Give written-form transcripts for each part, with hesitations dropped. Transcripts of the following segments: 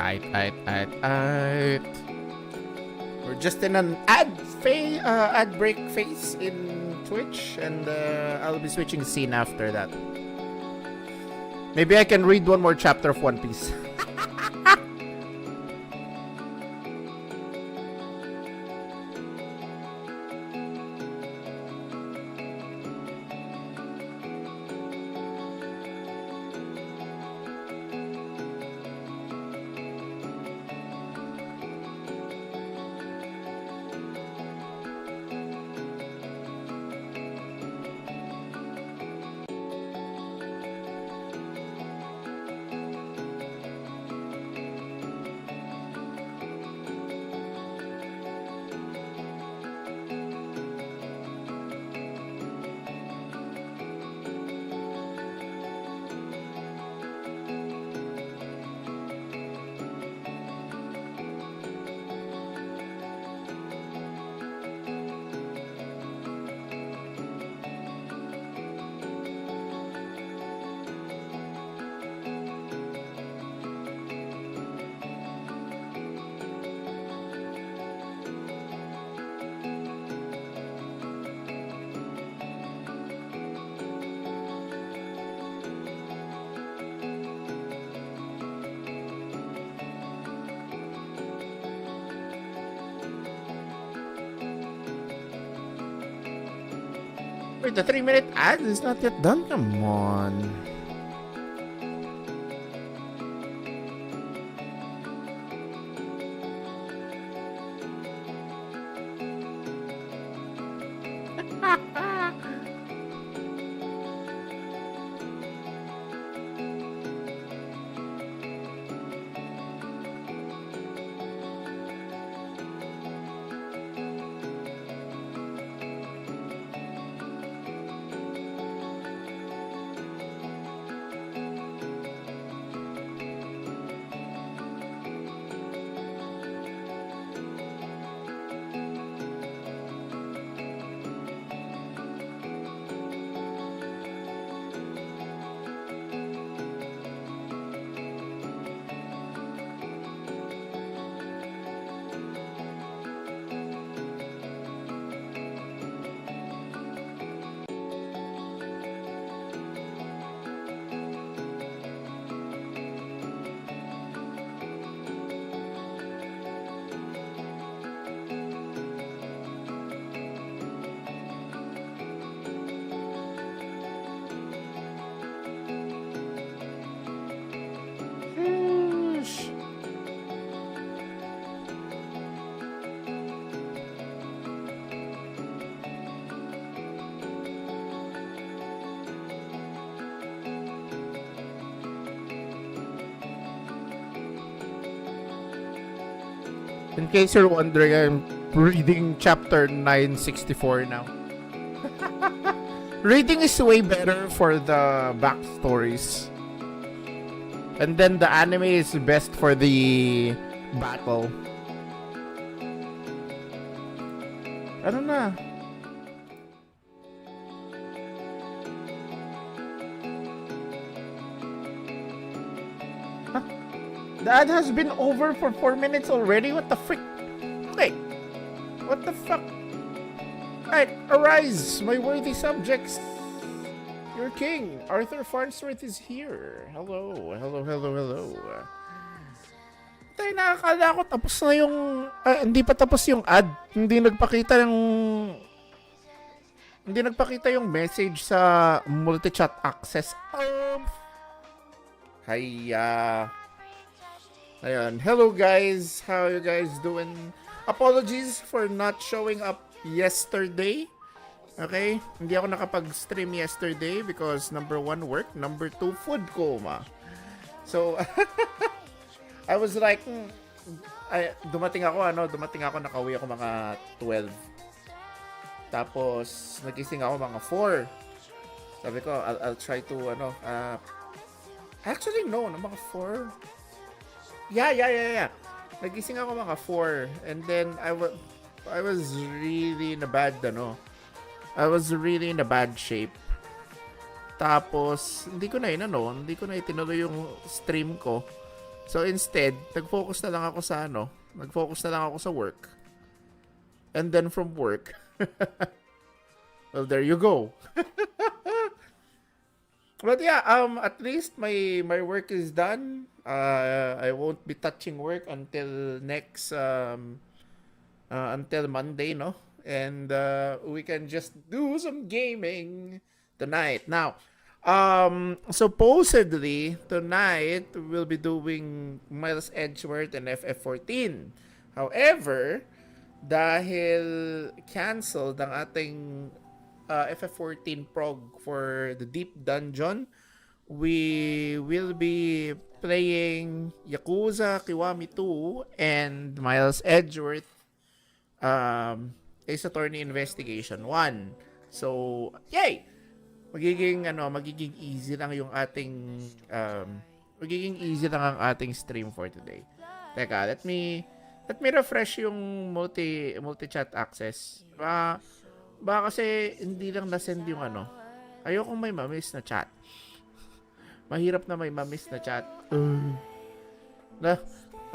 Aight. We're just in an ad break phase in Twitch, and I'll be switching scene after that. Maybe I can read one more chapter of One Piece. Wait, the 3-minute ad is not yet done? Come on. In case you're wondering, I'm reading chapter 964 now. Reading is way better for the backstories. And then the anime is best for the battle. I don't know. The ad has been over for 4 minutes already? What the frick? Wait. What the fuck? Alright, arise, my worthy subjects. Your king, Arthur Farnsworth, is here. Hello. Tayo, nakakala ko tapos na yung... hindi pa tapos yung ad. Hindi nagpakita yung message sa multi-chat access. Hiya. Ayan. Hello guys, how you guys doing? Apologies for not showing up yesterday. Okay? Hindi ako nakapag-stream yesterday because number 1, work. Number 2, food coma. So, I was like, dumating ako, nakauwi ako mga 12. Tapos, nagising ako mga 4. Sabi ko, I'll try to, actually, no, mga 4. Yeah. Nagising ako mga 4. And then, I was really in a bad, I was really in a bad shape. Tapos, hindi ko na itinuloy yung stream ko. So instead, nag-focus na lang ako sa ano, nag-focus na lang ako sa work. And then from work, well, there you go. But yeah, at least my work is done. I won't be touching work until Monday, no? And we can just do some gaming tonight. Now, supposedly tonight we'll be doing Miles Edgeworth and FF14. However, dahil canceled ang ating FF14 prog for the Deep Dungeon, we will be playing Yakuza, Kiwami 2, and Miles Edgeworth Ace Attorney Investigation 1. So, yay! Magiging easy lang yung ating magiging easy lang ang ating stream for today. Teka, let me refresh yung multi-chat access. Baka kasi hindi lang na-send yung ano. Ayokong may mamiss na chat. Mahirap na may mamiss na chat.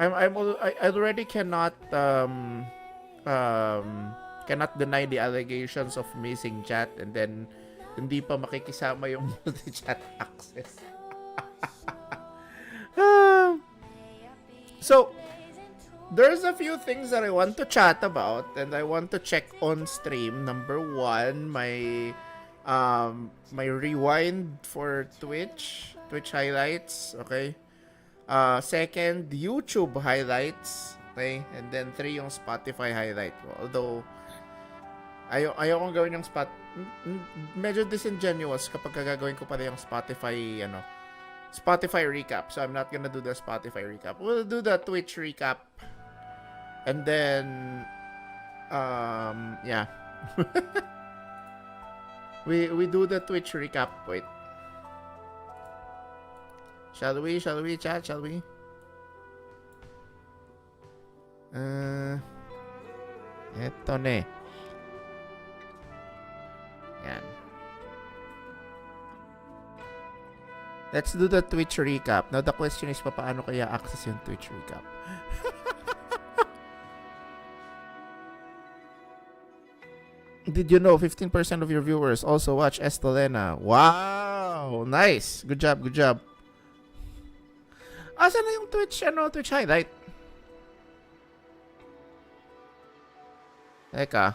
I already cannot cannot deny the allegations of missing chat, and then hindi pa makikisama yung multi-chat access. So, there's a few things that I want to chat about and I want to check on stream. Number one, my rewind for Twitch highlights, okay? Second, YouTube highlights, okay? And then 3 yung Spotify highlight ko. Although ayokong gawin yung medyo disingenuous kapag gagawin ko pala yung Spotify recap. So I'm not gonna do the Spotify recap. We'll do the Twitch recap. And then yeah. we do the Twitch recap. Wait. Shall we chat? Shall we? Eto na eh. Yan. Let's do the Twitch recap. Now the question is, paano kaya access yung Twitch recap? Did you know 15% of your viewers also watch Estolena? Wow! Nice! Good job, good job. Asan na yung Twitch highlight? Teka.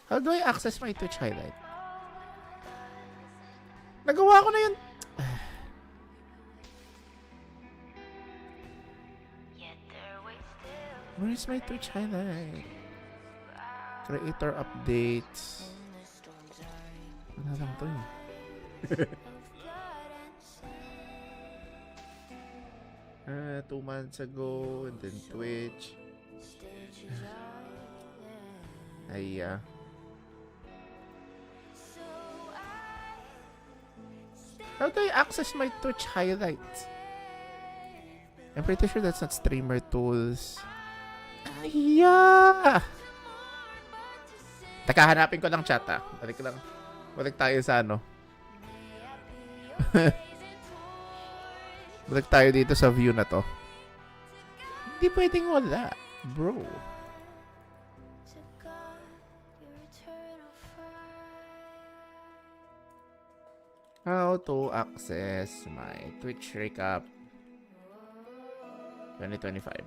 How do I access my Twitch highlight? Nagawa ko na yun. Where is my Twitch highlight? Creator updates. Wala lang to eh. 2 months ago, and then Twitch. How do I access my Twitch highlights? I'm pretty sure that's not streamer tools. Teka, hanapin ko lang chat ah. Balik tayo sa ano. Balik tayo dito sa view na to. Hindi pwedeng wala, bro. How to access my Twitch recap 2025.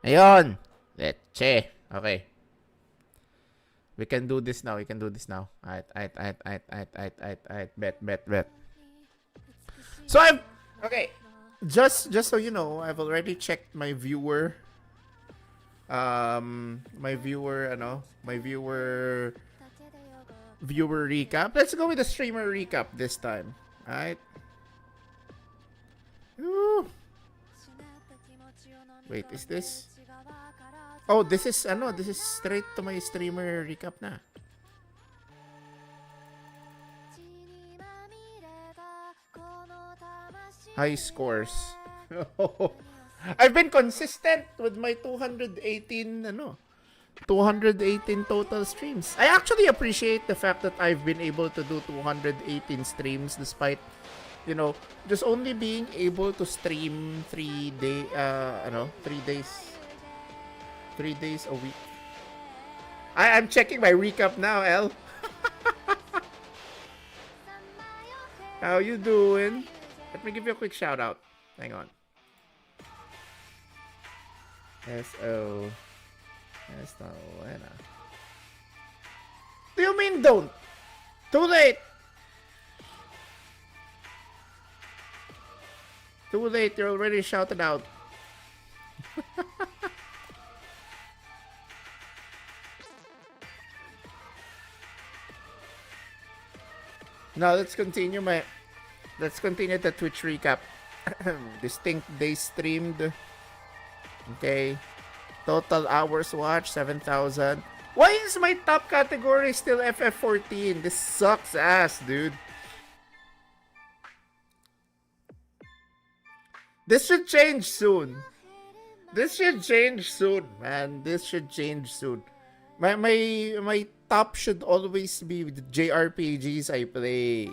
Ayun! Leche. Okay. We can do this now. Alright. Bet. So okay. Just so you know, I've already checked my viewer viewer recap. Let's go with the streamer recap this time. Alright. Wait, is this? Oh, this is straight to my streamer recap na. High scores. I've been consistent with my 218 218 total streams. I actually appreciate the fact that I've been able to do 218 streams despite, you know, just only being able to stream 3 days a week. I'm checking my recap now, El. How you doing? Let me give you a quick shout out. Hang on. S.O. Esta buena. Do you mean don't? Too late. Too late. You're already shouted out. Now let's continue the Twitch recap. Distinct days streamed. Okay. Total hours watched 7,000. Why is my top category still FF14? This sucks ass, dude. This should change soon. This should change soon, man. This should change soon. My top should always be the JRPGs I play.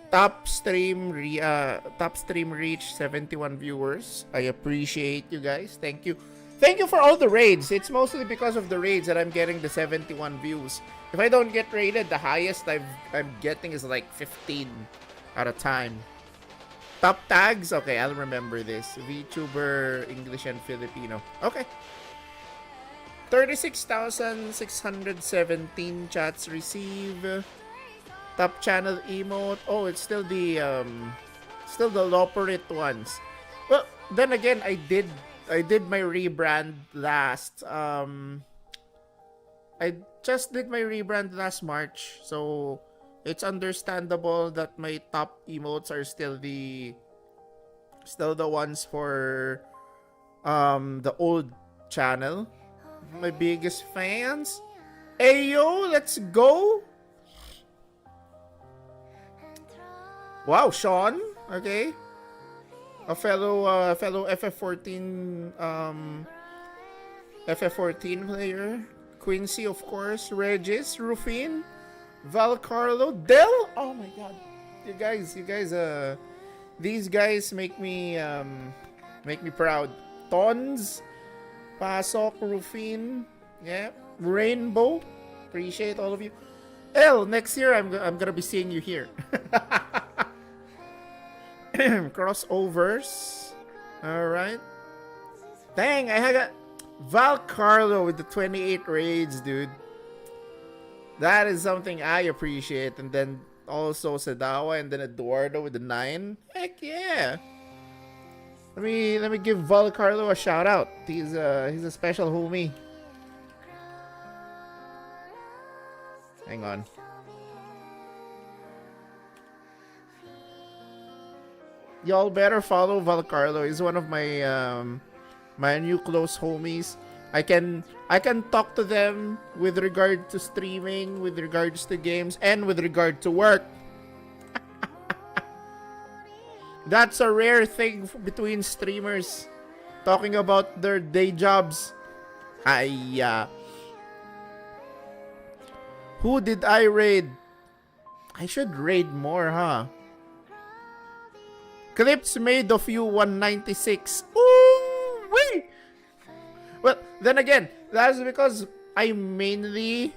Top stream reach 71 viewers. I appreciate you guys. Thank you. Thank you for all the raids. It's mostly because of the raids that I'm getting the 71 views. If I don't get raided, the highest I'm getting is like 15 at a time. Top tags? Okay, I'll remember this. VTuber, English and Filipino. Okay. 36,617 chats received. Top channel emote. Oh, it's still the Loporite ones. Well, then again, I did my rebrand last I just did my rebrand last March, so it's understandable that my top emotes are still the ones for the old channel. My biggest fans. Ayo, let's go. Wow, Sean. Okay. A fellow FF14 player. Quincy, of course. Regis, Rufin, Valcarlo, Del. Oh my god. You guys these guys make me proud. Tons, Pasok, Rufin, yeah, Rainbow. Appreciate all of you. El, next year I'm gonna be seeing you here. Crossovers. Alright. Dang, I got Valcarlo with the 28 raids, dude. That is something I appreciate. And then also Sadawa and then Eduardo with the 9. Heck yeah. Let me give Valcarlo a shout out. He's a special homie. Hang on. Y'all better follow Valcarlo. He's one of my my new close homies. I can talk to them with regard to streaming, with regards to games, and with regard to work. That's a rare thing between streamers, talking about their day jobs. Who did I raid? I should raid more, huh? Clips made of you 196. Ooh, wee! Well, then again, that's because I mainly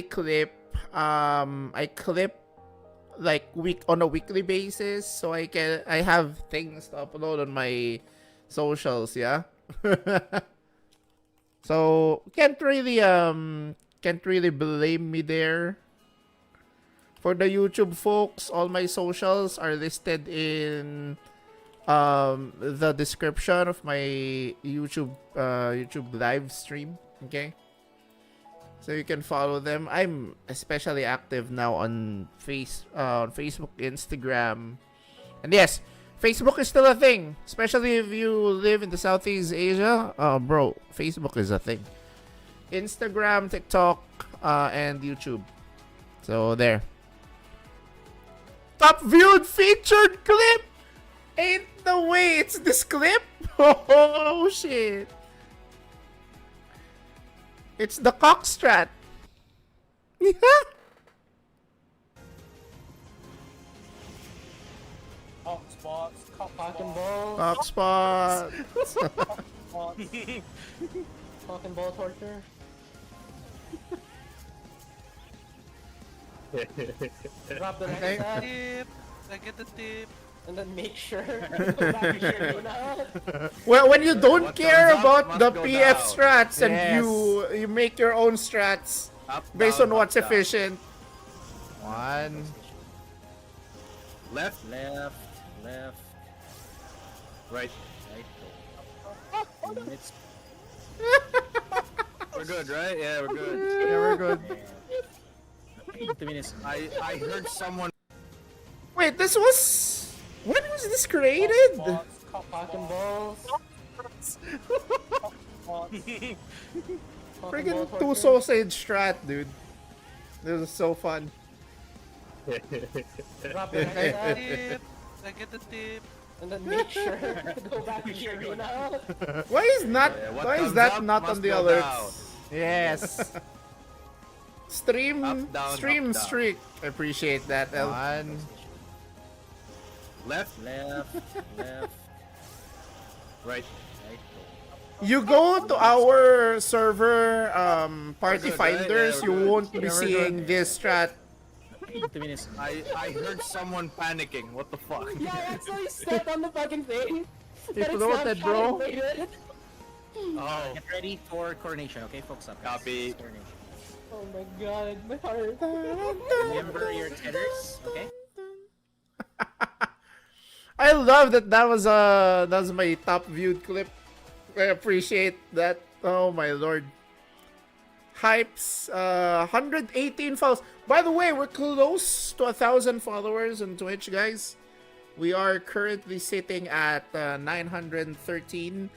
clip I clip like on a weekly basis, so I have things to upload on my socials, yeah. So can't really blame me there. For the YouTube folks, all my socials are listed in the description of my YouTube live stream. Okay, so you can follow them. I'm especially active now on Facebook, Instagram, and yes, Facebook is still a thing, especially if you live in the Southeast Asia. Bro, Facebook is a thing. Instagram, TikTok, and YouTube. So there. Top viewed featured clip. Ain't No way, it's this clip? Oh shit. It's the cock strat. Cock spots, cock and balls, Cock spot. cock spots, cock and ball torture. Drop the next Okay. set, Tip! I get the tip! and then make sure go back to your go now. Well, when you don't What care comes up about the must go PF down. strats and Yes. you make your own strats Up, based down, on what's up, down. efficient. One. Left, Left. Left. right. Right. It's We're good, right? Yeah, we're good. Yeah, we're good. 2 minutes. I heard someone. Wait, this was... When was this created? Spots, cock and balls. Cock spots, cock and ball Friggin' two torture. sausage strat, dude. This is so fun. Drop the next set, Tip! I get the tip! and then make sure go back to your go now. Why is not? Yeah, what Why is comes that up not on must the go alerts? down. Yes. Stream, Up, down, stream up, down. streak. I appreciate that. El. One. Left, Left. Left. right. Right. You go to our server party We're good, right? finders, Yeah, you we're good. won't be Yeah, we're seeing good. this strat. 2 minutes. I heard someone panicking. What the fuck? Yeah, I actually stepped on the fucking thing. He But it's floated, not bro. calibrated. Oh, Get ready for coronation, okay? Focus up. guys. Copy. Coronation. Oh my god, my heart. Remember your tethers, okay? I love that that was my top viewed clip. I appreciate that. Oh my lord. Hypes 118 followers. By the way, we're close to 1,000 followers on Twitch, guys. We are currently sitting at 913.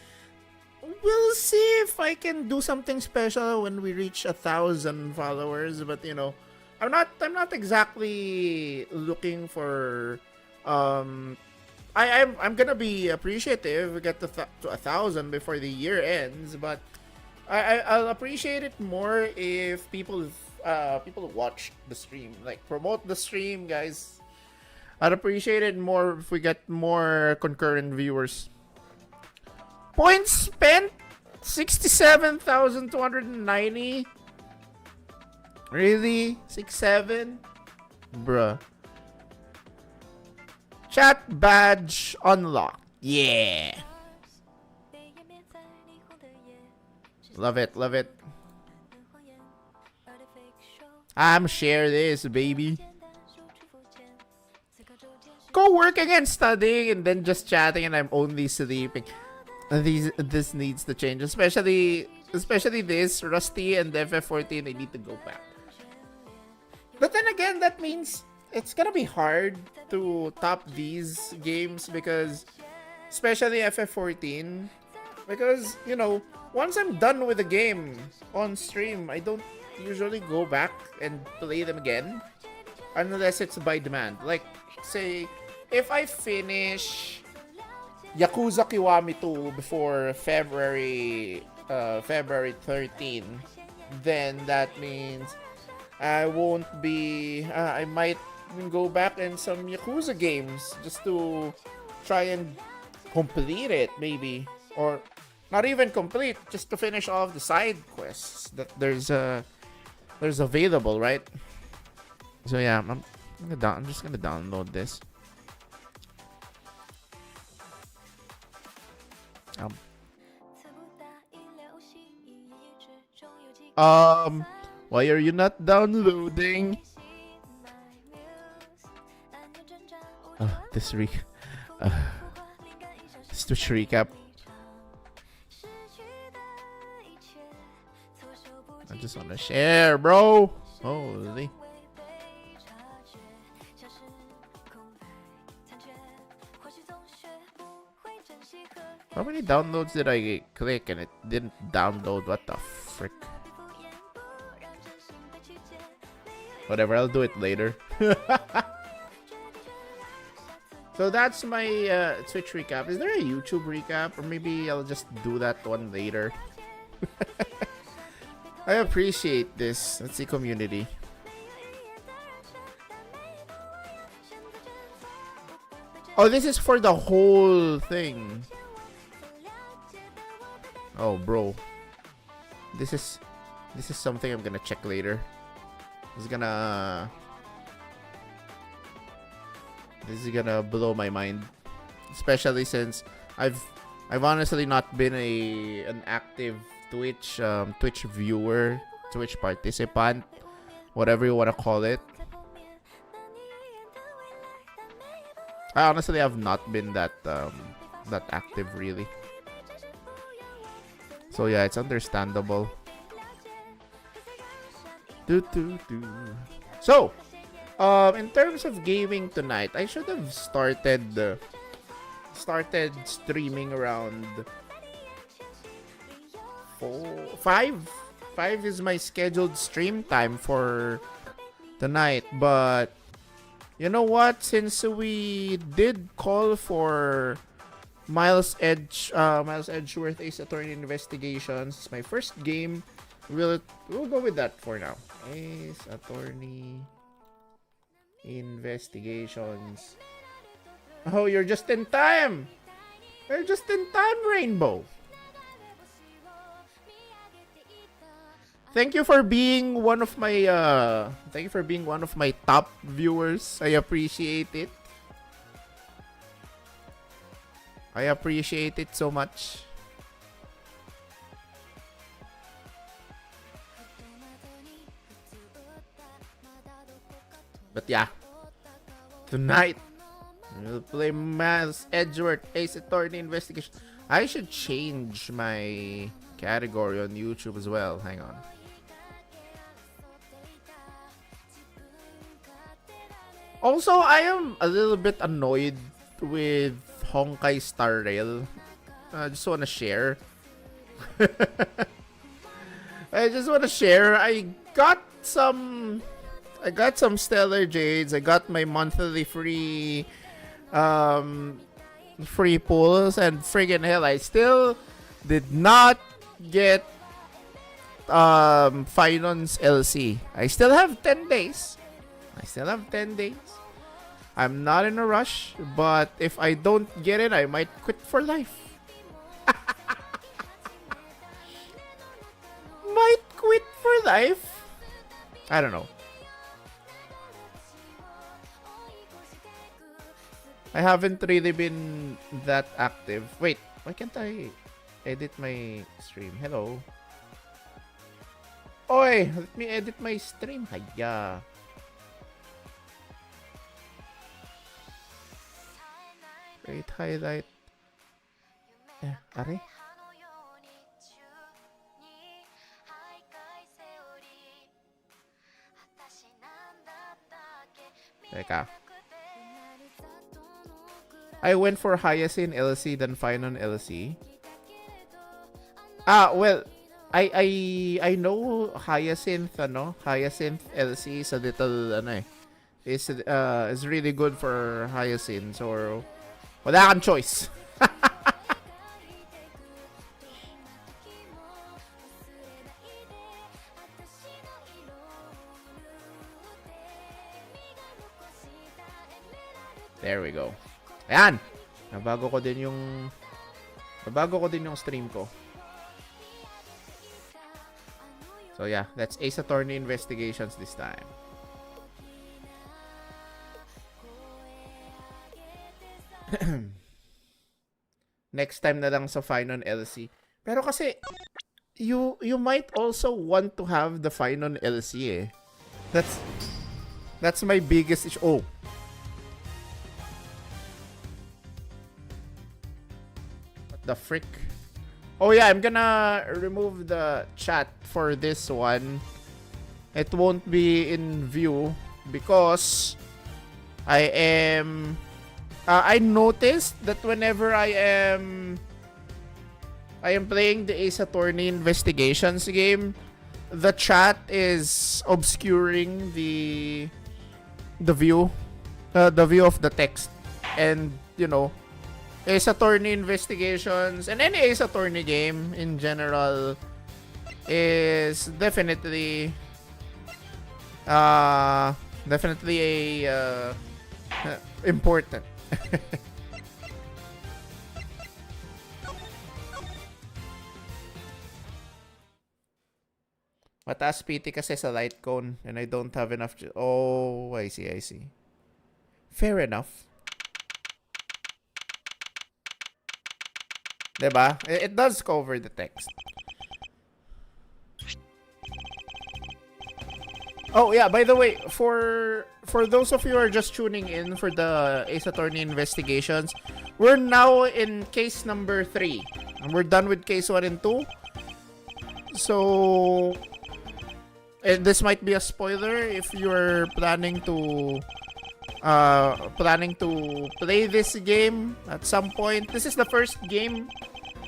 We'll see if I can do something special when we reach 1,000 followers, but you know, I'm not exactly looking for I'm gonna be appreciative if we get to 1,000 before the year ends, but I'll appreciate it more if people watch the stream, like promote the stream, guys. I'd appreciate it more if we get more concurrent viewers. Points spent 67,290. Really? 67? Bruh. Chat badge unlocked. Yeah. Love it, love it. I'm share this, baby. Go working and studying and then just chatting and I'm only sleeping. This needs to change, especially this Rusty and FF14. They need to go back. But then again, that means it's gonna be hard to top these games because, especially FF14, because you know, once I'm done with the game on stream, I don't usually go back and play them again unless it's by demand. Like, say, if I finish Yakuza Kiwami 2 before February 13, then that means I won't be I might go back in some Yakuza games just to try and complete it, maybe, or not even complete, just to finish off the side quests that there's available, right? So yeah, I'm just gonna download this. Why are you not downloading? This Twitch recap. I just wanna share, bro. Holy. How many downloads did I click and it didn't download? What the frick? Whatever, I'll do it later. So that's my Twitch recap. Is there a YouTube recap? Or maybe I'll just do that one later. I appreciate this. Let's see community. Oh, this is for the whole thing. Oh, bro. This is something I'm gonna check later. This is gonna blow my mind, especially since I've honestly not been an active Twitch viewer, Twitch participant, whatever you wanna call it. I honestly have not been that active really. So yeah, it's understandable. So, in terms of gaming tonight, I should have started streaming around 5 is my scheduled stream time for tonight, but you know what? Since we did call for Miles Edgeworth Ace Attorney Investigations, it's my first game. We'll go with that for now. Ace Attorney Investigations. Oh, you're just in time. You're just in time, Rainbow. Thank you for being one of my top viewers. I appreciate it. I appreciate it so much. But yeah, tonight we'll play Miles Edgeworth Ace Attorney Investigation. I should change my category on YouTube as well. Hang on. Also, I am a little bit annoyed with Honkai Star Rail. I just want to share. I got some Stellar Jades. I got my monthly free pulls, and friggin' hell, I still did not get Finance LC. I still have 10 days. I'm not in a rush, but if I don't get it, I might quit for life. Might quit for life? I don't know. I haven't really been that active. Wait, why can't I edit my stream? Hello? Oi, let me edit my stream. Hiya. Great highlight. Are? Teka. I went for Hyacinth LC than Finon LC. Well, I know Hyacinth LC is a little is really good for Hyacinth, so wala kang choice. There we go. Ayan. Nabago ko din yung stream ko. So yeah, that's Ace Attorney Investigations this time. Next time na lang sa Finon LC. Pero kasi you might also want to have the Finon LC eh. That's my biggest issue. Oh. What the frick? Oh yeah, I'm gonna remove the chat for this one. It won't be in view because I noticed that whenever I am playing the Ace Attorney Investigations game, the chat is obscuring the view of the text. And, you know, Ace Attorney Investigations and any Ace Attorney game in general is definitely definitely a important. Mataas PT kasi sa light cone and I don't have enough. Oh, I see, I see. Fair enough. Diba? It does cover the text. Oh yeah, by the way, for those of you who are just tuning in for the Ace Attorney investigations, we're now in case number 3. And we're done with case 1 and 2. So this might be a spoiler if you're planning to play this game at some point. This is the first game.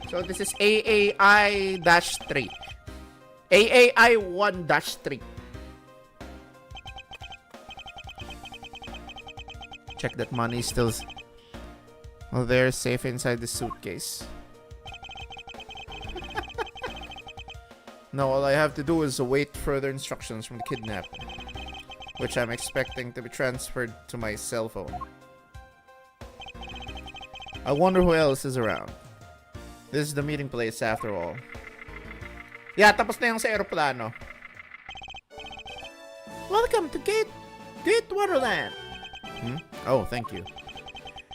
So this is AAI-3. AAI 1-3. Check that money is still there, safe inside the suitcase. Now all I have to do is await further instructions from the kidnapper, which I'm expecting to be transferred to my cell phone. I wonder who else is around. This is the meeting place after all. Yeah, tapos na yung sa aeroplano. Welcome to Gate Waterland. Oh, thank you.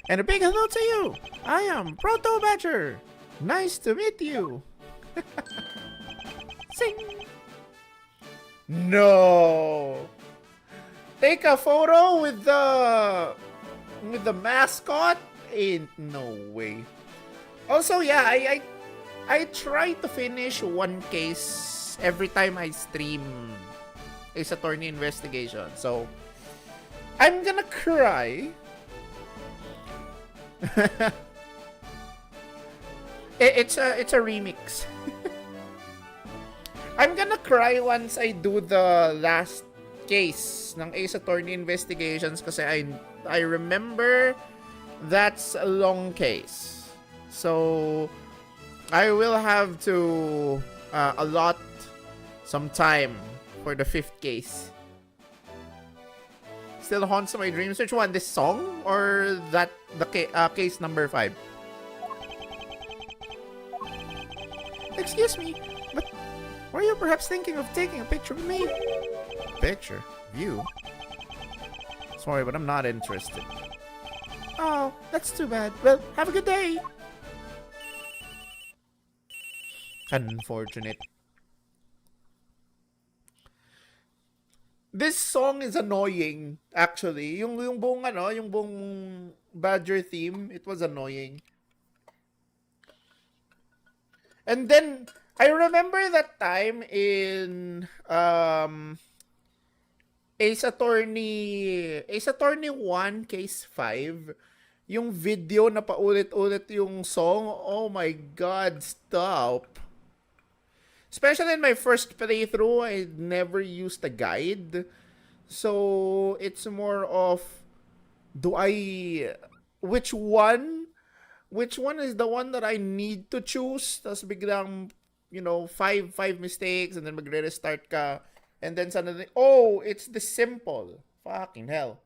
And a big hello to you. I am Proto Badger. Nice to meet you. Sing. No. Take a photo with the mascot? Ain't no way. Also, yeah, I try to finish one case every time I stream Ace Attorney Investigation. So I'm gonna cry. It's a remix. I'm gonna cry once I do the last case ng Ace Attorney Investigations kasi I remember that's a long case. So I will have to allot some time for the 5th case. Still haunts my dreams. Which one? This song or that case number 5? Excuse me, but were you perhaps thinking of taking a picture of me? Picture? You? Sorry, but I'm not interested. Oh, that's too bad. Well, have a good day. Unfortunate. This song is annoying, actually. Yung buong Badger theme, it was annoying. And then I remember that time in Ace Attorney 1 case 5, yung video na paulit-ulit yung song. Oh my god, stop. Especially in my first playthrough, I never used a guide. So, it's more of, which one is the one that I need to choose? Tapos biglang, five mistakes and then magre-restart ka. And then suddenly, oh, it's the simple. Fucking hell.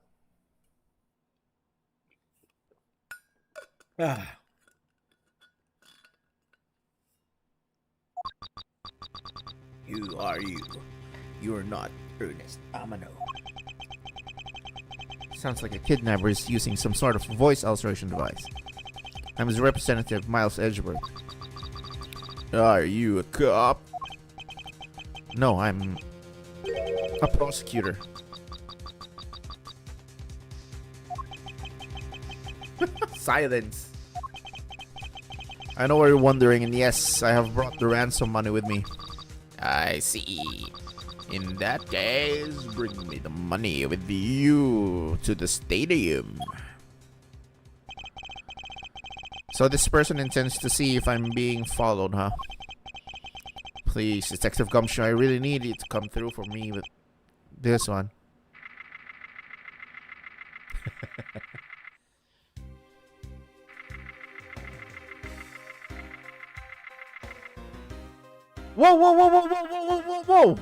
You are you. You're not Ernest Amano. Sounds like a kidnapper is using some sort of voice alteration device. I'm his representative, Miles Edgeworth. Are you a cop? No, I'm a prosecutor. Silence. I know what you're wondering, and yes, I have brought the ransom money with me. I see. In that case, bring me the money with you to the stadium. So this person intends to see if I'm being followed, huh? Please, Detective Gumshoe, I really need you to come through for me with this one. Whoa, whoa, whoa, whoa, whoa, whoa, whoa, whoa, whoa!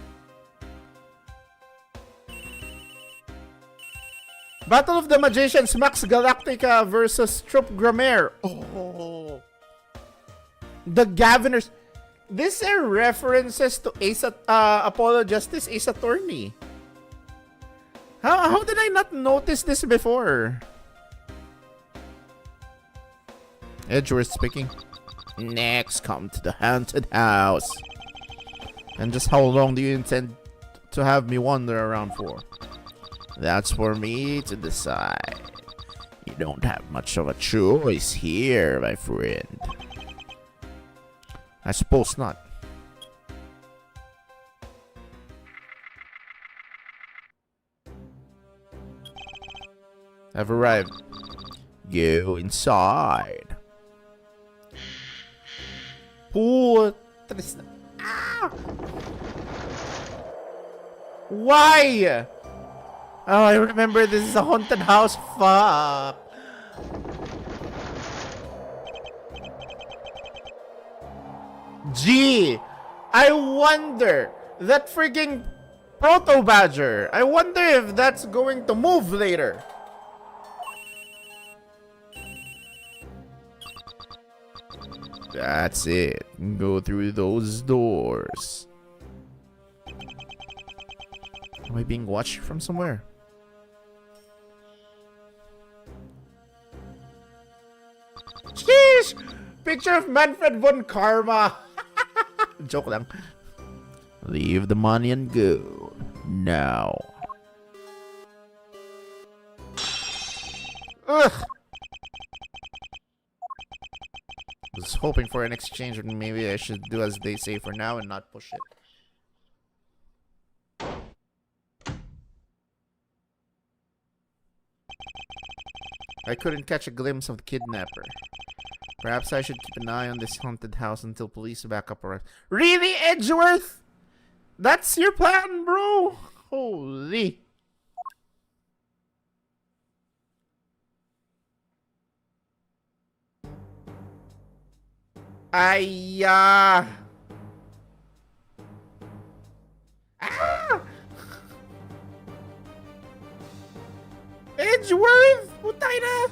Battle of the Magicians, Max Galactica versus Troop Grammaire. Oh. The Governors. These are references to Apollo Justice Ace Attorney. How did I not notice this before? Edgeworth speaking. Next, come to the haunted house. And just how long do you intend to have me wander around for? That's for me to decide. You don't have much of a choice here, my friend. I suppose not. I've arrived. Go inside. Putris na. Ah! Why? Oh, I remember this is a haunted house. Fuck. Gee, I wonder that freaking Proto Badger. I wonder if that's going to move later. That's it. Go through those doors. Am I being watched from somewhere? Sheesh! Picture of Manfred von Karma. Joke lang. Leave the money and go. Now. Ugh! Was hoping for an exchange, but maybe I should do as they say for now and not push it. I couldn't catch a glimpse of the kidnapper. Perhaps I should keep an eye on this haunted house until police backup arrives. Really, Edgeworth? That's your plan, bro? Holy. Ayya. Ah! Edgeworth! Putay na!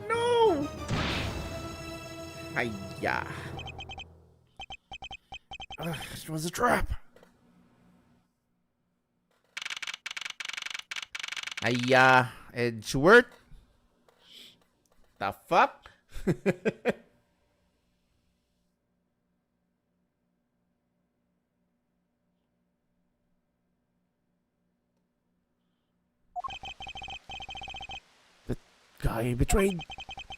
No! Ayya. It was a trap. Ayya. Edgeworth? The fuck? Guy betrayed.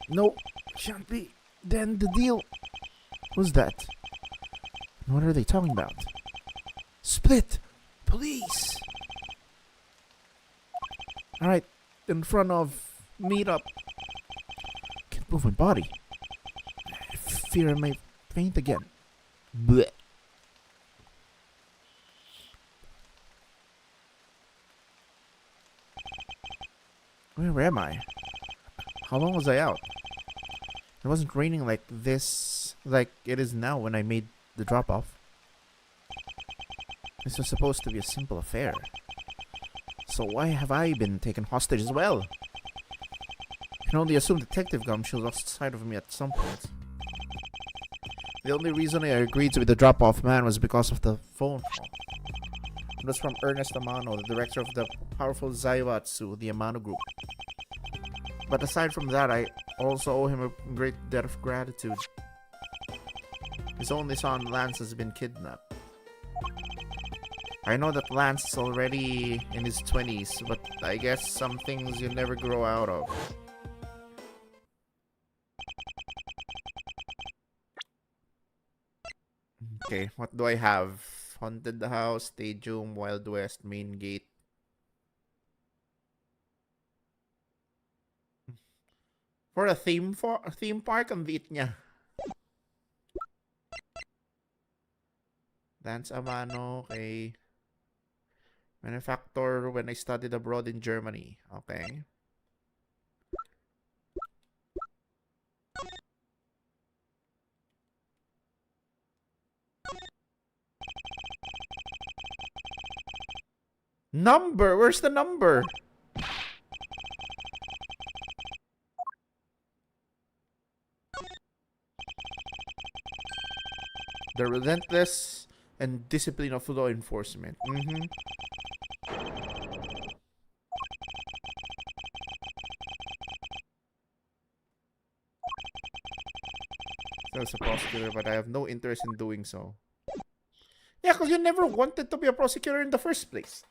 No, can't be. Then the deal. Who's that? What are they talking about? Split! Police! Alright, in front of meet up. Can't move my body. I fear I may faint again. Blech. Where am I? How long was I out? It wasn't raining like this, like it is now when I made the drop-off. This was supposed to be a simple affair. So why have I been taken hostage as well? I can only assume Detective Gumshoe lost sight of me at some point. The only reason I agreed to be the drop-off man was because of the phone call. It was from Ernest Amano, the director of the powerful Zaibatsu, the Amano Group. But aside from that, I also owe him a great debt of gratitude. His only son, Lance, has been kidnapped. I know that Lance is already in his 20s, but I guess some things you never grow out of. Okay, what do I have? Haunted the House, Stadium, Wild West, Main Gate. For a theme park, ang liit niya. Dance Amano, okay. Manufacturer when I studied abroad in Germany. Okay. Number? Where's the number? The relentless and discipline of law enforcement. As a prosecutor, but I have no interest in doing so. Yeah, because you never wanted to be a prosecutor in the first place.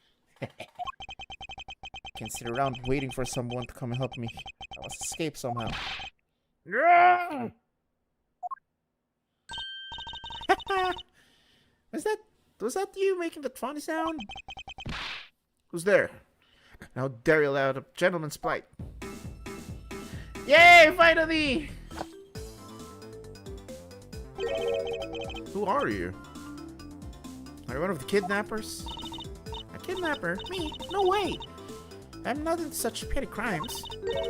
Can't sit around waiting for someone to come and help me. I must escape somehow. Was that you making that funny sound? Who's there? How dare you allow a gentleman's plight? Yay! Finally! Who are you? Are you one of the kidnappers? A kidnapper? Me? No way! I'm not into such petty crimes.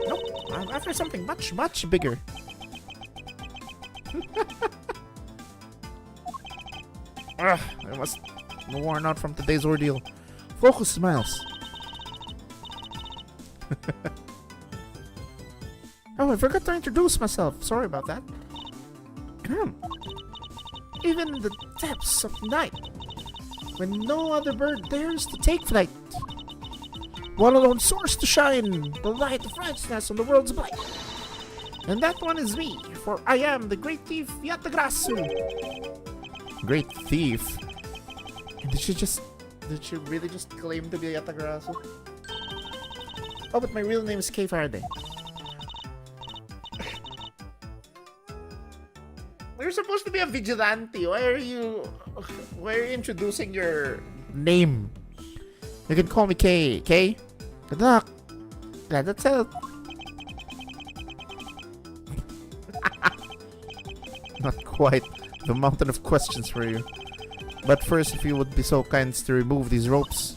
Nope, I'm after something much, much bigger. I must be worn out from today's ordeal. Focus, Smiles. Oh, I forgot to introduce myself. Sorry about that. Even in the depths of night, when no other bird dares to take flight, one alone soars to shine the light of righteousness on the world's blight. And that one is me, for I am the great thief Yatagrasu. Great thief? Did she really just claim to be Yatagrasu? Oh, but my real name is Kay Faraday. You're supposed to be a vigilante. Why are you introducing your name? You can call me Kay. Kay? Good luck. Glad that's help. Not quite the mountain of questions for you. But first, if you would be so kind as to remove these ropes.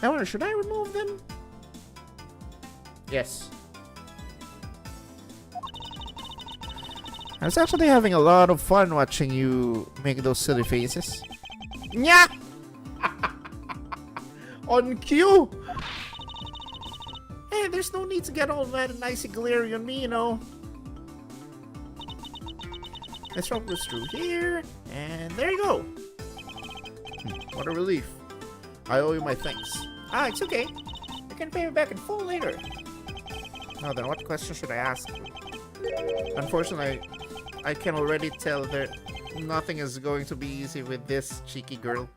I wonder, should I remove them? Yes. I was actually having a lot of fun watching you make those silly faces. Nya! On cue! Hey, there's no need to get all mad and icy glary on me, you know. Let's rope this through here, and there you go. What a relief. I owe you my thanks. Ah, it's okay. I can pay you back in full later. Now then, what question should I ask? Unfortunately, I can already tell that nothing is going to be easy with this cheeky girl.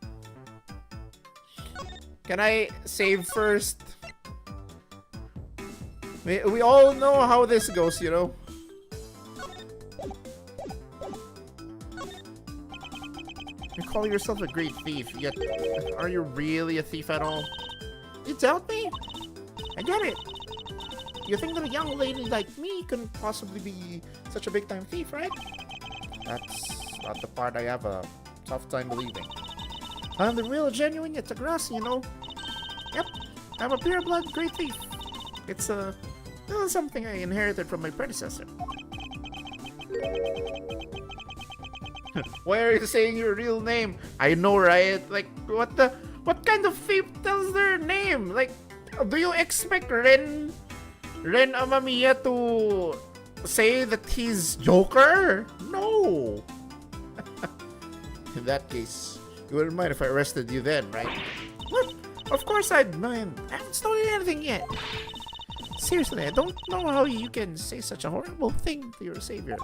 Can I save first? We all know how this goes, you know. You call yourself a great thief, yet are you really a thief at all? You doubt me? I get it. You think that a young lady like me couldn't possibly be such a big-time thief, right? That's not the part I have a tough time believing. I'm the real genuine Yatagrasu, you know? Yep, I'm a pure-blood great thief. It's something I inherited from my predecessor. Why are you saying your real name? I know, right? Like, what kind of thief tells their name? Like, do you expect Ren Amamiya to say that he's Joker? No. In that case, you wouldn't mind if I arrested you then, right? What? Of course I'd mind. I haven't stolen anything yet. Seriously, I don't know how you can say such a horrible thing to your savior.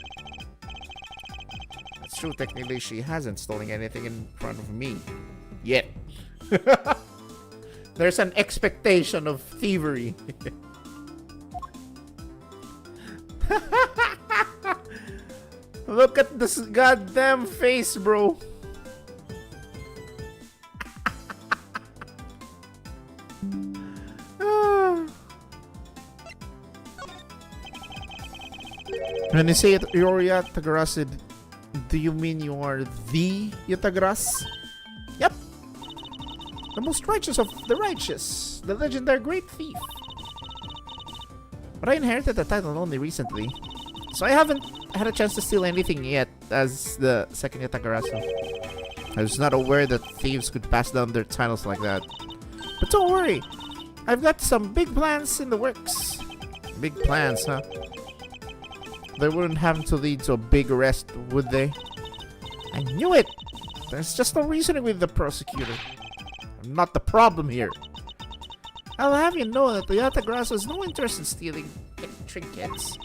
It's true, technically she hasn't stolen anything in front of me. Yet. There's an expectation of thievery. Look at this goddamn face, bro. When you say you're Yatagrasu, do you mean you are the Yatagrasu? Yep. The most righteous of the righteous. The legendary great thief. But I inherited the title only recently, so I haven't had a chance to steal anything yet as the second Yatagrasu. I was not aware that thieves could pass down their titles like that. But don't worry, I've got some big plans in the works. Big plans, huh? They wouldn't have to lead to a big arrest, would they? I knew it! There's just no reasoning with the prosecutor. I'm not the problem here. I'll have you know that the Yatagrasso has no interest in stealing trinkets.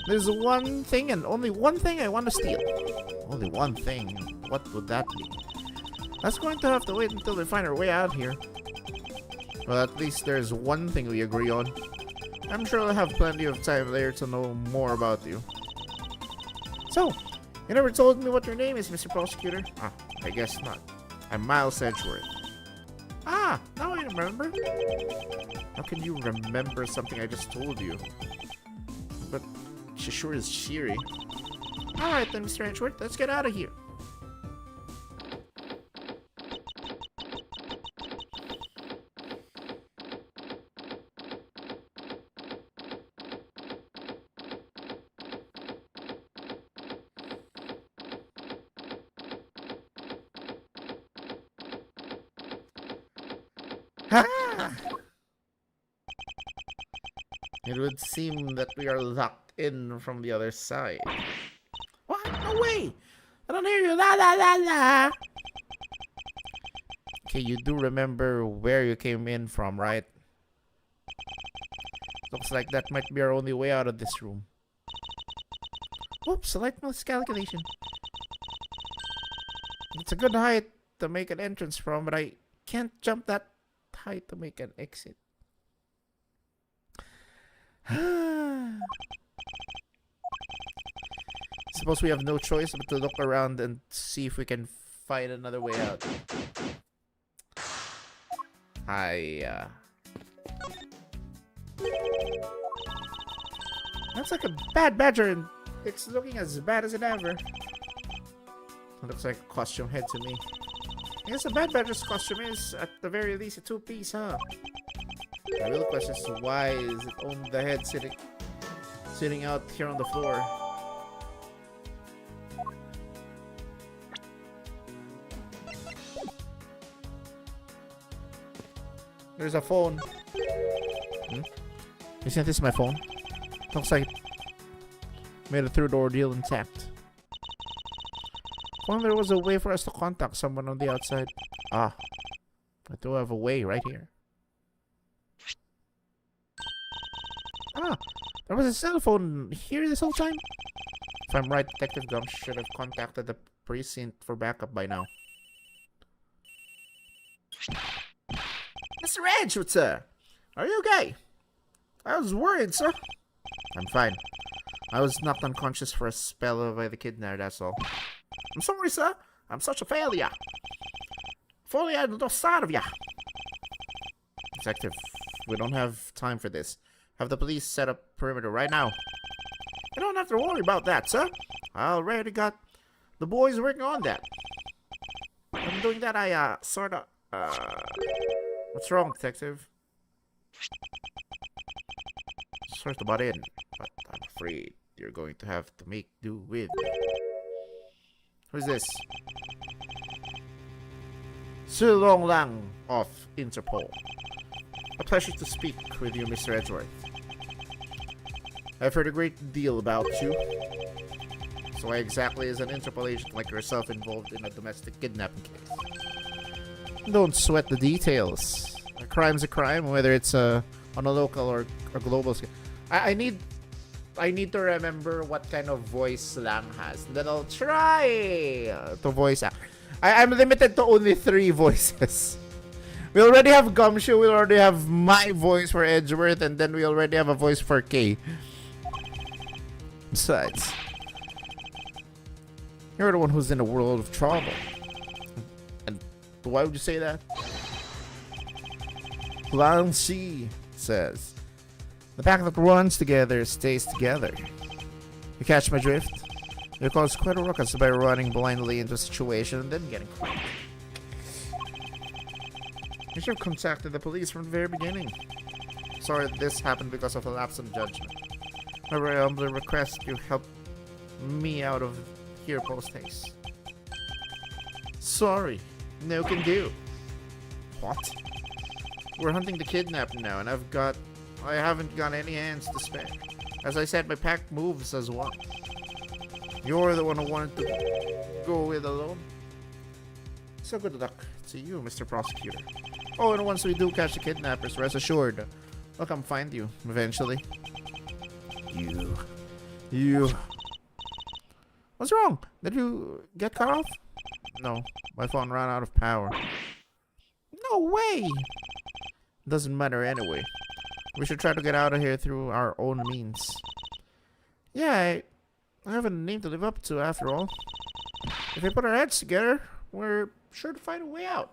There's one thing and only one thing I want to steal. Only one thing. What would that be? That's going to have to wait until we find our way out here. Well, at least there's one thing we agree on. I'm sure I'll have plenty of time later to know more about you. So, you never told me what your name is, Mr. Prosecutor? Ah, I guess not. I'm Miles Edgeworth. Ah, now I remember. How can you remember something I just told you? But she sure is cheery. Alright then, Mr. Edgeworth, let's get out of here. Ha! It would seem that we are locked in from the other side. What? No way! I don't hear you. La la la la! Okay, you do remember where you came in from, right? Looks like that might be our only way out of this room. Oops, select miscalculation. It's a good height to make an entrance from, but I can't jump that height to make an exit. Suppose we have no choice but to look around and see if we can find another way out. That's like a bad badger and it's looking as bad as it ever. It looks like a costume head to me. I guess a bad badger's costume is, at the very least, a two-piece, huh? The real question is why is it on the head sitting out here on the floor? There's a phone. Isn't this my phone? Looks like it made it through the ordeal intact. If only there was a way for us to contact someone on the outside. Ah, I do have a way right here. Ah, there was a cell phone here this whole time. If I'm right, Detective Gum should have contacted the precinct for backup by now. Mr. Edgeworth, sir, are you okay? I was worried, sir. I'm fine. I was knocked unconscious for a spell by the kidnapper, that's all. I'm sorry, sir. I'm such a failure. If only I had lost sight of ya. Detective, we don't have time for this. Have the police set up perimeter right now. You don't have to worry about that, sir. I already got the boys working on that. I'm doing that, I, sorta, What's wrong, Detective? Sorry to butt in, but I'm afraid you're going to have to make do with me. Who's this? Silong Lang of Interpol. A pleasure to speak with you, Mr. Edgeworth. I've heard a great deal about you. So why exactly is an Interpol agent like yourself involved in a domestic kidnapping case? Don't sweat the details. A crime's a crime, whether it's on a local or a global scale. I need to remember what kind of voice Lang has. Then I'll try to voice act. I'm limited to only 3 voices. We already have Gumshoe, we already have my voice for Edgeworth, and then we already have a voice for Kay. Besides, you're the one who's in a world of trouble. And why would you say that? Lang Shi says, the pack that runs together stays together. You catch my drift? You cause quite a ruckus by running blindly into a situation and then getting caught. You should have contacted the police from the very beginning. Sorry that this happened because of a lapse in judgment. However, I humbly request you help me out of here post haste. Sorry. No can do. What? We're hunting the kidnapper now, and I haven't got any hands to spare. As I said, my pack moves as one. You're the one who wanted to go with alone. So good luck to you, Mr. Prosecutor. Oh, and once we do catch the kidnappers, rest assured, I'll come find you eventually. You. What's wrong? Did you get cut off? No, my phone ran out of power. No way! Doesn't matter anyway. We should try to get out of here through our own means. Yeah, I have a name to live up to after all. If we put our heads together, we're sure to find a way out.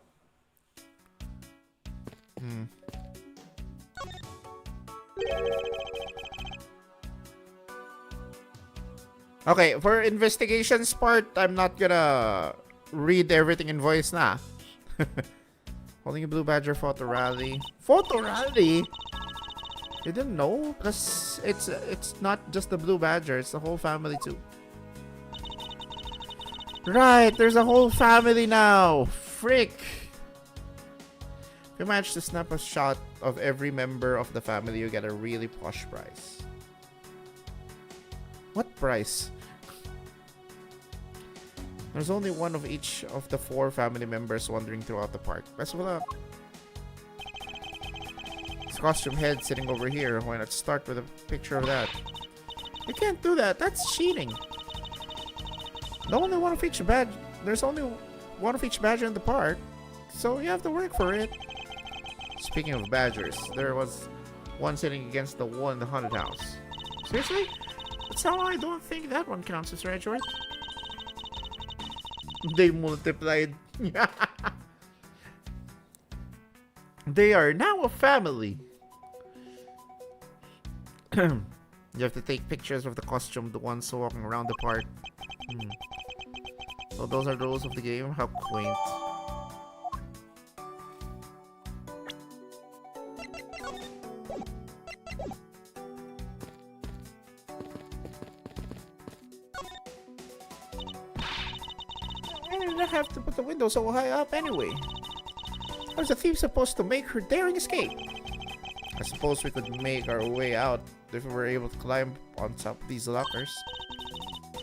Okay, for investigations part, I'm not gonna read everything in voice na. Holding a blue badger photo rally. Photo rally? You didn't know? Because it's not just the blue badger, it's the whole family too. Right, there's a whole family now. Frick. If you manage to snap a shot of every member of the family, you get a really posh prize. What prize? There's only one of each of the 4 family members wandering throughout the park. Best of luck. This costume head sitting over here. Why not start with a picture of that? You can't do that. That's cheating. There's only one of each badge in the park, so you have to work for it. Speaking of badgers, there was one sitting against the wall in the haunted house. Seriously? That's how I don't think that one counts as right, George. They multiplied. They are now a family. You have to take pictures of the costume, the ones walking around the park. So those are the rules of the game. How quaint. Why did I have to put the window so high up anyway? How's the thief supposed to make her daring escape? I suppose we could make our way out if we were able to climb on top of these lockers.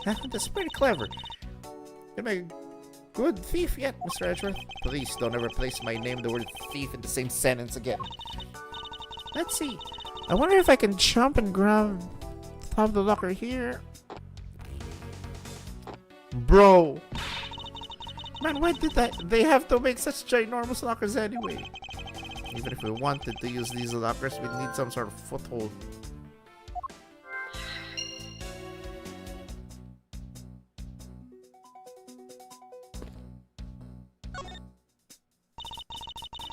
That's pretty clever. You're a good thief yet, Mr. Edgeworth. Please don't ever place my name and the word thief in the same sentence again. Let's see. I wonder if I can jump and grab top of the locker here. Bro. Man, why did they have to make such ginormous lockers anyway? Even if we wanted to use these lockers, we'd need some sort of foothold.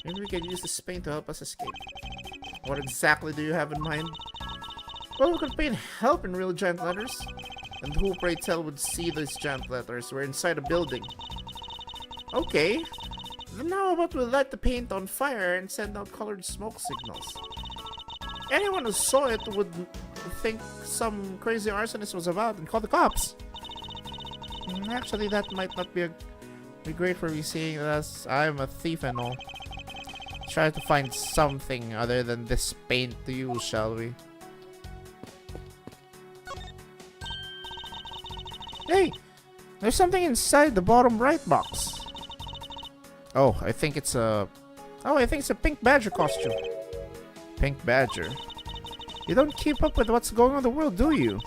Maybe we can use this paint to help us escape. What exactly do you have in mind? Well, we could paint help in real giant letters. And who, pray tell, would see these giant letters? We're inside a building. Okay. Then how about we light the paint on fire and send out colored smoke signals? Anyone who saw it would think some crazy arsonist was about and call the cops. Actually, that might not be great for me seeing as I'm a thief and all. Try to find something other than this paint to use, shall we? Hey! There's something inside the bottom right box. Oh, I think it's a pink badger costume. Pink badger? You don't keep up with what's going on in the world, do you?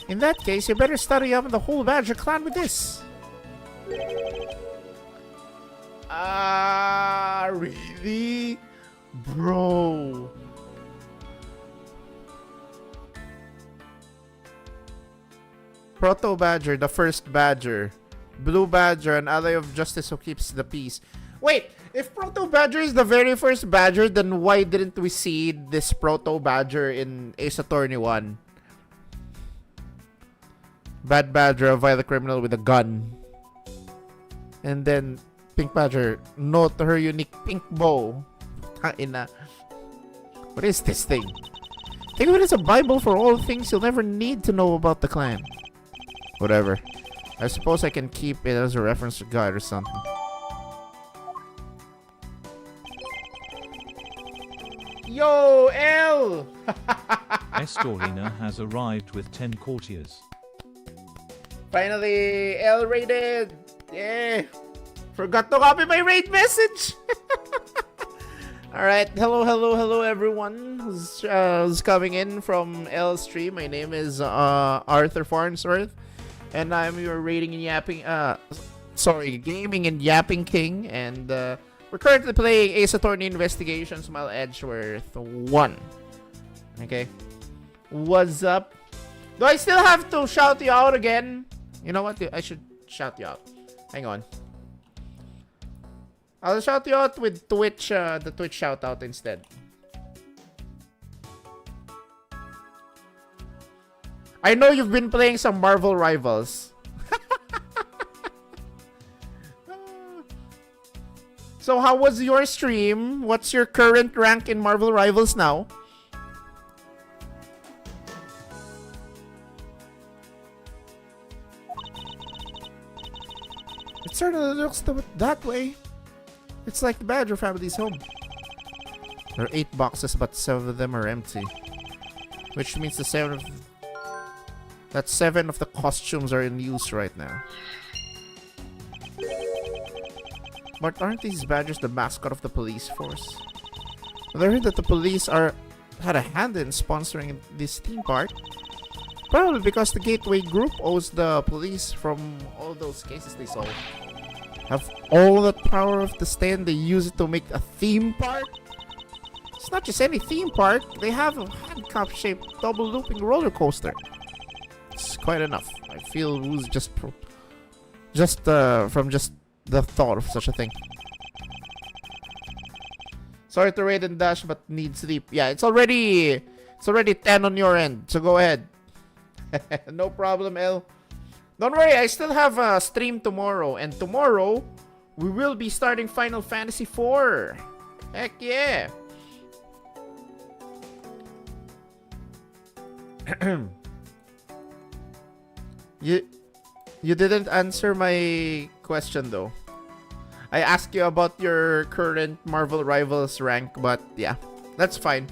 In that case, you better study up on the whole badger clan with this. Really? Bro. Proto Badger, the first badger. Blue Badger, an ally of justice who keeps the peace. Wait, if Proto Badger is the very first badger, then why didn't we see this Proto Badger in Ace Attorney 1? Bad Badger, a violent criminal with a gun. And then Pink Badger, note her unique pink bow. Ina. What is this thing? Think of it as a Bible for all things you'll never need to know about the clan. Whatever. I suppose I can keep it as a reference guide or something. Yo, L! Estorina has arrived with 10 courtiers. Finally, L rated! Yeah! Forgot to copy my raid message! Alright, hello everyone who's coming in from L stream. My name is Arthur Farnsworth, and I'm your rating and yapping, gaming and yapping king, and we're currently playing Ace Attorney Investigations Mile Edgeworth 1. Okay. What's up? Do I still have to shout you out again? You know what? I should shout you out. Hang on. I'll shout you out with Twitch, the Twitch shout out instead. I know you've been playing some Marvel Rivals. So how was your stream? What's your current rank in Marvel Rivals now? It certainly looks that way. It's like the Badger family's home. There are 8 boxes, but 7 of them are empty. Which means the 7 of the costumes are in use right now. But aren't these badgers the mascot of the police force? I heard that the police had a hand in sponsoring this theme park. Probably because the Gateway Group owes the police from all those cases they solved. Have all the power of the stand, they use it to make a theme park? It's not just any theme park, they have a handcuff-shaped double-looping roller coaster. It's quite enough. I feel who's from just the thought of such a thing. Sorry to raid and dash, but need sleep. Yeah, it's already 10 on your end, so go ahead. No problem, L. Don't worry, I still have a stream tomorrow, and tomorrow we will be starting Final Fantasy IV. Heck yeah! You didn't answer my question though. I asked you about your current Marvel Rivals rank, but yeah, that's fine.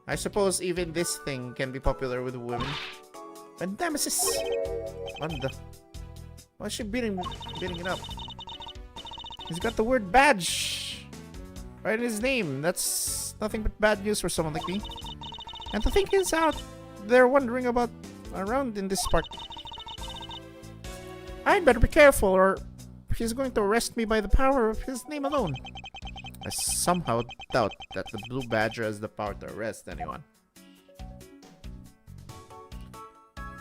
I suppose even this thing can be popular with women. And Nemesis! Wanda. Why is she beating it up? He's got the word badge right in his name. That's nothing but bad news for someone like me. And the thing is out there wandering about around in this park. I'd better be careful or he's going to arrest me by the power of his name alone. I somehow doubt that the Blue Badger has the power to arrest anyone.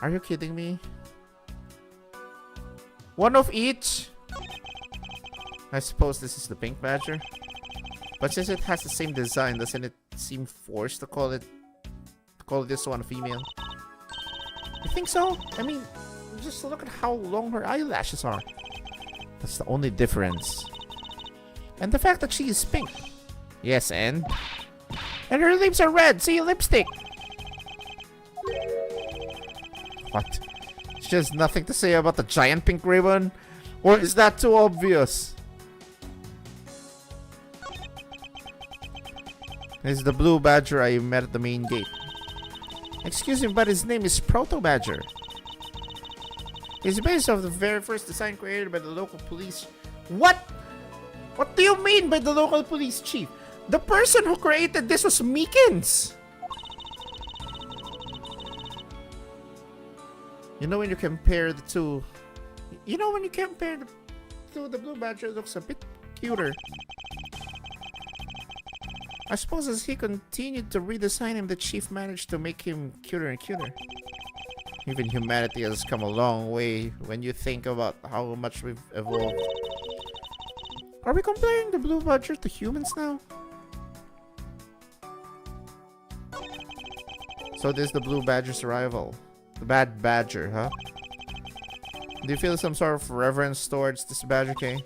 Are you kidding me? One of each? I suppose this is the Pink Badger. But since it has the same design, doesn't it seem forced to call this one a female? You think so? I mean, just look at how long her eyelashes are. That's the only difference. And the fact that she is pink. Yes, and her lips are red. See, lipstick. What? She has nothing to say about the giant pink ribbon? Or is that too obvious? This is the Blue Badger I met at the main gate. Excuse me, but his name is Proto Badger. He's based off the very first design created by the local police. What? What do you mean by the local police chief? The person who created this was Meekins! You know when you compare the two... You know when you compare the two, the Blue Badger looks a bit cuter. I suppose as he continued to redesign him, the chief managed to make him cuter and cuter. Even humanity has come a long way when you think about how much we've evolved. Are we comparing the Blue Badger to humans now? So this is the Blue Badger's rival. The Bad Badger, huh? Do you feel some sort of reverence towards this badge, okay?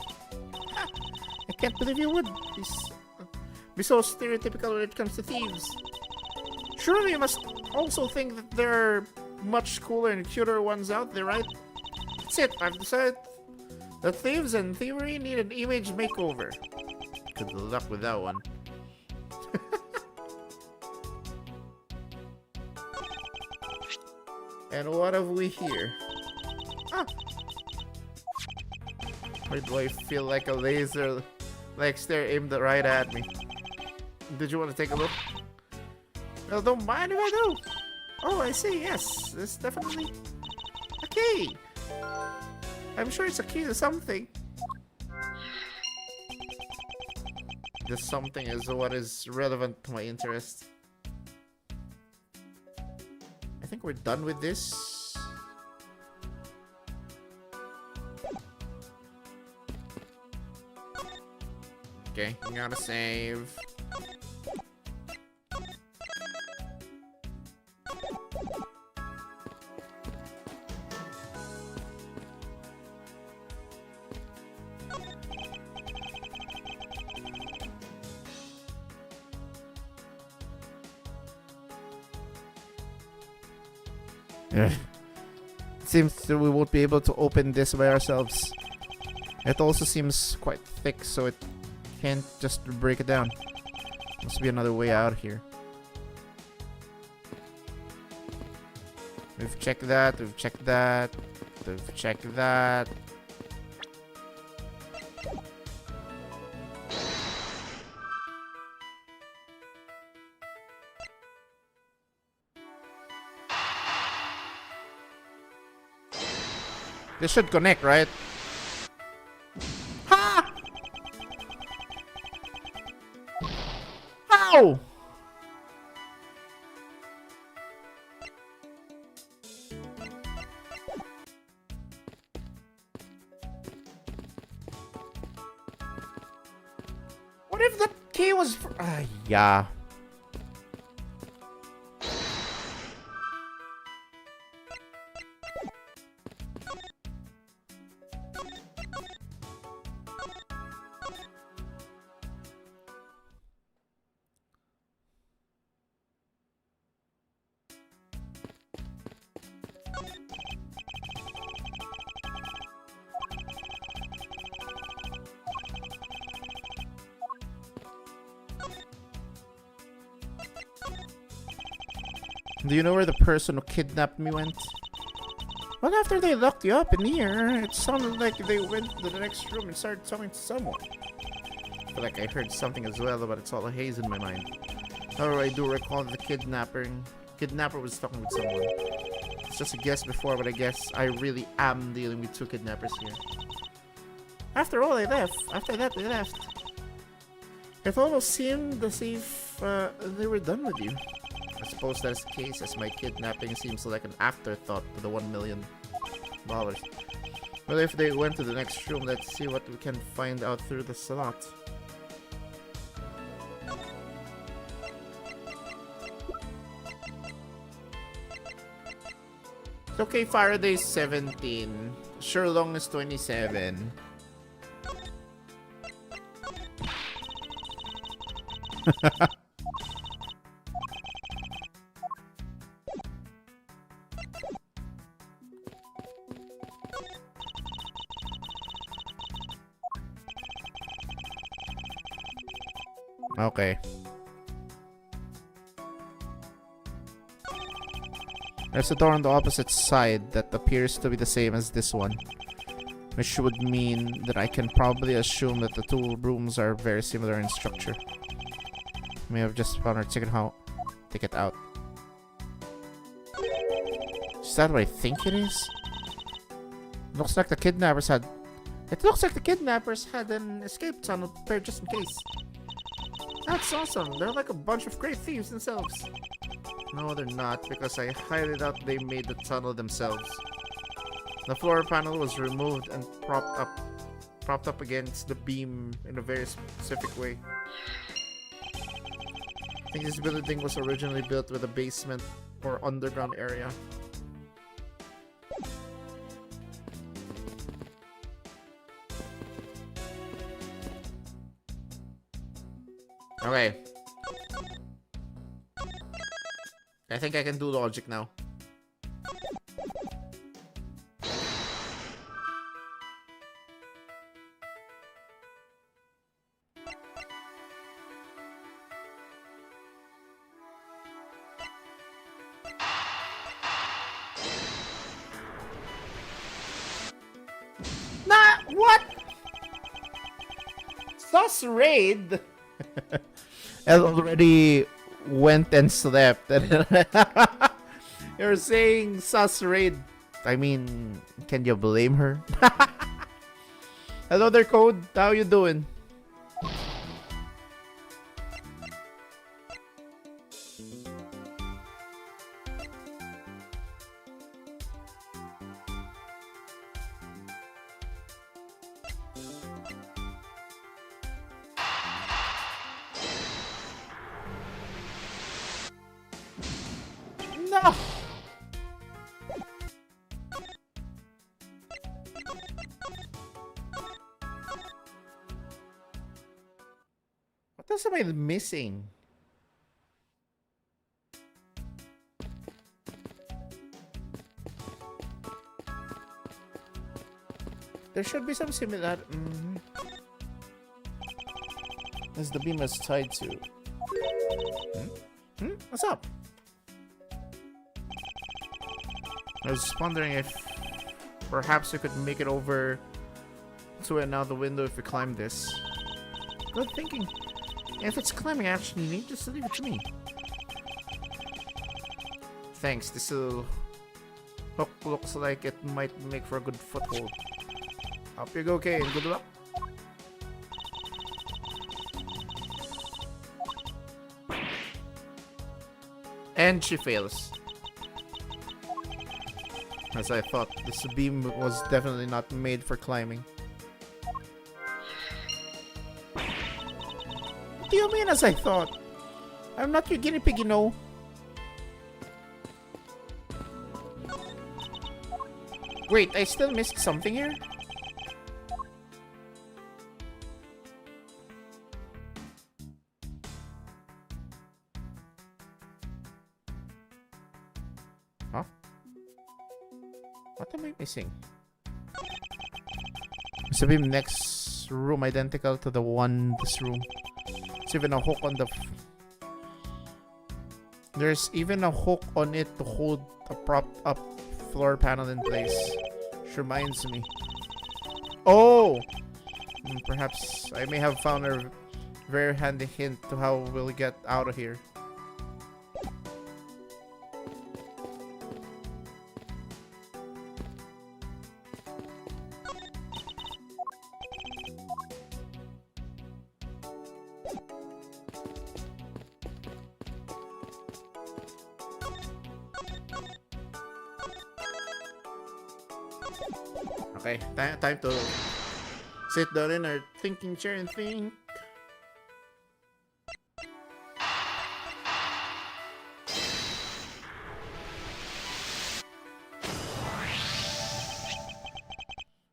I can't believe you would be so stereotypical when it comes to thieves. Surely you must also think that there are much cooler and cuter ones out there, right? That's it, I've decided that thieves and thievery need an image makeover. Good luck with that one. And what have we here? Ah! Why do I feel like a laser like stare aimed right at me? Did you want to take a look? Well, don't mind if I do. Oh, I see, yes. This definitely a key. I'm sure it's a key to something. This something is what is relevant to my interest. I think we're done with this. Okay, I'm gonna save. It seems that we won't be able to open this by ourselves. It also seems quite thick, so it can't just break it down. Must be another way out here. We've checked that, we've checked that, we've checked that. This should connect, right? Ha! How? What if the key was for... yeah. Do you know where the person who kidnapped me went? Well, after they locked you up in here, it sounded like they went to the next room and started talking to someone. I feel like I heard something as well, but it's all a haze in my mind. However, I do recall the kidnapper was talking with someone. It's just a guess before, but I guess I really am dealing with two kidnappers here. After all, they left. After that, they left. It almost seemed as if they were done with you. I suppose that is the case, as my kidnapping seems like an afterthought to the $1 million. Well, if they went to the next room, let's see what we can find out through the slot. It's okay, Faraday's 17. Sherlong is 27. Okay. There's a door on the opposite side that appears to be the same as this one, which would mean that I can probably assume that the two rooms are very similar in structure. May have just found our ticket out. Is that what I think it is? Looks like the kidnappers had... It looks like the kidnappers had an escape tunnel prepared just in case. That's awesome. They're like a bunch of great thieves themselves. No, they're not, because I highly doubt they made the tunnel themselves. The floor panel was removed and propped up against the beam in a very specific way. I think this building was originally built with a basement or underground area. Okay. I think I can do logic now. What? Sus raid? I already went and slept. You're saying sus raid. I mean, can you blame her? Hello there, Code. How you doing? No! What else am I missing? There should be some similar. As the beam is tied to. What's up? I was wondering if perhaps we could make it over to another window if we climb this. Good thinking. If it's climbing, I actually need just to leave it to me. Thanks. This little hook looks like it might make for a good foothold. Up you go, Kay, and good luck. And she fails. As I thought, this beam was definitely not made for climbing. What do you mean as I thought? I'm not your guinea pig, you know. Wait, I still missed something here? Huh? What am I missing? Is the beam next room identical to the one this room? There's even a hook on the... There's even a hook on it to hold a propped up floor panel in place. Which reminds me. Oh! Perhaps I may have found a very handy hint to how we'll get out of here. Okay, time to sit down in our thinking chair and think.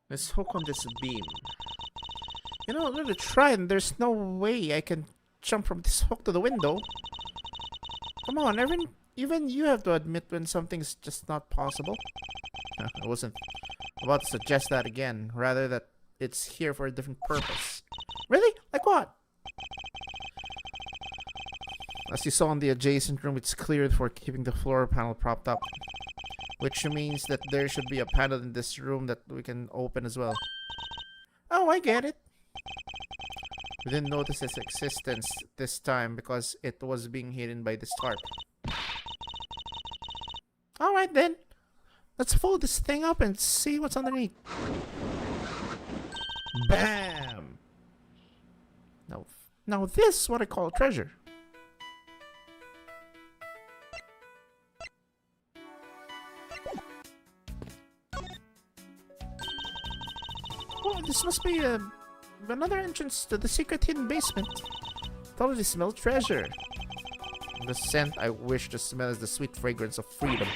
Let's hook on this beam. You know, I'm gonna try and there's no way I can jump from this hook to the window. Come on, even you have to admit when something's just not possible. I wasn't about to suggest that again, rather that it's here for a different purpose. Really? Like what? As you saw in the adjacent room, it's cleared for keeping the floor panel propped up. Which means that there should be a panel in this room that we can open as well. Oh, I get it. We didn't notice its existence this time because it was being hidden by this tarp. Alright then. Let's fold this thing up and see what's underneath. Bam! Now this is what I call treasure. Oh, this must be another entrance to the secret hidden basement. Totally smell treasure. The scent I wish to smell is the sweet fragrance of freedom.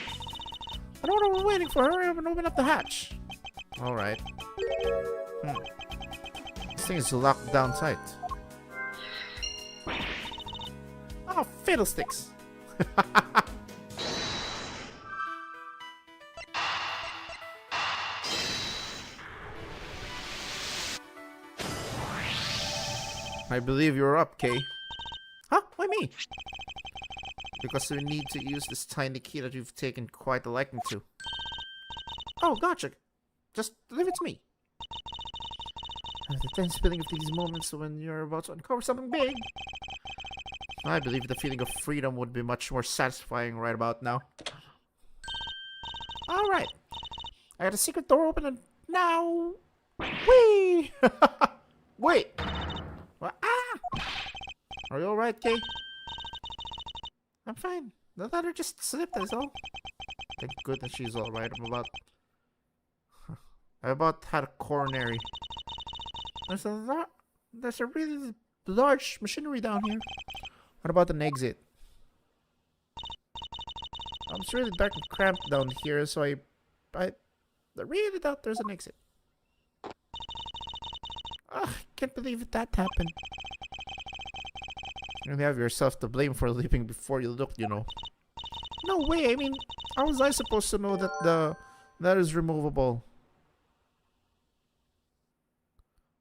I don't know what we're waiting for. Hurry up and open up the hatch. Alright. This thing is locked down tight. Oh, fiddlesticks. I believe you're up, Kay. Huh? Why me? Because we need to use this tiny key that you've taken quite a liking to. Oh, gotcha. Just leave it to me. The tense feeling of these moments when you're about to uncover something big. I believe the feeling of freedom would be much more satisfying right about now. Alright. I got a secret door open and now... Whee! Wait! What? Ah! Are you alright, Kay? I'm fine. The ladder just slipped, that's all. Thank goodness she's alright. I about had a coronary. There's a really large machinery down here. What about an exit? It's really dark and cramped down here, so I really doubt there's an exit. Ugh, can't believe that happened. You have yourself to blame for leaping before you looked, you know. No way, I mean, how was I supposed to know that that is removable?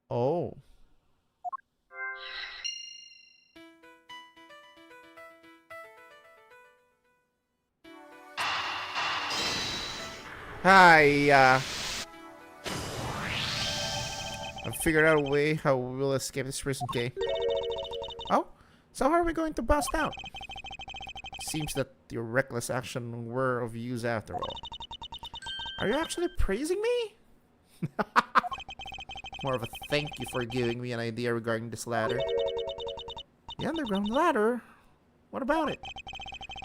Oh. Hi, I've figured out a way how we'll escape this prison, Kay. Oh? So how are we going to bust out? Seems that your reckless action were of use after all. Are you actually praising me? More of a thank you for giving me an idea regarding this ladder. The underground ladder? What about it?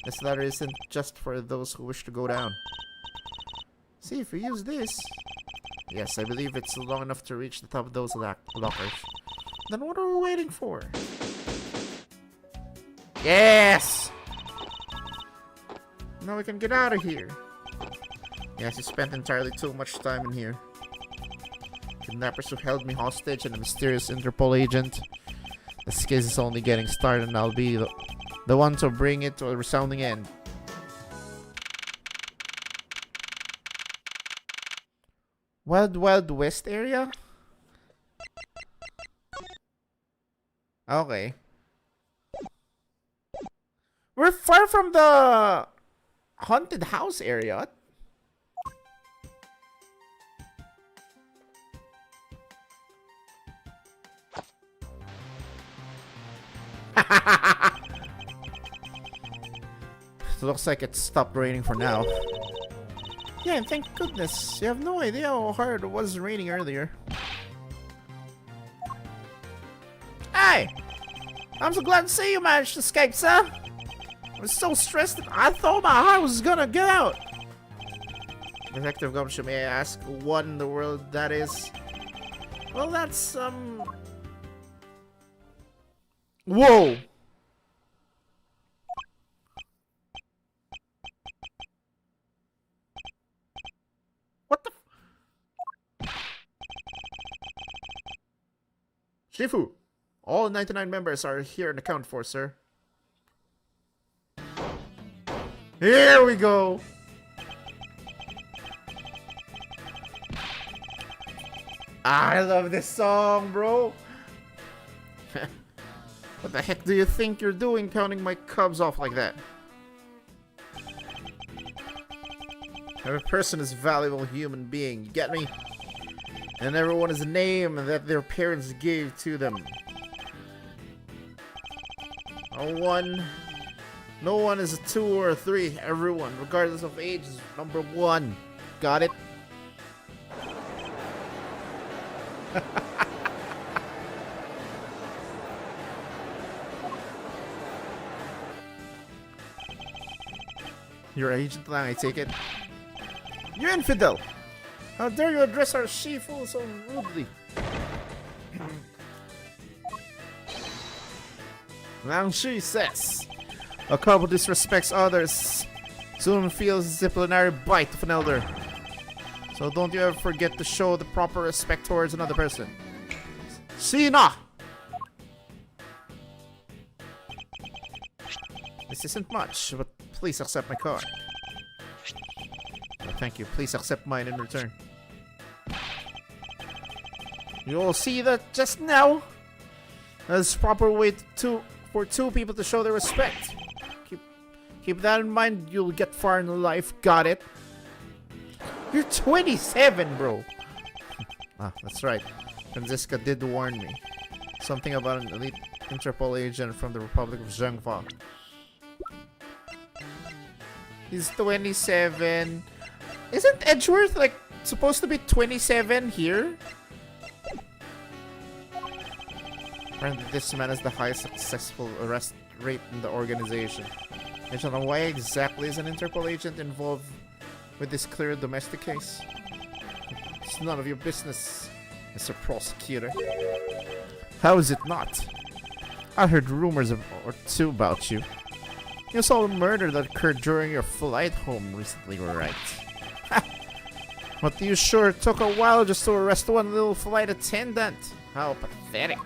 This ladder isn't just for those who wish to go down. See, if we use this... Yes, I believe it's long enough to reach the top of those lockers. Then what are we waiting for? Yes! Now we can get out of here. Yes, you spent entirely too much time in here. Kidnappers who held me hostage and a mysterious Interpol agent. This case is only getting started and I'll be the one to bring it to a resounding end. Wild Wild West area? Okay. We're far from the haunted house area. It looks like it stopped raining for now. Yeah, and thank goodness. You have no idea how hard it was raining earlier. Hey! I'm so glad to see you managed to escape, sir. I was so stressed that I thought my heart was gonna get out. Detective Gumshoe, may I ask what in the world that is? Well, that's, Whoa! What the Shifu, all 99 members are here and accounted for, sir. Here we go! I love this song, bro! What the heck do you think you're doing counting my cubs off like that? Every person is a valuable human being, you get me? And everyone is a name that their parents gave to them. No one is a 2 or a 3. Everyone, regardless of age, is number 1. Got it? You're Agent Lang, I take it. You infidel! How dare you address our Shifu so rudely? Lang Shi says, a couple disrespects others soon feels the disciplinary bite of an elder. So don't you ever forget to show the proper respect towards another person. Sina! This isn't much, but please accept my card. Oh, thank you. Please accept mine in return. You'll see that just now. That's the proper way for two people to show their respect. Keep that in mind. You'll get far in life. Got it? You're 27, bro. Ah, that's right. Franziska did warn me. Something about an elite Interpol agent from the Republic of Zhengfa. He's 27. Isn't Edgeworth like supposed to be 27 here? Apparently this man has the highest successful arrest rate in the organization. I don't know why exactly is an Interpol agent involved with this clear domestic case. It's none of your business, Mr. Prosecutor. How is it not? I heard rumors or two about you. You saw a murder that occurred during your flight home recently, right? But you sure took a while just to arrest one little flight attendant. How pathetic.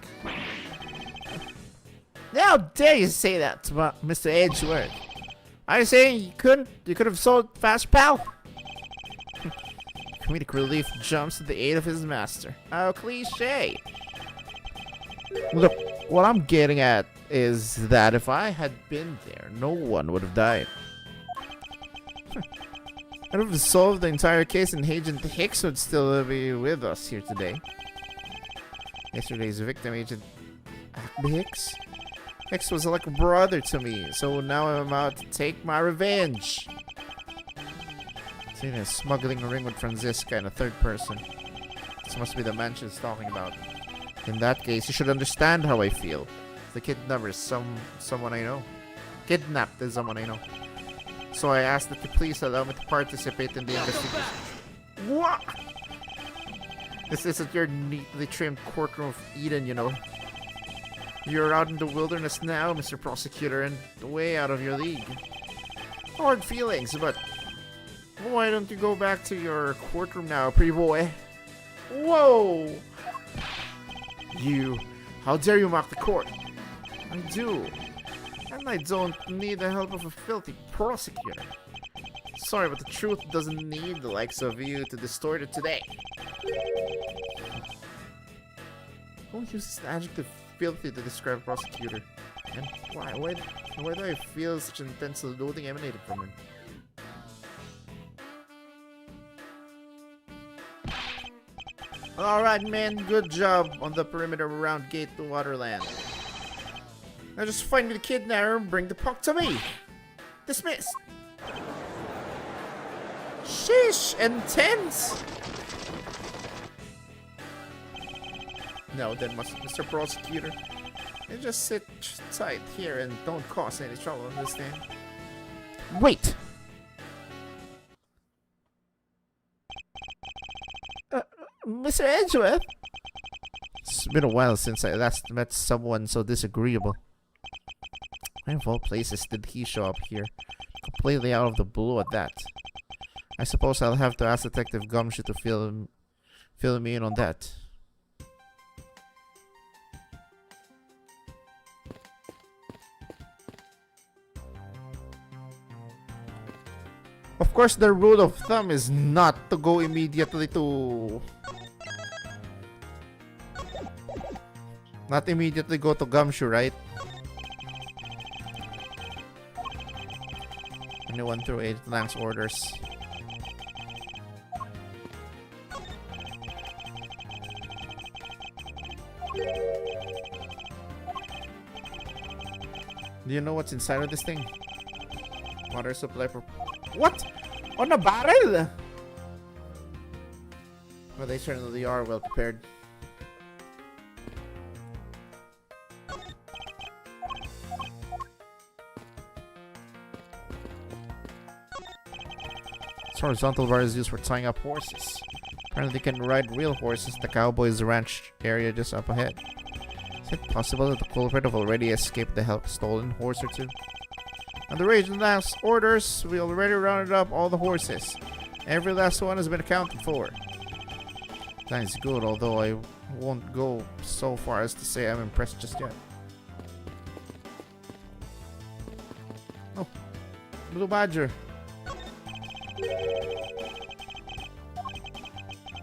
How dare you say that about Mr. Edgeworth? I say you could have sold fast, pal. Comedic relief jumps to the aid of his master. How cliche. Look, what I'm getting at is that if I had been there, no one would have died. I'd have solved the entire case and Agent Hicks would still be with us here today. Yesterday's victim, Agent Hicks? Hicks was like a brother to me, so now I'm out to take my revenge. Seen a smuggling ring with Franziska and a third person. This must be the man she's talking about. In that case, you should understand how I feel. The kidnapper is someone I know. Kidnapped is someone I know. So I asked that you please allow me to participate in the investigation. What? This isn't your neatly trimmed courtroom of Eden, you know. You're out in the wilderness now, Mr. Prosecutor, and way out of your league. Hard feelings, but why don't you go back to your courtroom now, pretty boy? Whoa! You, how dare you mock the court? I do. And I don't need the help of a filthy prosecutor. Sorry, but the truth doesn't need the likes of you to distort it today. Don't use this adjective filthy to describe a prosecutor. And why do I feel such intense loathing emanated from him? Alright, man, good job on the perimeter around Gate to Waterland. Now just find me the kidnapper and bring the puck to me. Dismissed. Sheesh, intense. No, then Mr. Prosecutor. You just sit tight here and don't cause any trouble, understand? Wait! Mr. Edgeworth? It's been a while since I last met someone so disagreeable. Why of all places did he show up here? Completely out of the blue at that. I suppose I'll have to ask Detective Gumshoe to fill me in on that. Of course, the rule of thumb is not to go immediately to... Not immediately go to Gumshoe, right? Anyone through 8 Lance orders. Do you know what's inside of this thing? Water supply for... What? On a barrel? Well, they certainly are well prepared. This horizontal bar is used for tying up horses. Apparently they can ride real horses at the Cowboys Ranch area just up ahead. Is it possible that the culprit have already escaped the help stolen horse or two? On the Rage Last orders, we already rounded up all the horses. Every last one has been accounted for. Sounds good, although I won't go so far as to say I'm impressed just yet. Blue Badger.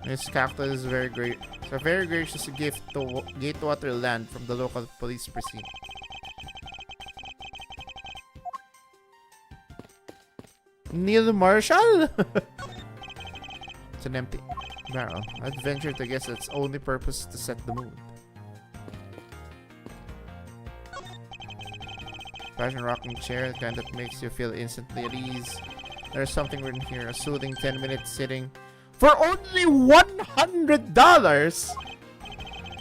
This cactus is very great. It's a very gracious gift to Gatewater land from the local police precinct. Neil Marshall? It's an empty barrel. I'd venture to guess its only purpose is to set the mood. Fashion rocking chair, the kind that makes you feel instantly at ease. There's something written here, a soothing 10-minute sitting for only $100!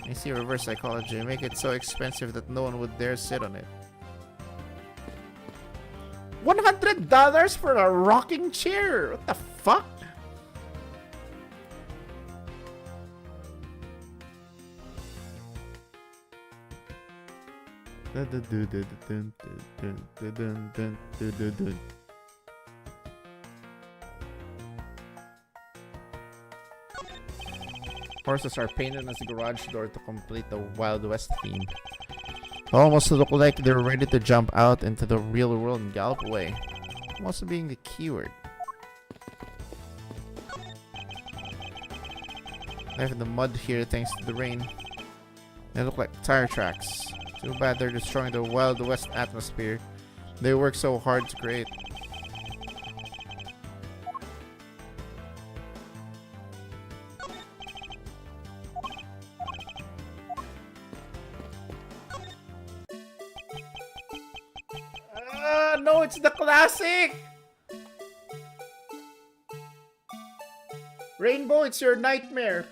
I see reverse psychology. Make it so expensive that no one would dare sit on it. $100 for a rocking chair? What the fuck? Horses are painted as a garage door to complete the Wild West theme. Almost look like they're ready to jump out into the real world and gallop away. Also being the keyword. Life in the mud here thanks to the rain. They look like tire tracks. Too bad they're destroying the Wild West atmosphere they work so hard to create. No, it's the classic! Rainbow, it's your nightmare.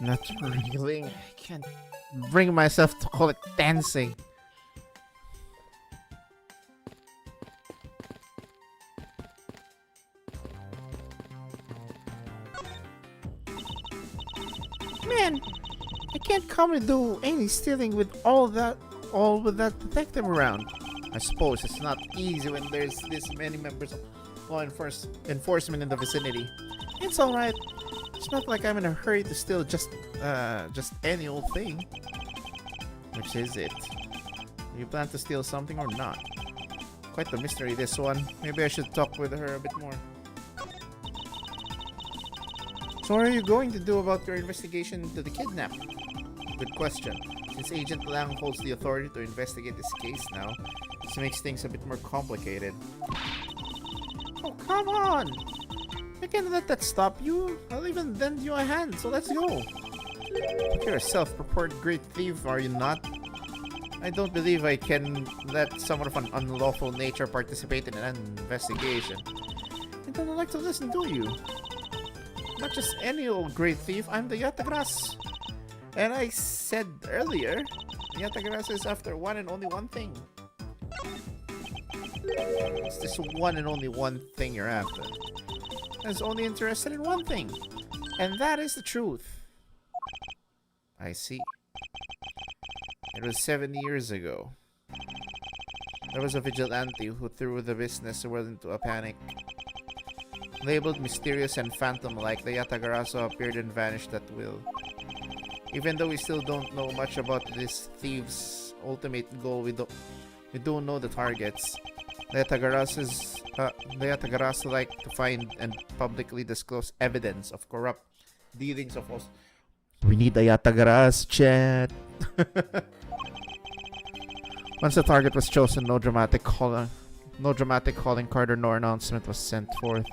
Not reeling. I can't bring myself to call it dancing. Man, I can't come and do any stealing with all with that detective around. I suppose it's not easy when there's this many members of law enforcement in the vicinity. It's alright. It's not like I'm in a hurry to steal just any old thing. Which is it? Do you plan to steal something or not? Quite the mystery, this one. Maybe I should talk with her a bit more. So what are you going to do about your investigation into the kidnap? Good question. Since Agent Lang holds the authority to investigate this case now, this makes things a bit more complicated. Oh, come on! I can't let that stop you. I'll even lend you a hand, so let's go. You're a self-purported great thief, are you not? I don't believe I can let someone of an unlawful nature participate in an investigation. You don't like to listen, do you? Not just any old great thief, I'm the Yatagras. And I said earlier, Yatagras is after one and only one thing. It's this one and only one thing you're after. Is only interested in one thing, and that is the truth. I see. It was 7 years ago. There was a vigilante who threw the business world into a panic. Labeled mysterious and phantom-like, the Yatagarasu appeared and vanished at will. Even though we still don't know much about this thief's ultimate goal, we do know the targets. The Yatagarasu like to find and publicly disclose evidence of corrupt dealings of us. We need the Yatagaras, chat. Once the target was chosen, no dramatic calling card or no announcement was sent forth.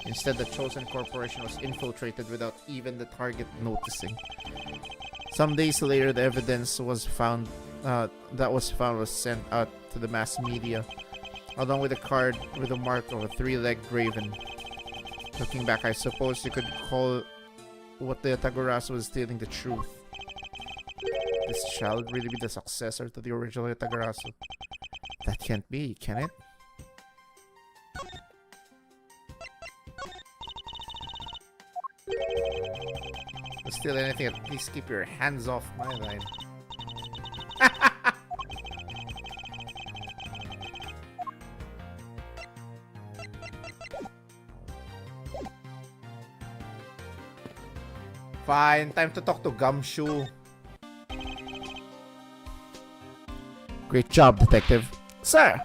Instead, the chosen corporation was infiltrated without even the target noticing. Some days later, the evidence was found was sent out to the mass media, along with a card with a mark of a three-legged raven. Looking back, I suppose you could call what the Yatagarasu was stealing the truth. This child really be the successor to the original Yatagarasu? That can't be, can it? Steal anything, at least keep your hands off my line. Fine, time to talk to Gumshoe. Great job, detective. Sir!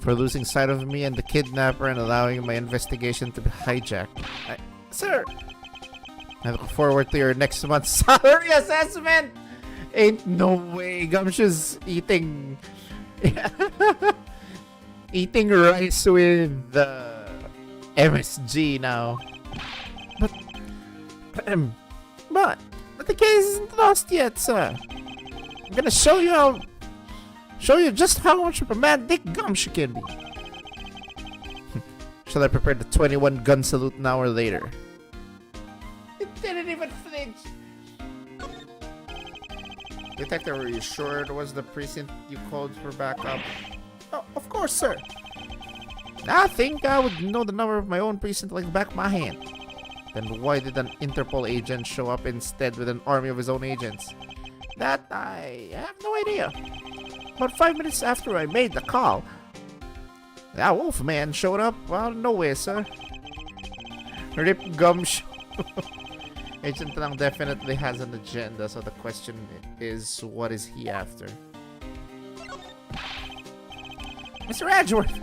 For losing sight of me and the kidnapper and allowing my investigation to be hijacked. Sir! I look forward to your next month's salary assessment! Ain't no way Gumshoe's eating... eating rice with MSG now. But the case isn't lost yet, sir. I'm gonna show you just how much of a mad dick Gumshoe can be. Shall I prepare the 21 gun salute now or later? It didn't even flinch. Detective, are you sure it was the precinct you called for backup? Oh, of course, sir. I think I would know the number of my own precinct like the back of my hand. Then why did an Interpol agent show up instead with an army of his own agents? That I have no idea. About 5 minutes after I made the call, that Wolfman showed up out of nowhere, sir. Rip Gumshoe. Agent Lang definitely has an agenda, so the question is, what is he after? Mr. Edgeworth,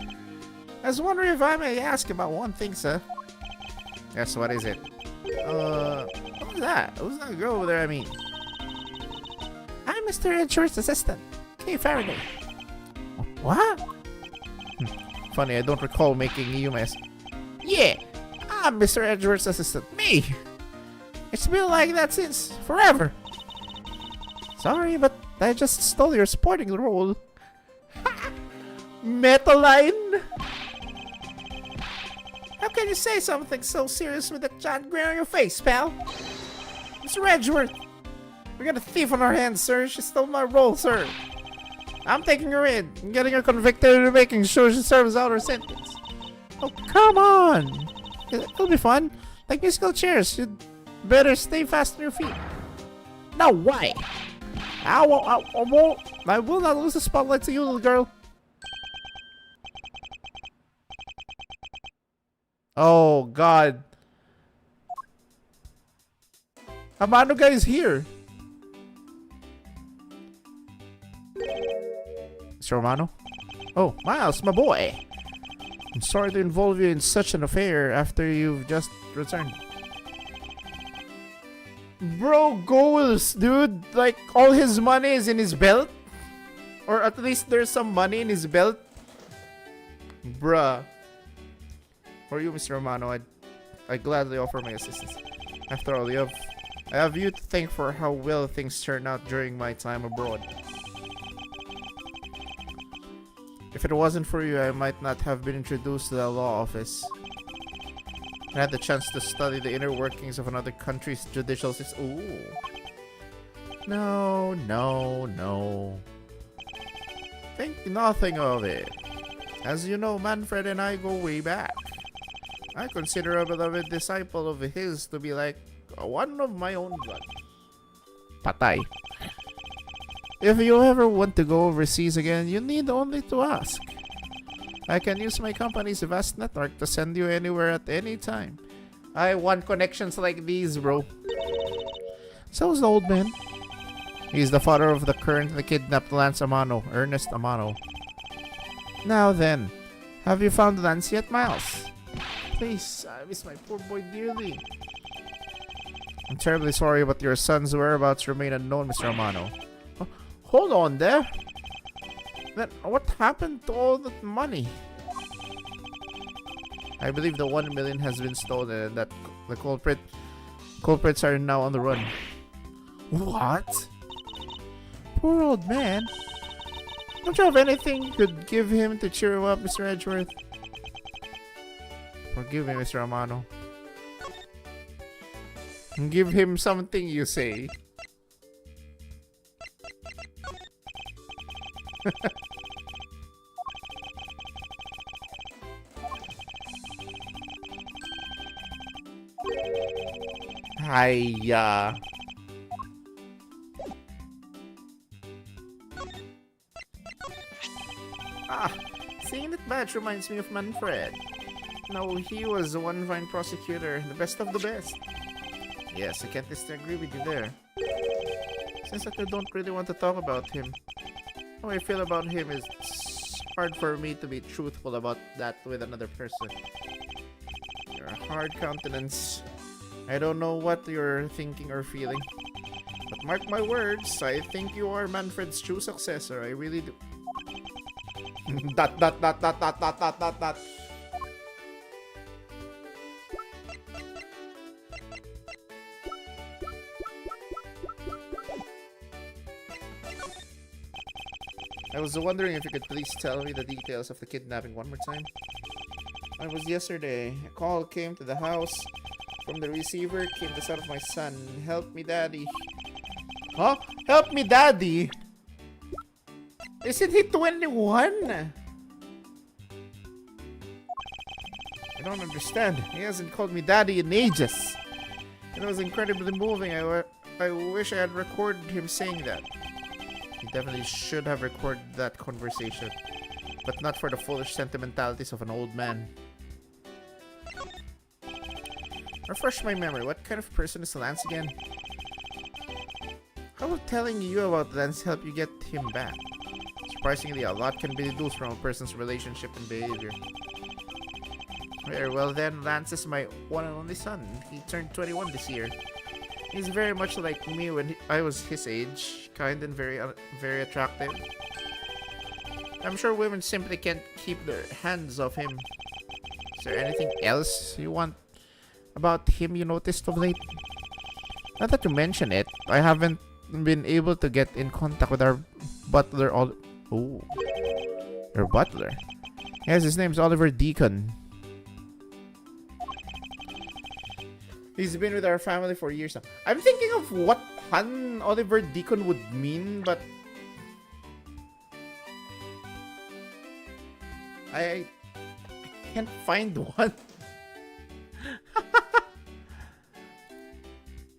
I was wondering if I may ask about one thing, sir. Yes, what is it? What was that? Who's that girl over there, I mean? I'm Mr. Edgeworth's assistant, Kay Faraday. What? Funny, I don't recall making you mess. Yeah, I'm Mr. Edgeworth's assistant. Me! It's been like that since forever. Sorry, but I just stole your sporting role. Metaline? How can you say something so serious with that giant grin on your face, pal? Mr. Edgeworth, we got a thief on our hands, sir. She stole my role, sir. I'm taking her in and getting her convicted and making sure she serves out her sentence. Oh, come on. It'll be fun. Like musical chairs. You'd better stay fast on your feet. Now, why? I will not lose the spotlight to you, little girl. Oh, God. Amano guy is here. Mr. Romano? Oh, Miles, my boy. I'm sorry to involve you in such an affair after you've just returned. Bro, goals, dude. Like, all his money is in his belt? Or at least there's some money in his belt? Bruh. For you, Mr. Romano, I gladly offer my assistance. After all, I have you to thank for how well things turned out during my time abroad. If it wasn't for you, I might not have been introduced to the law office. I had the chance to study the inner workings of another country's judicial system. Ooh. No. Think nothing of it. As you know, Manfred and I go way back. I consider a beloved disciple of his to be like one of my own blood. Patay. If you ever want to go overseas again, you need only to ask. I can use my company's vast network to send you anywhere at any time. I want connections like these, bro. So's the old man. He's the father of the currently kidnapped Lance Amano, Ernest Amano. Now then, have you found Lance yet, Miles? Please, I miss my poor boy dearly. I'm terribly sorry, but your son's whereabouts remain unknown, Mr. Amano. Oh, hold on there. Then what happened to all that money? I believe the 1 million has been stolen and that the culprits are now on the run. What? Poor old man. Don't you have anything you could give him to cheer him up, Mr. Edgeworth? Forgive me, Mr. Amano. Give him something, you say. Hiya. Ah, seeing that badge reminds me of Manfred. No, he was one fine prosecutor, the best of the best. Yes, I can't disagree with you there. Since I don't really want to talk about him. How I feel about him is hard for me to be truthful about that with another person. You're a hard countenance. I don't know what you're thinking or feeling. But mark my words, I think you are Manfred's true successor. I really do. Dot. I was wondering if you could please tell me the details of the kidnapping one more time. It was yesterday. A call came to the house from the receiver. Came the son of my son. Help me, daddy. Huh? Help me, daddy? Isn't he 21? I don't understand. He hasn't called me daddy in ages. It was incredibly moving. I wish I had recorded him saying that. He definitely should have recorded that conversation. But not for the foolish sentimentalities of an old man. Refresh my memory. What kind of person is Lance again? How will telling you about Lance help you get him back? Surprisingly, a lot can be deduced from a person's relationship and behavior. Very well then, Lance is my one and only son. He turned 21 this year. He's very much like me when I was his age. Kind and very attractive. I'm sure women simply can't keep their hands off him. Is there anything else you want about him you noticed of late? Not that you mention it, I haven't been able to get in contact with our butler all... Oh. Your butler? Yes, his name's Oliver Deacon. He's been with our family for years now. I'm thinking of what pun Oliver Deacon would mean, but... I can't find one.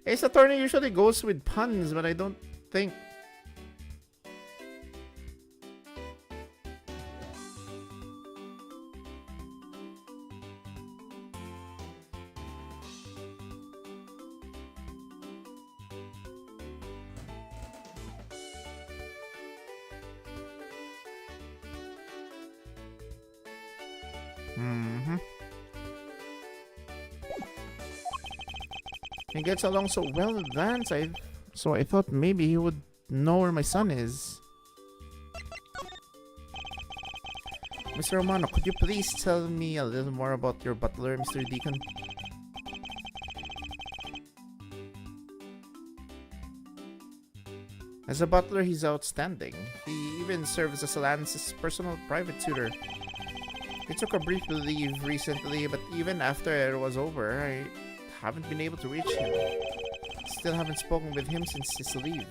Ace Attorney usually goes with puns, but I don't think... He gets along so well with Lance, so I thought maybe he would know where my son is. Mr. Romano, could you please tell me a little more about your butler, Mr. Deacon? As a butler, he's outstanding. He even serves as Lance's personal private tutor. He took a brief leave recently, but even after it was over, I haven't been able to reach him. Still haven't spoken with him since his leave.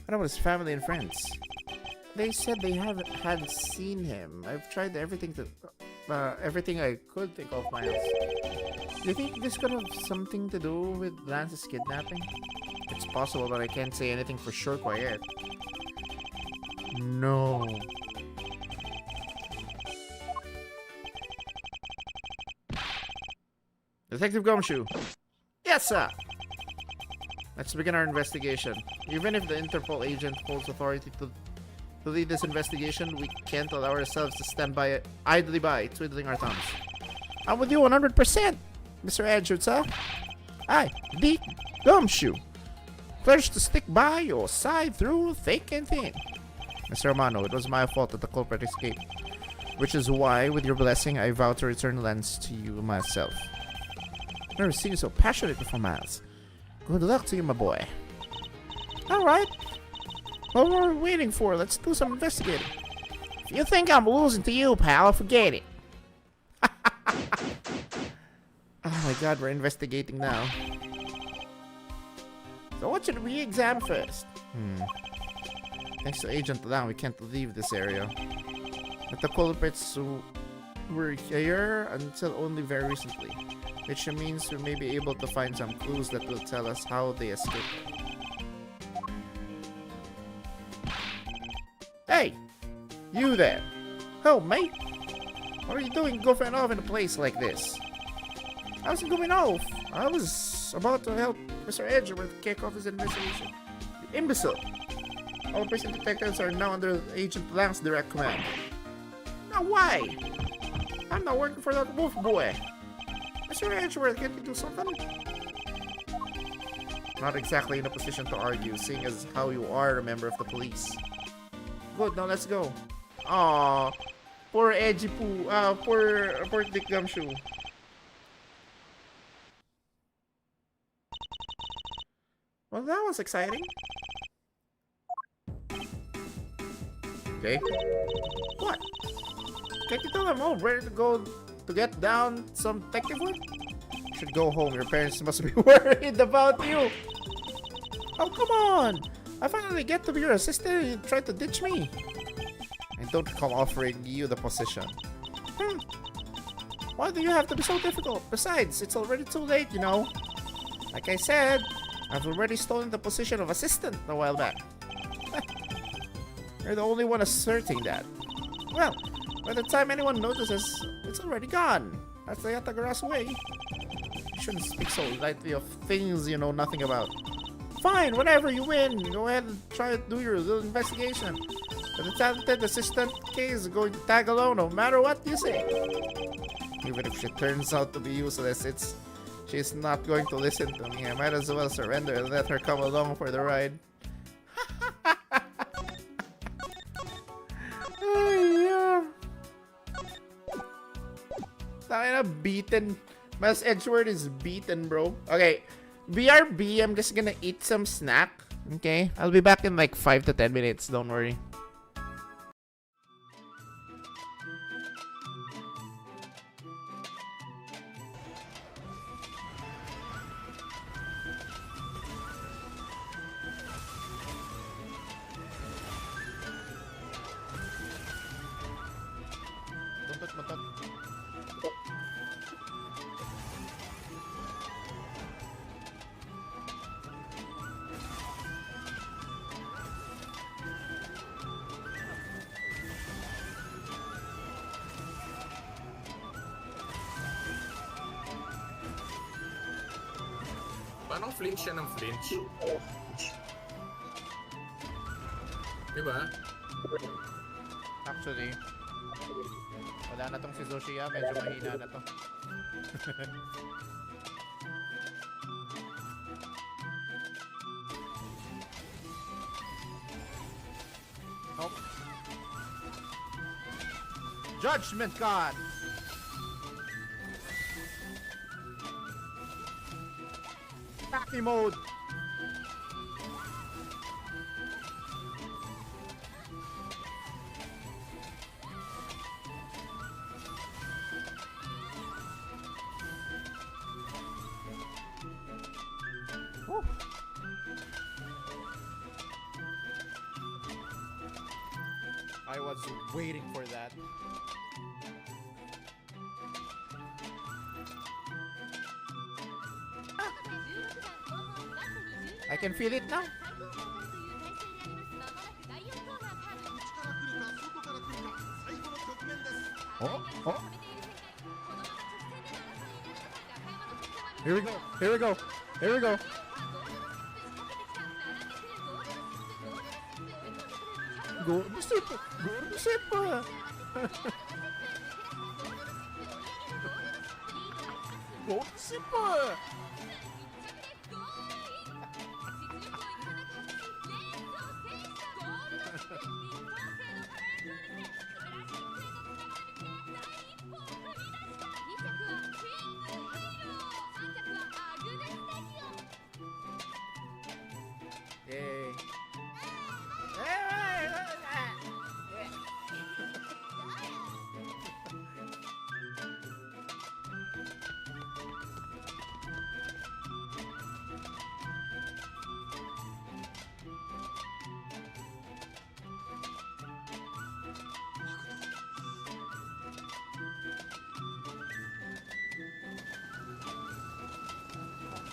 What about his family and friends? They said they hadn't seen him. I've tried everything I could think of, Miles. Do you think this could have something to do with Lance's kidnapping? It's possible, but I can't say anything for sure quite yet. No. Detective Gumshoe. Yes, sir. Let's begin our investigation. Even if the Interpol agent holds authority to lead this investigation, we can't allow ourselves to stand by idly by, twiddling our thumbs. I'm with you 100%, Mr. Edgewood, sir. Aye, the Gumshoe. Pledge to stick by your side through thick and thin. Mr. Romano, it was my fault that the culprit escaped, which is why, with your blessing, I vow to return Lance to you myself. Never seen you so passionate before, Miles. Good luck to you, my boy. Alright. What were we waiting for? Let's do some investigating. If you think I'm losing to you, pal, forget it. Oh my god, we're investigating now. So what should we examine first? Thanks to Agent Lang, we can't leave this area. But the culprits were here until only very recently, which means we may be able to find some clues that will tell us how they escaped. Hey! You there! Oh, mate! What are you doing goofing off in a place like this? I wasn't going off. I was about to help Mr. Edgeworth kick off his investigation. You imbecile! All prison detectives are now under Agent Lang's direct command. Now why? I'm not working for that wolf boy. Mr. Edgeworth, can't you do something? Not exactly in a position to argue, seeing as how you are a member of the police. Good, now let's go. Aww, poor Edgy Poo, poor Dick Gumshoe. Well, that was exciting. Okay. What? Can't you tell them all ready to go to get down some detective work? You should go home. Your parents must be worried about you. Oh, come on. I finally get to be your assistant and you try to ditch me. I don't recall offering you the position. Why do you have to be so difficult? Besides, it's already too late, you know. Like I said, I've already stolen the position of assistant a while back. You're the only one asserting that. Well, by the time anyone notices, it's already gone. That's the Yatagara's way. You shouldn't speak so lightly of things you know nothing about. Fine, whatever, you win. Go ahead and try to do your little investigation. But the talented assistant K is going to tag along no matter what you say. Even if she turns out to be useless, she's not going to listen to me. I might as well surrender and let her come along for the ride. Tayo na, beaten. Miles Edgeworth is beaten, bro. Okay, BRB, I'm just gonna eat some snack. Okay, I'll be back in like 5 to 10 minutes. Don't worry. Paano flinch siya ng flinch? Diba? Actually, wala na tong si Zoshia. Medyo mahina na to. Nope. Judgment God! Happy mode! Woo. I was waiting for that. I can feel it now. Oh, oh. Here we go. Here we go. Here we go. Go to sleep. Go to sleep. Go to sleep. Yay.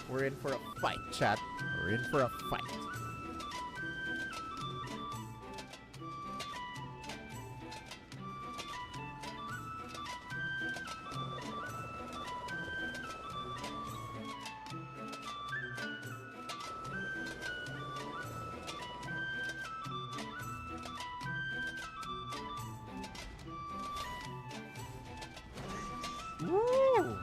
We're in for a fight, chat. We're in for a fight. Woo!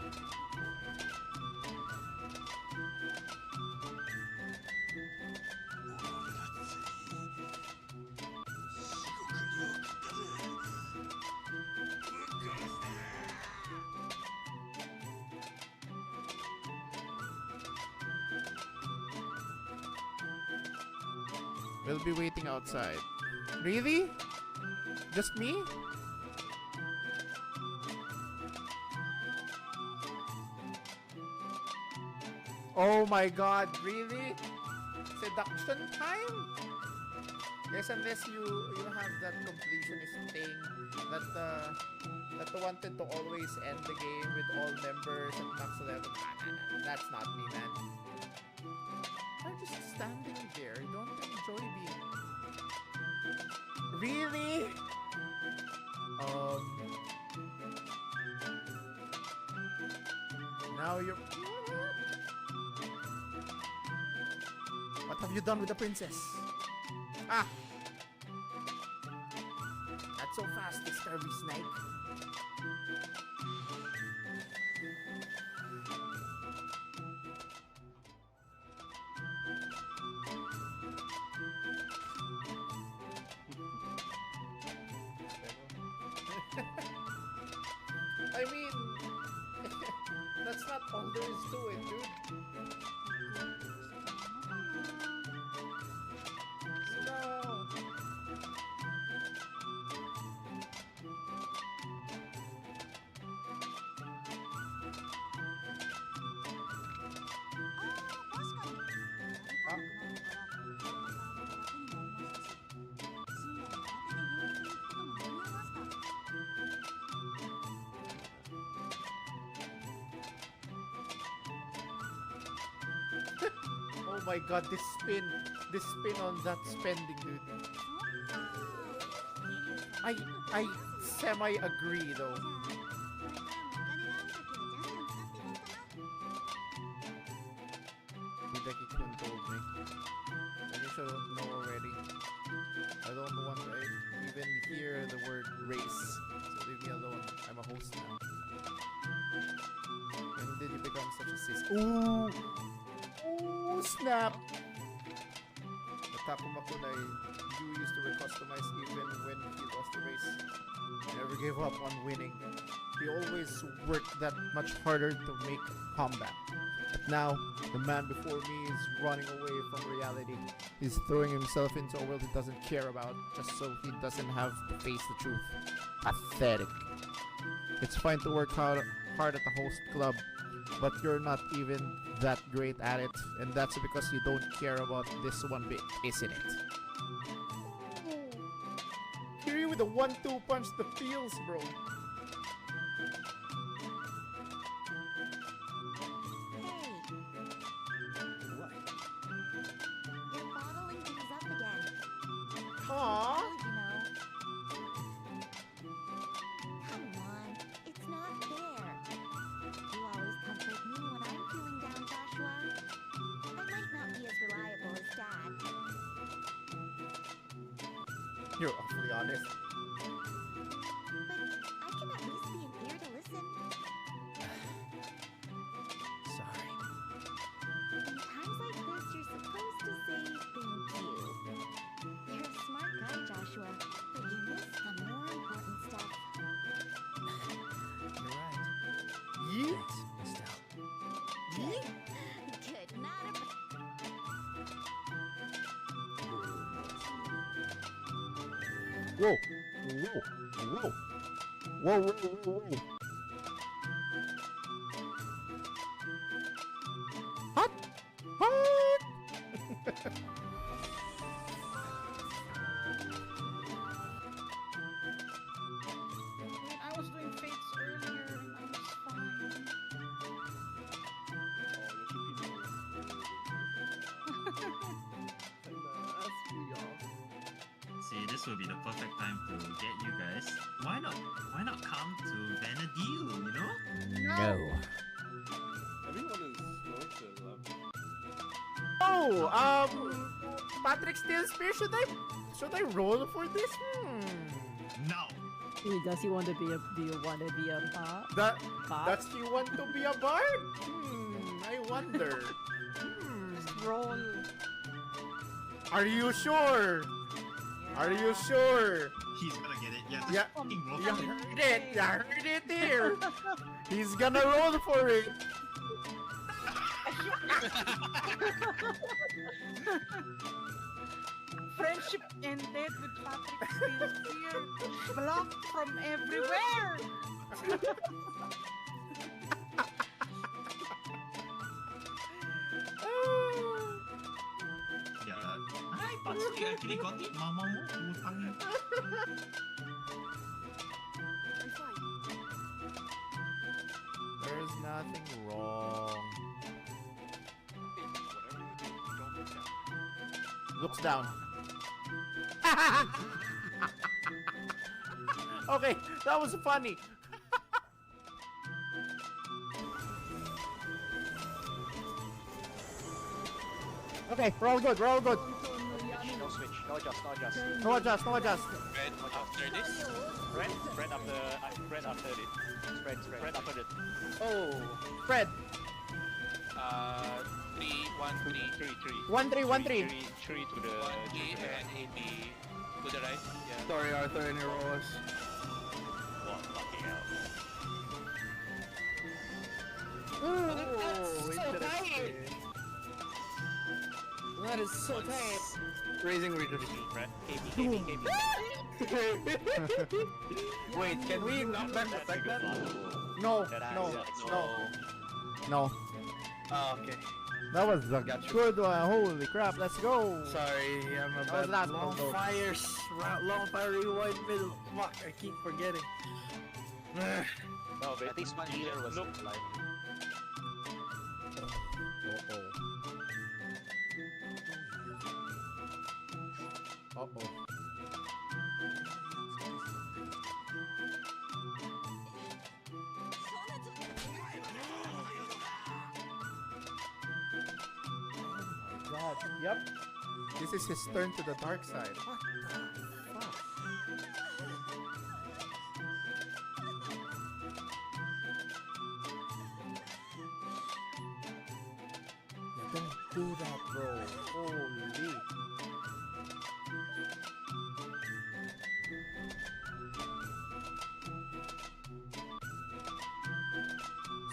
We'll be waiting outside. Really? Just me? Oh my god, really? Seduction time? Yes, unless you have that completionist thing that wanted to always end the game with all members at max level. Nah. That's not me, man. I'm just standing there. I don't enjoy being. Really? Now you're. What have you done with the princess? Ah! Not so fast, this curvy snake. I mean, that's not all there is to it, dude. No. Oh my god, this spin on that spending, dude. I semi agree though. Hideki-kun told me. And you should know already. I don't want to even hear the word race. So leave me alone. I'm a host now. When did you become such a sis? Ooh! Ooh, snap! The Takuma Kunai, you used to recustomize even when he lost the race. He never gave up on winning. He always worked that much harder to make combat. But now, the man before me is running away from reality. He's throwing himself into a world he doesn't care about just so he doesn't have to face the truth. Pathetic. It's fine to work hard at the host club, but you're not even that great at it, and that's because you don't care about this one bit, isn't it? Kiryu with a 1-2 punch the feels, bro. What? You're bottling things up again. Aww. Come on, it's not fair. You always comfort me when I'm feeling down, Joshua. I might not be as reliable as Dad. You're awfully honest. But I can at least be an ear to listen. Sorry. In times like this, you're supposed to say thank you. You're a smart guy, Joshua, but you miss the more important stuff. You're right. Yeet? Thanks, Estelle. Yeet? Good, not a Whoa. Whoa. Whoa. Whoa, whoa, whoa, whoa. Hot. Hot. I was doing fates earlier and I was fine. Oh, you should be this will be the perfect time to get you guys. Why not? Why not come to Vanadil? You know? No. Everyone is going to love me. Oh, Patrick Steel Spear, should I roll for this? No. Does he want to be a? Do you want to be a bot? Does he want to be a bard? I wonder. Roll. Are you sure? Are you sure? He's gonna get it. Yeah. Yeah, fucking roll you for it. heard it. You heard it here. He's gonna roll for it. Friendship ended with Patrick Steele blocked from everywhere. Ya. Ay, Patrick, actually got it. Mama mo, utang. There's nothing wrong. Looks down. Okay, that was funny. Okay, we're all good, we're all good. No switch, no adjust, no adjust. No adjust, no adjust. Red after this. Spread after it. Spread after it. Oh, Fred. 3, 1, 3. 1-3, 1-3. 3 to the... 1, 3, and 80 to the right. Yeah. Sorry, Arthur, and your rolls. Oh, fucking hell. Oh, interesting. That is so tight. Raising readers. Spread. KB. Wait, can we knock back attack that? No, That no, has- no, no. Oh, okay. That was a Gotcha. good one. Holy crap, let's go. Sorry, I'm a That was bad last long one, though. fires. Long fire rewind middle. Fuck, I keep forgetting. No, but at least one healer was alive. Uh-oh. God, yep. This is his turn to the dark side. What the fuck? Yeah, don't do that, bro. Holy.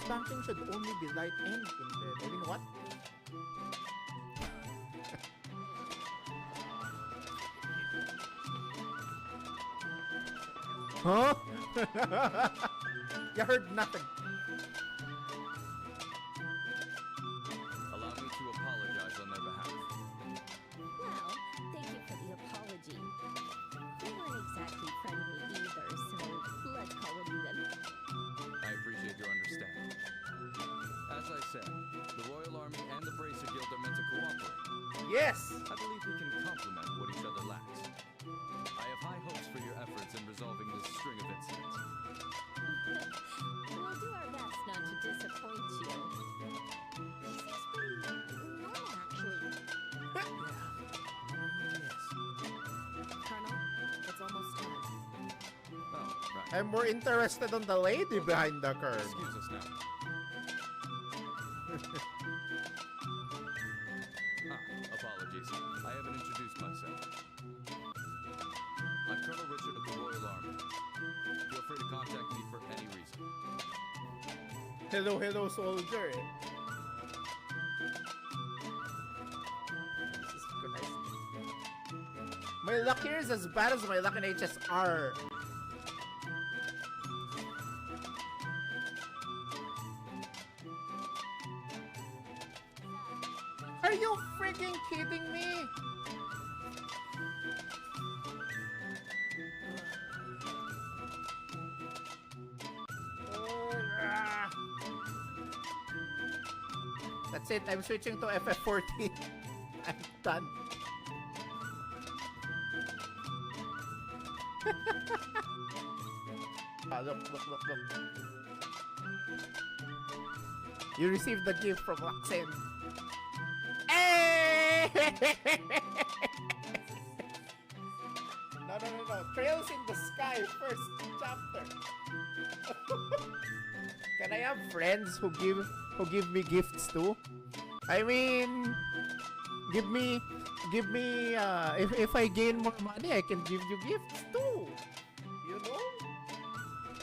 Spanking should only be light and in bed. I mean, what? Huh? You heard nothing. Allow me to apologize on their behalf. Well, thank you for the apology. We weren't exactly friendly either, so let's call it even. I appreciate your understanding. As I said, the Royal Army and the Bracer Guild are meant to cooperate. Yes! I believe we can complement what each other lacks. I have high hopes for your efforts in resolving this string of incidents. We'll do our best not to disappoint you. He seems pretty normal, actually. Colonel, it's almost time. Oh, right. I'm more interested on the lady behind the curve. Excuse us now. Apologies. I haven't introduced myself. I'm Colonel Richard of the Royal Army. Feel free to contact me for any reason. Hello, hello, soldier. Jesus Christ. My luck here is as bad as my luck in HSR. Are you freaking kidding me? That's it. I'm switching to FF14. I'm done. Look. You received the gift from Roxanne. Hey! No. Trails in the Sky, first chapter. Can I have friends who give me gifts too? I mean, give me. If I gain more money, I can give you gifts too. You know,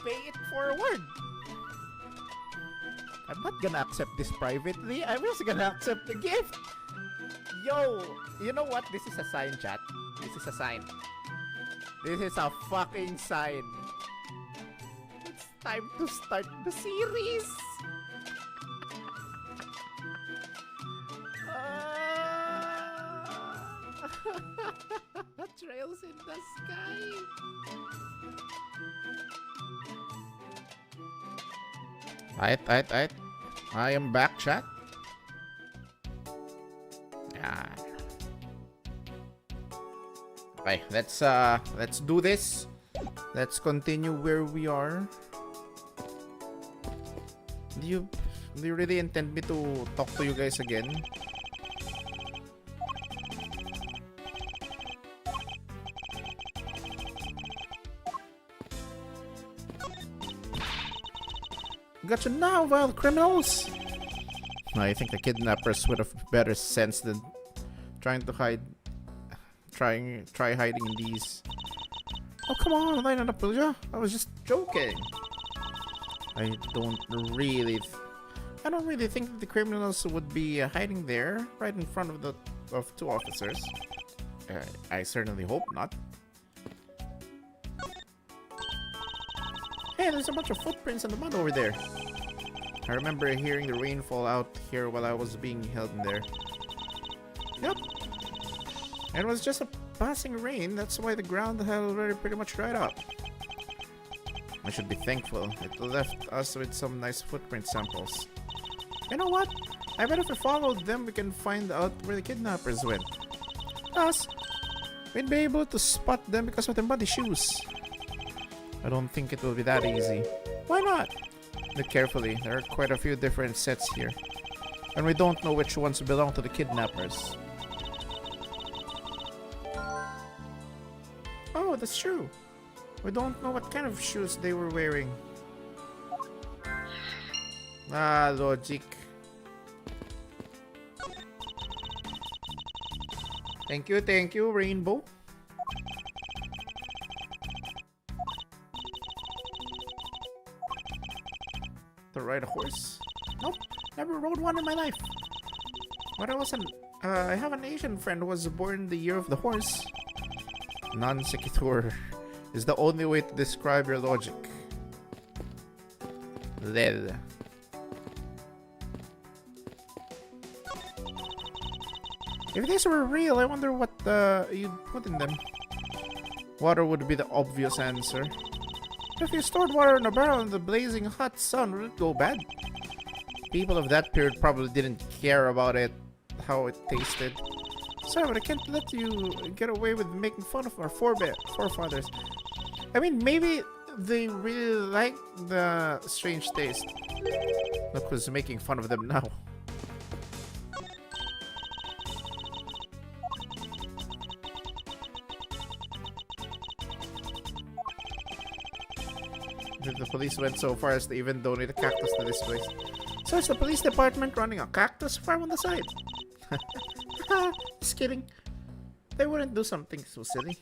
pay it forward. I'm not gonna accept this privately. I'm just gonna accept the gift. Yo, you know what? This is a sign, chat. This is a sign. This is a fucking sign. It's time to start the series. Trails in the Sky. Alright. I am back, chat. Yeah. Okay, let's do this. Let's continue where we are. Do you really intend me to talk to you guys again? Gotcha now, vile criminals! I think the kidnappers would have better sense than trying to hide. Try hiding in these. Oh, come on, lighten up, will ya? I was just joking. I don't really think that the criminals would be hiding there, right in front of two officers. I certainly hope not. Hey, there's a bunch of footprints in the mud over there. I remember hearing the rainfall out here while I was being held in there. Yep. It was just a passing rain, that's why the ground had already pretty much dried up. I should be thankful. It left us with some nice footprint samples. You know what? I bet if we followed them, we can find out where the kidnappers went. Plus, we'd be able to spot them because of their muddy shoes. I don't think it will be that easy. Why not? Look carefully, there are quite a few different sets here. And we don't know which ones belong to the kidnappers. Oh, that's true. We don't know what kind of shoes they were wearing. Ah, logic. Thank you, Rainbow. To ride a horse? Nope, never rode one in my life. But I have an Asian friend who was born the year of the horse. Non sequitur is the only way to describe your logic. Lel. If these were real, I wonder what you'd put in them. Water would be the obvious answer. If you stored water in a barrel in the blazing hot sun, would it go bad? People of that period probably didn't care about it, how it tasted. Sorry, but I can't let you get away with making fun of our forefathers. I mean, maybe they really like the strange taste. Look who's making fun of them now. The police went so far as to even donate a cactus to this place. So it's the police department running a cactus farm on the side. Just kidding. They wouldn't do something so silly.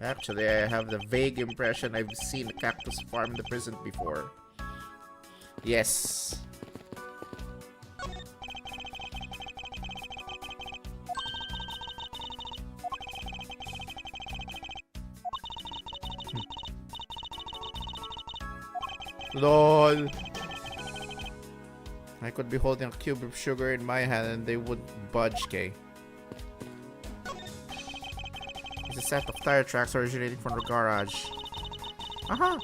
Actually, I have the vague impression I've seen a cactus farm in the prison before. Yes. LOL. I could be holding a cube of sugar in my hand and they wouldn't budge, K. It's a set of tire tracks originating from the garage. Aha!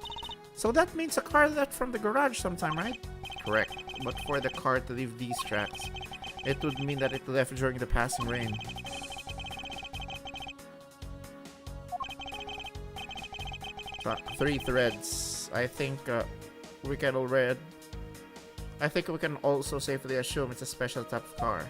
So that means a car left from the garage sometime, right? Correct. But for the car to leave these tracks, it would mean that it left during the passing rain. 3 threads. I think we can already. I think we can also safely assume it's a special type of car.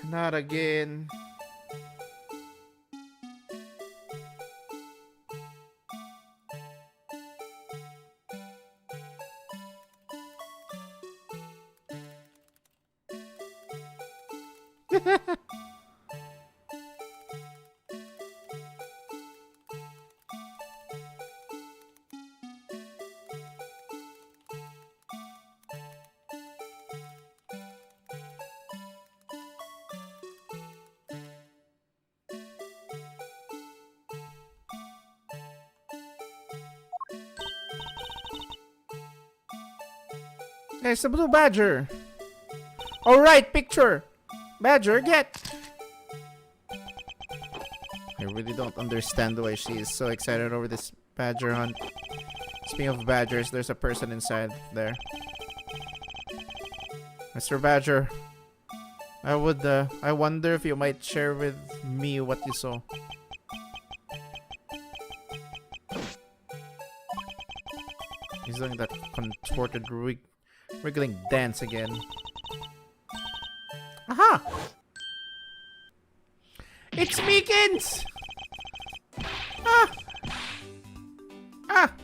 Not again. There's the blue badger. Alright, picture. Badger, get. I really don't understand why she is so excited over this badger hunt. Speaking of badgers, there's a person inside there. Mr. Badger, I wonder if you might share with me what you saw. He's doing that contorted wriggling dance again. Aha! It's Meekins!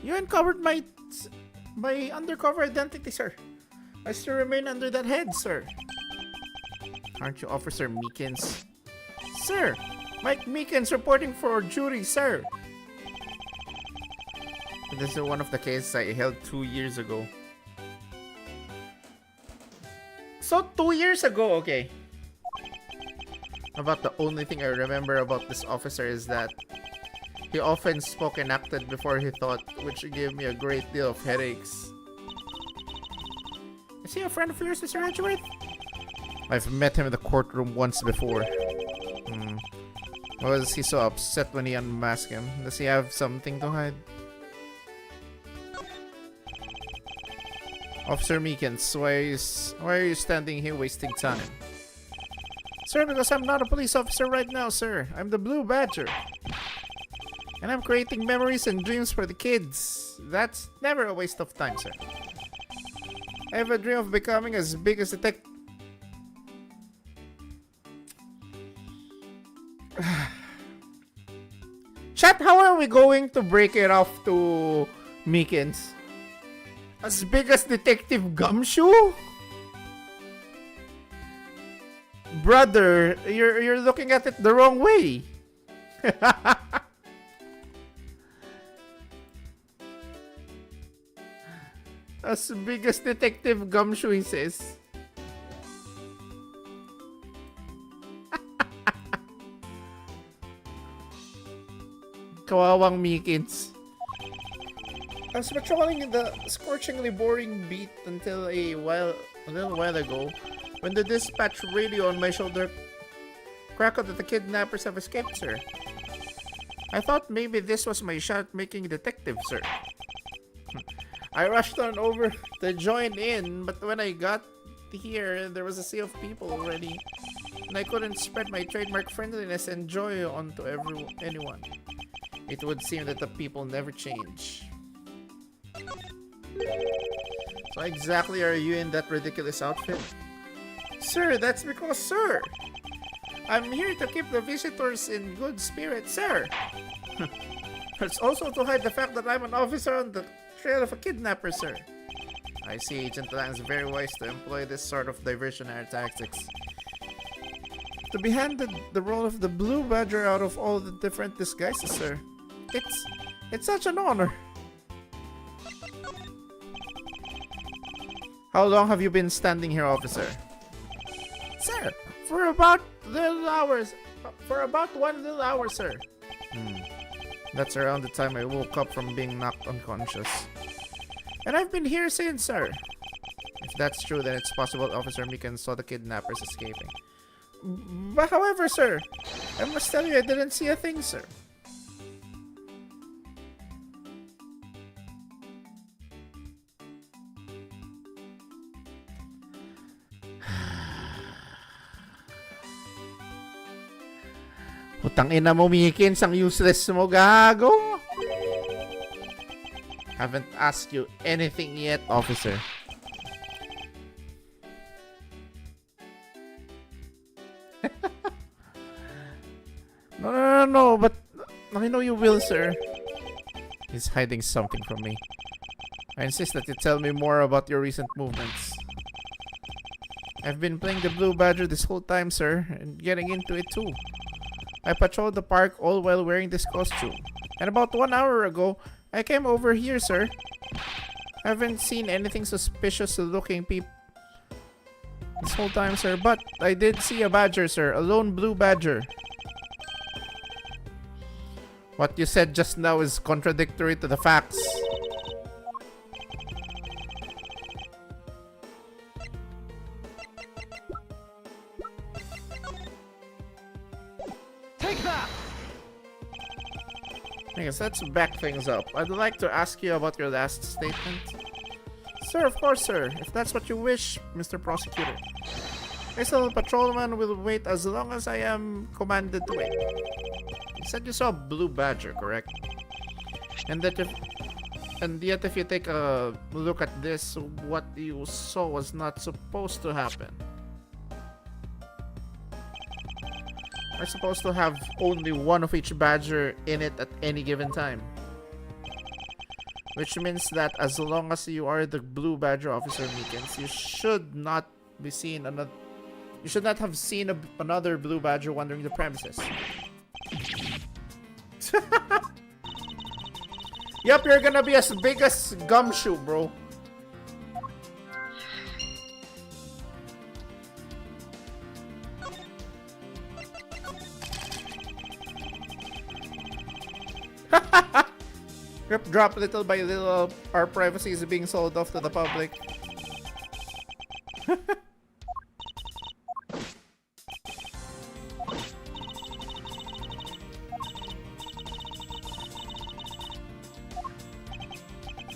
You uncovered my undercover identity, sir. I still remain under that head, sir. Aren't you Officer Meekins? Sir! Mike Meekins reporting for duty, sir. This is one of the cases I held 2 years ago. So 2 years ago, okay. About the only thing I remember about this officer is that he often spoke and acted before he thought, which gave me a great deal of headaches. Is he a friend of yours, Mr. Edgeworth? I've met him in the courtroom once before. Why was he so upset when he unmasked him? Does he have something to hide? Officer Meekins, why are you standing here wasting time? Sir, because I'm not a police officer right now, sir. I'm the Blue Badger. And I'm creating memories and dreams for the kids. That's never a waste of time, sir. I have a dream of becoming as big as detective. Chat, how are we going to break it off to Meekins? As big as Detective Gumshoe? Brother, you're looking at it the wrong way. As big as Detective Gumshoe, he says. Kawawang Meekins. I was patrolling in the scorchingly boring beat until a little while ago, when the dispatch radio on my shoulder crackled that the kidnappers have escaped, sir. I thought maybe this was my shot making a detective, sir. I rushed on over to join in, but when I got here, there was a sea of people already, and I couldn't spread my trademark friendliness and joy onto anyone. It would seem that the people never change. So exactly are you in that ridiculous outfit? Sir, that's because, sir, I'm here to keep the visitors in good spirits, sir. It's also to hide the fact that I'm an officer on the trail of a kidnapper, sir. I see Agent Lang is very wise to employ this sort of diversionary tactics. To be handed the role of the Blue Badger out of all the different disguises, sir. It's such an honor. How long have you been standing here, officer? Sir, for about 1 little hour, sir. That's around the time I woke up from being knocked unconscious. And I've been here since, sir. If that's true, then it's possible Officer Meekins saw the kidnappers escaping. But however, sir, I must tell you I didn't see a thing, sir. Putang ina mo, Mikins, ang useless mo, gago. Haven't asked you anything yet, officer. No, but I know you will, sir. He's hiding something from me. I insist that you tell me more about your recent movements. I've been playing the Blue Badger this whole time, sir, and getting into it too. I patrolled the park all while wearing this costume. And about 1 hour ago, I came over here, sir. I haven't seen anything suspicious looking people this whole time, sir, but I did see a badger, sir. A lone blue badger. What you said just now is contradictory to the facts. Take that! I guess let's back things up. I'd like to ask you about your last statement. Sir, of course, sir. If that's what you wish, Mr. Prosecutor. This little patrolman will wait as long as I am commanded to wait. You said you saw a blue badger, correct? And yet if you take a look at this, what you saw was not supposed to happen. We're supposed to have only one of each badger in it at any given time. Which means that as long as you are the blue badger, Officer Meekins, you should not be seen another. You should not have seen another blue badger wandering the premises. Yup, you're gonna be as big as Gumshoe, bro. Rip drop little by little, our privacy is being sold off to the public.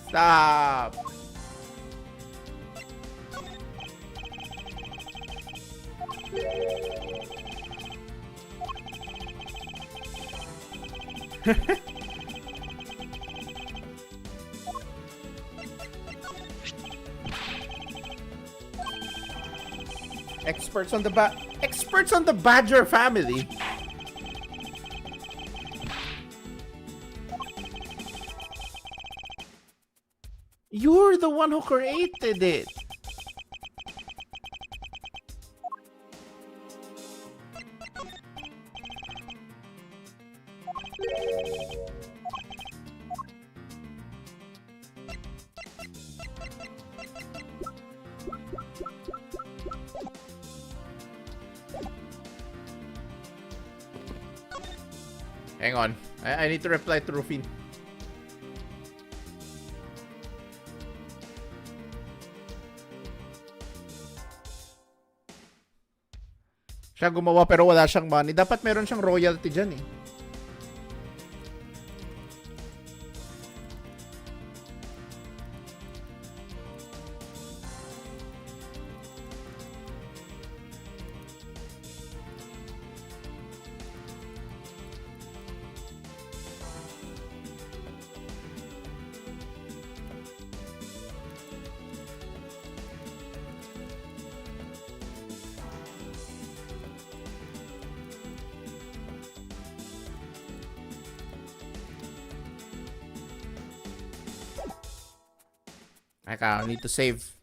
Stop! Experts on the Badger family. You're the one who created it. Hang on. I need to reply to Rufin. Siya gumawa pero wala siyang money. Dapat meron siyang royalty dyan eh. I need to save.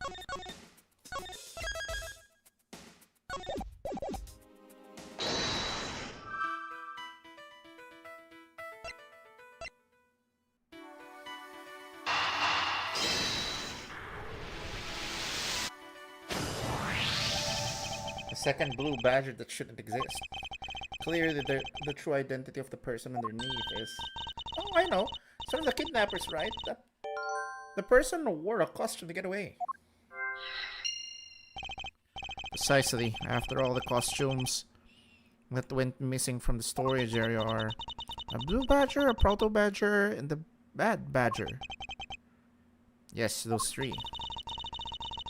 A second blue badger that shouldn't exist. Clearly, the true identity of the person underneath is... Oh, I know. Some of the kidnappers, right? The person wore a costume to get away. Precisely. After all, the costumes that went missing from the storage area are a blue badger, a proto badger, and the bad badger. Yes, those three.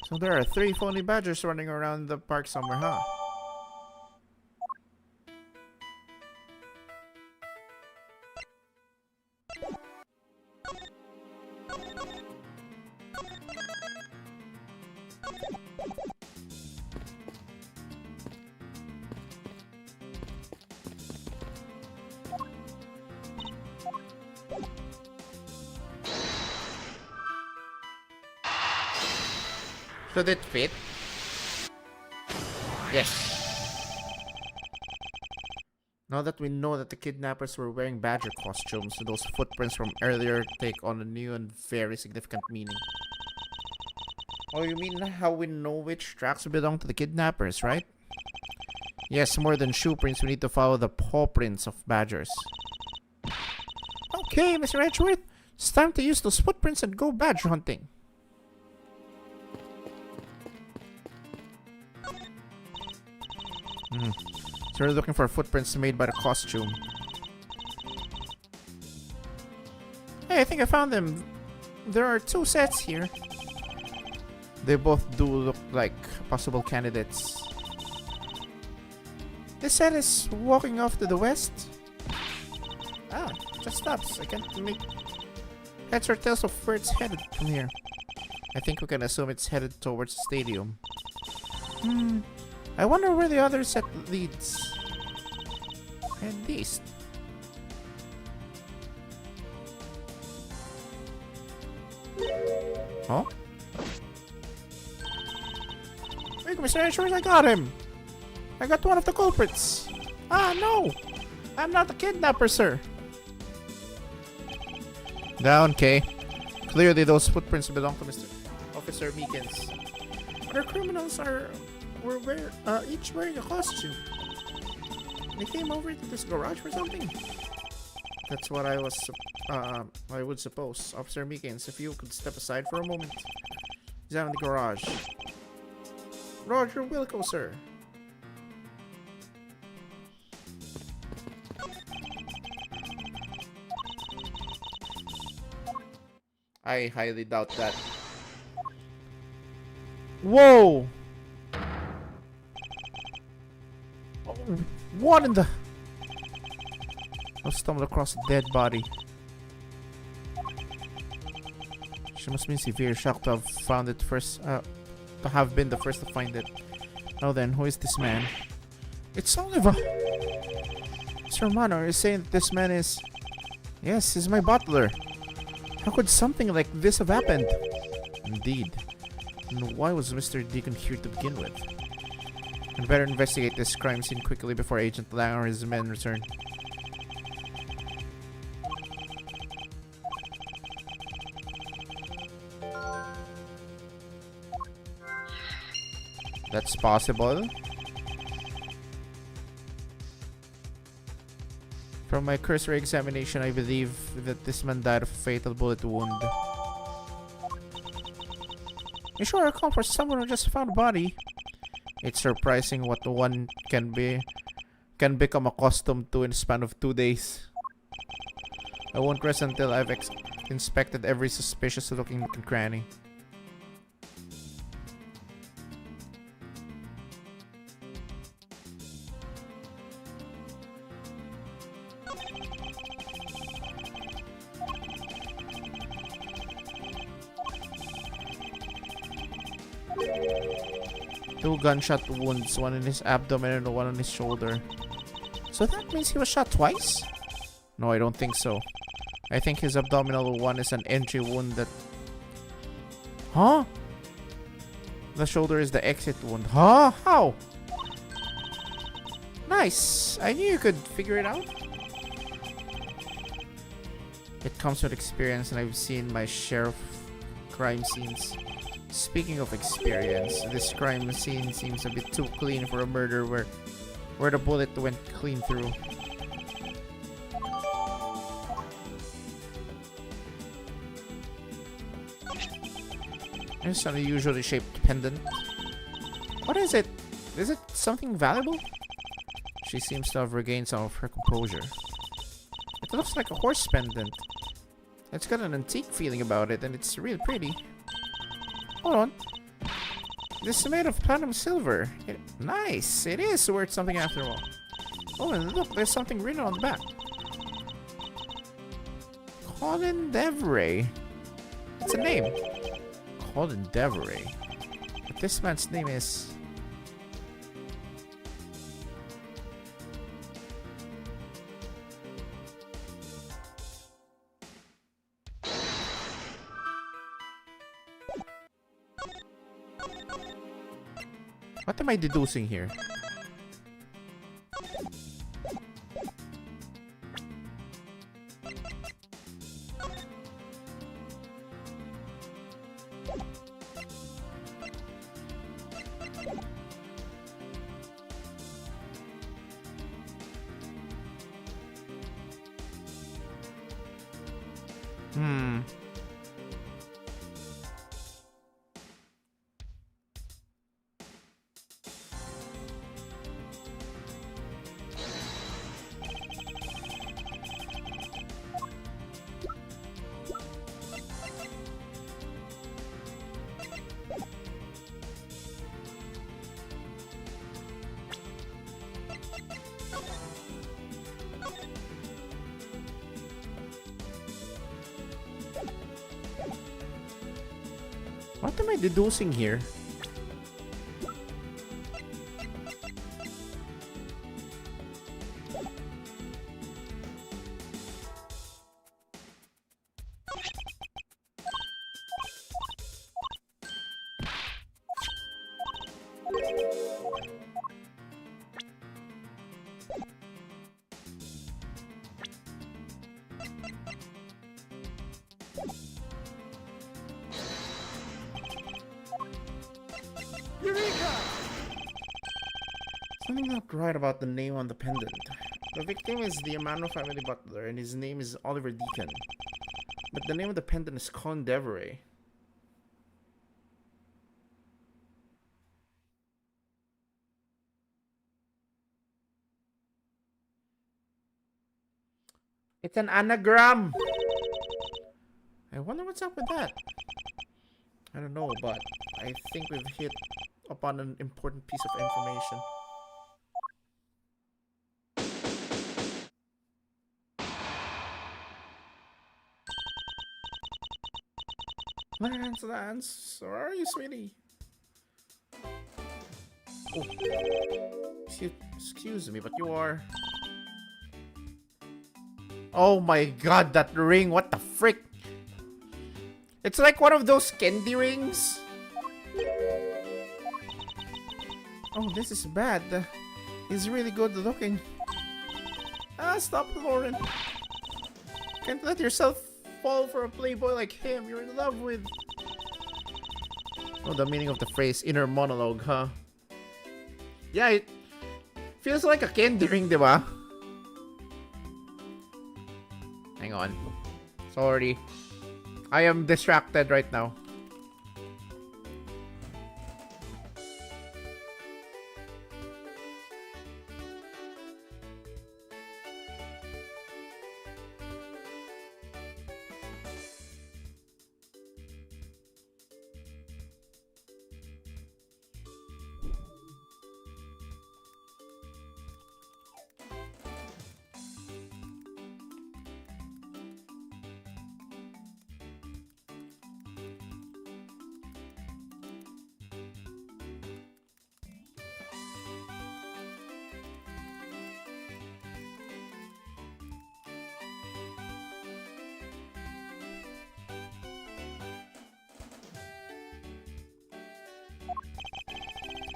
So there are 3 phony badgers running around the park somewhere, huh? Could it fit? Yes. Now that we know that the kidnappers were wearing badger costumes, those footprints from earlier take on a new and very significant meaning. Oh, you mean how we know which tracks belong to the kidnappers, right? Yes, more than shoe prints, we need to follow the paw prints of badgers. Okay, Mr. Edgeworth, it's time to use those footprints and go badger hunting. So we're looking for footprints made by the costume. Hey, I think I found them. There are 2 sets here. They both do look like possible candidates. This set is walking off to the west. Ah, just stops. I can't make heads or tails of where it's headed from here. I think we can assume it's headed towards the stadium. I wonder where the other set leads. At least. Oh? Wait, Mr. Ashworth, I got him! I got one of the culprits! Ah, no! I'm not the kidnapper, sir! Down, Kay. Clearly those footprints belong to Mr. Officer Meekins. Other criminals were each wearing a costume. They came over to this garage for something. That's what I would suppose. Officer Meekins, if you could step aside for a moment. Examine the garage. Roger Wilco, sir. I highly doubt that. Whoa! Oh, what in the... I stumbled across a dead body. She must be in severe shock to have found it first, to have been the first to find it. Now then, who is this man? It's Oliver! Sir Mano, are you saying that this man is... Yes, he's my butler. How could something like this have happened? Indeed. And why was Mr. Deacon here to begin with? I'd better investigate this crime scene quickly before Agent Lang or his men return. That's possible. From my cursory examination, I believe that this man died of a fatal bullet wound. You sure are calm for someone who just found a body? It's surprising what one can become accustomed to in the span of 2 days. I won't rest until I've inspected every suspicious looking cranny. Two gunshot wounds, one in his abdomen and one on his shoulder. So that means he was shot twice? No, I don't think so. I think his abdominal one is an entry wound that... Huh? The shoulder is the exit wound. Huh? How? Nice! I knew you could figure it out. It comes with experience and I've seen my share of crime scenes. Speaking of experience, this crime scene seems a bit too clean for a murder where the bullet went clean through. There's an unusually shaped pendant. What is it? Is it something valuable? She seems to have regained some of her composure. It looks like a horse pendant. It's got an antique feeling about it and it's really pretty. Hold on. This is made of platinum silver. Nice! It is worth something after all. Oh, and look, there's something written on the back. Colin Deveray. It's a name. Colin Deveray. But this man's name is... What am I deducing here? What am I deducing here? Something not right about the name on the pendant. The victim is the Amano family butler, and his name is Oliver Deacon. But the name of the pendant is Con Deveray. It's an anagram! I wonder what's up with that. I don't know, but I think we've hit upon an important piece of information. Lance, where are you, sweetie? Oh. Excuse me, but you are... Oh my god, that ring, what the frick? It's like one of those candy rings. Oh, this is bad. He's really good looking. Ah, stop, Lauren. Can't let yourself fall for a playboy like him you're in love with. Oh, the meaning of the phrase inner monologue, huh? Yeah, it feels like a candy ring, diba? Hang on. Sorry. I am distracted right now.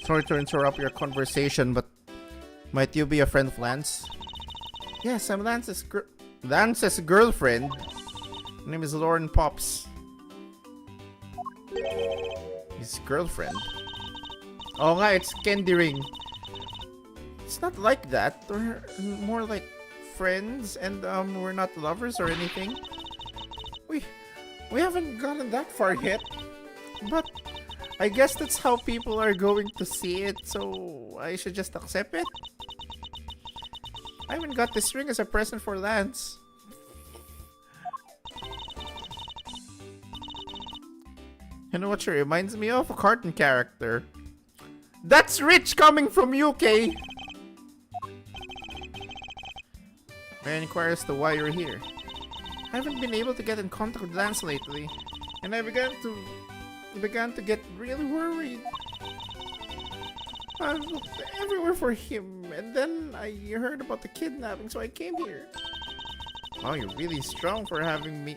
Sorry to interrupt your conversation, but might you be a friend of Lance? Yes, I'm Lance's girlfriend. Her name is Lauren Pops. His girlfriend? Oh nga, it's candy ring. It's not like that. We're more like friends, and we're not lovers or anything. We haven't gotten that far yet, but I guess that's how people are going to see it, so I should just accept it. I even got this ring as a present for Lance. You know what she reminds me of? A cartoon character. That's rich coming from UK! May I inquire as to why you're here? I haven't been able to get in contact with Lance lately, and I began to get really worried. I looked everywhere for him, and then I heard about the kidnapping, so I came here. Wow, you're really strong for having me.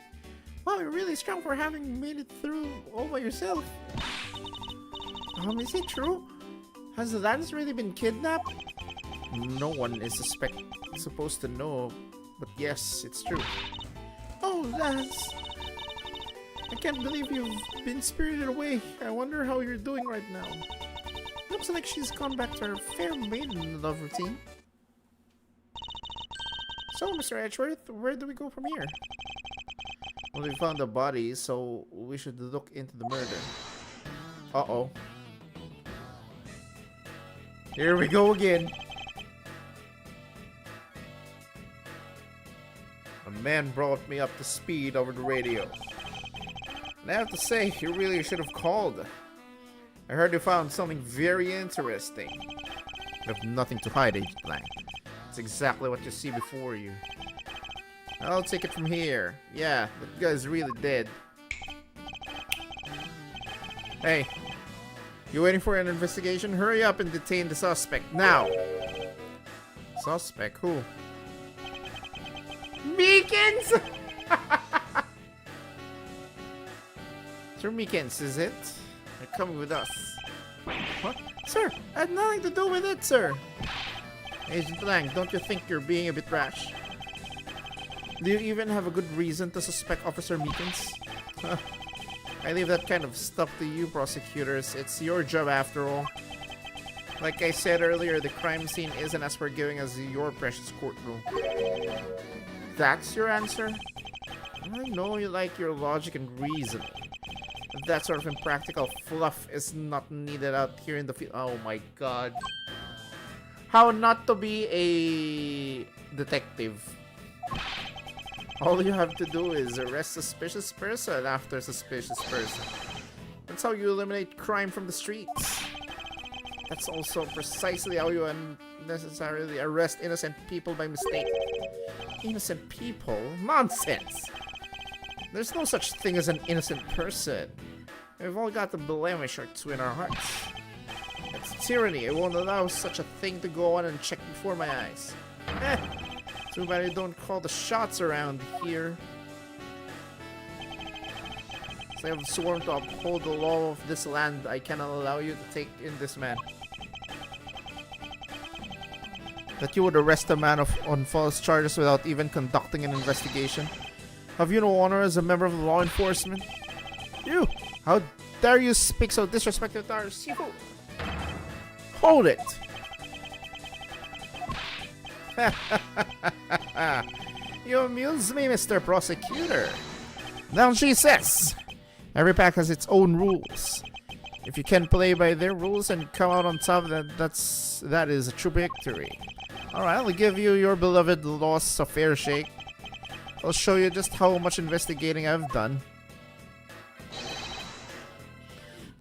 Wow, you're really strong for having made it through all by yourself. Is it true? Has Lance really been kidnapped? No one is supposed to know, but yes, it's true. Oh, Lance! I can't believe you've been spirited away. I wonder how you're doing right now. Looks like she's gone back to her fair maiden love routine. So, Mr. Edgeworth, where do we go from here? Well, we found the body, so we should look into the murder. Uh-oh. Here we go again. A man brought me up to speed over the radio. And I have to say, you really should have called. I heard you found something very interesting. You have nothing to hide, Agent Blank. It's exactly what you see before you. I'll take it from here. Yeah, that guy's really dead. Hey, you waiting for an investigation? Hurry up and detain the suspect now. Suspect? Who? Meekins! Sir Meekins, is it? You're coming with us. What? Sir, I had nothing to do with it, sir. Agent Lang, don't you think you're being a bit rash? Do you even have a good reason to suspect Officer Meekins? I leave that kind of stuff to you prosecutors. It's your job after all. Like I said earlier, the crime scene isn't as forgiving as your precious courtroom. That's your answer? I know you like your logic and reasoning. But that sort of impractical fluff is not needed out here in the field. Oh my god. How not to be a detective. All you have to do is arrest suspicious person after suspicious person. That's how you eliminate crime from the streets. That's also precisely how you unnecessarily arrest innocent people by mistake. Innocent people? Nonsense! There's no such thing as an innocent person. We've all got the blemish or two in our hearts. It's tyranny. I won't allow such a thing to go on and check before my eyes. Too bad you don't call the shots around here. As I have sworn to uphold the law of this land, I cannot allow you to take in this man. That you would arrest a man on false charges without even conducting an investigation? Have you no honor as a member of law enforcement? You! How dare you speak so disrespectful to our seafood? Hold it! You amuse me, Mr. Prosecutor. Now she says, every pack has its own rules. If you can play by their rules and come out on top, that is a true victory. Alright, I'll give you your beloved loss a fair shake. I'll show you just how much investigating I've done.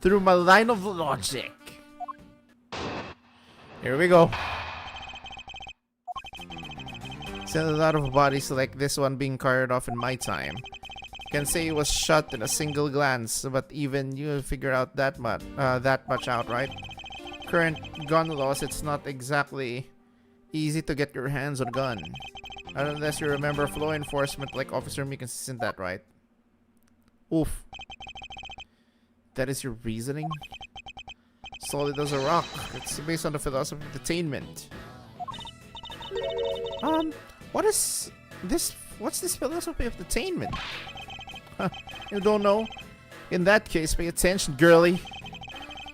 Through my line of logic. Here we go. Seen a lot of bodies like this one being carried off in my time. Can say it was shot in a single glance, but even you figure out that much out, right? Current gun laws, it's not exactly easy to get your hands on a gun. Unless you're a member of law enforcement like Officer Meekins, isn't that right? Oof. That is your reasoning? Solid as a rock. It's based on the philosophy of detainment. What's this philosophy of detainment? Huh, you don't know? In that case, pay attention, girly.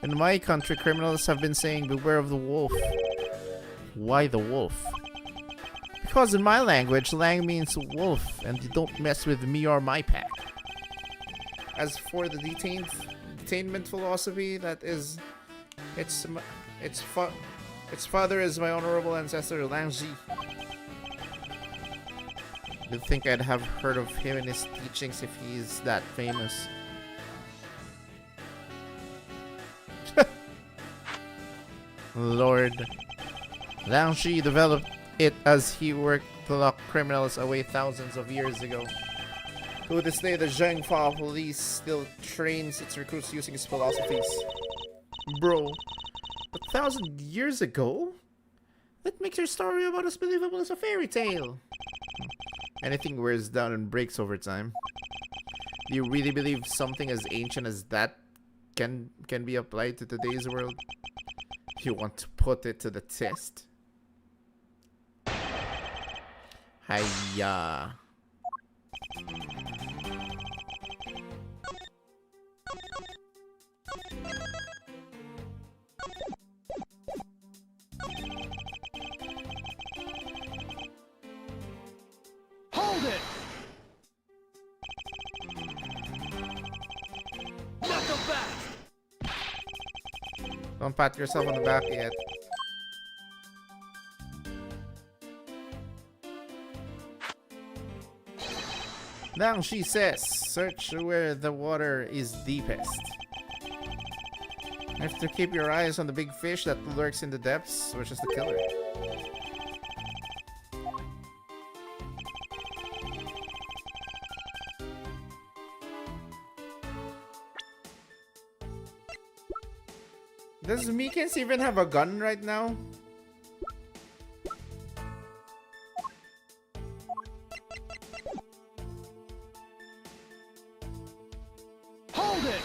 In my country, criminals have been saying, beware of the wolf. Why the wolf? Because in my language, lang means wolf, and you don't mess with me or my pack. As for the detainment philosophy, that is, its father is my honorable ancestor, Lang Ji. You'd think I'd have heard of him and his teachings if he's that famous. Lord. Lang Ji developed it as he worked to lock criminals away thousands of years ago. To this day, the Zhengfa police still trains its recruits using his philosophies. Bro, 1,000 years ago? That makes your story about as believable as a fairy tale. Anything wears down and breaks over time. Do you really believe something as ancient as that can be applied to today's world? You want to put it to the test? Hiya. Hold it! Not so fast! Don't pat yourself on the back yet. Now she says, search where the water is deepest. You have to keep your eyes on the big fish that lurks in the depths, which is the killer. Does Mikens even have a gun right now? Hold it!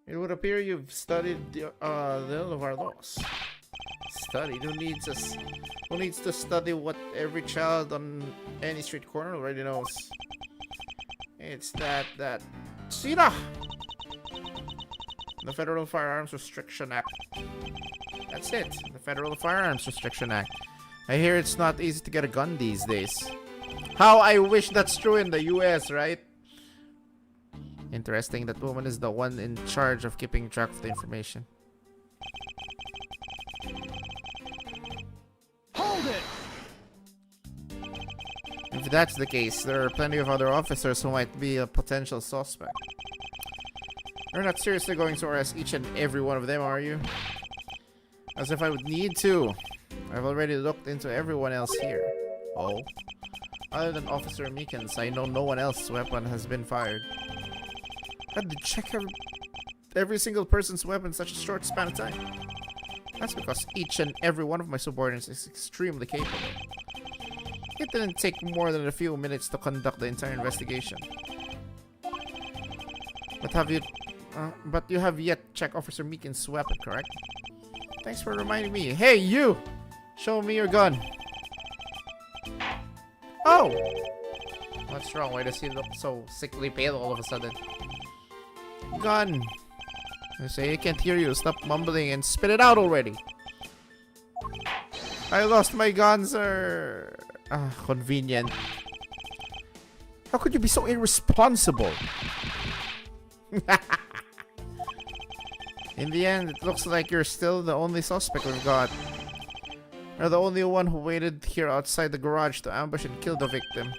It would appear you've studied the of our laws. Studied? Who needs to study what every child on any street corner already knows? It's that Sina! The Federal Firearms Restriction Act. That's it. The Federal Firearms Restriction Act. I hear it's not easy to get a gun these days. How I wish that's true in the US, right? Interesting, that woman is the one in charge of keeping track of the information. Hold it! If that's the case, there are plenty of other officers who might be a potential suspect. You're not seriously going to arrest each and every one of them, are you? As if I would need to. I've already looked into everyone else here. Oh? Other than Officer Meekins, I know no one else's weapon has been fired. I had to check every single person's weapon in such a short span of time. That's because each and every one of my subordinates is extremely capable. It didn't take more than a few minutes to conduct the entire investigation. But you have yet checked Officer Meekins' weapon, correct? Thanks for reminding me. Hey, you! Show me your gun. Oh! What's wrong? Why does he look so sickly pale all of a sudden? Gun! I say I can't hear you. Stop mumbling and spit it out already. I lost my gun, sir. Ah, convenient. How could you be so irresponsible? In the end, it looks like you're still the only suspect we've got. You're the only one who waited here outside the garage to ambush and kill the victim.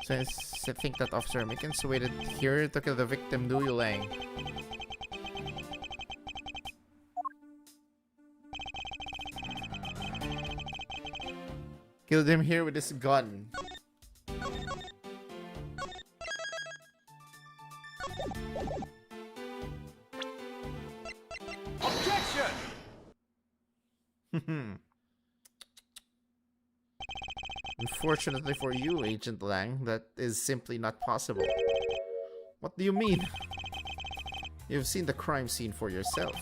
Since I think that Officer Mickens waited here to kill the victim, do you, Lang? Killed him here with his gun. Objection! Unfortunately for you, Agent Lang, that is simply not possible. What do you mean? You've seen the crime scene for yourself.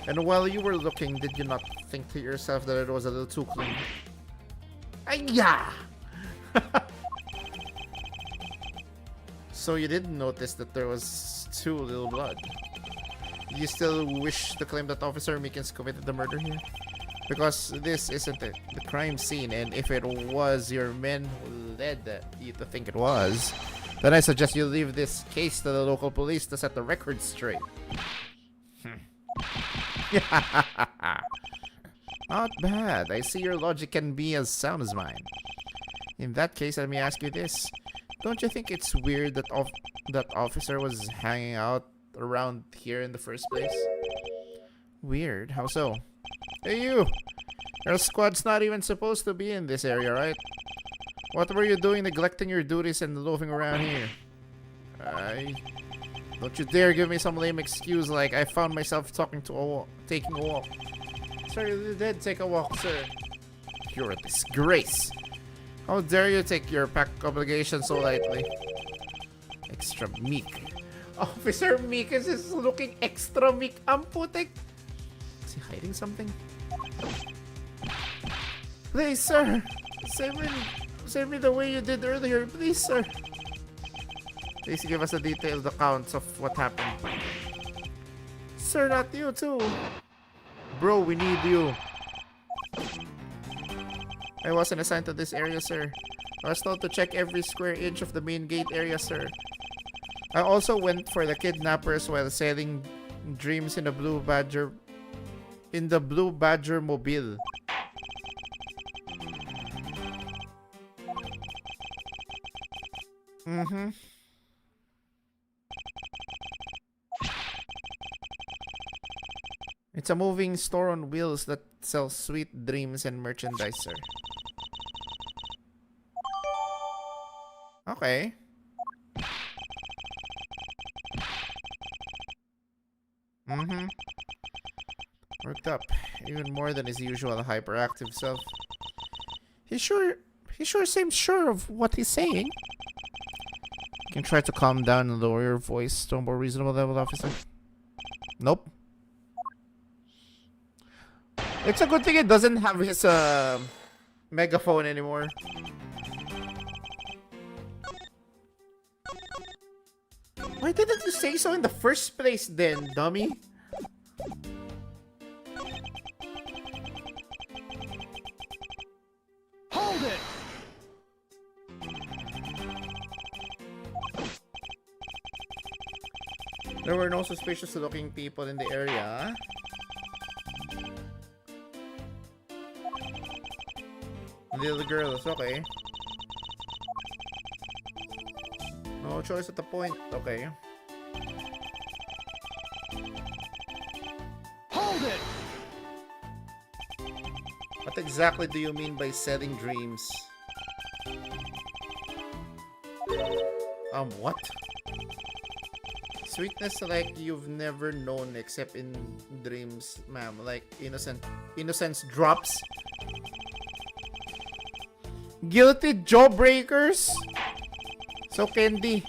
And while you were looking, did you not think to yourself that it was a little too clean? Ayah! So you didn't notice that there was too little blood. Do you still wish to claim that Officer Meekins committed the murder here? Because this isn't the crime scene, and if it was your men who led you to think it was, then I suggest you leave this case to the local police to set the record straight. Not bad. I see your logic can be as sound as mine. In that case, let me ask you this. Don't you think it's weird that that officer was hanging out around here in the first place? Weird? How so? Hey you! Your squad's not even supposed to be in this area, right? What were you doing neglecting your duties and loafing around here? Don't you dare give me some lame excuse like I found myself taking a walk. Sir, you did take a walk, sir. You're a disgrace. How dare you take your pack obligation so lightly? Extra meek. Officer Mikas is looking extra meek. Ang putik. Is he hiding something? Please, sir. Save me the way you did earlier. Please, sir. Please give us a detailed accounts of what happened. Sir, not you too. Bro, we need you. I wasn't assigned to this area, sir. I was told to check every square inch of the main gate area, sir. I also went for the kidnappers while selling dreams in the Blue Badger mobile. Mm-hmm. It's a moving store on wheels that sells sweet dreams and merchandise, sir. Okay. Mm-hmm. Worked up. Even more than his usual hyperactive self. He sure seems sure of what he's saying. You can try to calm down and lower your voice to a more reasonable level, officer. Nope. It's a good thing it doesn't have his megaphone anymore. Why didn't you say so in the first place then, dummy? Hold it! There were no suspicious looking people in the area. The girl is okay. No choice at the point. Okay. Hold it! What exactly do you mean by selling dreams? What? Sweetness like you've never known except in dreams, ma'am. Like innocence drops. Guilty jawbreakers? So candy.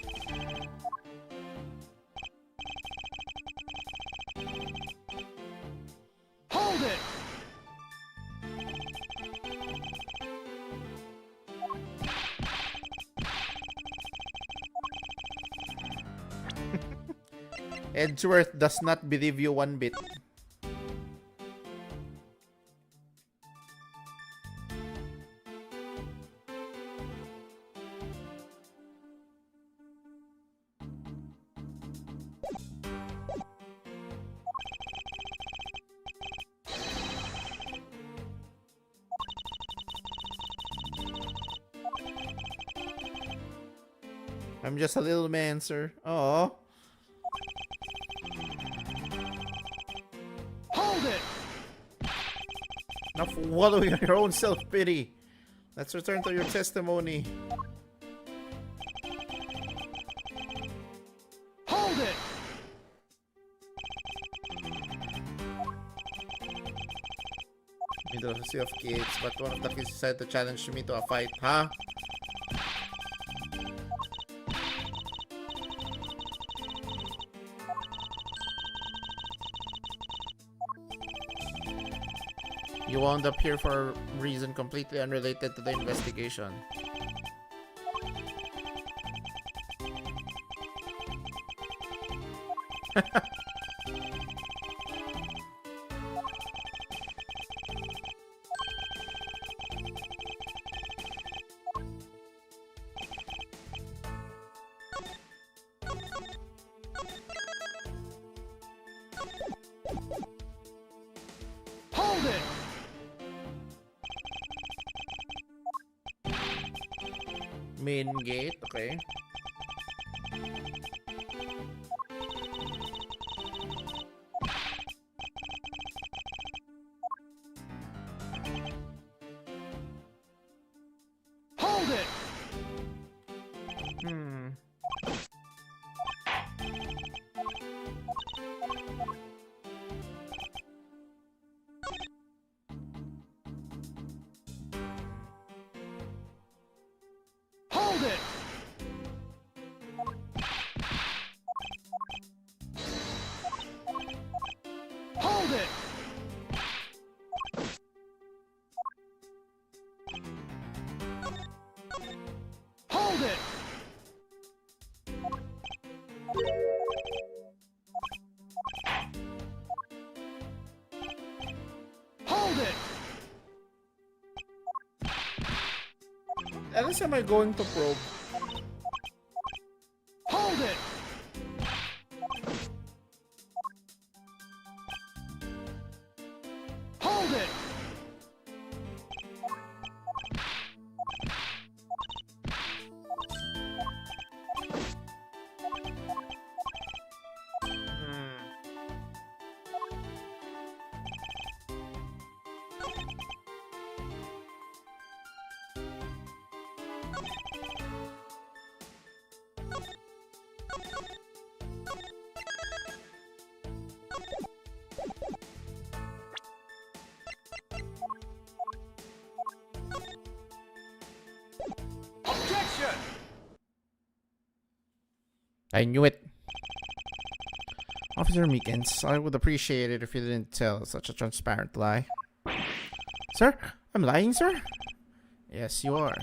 Hold it! Edgeworth does not believe you one bit. I'm just a little man, sir. Oh. Hold it! Enough wallowing in your own self-pity. Let's return to your testimony. Hold it! Middle of a sea of kids, but one of the kids decided to challenge me to a fight, huh? You wound up here for a reason completely unrelated to the investigation. Hold it! Main gate, okay. Hold it! Hold it! Hold it! Hold it! At least am I going to probe? Hold it! Hold it! Objection! I knew it. Officer Meekins, I would appreciate it if you didn't tell such a transparent lie. Sir? I'm lying, sir? Yes, you are.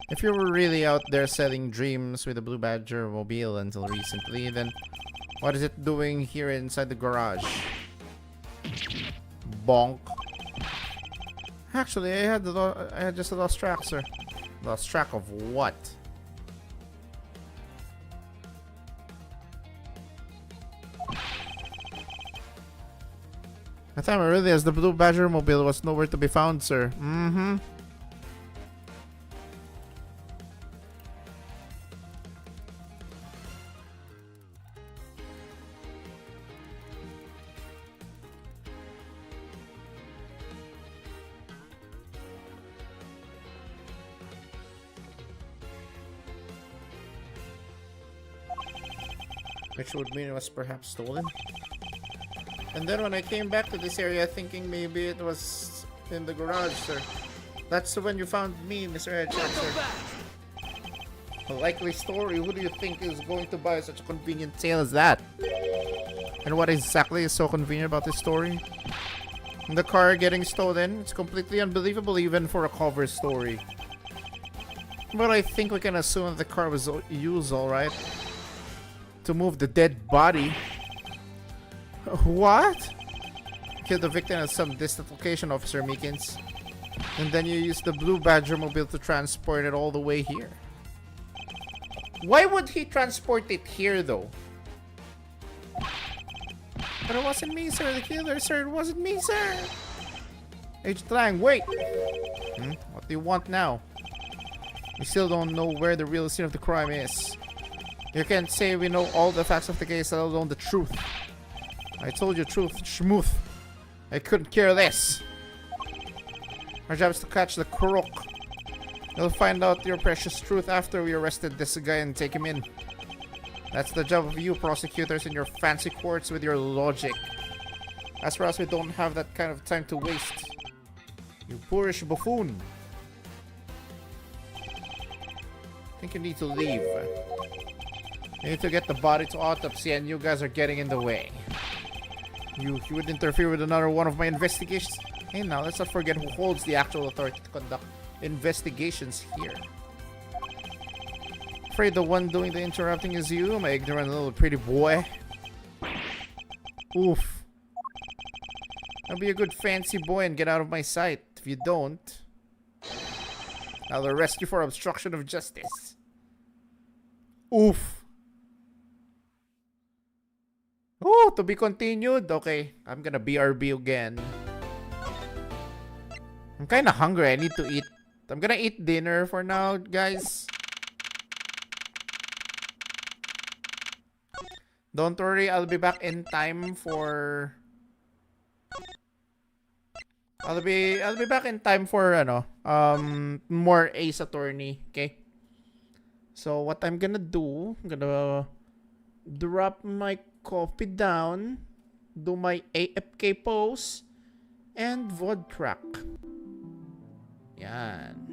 If you were really out there selling dreams with the Blue Badger mobile until recently, then what is it doing here inside the garage? Bonk. Actually, I had just lost track, sir. Lost track of what? At the time I realized the Blue Badger mobile was nowhere to be found, sir. Mm-hmm. Which would mean it was perhaps stolen. And then when I came back to this area thinking maybe it was in the garage, sir. That's when you found me, Mr. Headshot, sir. A likely story. Who do you think is going to buy such a convenient tale as that? And what exactly is so convenient about this story? The car getting stolen. It's completely unbelievable even for a cover story. But I think we can assume that the car was used alright to move the dead body. What? Killed the victim at some distant location, Officer Meekins. And then you used the Blue Badger mobile to transport it all the way here. Why would he transport it here, though? But it wasn't me, sir. The killer, sir. It wasn't me, sir. Agent Lang, wait. What do you want now? We still don't know where the real scene of the crime is. You can't say we know all the facts of the case, let alone the truth. I told you truth, schmooth. I couldn't care less. Our job is to catch the crook. You'll find out your precious truth after we arrested this guy and take him in. That's the job of you prosecutors in your fancy courts with your logic. As for us, we don't have that kind of time to waste. You boorish buffoon. I think you need to leave. You need to get the body to autopsy and you guys are getting in the way. You would interfere with another one of my investigations. Hey now, let's not forget who holds the actual authority to conduct investigations here. Afraid the one doing the interrupting is you, my ignorant little pretty boy. Oof. I'll be a good fancy boy and get out of my sight. If you don't, I'll arrest you for obstruction of justice. Oof. Oh, to be continued. Okay, I'm gonna BRB again. I'm kinda hungry. I need to eat. I'm gonna eat dinner for now, guys. Don't worry, I'll be back in time for... I'll be back in time for more Ace Attorney, okay? So what I'm gonna do, I'm gonna drop my coffee down, do my AFK pose, and VOD crack. Yan.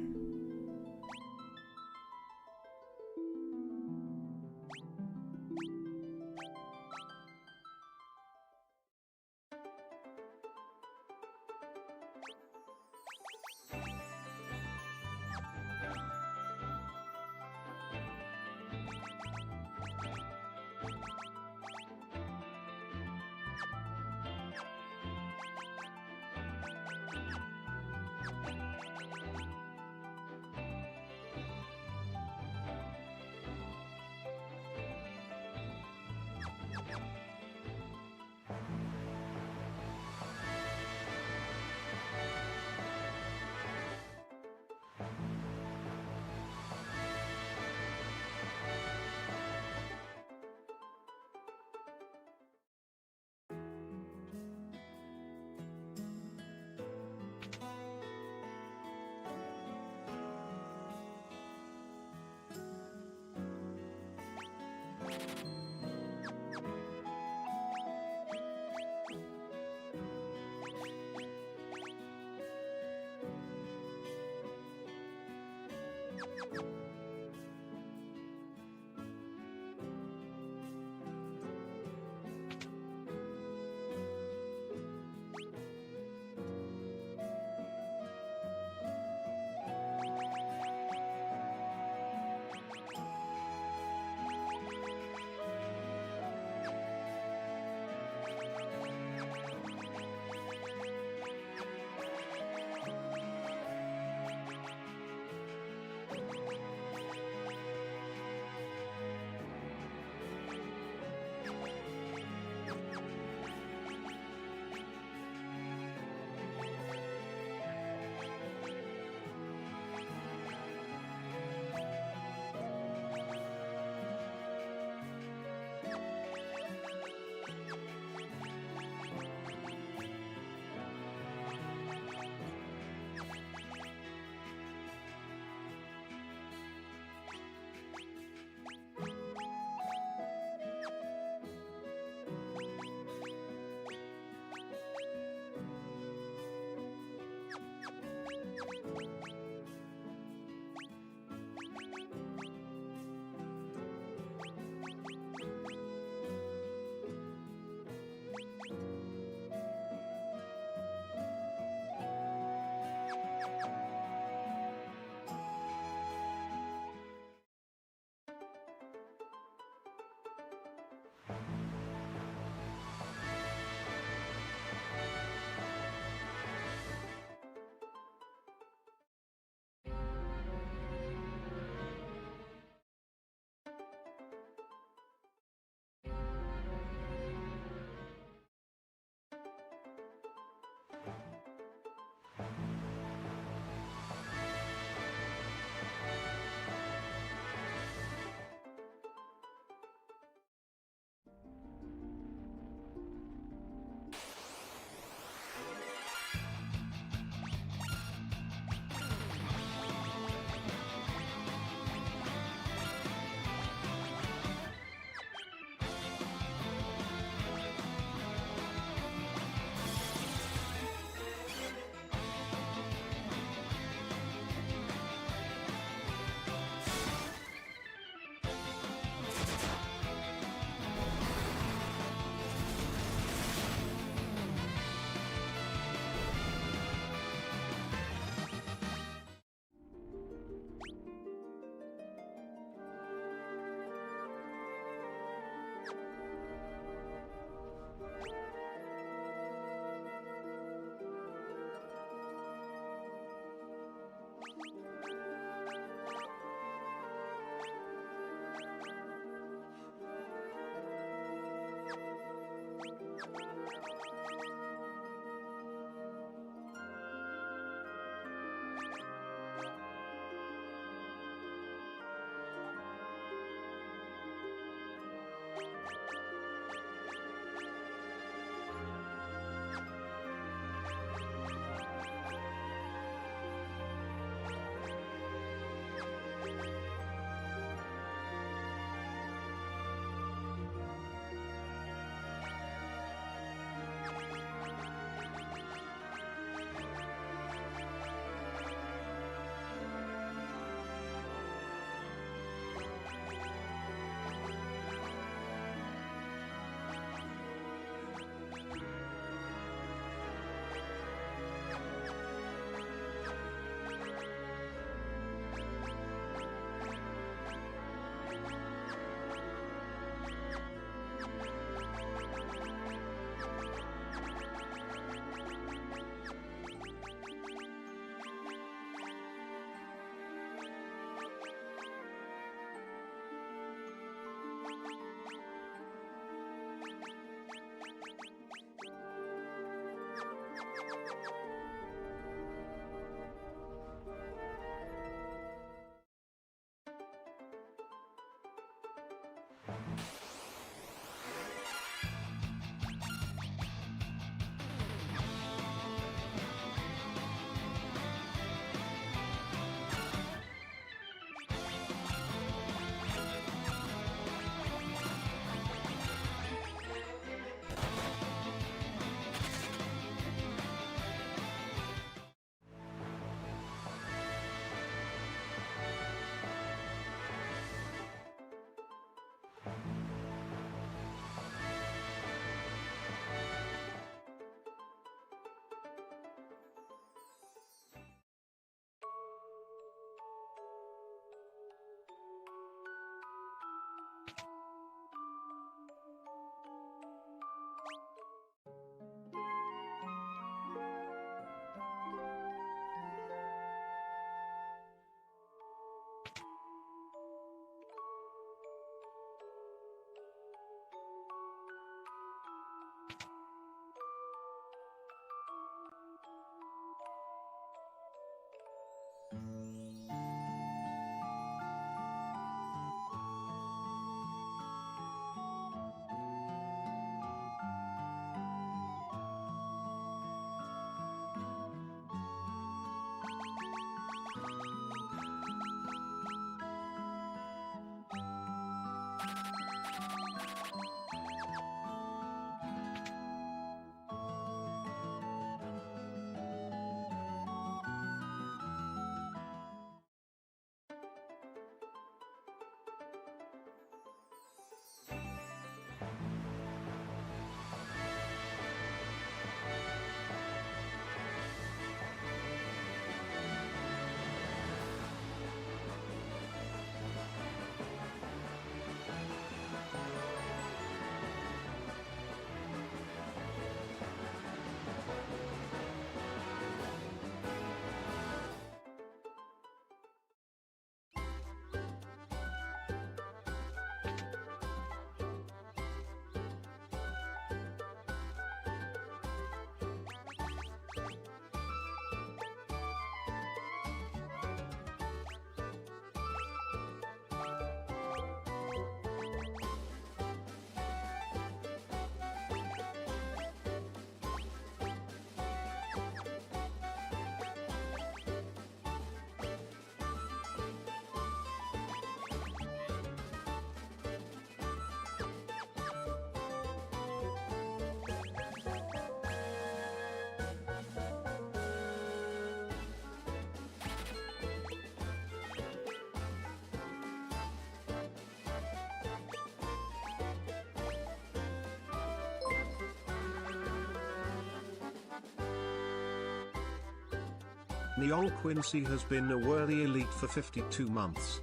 Neol Quincy has been a worthy elite for 52 months.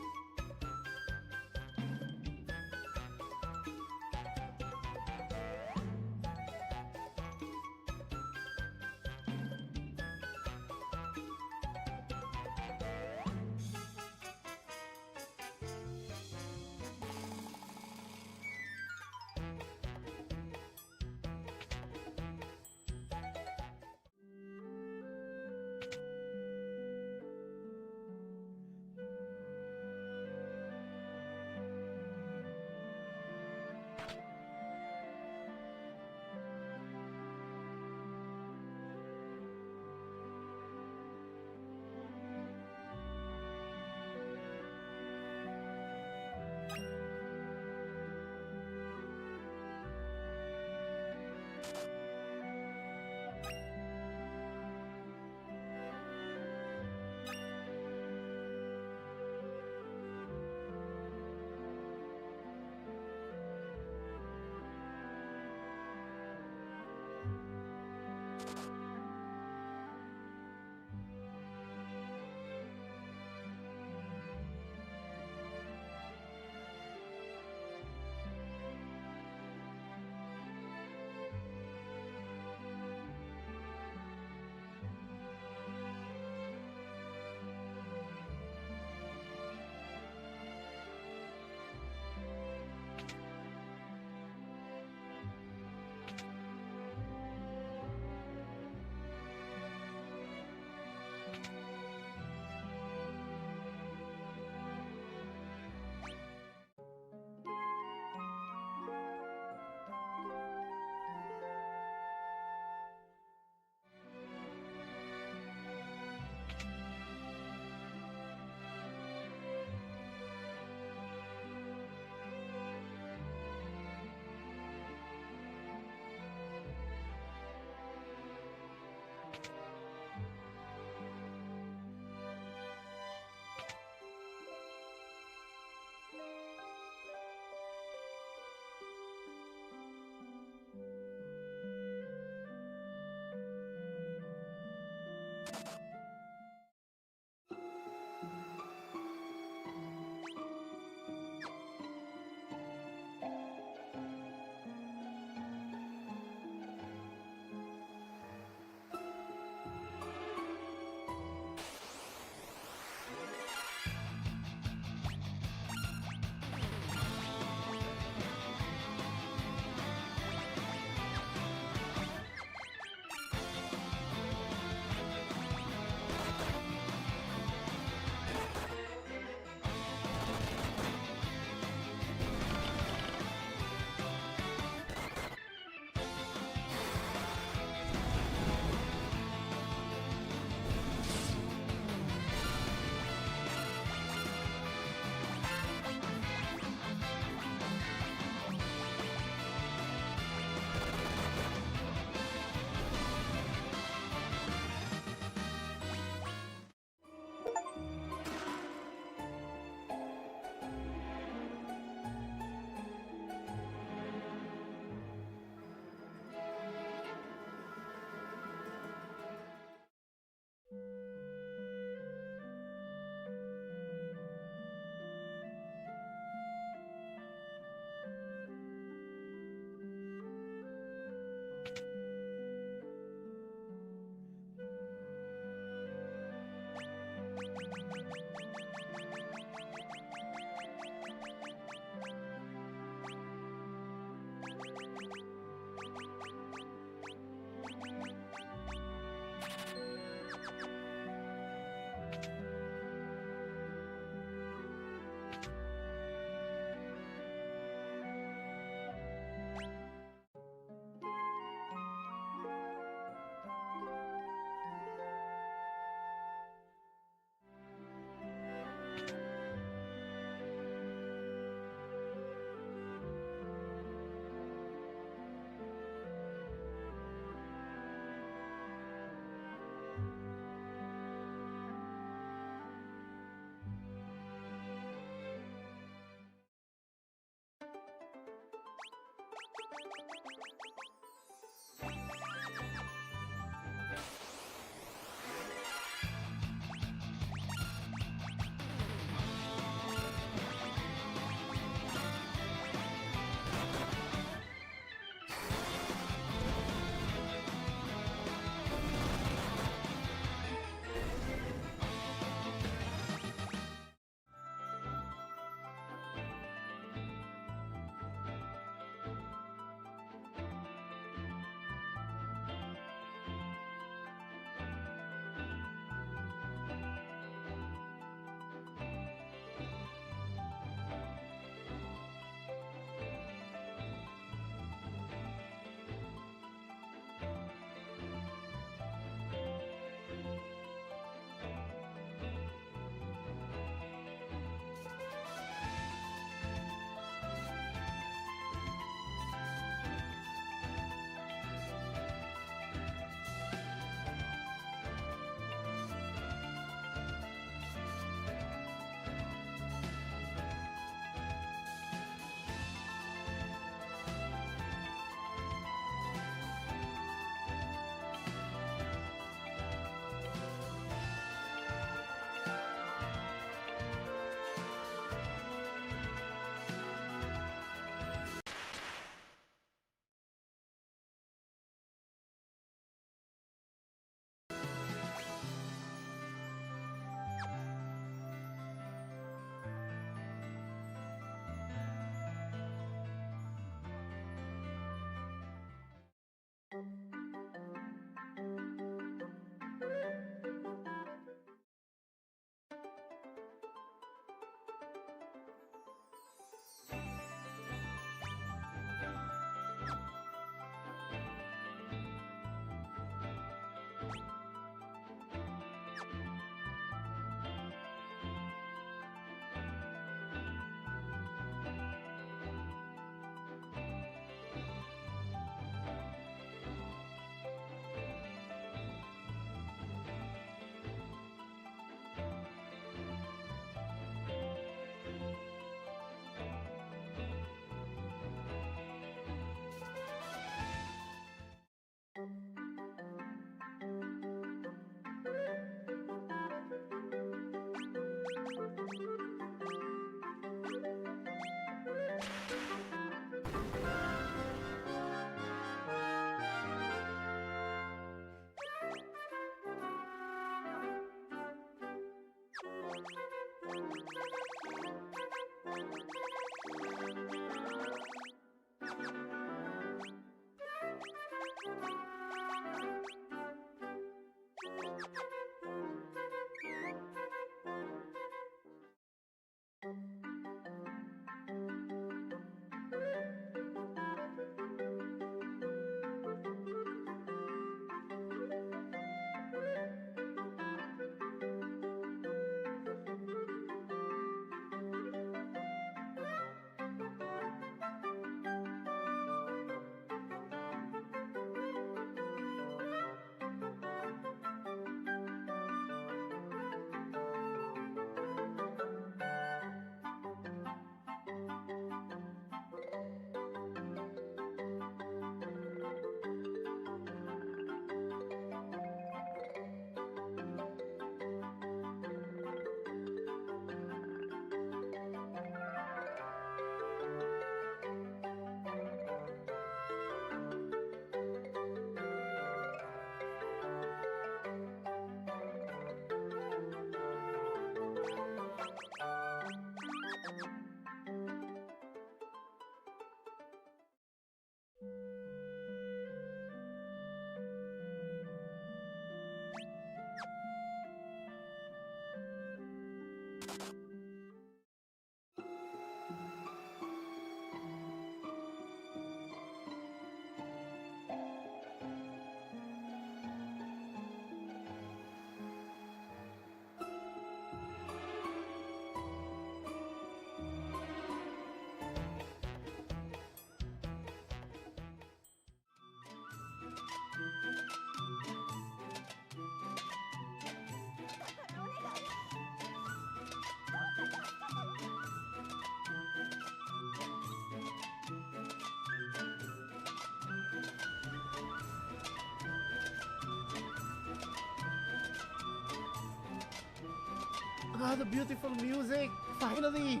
Ah, the beautiful music! Finally!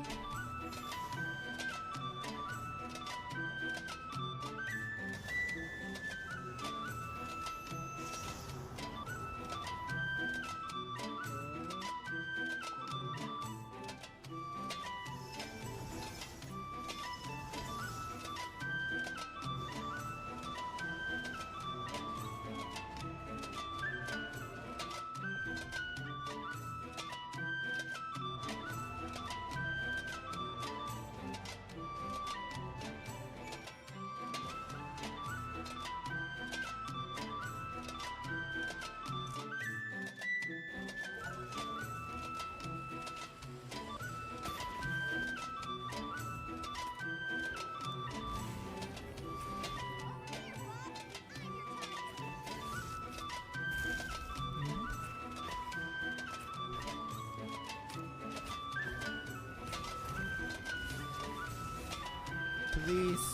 Please.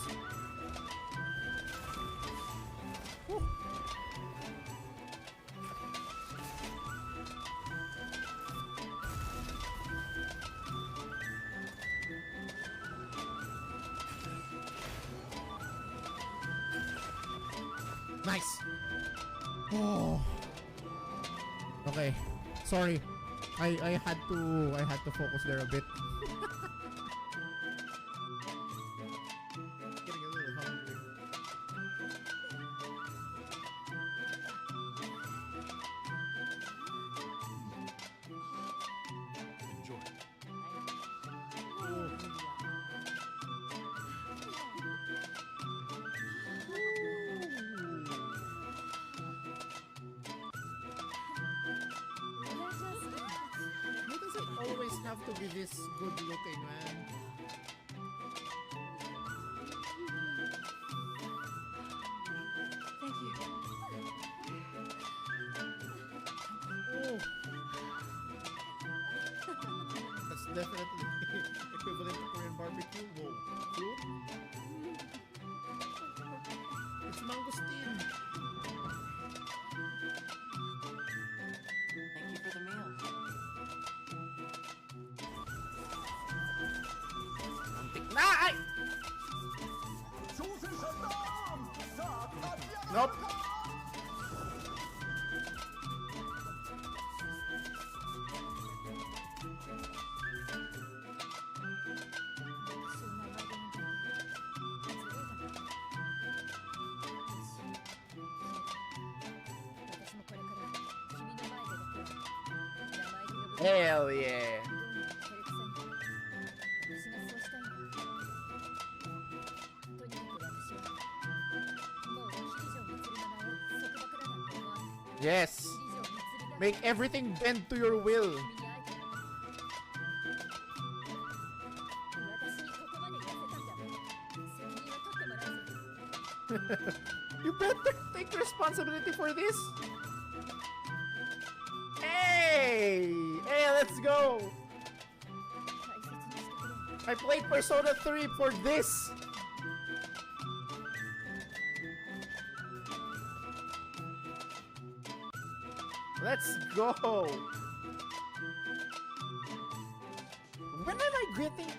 Woo. Nice. Oh. Okay. Sorry. I had to focus there a bit. Getting a little hungry. Enjoy. Why does it always have to be this good looking, man? Thank you. Oh. That's definitely equivalent to Korean barbecue. Whoa. Fruit? It's mangosteen. Thank you for the meal. Ay! Nope. Hell yeah. Yes. Make everything bend to your will. You better take responsibility for this. Hey! Hey, let's go! I played Persona 3 for this! Let's go! When am I getting...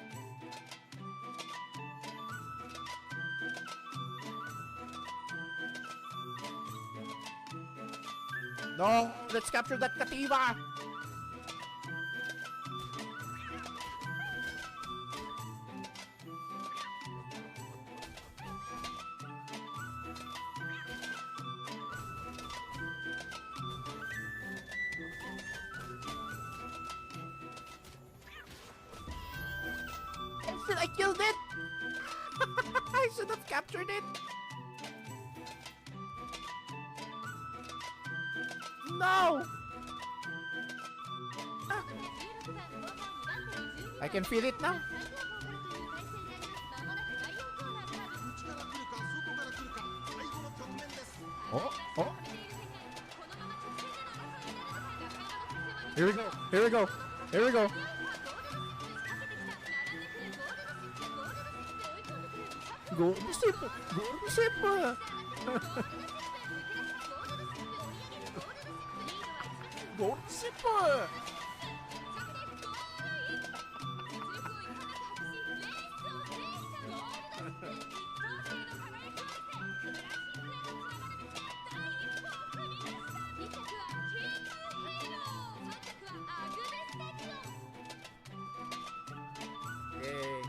No! Let's capture that Kativa! I killed it! I should have captured it! No! Ah. I can feel it now. Oh, oh. Here we go, here we go, here we go. Go to sleep, go to sleep. Go to sleep. Yay.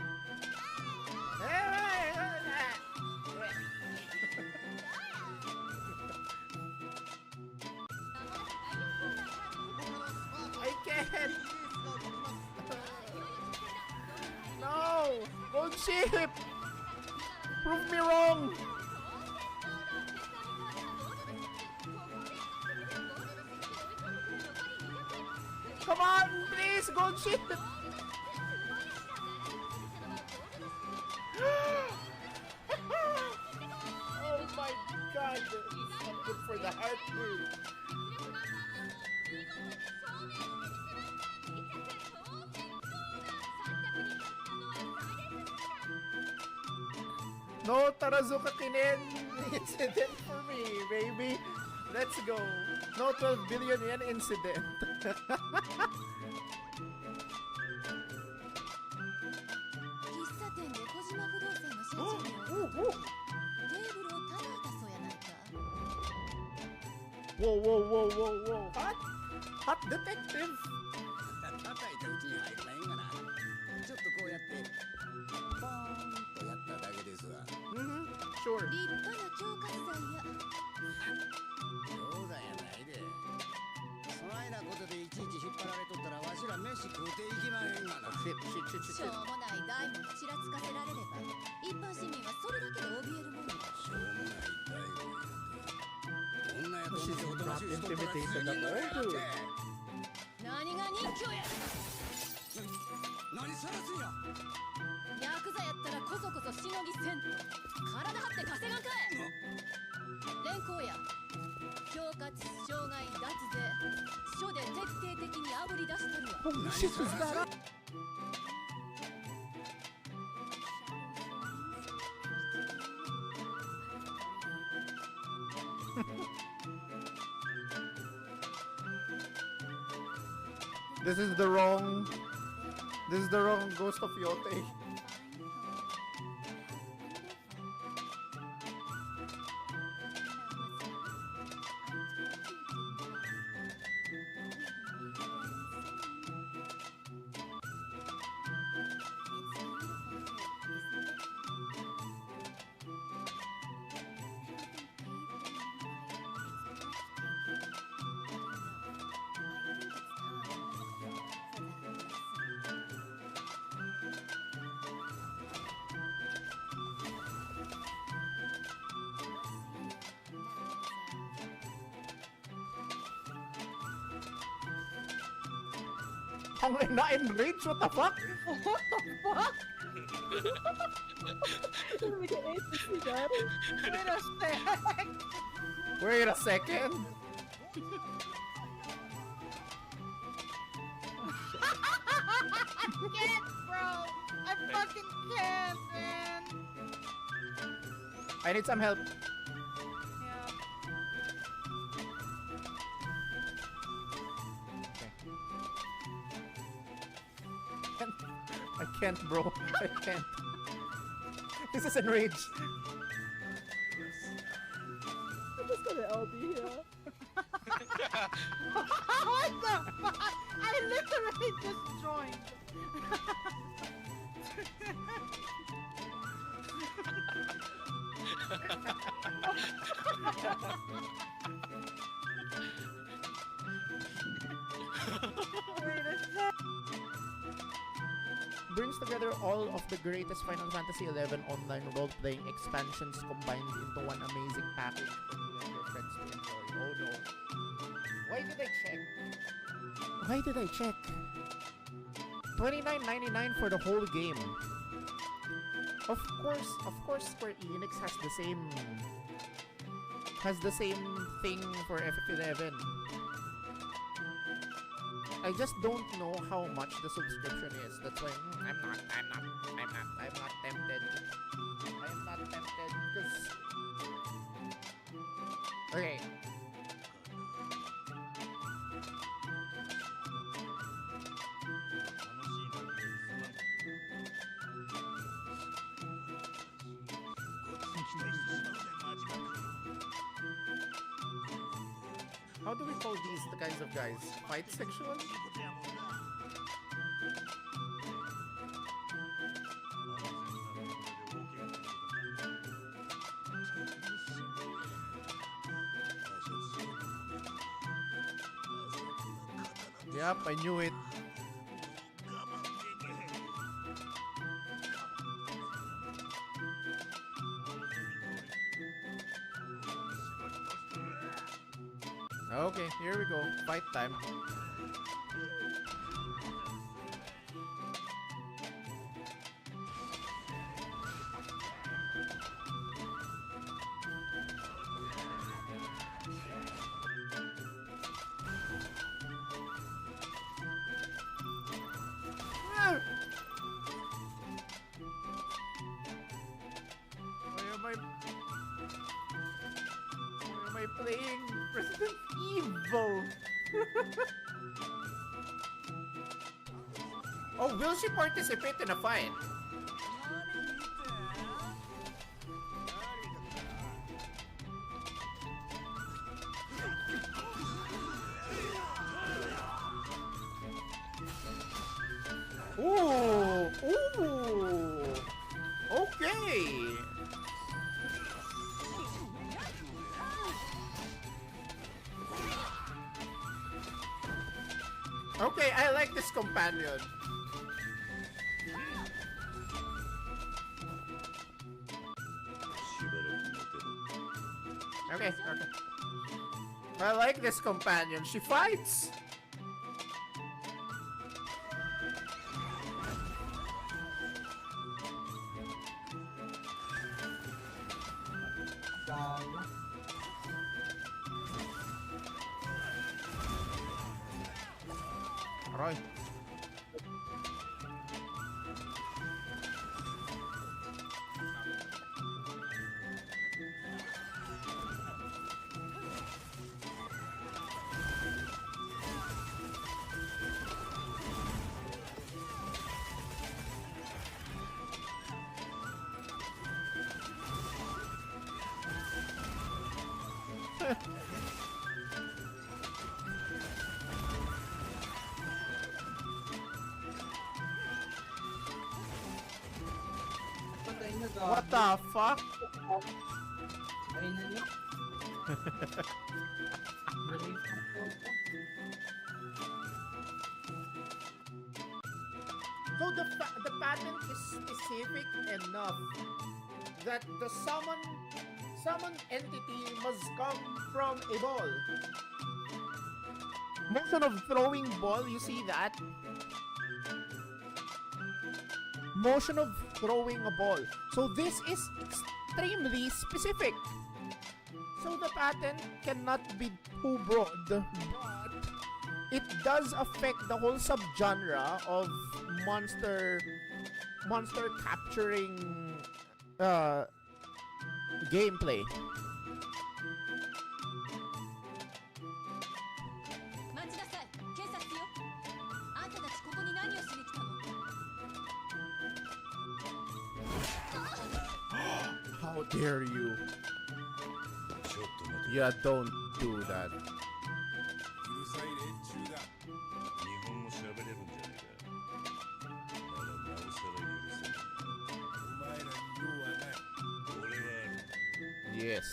I can't. No! Gold ship! Prove me wrong! Come on, please, gold ship! Oh my god, it's not good for the heart, dude. No Tarazuka Kinen incident for me, baby. Let's go. No 12 billion yen incident. Whoa, whoa, whoa, whoa, whoa. Hot? Hot detective? 叩いたうちに入るまへんがな。ちょっとこうやってポーンとやっただけですわ。Sure. 立派な強化剤や。冗談やないで。そないなことでいちいち引っ張られとったらわしら飯食うていきまへんがな。Shit, shit, shit, shit, しょ shit. うもない大門ちらつかせられれば一般市民はそれだけで怯えるものだ。しょうもない大門やて。女やと思 She's っておとな not しいしとったら intimidated 何 at all, dude. 何が人気や。何さらすんや。ヤクザやったらこそこそしのぎせんと体張って稼がんかい。連行や恐喝傷害脱税署で徹底的にあぶり出したるわ。 Holy shit, is that up? This is the wrong Ghost of Yote. Ang na enrage, what the fuck? What the fuck? We can hate to see that. Wait a sec. Wait a second. I can't, bro. I fucking can't, man. I need some help. Yeah. I can't, bro. I can't. This is enrage. I'm just gonna LB here. What the fuck? I literally just joined. Wait a sec. Brings together all of the greatest Final Fantasy XI online role-playing expansions combined into one amazing package for you and your friends to enjoy. Oh no. Why did I check? Why did I check? $29.99 for the whole game. Of course Square Enix has the same thing for FF11. I just don't know how much the subscription is. That's why I'm not tempted. I'm not tempted because okay. How do we call these the kinds of guys? Fight sexual? Yep, I knew it. Okay, here we go. Fight time. Why am I playing Resident Evil? Oh, will she participate in a fight? Ooh, ooh, okay. Okay, I like this companion. Okay, okay. I like this companion. She fights. Aray. What the fuck? So the pattern is specific enough that the summon entity must come from a ball. Motion of throwing ball, you see that? motion of throwing a ball. So this is extremely specific. So the patent cannot be too broad, but it does affect the whole subgenre of monster capturing gameplay. 待ちなさい、警察よ。あんたたちここに何をしに来たの？ How dare you? Yeah, don't do that. 日本語喋れるんじゃないか。ならなおさら許せない。お前らに用はない。俺はある。 Yes.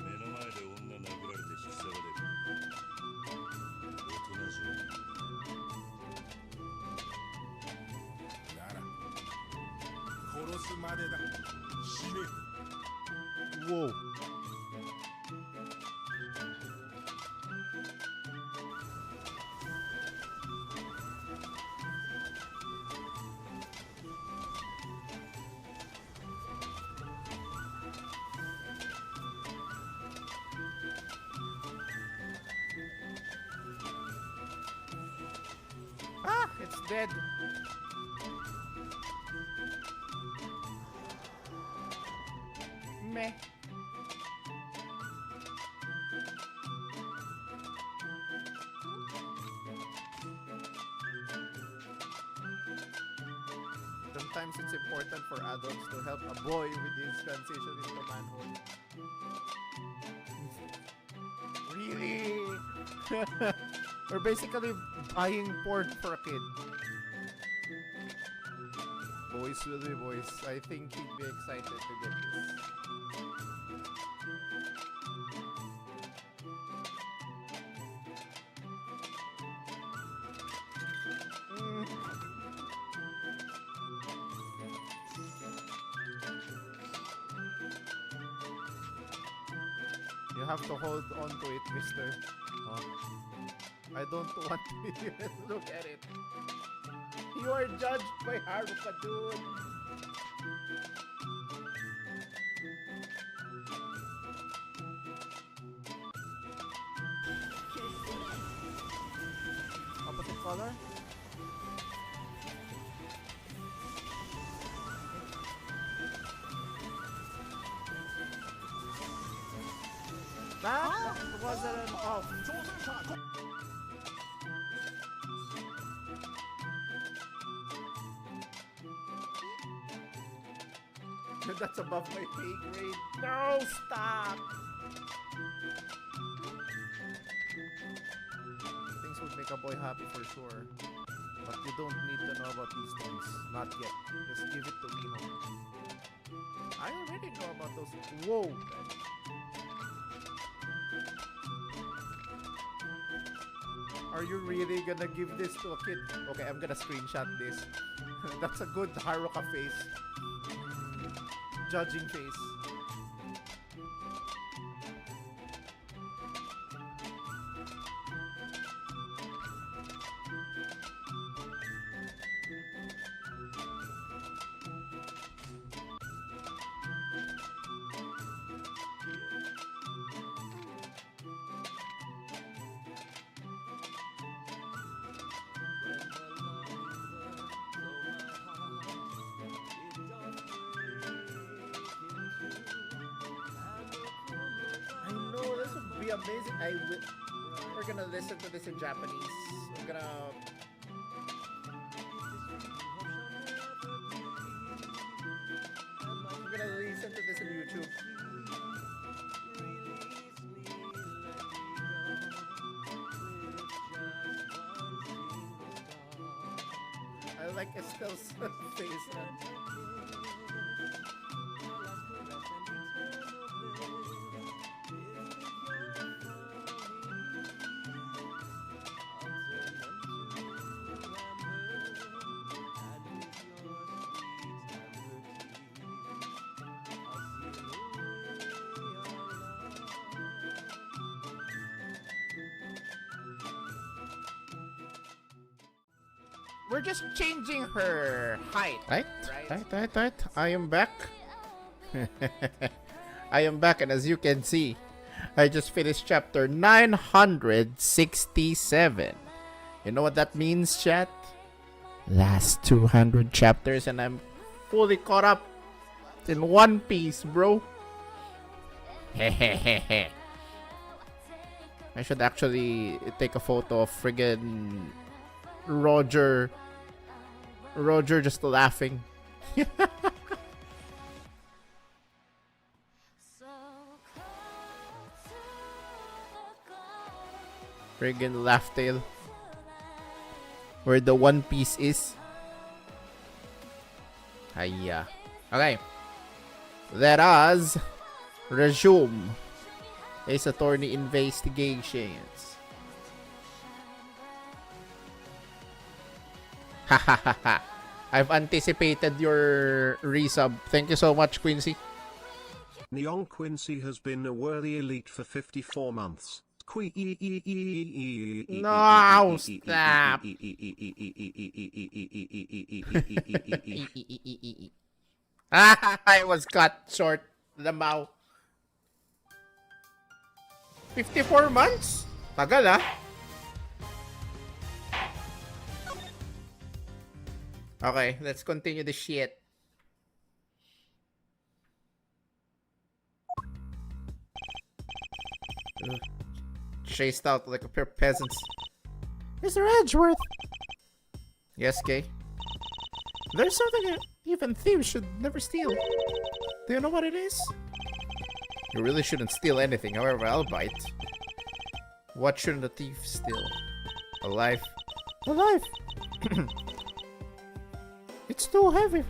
目の前で女殴られて引き去られる。大人じゃない。なら殺すまでだ。死ね。 Whoa. Ah, it's dead. Meh. Sometimes it's important for adults to help a boy with his transition into manhood. Really? We're basically buying porn for a kid. Boys will be boys. I think he'd be excited to get this. You have to hold on to it, mister. Oh. I don't want to even look at it. You are judged by Haruka, dude. Opposite color? That wasn't an off. That's above my pay grade. No, stop! Things would make a boy happy for sure. But you don't need to know about these things. Not yet. Just give it to me, home. I already know about those. Whoa! Are you really gonna give this to a kid? Okay, I'm gonna screenshot this. That's a good Haruka face. Judging face. I know, this would be amazing. We're gonna listen to this in Japanese. I'm gonna... listen to this in YouTube. I like Estelle's face, man. we're just changing her height. Right? Right. I am back. I am back, and as you can see, I just finished chapter 967. You know what that means, chat? Last 200 chapters, and I'm fully caught up in One Piece, bro. Hehehehe. I should actually take a photo of friggin' Roger just laughing. Friggin' laugh tail. Where the One Piece is. Hiya. Okay. Let us resume Ace Attorney investigations. Hahaha. I've anticipated your resub. Thank you so much, Quincy. Neon Quincy has been a worthy elite for 54 months. No, stop. I was cut short. The mouth. 54 months? Tagal ah. Okay, let's continue the shit. Ugh. Chased out like a pair of peasants. Mr. Edgeworth! Yes, Kay? There's something even thieves should never steal. Do you know what it is? You really shouldn't steal anything, however, I'll bite. What shouldn't a thief steal? A life? A life! It's too heavy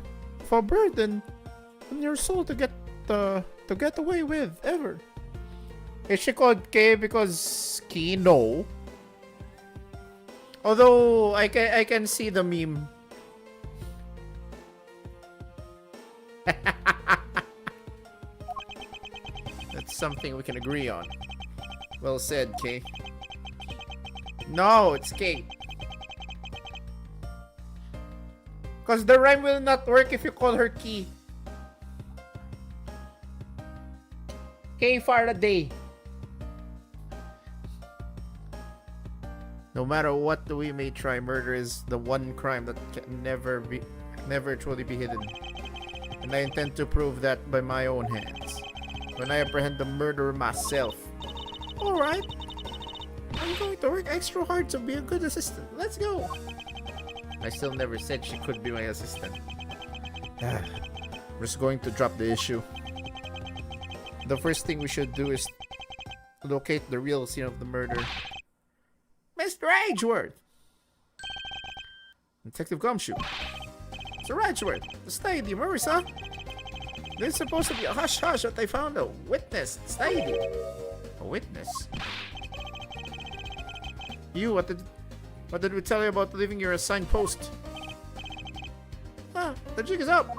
for a burden on your soul to get away with, ever. Is she called K because Key? No. Although I can see the meme. That's something we can agree on. Well said, K. No, it's K. Because the rhyme will not work if you call her Key. K Faraday. No matter what we may try, murder is the one crime that can never truly be hidden. And I intend to prove that by my own hands. When I apprehend the murderer myself. Alright. I'm going to work extra hard to be a good assistant. Let's go. I still never said she could be my assistant. We're just going to drop the issue. The first thing we should do is locate the real scene of the murder. Mr. Edgeworth! Detective Gumshoe. Mr. Edgeworth, the stadium, where is that? There's supposed to be a hush-hush that I found a witness at stadium. A witness? You, what did we tell you about leaving your assigned post? Ah, the jig is up!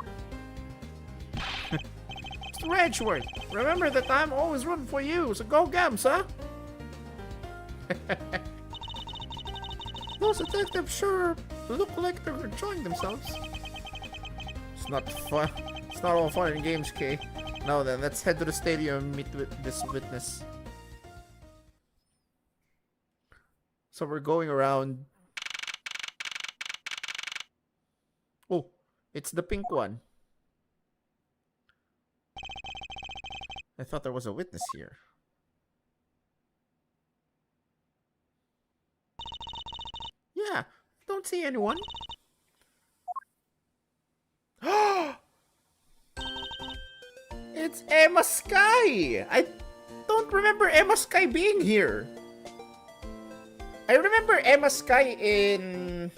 Mr. Edgeworth, remember that I'm always rooting for you, so go Gams, huh? Those detectives sure look like they're enjoying themselves. It's not fun. It's not all fun and games, Kay. Now then, let's head to the stadium and meet with this witness. So we're going around. Oh, it's the pink one. I thought there was a witness here. Yeah, don't see anyone. It's Emma Sky! I don't remember Emma Sky being here. I remember Emma Sky in...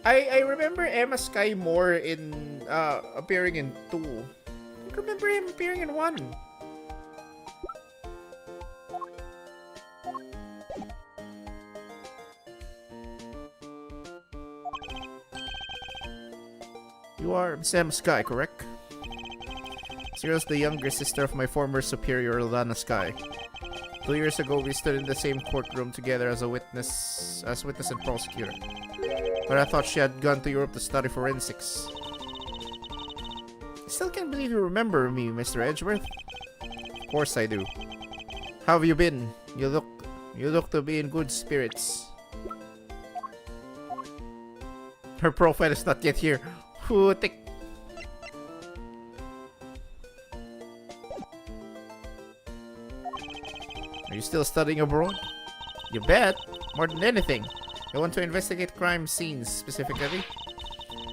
I remember Emma Sky more in appearing in 2. I don't remember him appearing in 1. You are Sam Sky, correct? Zero's the younger sister of my former superior, Lana Sky. 2 years ago, we stood in the same courtroom together as witness and prosecutor. But I thought she had gone to Europe to study forensics. I still can't believe you remember me, Mr. Edgeworth. Of course I do. How have you been? You look to be in good spirits. Her profile is not yet here. Hutik. Are you still studying abroad? You bet. More than anything. I want to investigate crime scenes specifically.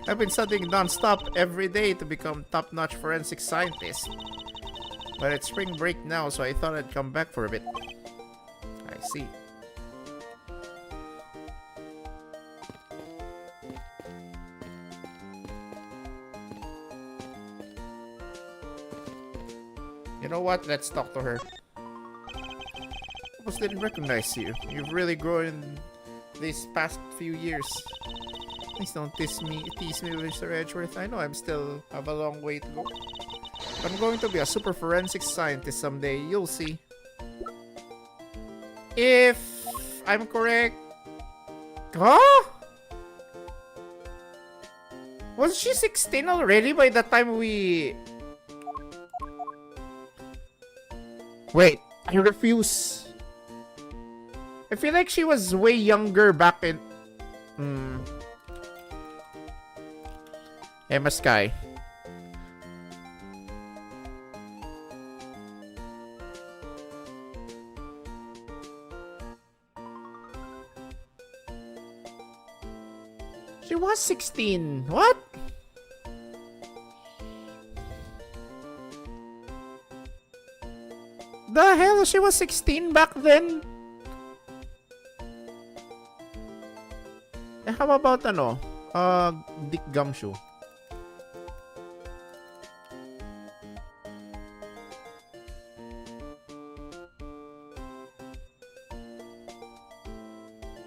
I've been studying non-stop every day to become top-notch forensic scientist. But it's spring break now, so I thought I'd come back for a bit. I see. You know what? Let's talk to her. Almost didn't recognize you. You've really grown these past few years. Please don't tease me, Mr. Edgeworth. I know I'm still have a long way to go. But I'm going to be a super forensic scientist someday. You'll see. If I'm correct. Huh? Was she 16 already by the time we... Wait, I refuse. I feel like she was way younger back in... Emma Sky. She was 16. What? The hell? She was 16 back then? Eh, how about ano? Dick Gumshoe.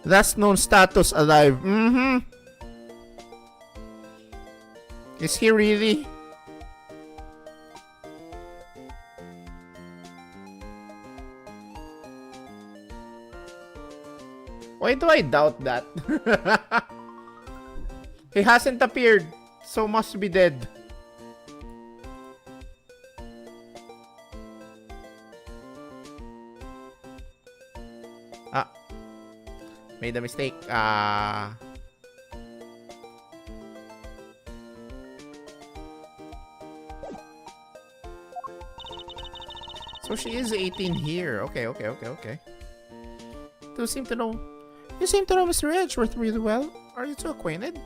Last known status alive. Is he really? Why do I doubt that? He hasn't appeared, so must be dead. Ah. Made a mistake. So she is 18 here. Okay. You seem to know Mr. Edgeworth really well. Are you two acquainted?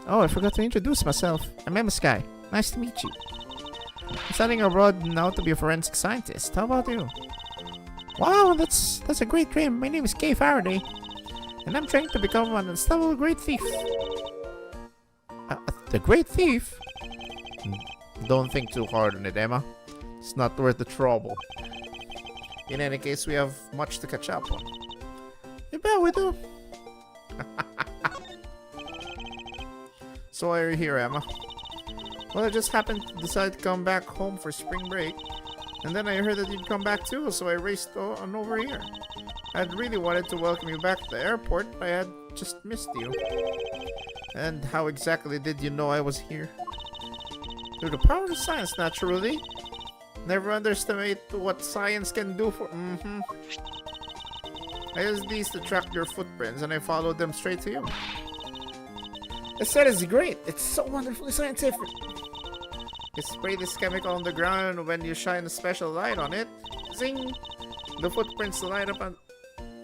Oh, I forgot to introduce myself. I'm Emma Sky. Nice to meet you. I'm studying abroad now to be a forensic scientist. How about you? Wow, that's a great dream. My name is Kay Faraday, and I'm trying to become an unstoppable great thief. The great thief? Don't think too hard on it, Emma. It's not worth the trouble. In any case, we have much to catch up on. You bet we do. So why are you here, Emma? Well, I just happened to decide to come back home for spring break. And then I heard that you'd come back too, so I raced on over here. I'd really wanted to welcome you back to the airport, but I had just missed you. And how exactly did you know I was here? Through the power of science, naturally. Never underestimate what science can do for... I used these to track your footprints, and I followed them straight to you. The set is great. It's so wonderfully scientific. You spray this chemical on the ground when you shine a special light on it. Zing! The footprints light up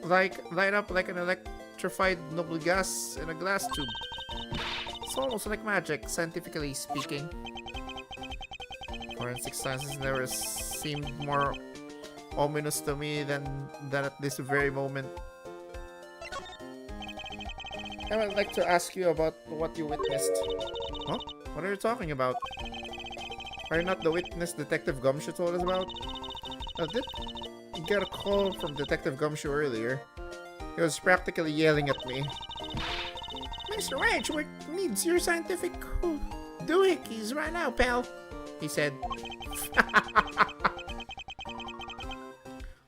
like an electrified noble gas in a glass tube. It's almost like magic, scientifically speaking. Forensic sciences never seemed more ominous to me than at this very moment. I would like to ask you about what you witnessed. Huh? What are you talking about? Are you not the witness Detective Gumshoe told us about? I did get a call from Detective Gumshoe earlier. He was practically yelling at me. Mr. Edgeworth needs your scientific doohickeys right now, pal, he said.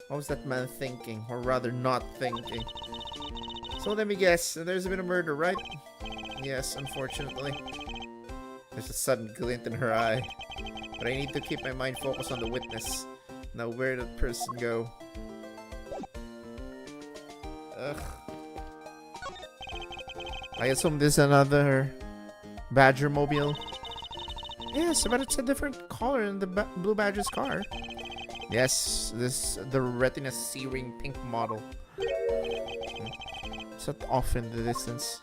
What was that man thinking? Or rather, not thinking. So let me guess. There's been a murder, right? Yes, unfortunately. There's a sudden glint in her eye. But I need to keep my mind focused on the witness. Now, where did that person go? Ugh. I assume this is another Badger mobile. Yes, but it's a different color in the Blue Badger's car. Yes, this the Retina C-Ring pink model. It's not off in the distance.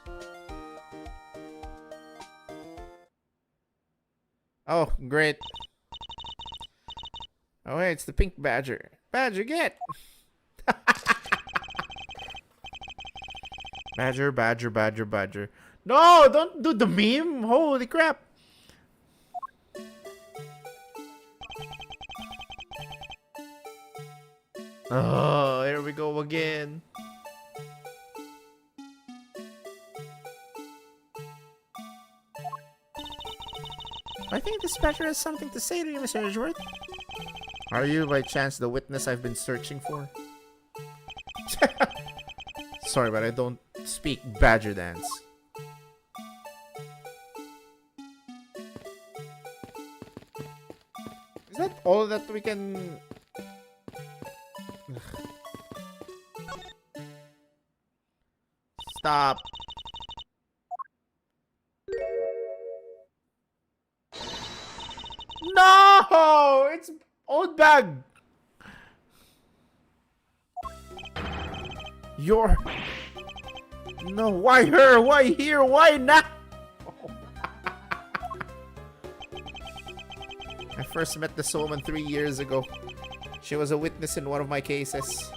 Oh, great. Oh, hey, it's the pink Badger. Badger, get! Badger, Badger, Badger, Badger. No, don't do the meme! Holy crap! Oh, here we go again. I think this Badger has something to say to you, Mr. Edgeworth. Are you, by chance, the witness I've been searching for? Sorry, but I don't speak Badger dance. Is that all that we can... Stop. No! It's old bag. You're... No, why her? Why here? Why not? I first met this woman 3 years ago. She was a witness in one of my cases.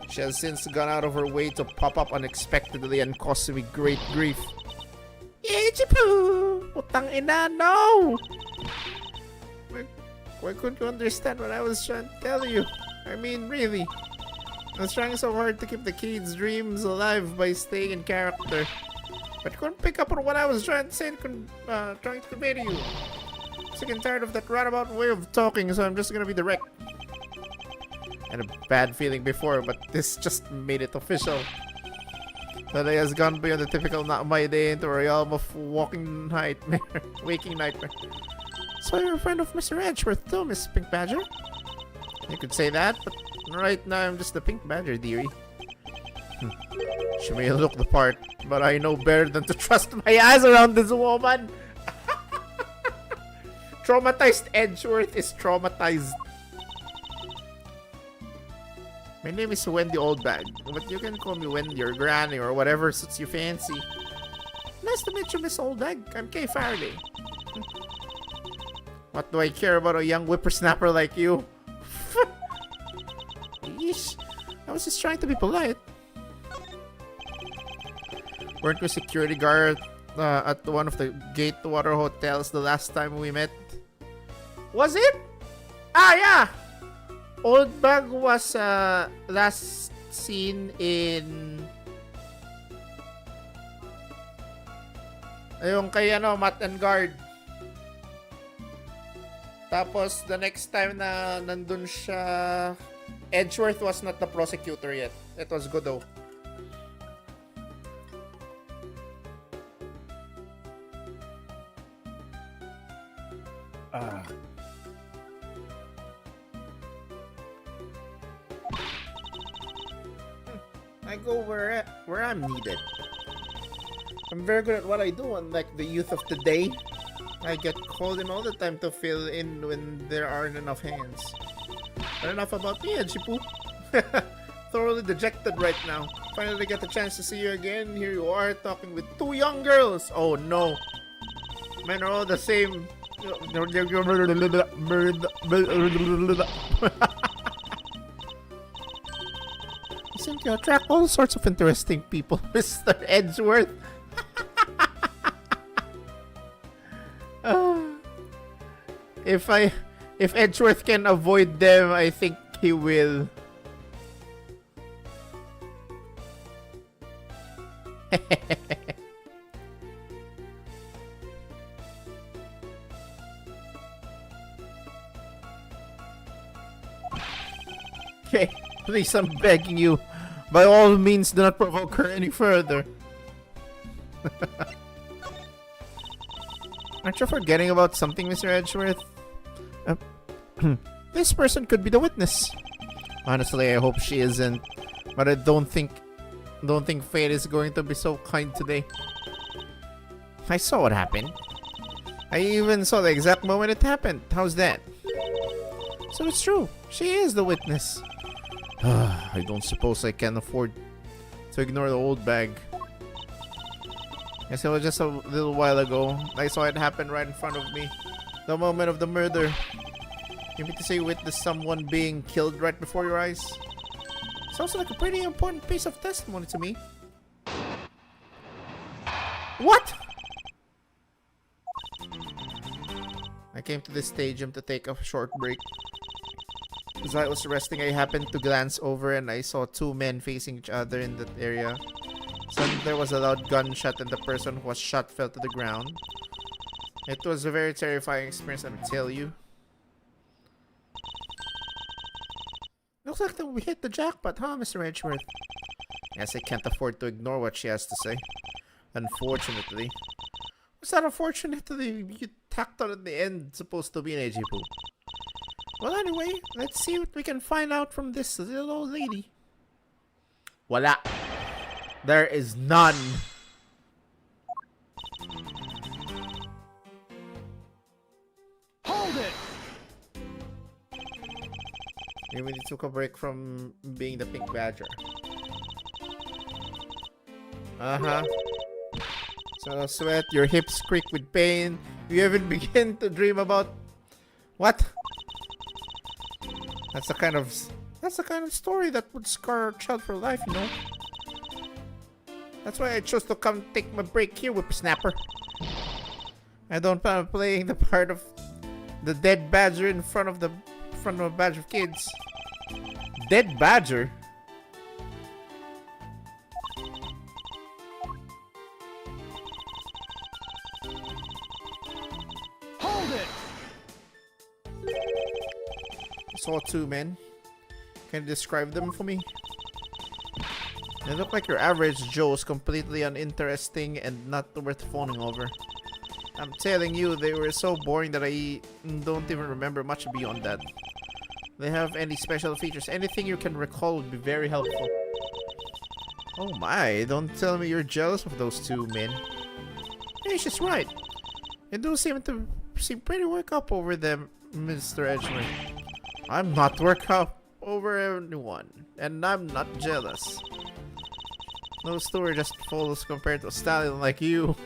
She has since gone out of her way to pop up unexpectedly and cause me great grief. Ichipu! Utang ina, no! Why couldn't you understand what I was trying to tell you? I mean, really. I was trying so hard to keep the kids' dreams alive by staying in character. But you couldn't pick up on what I was trying to say, trying to convey to you. I'm sick and tired of that roundabout way of talking, so I'm just gonna be direct. I had a bad feeling before, but this just made it official. The day has gone beyond the typical not my day into a realm of waking nightmare. Waking nightmare. So you're a friend of Mr. Edgeworth too, Miss Pink Badger? You could say that, but right now I'm just the Pink Badger, dearie. She may look the part, but I know better than to trust my eyes around this woman. Traumatized Edgeworth is traumatized. My name is Wendy Oldbag, but you can call me Wendy or Granny or whatever suits you fancy. Nice to meet you, Miss Oldbag. I'm Kay Faraday. What do I care about a young whippersnapper like you? Yeesh. I was just trying to be polite. Weren't we security guard at one of the Gatewater hotels the last time we met? Was it? Ah, yeah! Oldbag was last seen in... Ayun kay Mat and Guard. Tapos the next time na nandun siya, Edgeworth was not the prosecutor yet. It was Godot. I go where I'm needed. I'm very good at what I do, unlike the youth of today. I get called in all the time to fill in when there aren't enough hands. But enough about me, Edgipoo. Thoroughly dejected right now. Finally get the chance to see you again. Here you are, talking with two young girls. Oh no. Men are all the same. You seem to attract all sorts of interesting people, Mr. Edgeworth. If Edgeworth can avoid them, I think he will. Okay, please, I'm begging you. By all means, do not provoke her any further. Aren't you forgetting about something, Mr. Edgeworth? This person could be the witness. Honestly, I hope she isn't. But I don't think fate is going to be so kind today. I saw what happened. I even saw the exact moment it happened. How's that? So it's true. She is the witness. I don't suppose I can afford to ignore the old bag. Yes, it was just a little while ago. I saw it happen right in front of me. The moment of the murder. You mean to say you witnessed someone being killed right before your eyes? Sounds like a pretty important piece of testimony to me. What? I came to this stadium to take a short break. As I was resting, I happened to glance over and I saw two men facing each other in that area. Suddenly there was a loud gunshot and the person who was shot fell to the ground. It was a very terrifying experience, I will tell you. Looks like that we hit the jackpot, huh, Mr. Edgeworth? Yes, I can't afford to ignore what she has to say. Unfortunately. What's that unfortunately you tacked on at the end supposed to be an AG poop? Well, anyway, let's see what we can find out from this little old lady. Voila. There is none. Hold it! Maybe we took a break from being the pink badger. Uh-huh. So sweat, your hips creak with pain. You even begin to dream about... What? That's the kind of story that would scar a child for life, you know? That's why I chose to come take my break here, whippersnapper. I don't plan on playing the part of the dead badger in front of a batch of kids. Dead badger? Hold it! I saw two men. Can you describe them for me? They look like your average Joes, completely uninteresting and not worth phoning over. I'm telling you, they were so boring that I don't even remember much beyond that. They have any special features? Anything you can recall would be very helpful. Oh my, don't tell me you're jealous of those two men. Hey, she's right. You do seem pretty worked up over them, Mr. Edgeworth. I'm not worked up over anyone, and I'm not jealous. Those two are just fools compared to a stallion like you.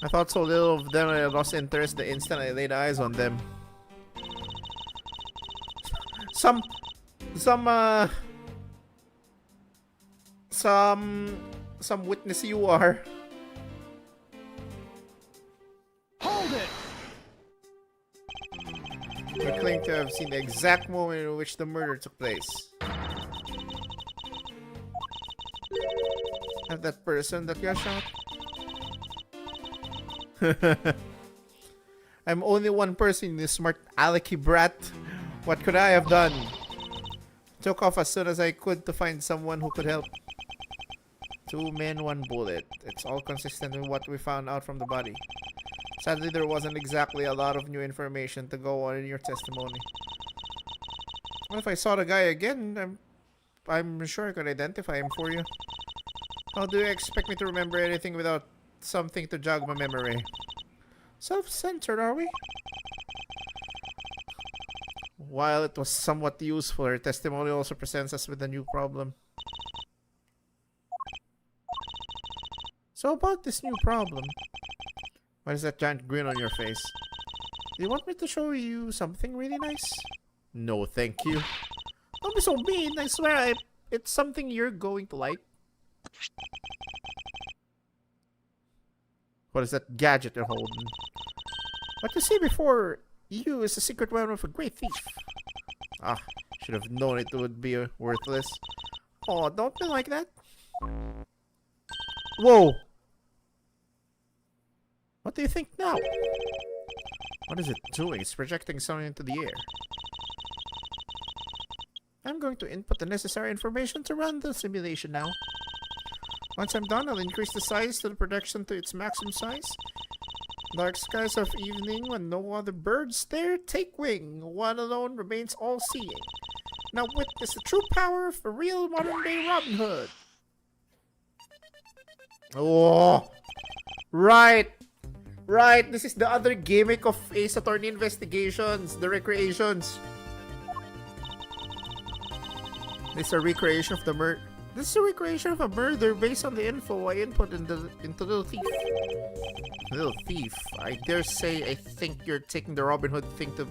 I thought so little of them I lost interest the instant I laid eyes on them. Some witness you are. Hold it! You claim to have seen the exact moment in which the murder took place. And that person that got shot? I'm only one person, you smart alecky brat. What could I have done? Took off as soon as I could to find someone who could help. Two men, one bullet. It's all consistent with what we found out from the body. Sadly, there wasn't exactly a lot of new information to go on in your testimony. Well, if I saw the guy again, I'm sure I could identify him for you. How do you expect me to remember anything without something to jog my memory? Self-centered, are we? While it was somewhat useful, her testimony also presents us with a new problem. So about this new problem, what is that giant grin on your face? Do you want me to show you something really nice? No, thank you. Don't be so mean, I swear it's something you're going to like. What is that gadget you're holding? What you see before you is a secret weapon of a great thief. Ah, should have known it would be worthless. Oh, don't be like that. Whoa! What do you think now? What is it doing? It's projecting something into the air. I'm going to input the necessary information to run the simulation now. Once I'm done, I'll increase the size to the projection to its maximum size. Dark skies of evening when no other birds there take wing. One alone remains all-seeing. Now witness the true power of a real modern-day Robin Hood. Oh, right. Right, this is the other gimmick of Ace Attorney Investigations, the recreations. This is a recreation of the murder. This is a recreation of a murder based on the info I input into Little Thief. Little Thief, I dare say I think you're taking the Robin Hood thing to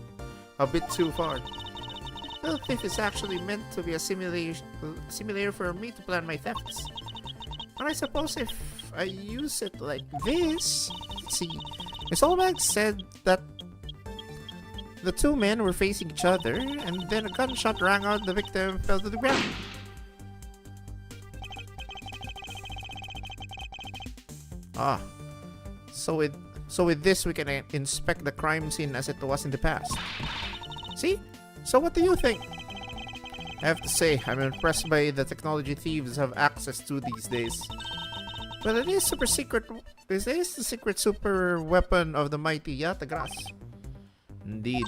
a bit too far. Little Thief is actually meant to be a simulator for me to plan my thefts. And I suppose if I use it like this... Let's see. Miss Olmec said that the two men were facing each other, and then a gunshot rang out and the victim fell to the ground. Ah. So with this we can inspect the crime scene as it was in the past. See? So what do you think? I have to say, I'm impressed by the technology thieves have access to these days. But it is super secret. This is the secret super weapon of the mighty Yatagras. Indeed.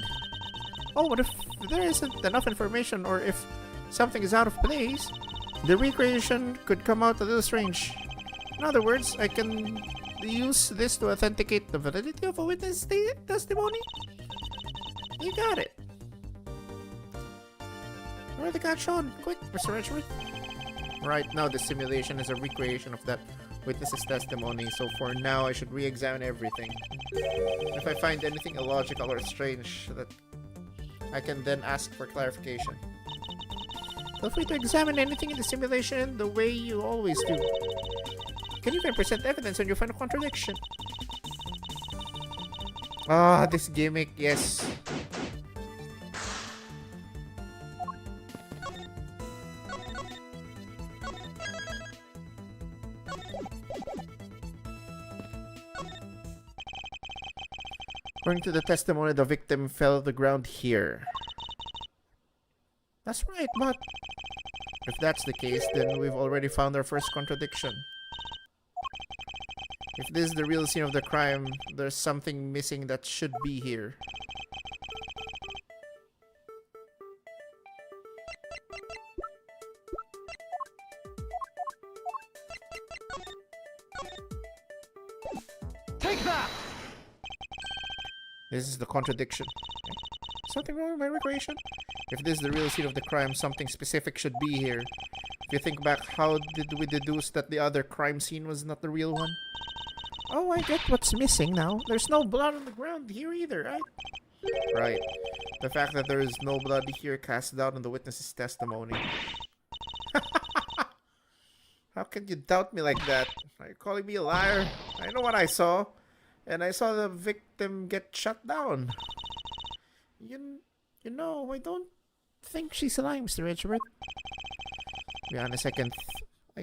Oh, what if there isn't enough information, or if something is out of place? The recreation could come out a little strange. In other words, I can use this to authenticate the validity of a witness testimony? You got it. Where the cat shown? Quick, Mr. Edgeworth. Right now, the simulation is a recreation of that witness's testimony, so for now, I should re-examine everything. If I find anything illogical or strange, that I can then ask for clarification. Feel free to examine anything in the simulation the way you always do. You can even present evidence when you find a contradiction. Ah, this gimmick, yes. According to the testimony, the victim fell to the ground here. That's right, but if that's the case, then we've already found our first contradiction. If this is the real scene of the crime, there's something missing that should be here. Take that! This is the contradiction. Something wrong with my recreation? If this is the real scene of the crime, something specific should be here. If you think back, how did we deduce that the other crime scene was not the real one? Oh, I get what's missing now. There's no blood on the ground here either, right? Right. The fact that there is no blood here casts doubt on the witness's testimony. How can you doubt me like that? Are you calling me a liar? I know what I saw. And I saw the victim get shot down. You know, I don't think she's lying, Mr. Edgeworth. To be honest, I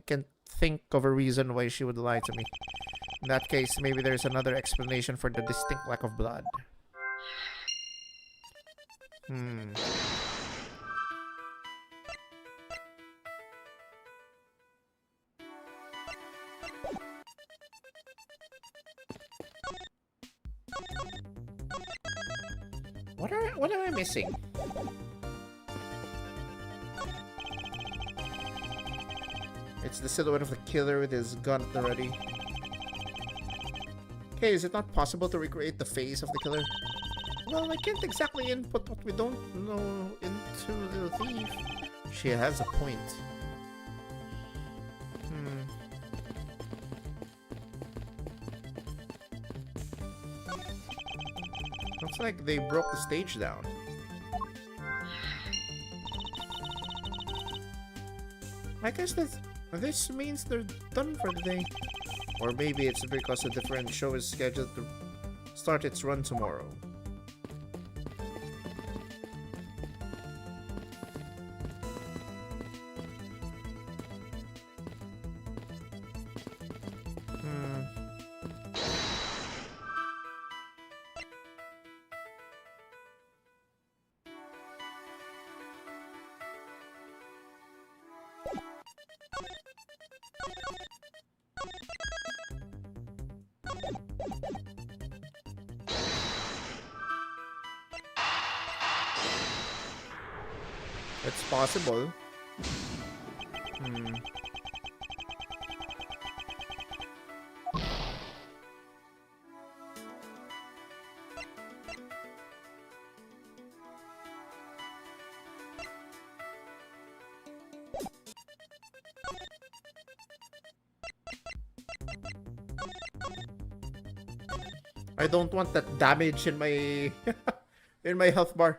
can think of a reason why she would lie to me. In that case, maybe there's another explanation for the distinct lack of blood. What am I missing? It's the silhouette of the killer with his gun at the ready. Okay, is it not possible to recreate the face of the killer? Well, I can't exactly input what we don't know into Little Thief. She has a point. Looks like they broke the stage down. I guess this means they're done for the day. Or maybe it's because a different show is scheduled to start its run tomorrow. It's possible. I don't want that damage in my in my health bar.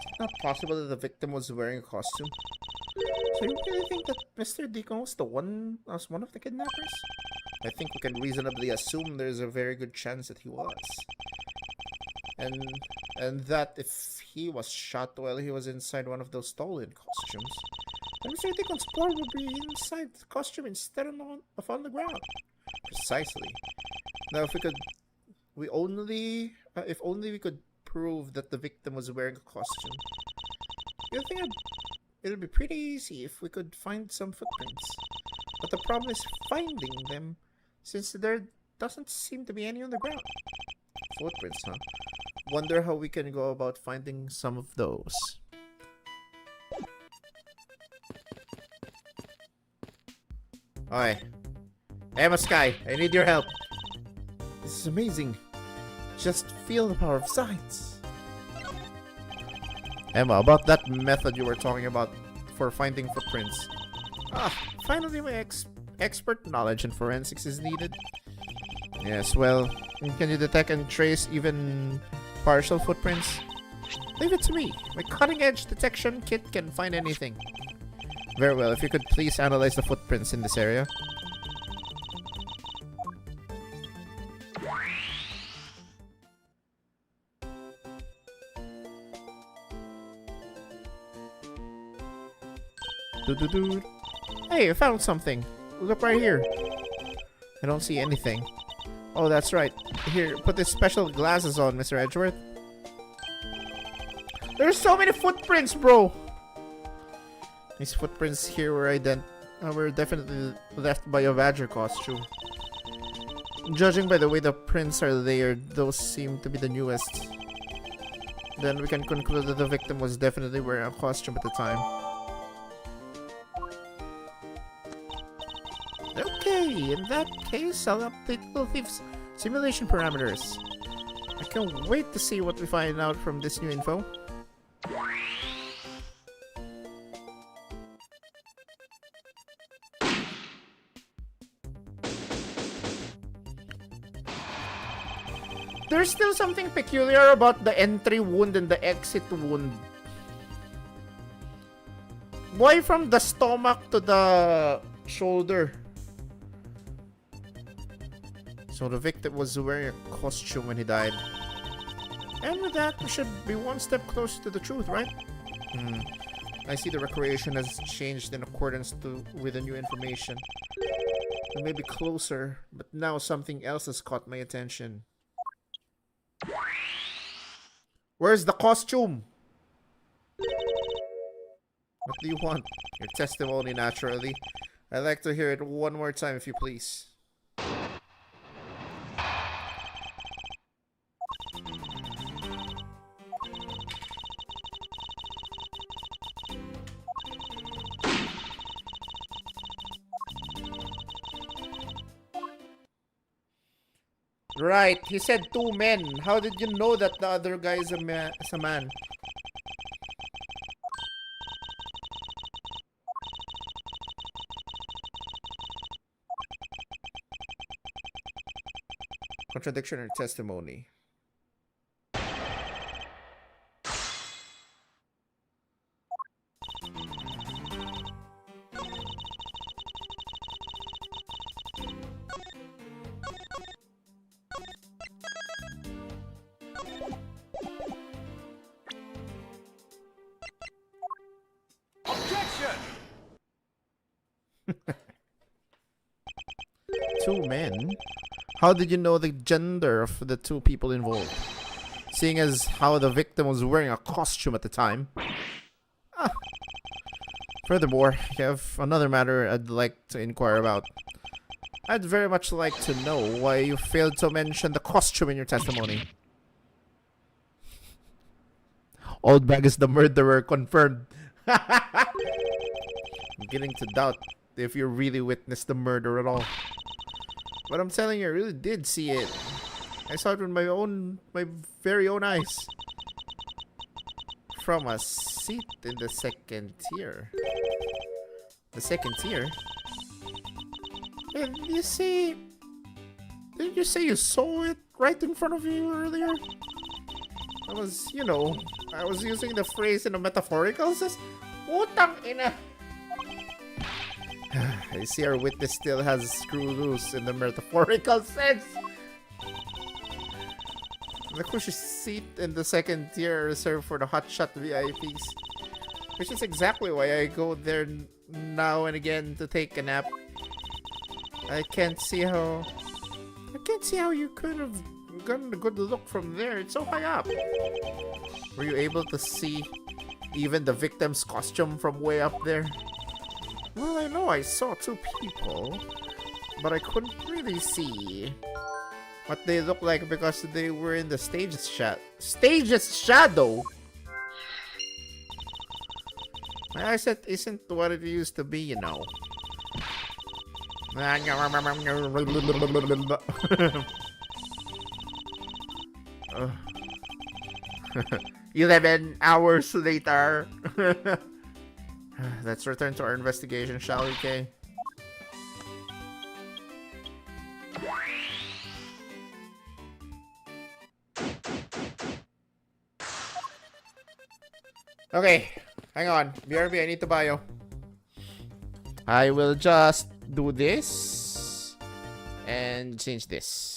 It's not possible that the victim was wearing a costume. So you really think that Mr. Deacon was one of the kidnappers? I think we can reasonably assume there's a very good chance that he was. And that if he was shot while he was inside one of those stolen costumes, then Mr. Deacon's probably inside the costume instead of on the ground. Precisely. Now, if only we could prove that the victim was wearing a costume, I think it'll be pretty easy if we could find some footprints. But the problem is finding them, since there doesn't seem to be any on the ground. Footprints, huh? Wonder how we can go about finding some of those. Oi. Emma Sky, I need your help. This is amazing. Just feel the power of science. Emma, about that method you were talking about for finding footprints. Finally my expert knowledge in forensics is needed. Yes, well, can you detect and trace even partial footprints? Leave it to me. My cutting-edge detection kit can find anything. Very well, if you could please analyze the footprints in this area. Hey, I found something. Look right here. I don't see anything. Oh, that's right. Here, put these special glasses on, Mr. Edgeworth. There's so many footprints, bro! These footprints here were definitely left by a Badger costume. Judging by the way the prints are layered, those seem to be the newest. Then we can conclude that the victim was definitely wearing a costume at the time. Okay, in that case, I'll update Little Thief's simulation parameters. I can't wait to see what we find out from this new info. There's still something peculiar about the entry wound and the exit wound. Why from the stomach to the shoulder? So the victim was wearing a costume when he died. And with that, we should be one step closer to the truth, right? I see the recreation has changed in accordance with the new information. We may be closer, but now something else has caught my attention. Where's the costume? What do you want? Your testimony, naturally. I'd like to hear it one more time, if you please. Right, he said 2 men. How did you know that the other guy is a man? Contradiction or testimony? Objection! 2 men? How did you know the gender of the 2 people involved? Seeing as how the victim was wearing a costume at the time. Furthermore, I have another matter I'd like to inquire about. I'd very much like to know why you failed to mention the costume in your testimony. Old Bag is the murderer, confirmed. I'm beginning to doubt if you really witnessed the murder at all. But I'm telling you, I really did see it. I saw it with my very own eyes. From a seat in the second tier. The second tier? Didn't you say you saw it right in front of you earlier? I was using the phrase in a metaphorical sense. Utang ina! I see our witness still has screw loose in the metaphorical sense. The cushy seat in the second tier are reserved for the hotshot VIPs. Which is exactly why I go there now and again to take a nap. I can't see how you could have gotten a good look from there. It's so high up. Were you able to see even the victim's costume from way up there? Well, I know I saw two people, but I couldn't really see what they look like because they were in the stage's shadow. My eyesight isn't what it used to be, you know. 11 hours later. Let's return to our investigation, shall we, Kay? Okay, hang on. BRB, I need to buy you. I will just do this and change this.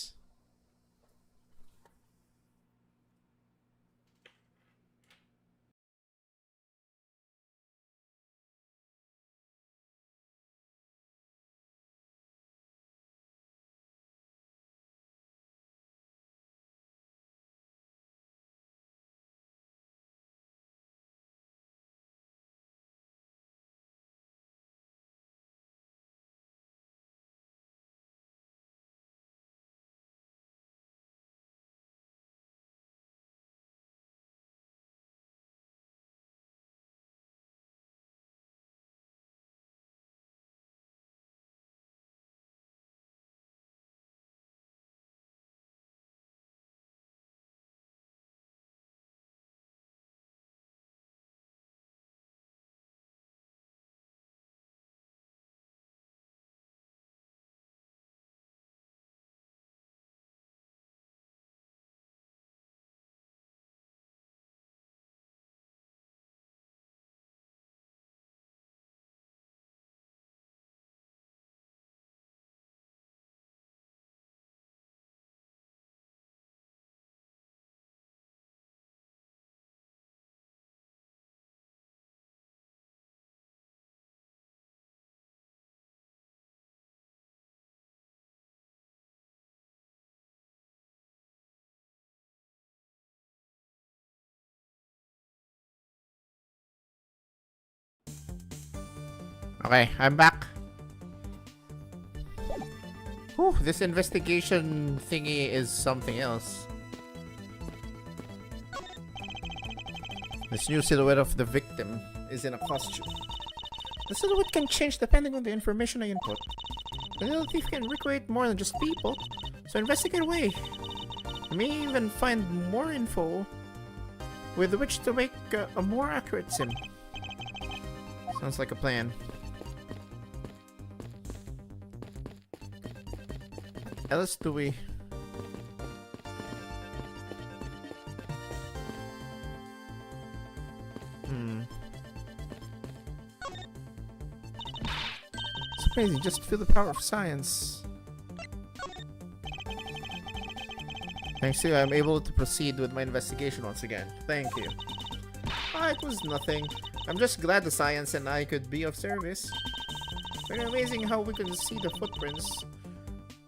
Okay, I'm back. Whew, this investigation thingy is something else. This new silhouette of the victim is in a costume. The silhouette can change depending on the information I input. The little thief can recreate more than just people, so investigate away. I may even find more info with which to make a more accurate sim. Sounds like a plan. What else do we... It's amazing, just feel the power of science. Thanks to you, I'm able to proceed with my investigation once again. Thank you. It was nothing. I'm just glad the science and I could be of service. Very amazing how we can see the footprints.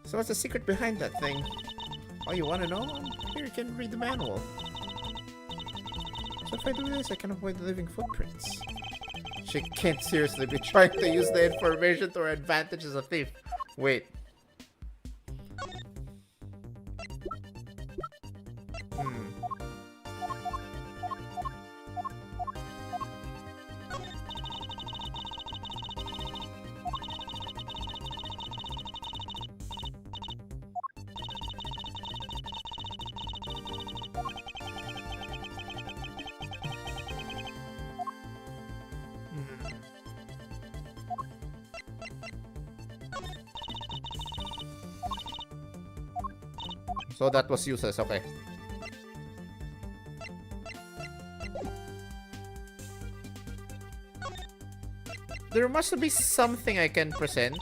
So what's the secret behind that thing? Oh, you want to know? Here, you can read the manual. So if I do this, I can avoid the living footprints. She can't seriously be trying to use the information to her advantage as a thief. Wait. So that was useless, okay. There must be something I can present.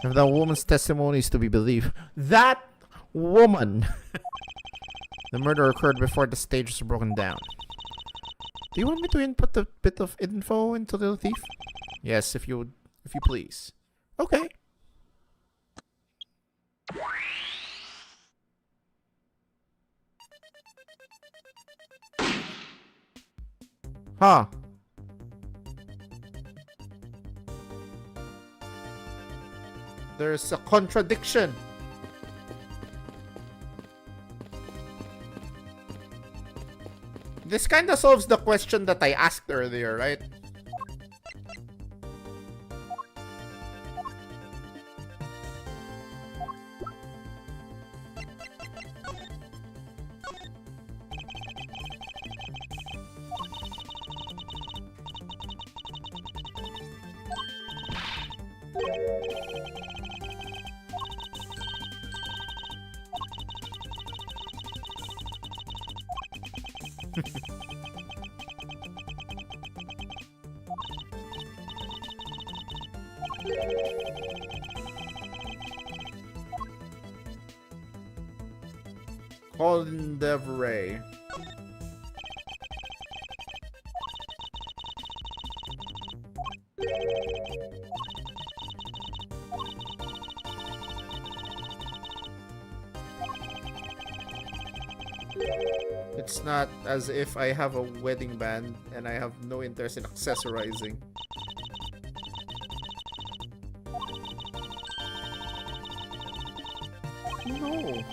If that woman's testimony is to be believed, that woman! The murder occurred before the stage was broken down. Do you want me to input a bit of info into the thief? Yes, if you please. Okay. Huh. There's a contradiction. This kind of solves the question that I asked earlier, right? Colin Devray. It's not as if I have a wedding band and I have no interest in accessorizing. No.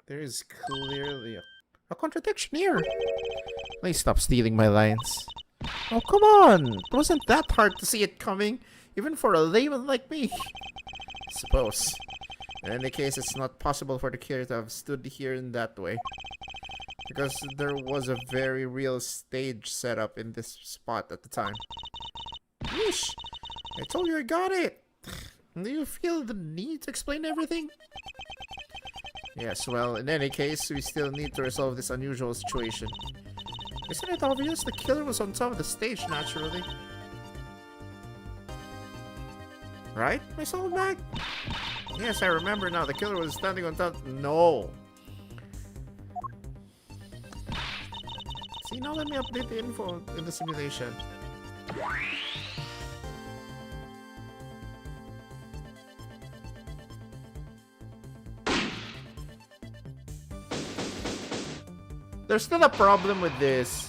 There is clearly a contradiction here. Please stop stealing my lines. Oh, come on! It wasn't that hard to see it coming, even for a layman like me. I suppose. In any case, it's not possible for the killer to have stood here in that way. Because there was a very real stage set up in this spot at the time. Yeesh! I told you I got it! Do you feel the need to explain everything? Yes, well, in any case, we still need to resolve this unusual situation. Isn't it obvious? The killer was on top of the stage, naturally. Right, my soul bag? Yes, I remember now. The killer was standing on top. No. See, now let me update the info in the simulation. There's still a problem with this.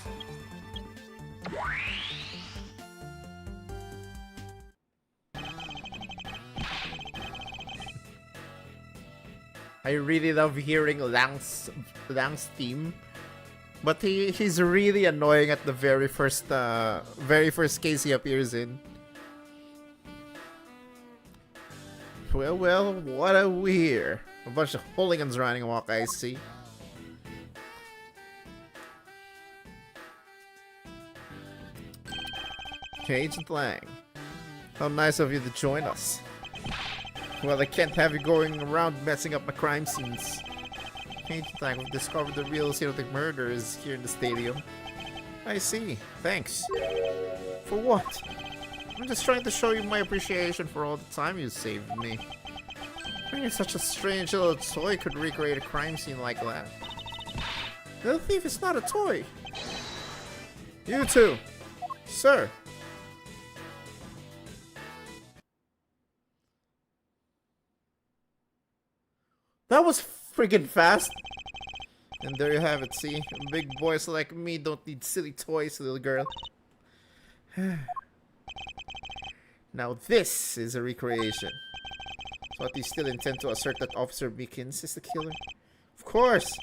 I really love hearing Lang's theme, but he's really annoying at the very first case he appears in. Well, what a weird. A bunch of hooligans running amok, I see. Okay, Agent Lang. How nice of you to join us. Well, I can't have you going around messing up my crime scenes. Agent Lang, we've discovered the real scene of the murder is here in the stadium. I see. Thanks. For what? I'm just trying to show you my appreciation for all the time you saved me. Bringing such a strange little toy could recreate a crime scene like that. The thief is not a toy. You too. Sir. That was friggin' fast. And there you have it, see? Big boys like me don't need silly toys, little girl. Now this is a recreation. So what, do you still intend to assert that Officer Meekins is the killer? Of course!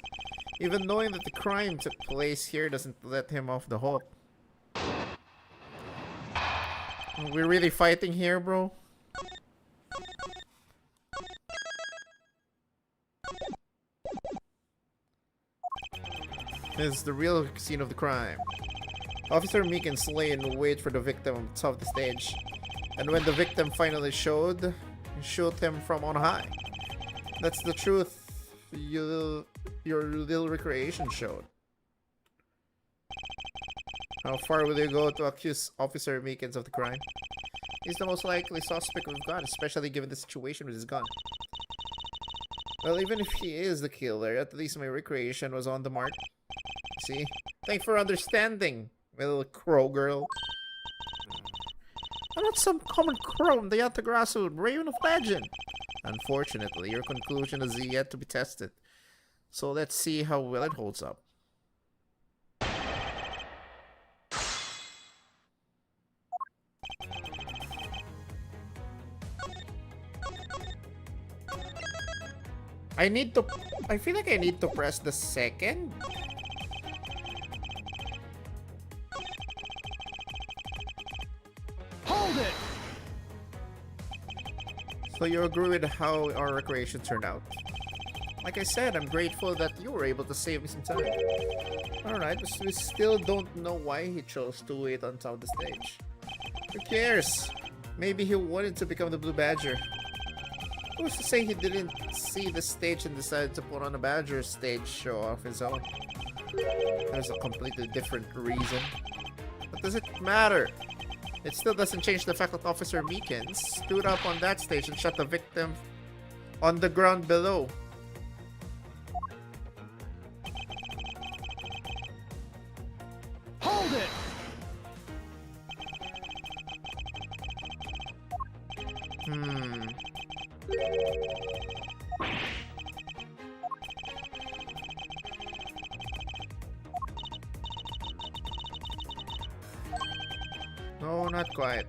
Even knowing that the crime took place here doesn't let him off the hook. Are we really fighting here, bro? This is the real scene of the crime. Officer Meekins lay in wait for the victim on top of the stage. And when the victim finally showed, he shot him from on high. That's the truth your little recreation showed. How far will you go to accuse Officer Meekins of the crime? He's the most likely suspect we've got, especially given the situation with his gun. Well, even if he is the killer, at least my recreation was on the mark. See? Thanks for understanding, little crow girl. I'm not some common crow in the Yatagrasu Raven of Legend. Unfortunately, your conclusion is yet to be tested. So let's see how well it holds up. I feel like I need to press the second. Hold it! So you agree with how our recreation turned out? Like I said, I'm grateful that you were able to save me some time. Alright, but we still don't know why he chose to wait on top of the stage. Who cares? Maybe he wanted to become the Blue Badger. Who's to say he didn't see the stage and decided to put on a Badger stage show of his own? There's a completely different reason. But does it matter? It still doesn't change the fact that Officer Meekins stood up on that stage and shot the victim on the ground below. Hold it! No, not quite.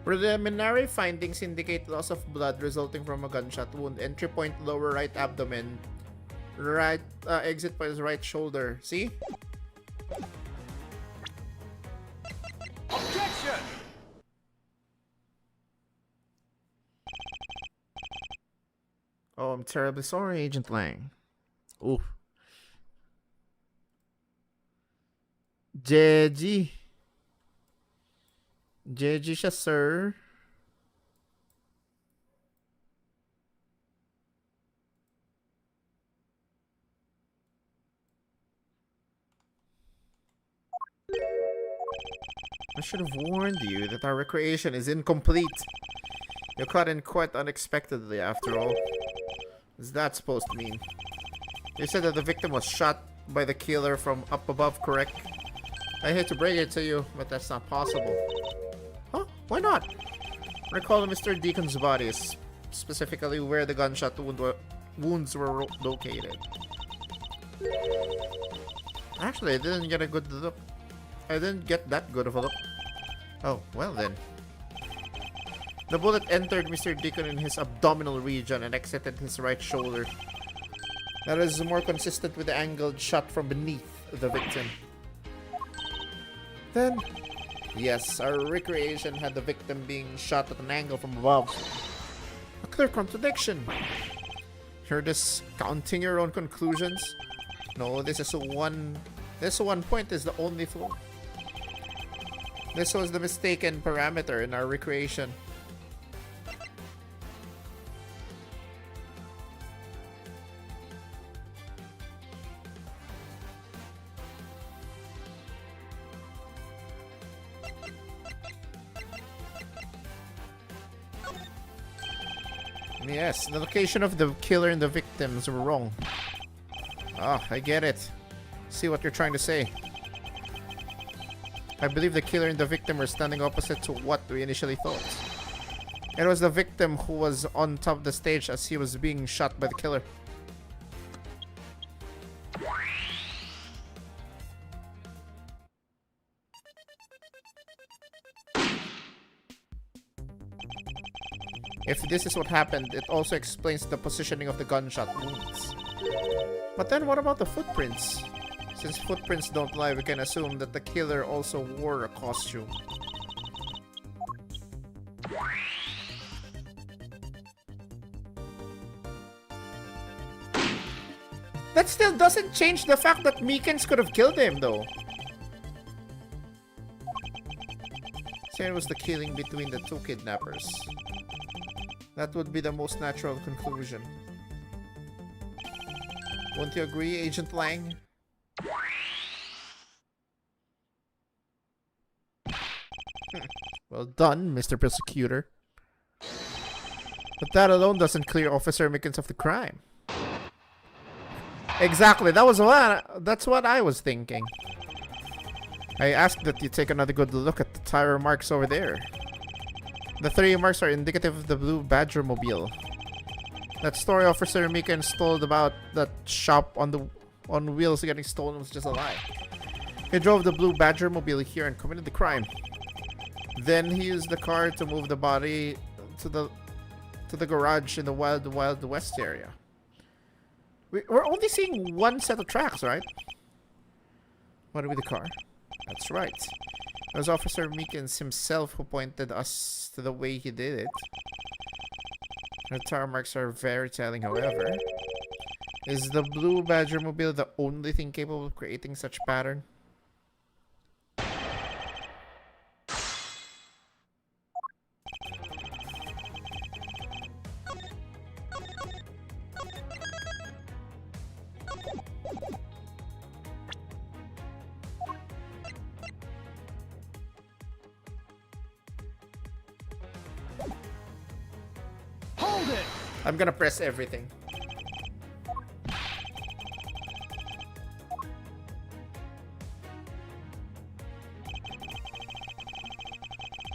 Preliminary findings indicate loss of blood resulting from a gunshot wound. Entry point lower right abdomen. Right exit point is right shoulder. See? Objection! Oh, I'm terribly sorry, Agent Lang. Oof. Jeji. Jeji siya, sir. I should have warned you that our recreation is incomplete. You're caught in quite unexpectedly, after all. What's that supposed to mean? You said that the victim was shot by the killer from up above, correct? I hate to break it to you, but that's not possible. Huh? Why not? Recall Mr. Deacon's body, specifically where the gunshot wounds were located. Actually, I didn't get a good look. I didn't get that good of a look. Oh, well then. The bullet entered Mr. Deacon in his abdominal region and exited his right shoulder. That is more consistent with the angled shot from beneath the victim. Then, yes, our recreation had the victim being shot at an angle from above. A clear contradiction. You're discounting your own conclusions? No, this one point is the only flaw. This was the mistaken parameter in our recreation. Yes, the location of the killer and the victims were wrong. Ah, I get it. See what you're trying to say. I believe the killer and the victim were standing opposite to what we initially thought. It was the victim who was on top of the stage as he was being shot by the killer. If this is what happened, it also explains the positioning of the gunshot wounds. But then what about the footprints? Since footprints don't lie, we can assume that the killer also wore a costume. That still doesn't change the fact that Meekins could have killed him, though. Say it was the killing between the two kidnappers. That would be the most natural conclusion. Won't you agree, Agent Lang? Well done, Mr. Prosecutor. But that alone doesn't clear Officer Mickens of the crime. Exactly, that's what I was thinking. I asked that you take another good look at the tire marks over there. The 3 marks are indicative of the blue Badger mobile. That story Officer Mickens told about that shop on wheels getting stolen was just a lie. He drove the blue Badger mobile here and committed the crime. Then he used the car to move the body to the garage in the Wild West area. We're only seeing one set of tracks, right? What with the car? That's right. It was Officer Meekins himself who pointed us to the way he did it. The tire marks are very telling, however. Is the blue Badger mobile the only thing capable of creating such pattern? I'm gonna press everything.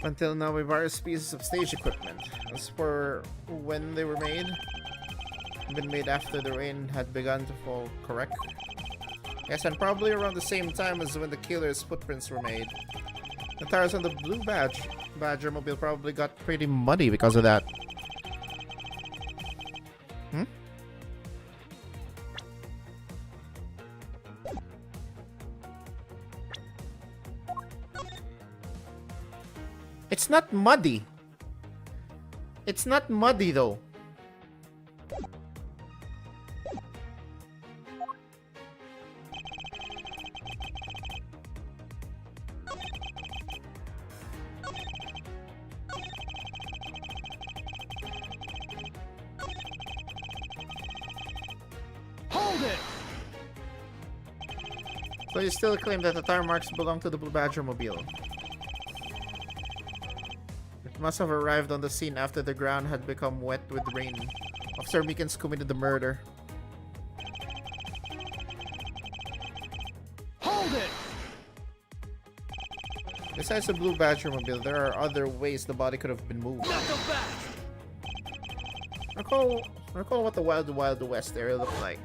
Until now, we various pieces of stage equipment. As for when they were made, been made after the rain had begun to fall, correct? Yes, and probably around the same time as when the killer's footprints were made. The tires on the blue Badger mobile probably got pretty muddy because of that. It's not muddy. It's not muddy though. Hold it! So you still claim that the tire marks belong to the Blue Badger mobile? It must have arrived on the scene after the ground had become wet with rain. Officer Meekins committed the murder. Hold it! Besides the Blue Badger mobile, there are other ways the body could have been moved. Recall what the Wild West area looked like.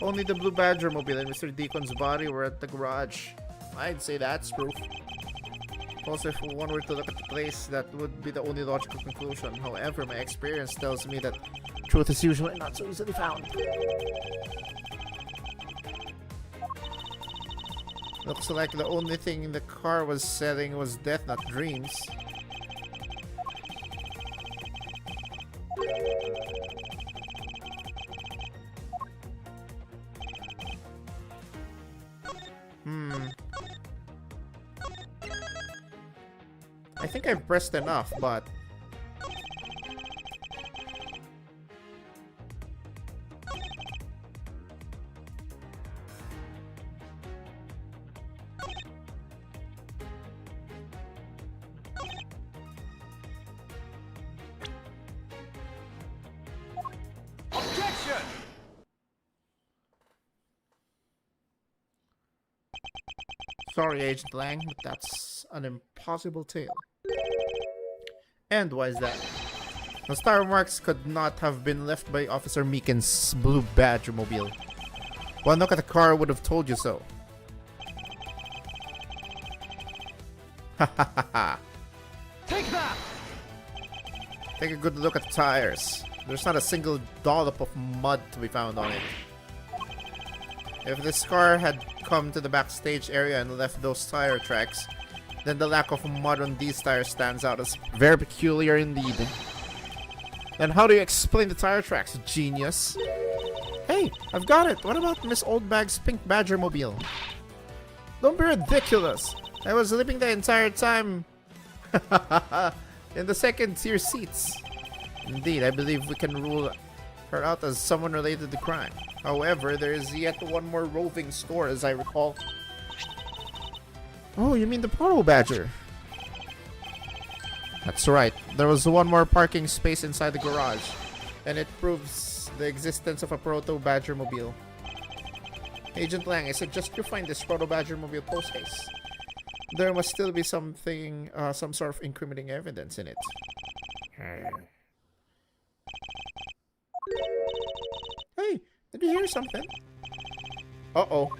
Only the Blue Badger mobile and Mr. Deacon's body were at the garage. I'd say that's proof. Also, if one were to look at the place, that would be the only logical conclusion. However, my experience tells me that truth is usually not so easily found. Looks like the only thing the car was selling was death, not dreams. I think I've pressed enough, but... Objection! Sorry, Agent Lang, but that's an impossible tale. And why is that? The star marks could not have been left by Officer Meekin's blue badge mobile. One look at the car would have told you so. Ha ha ha ha. Take that! Take a good look at the tires. There's not a single dollop of mud to be found on it. If this car had come to the backstage area and left those tire tracks, then the lack of mud on these tires stands out as very peculiar indeed. Then how do you explain the tire tracks, genius? Hey, I've got it! What about Miss Oldbag's pink Badger mobile? Don't be ridiculous! I was sleeping the entire time in the second tier seats. Indeed, I believe we can rule her out as someone related to the crime. However, there is yet one more roving store, as I recall. Oh, you mean the Proto Badger? That's right. There was one more parking space inside the garage, and it proves the existence of a Proto Badger mobile. Agent Lang, I suggest you find this Proto Badger mobile post-haste. There must still be something, some sort of incriminating evidence in it. Hey, did you hear something? Uh-oh.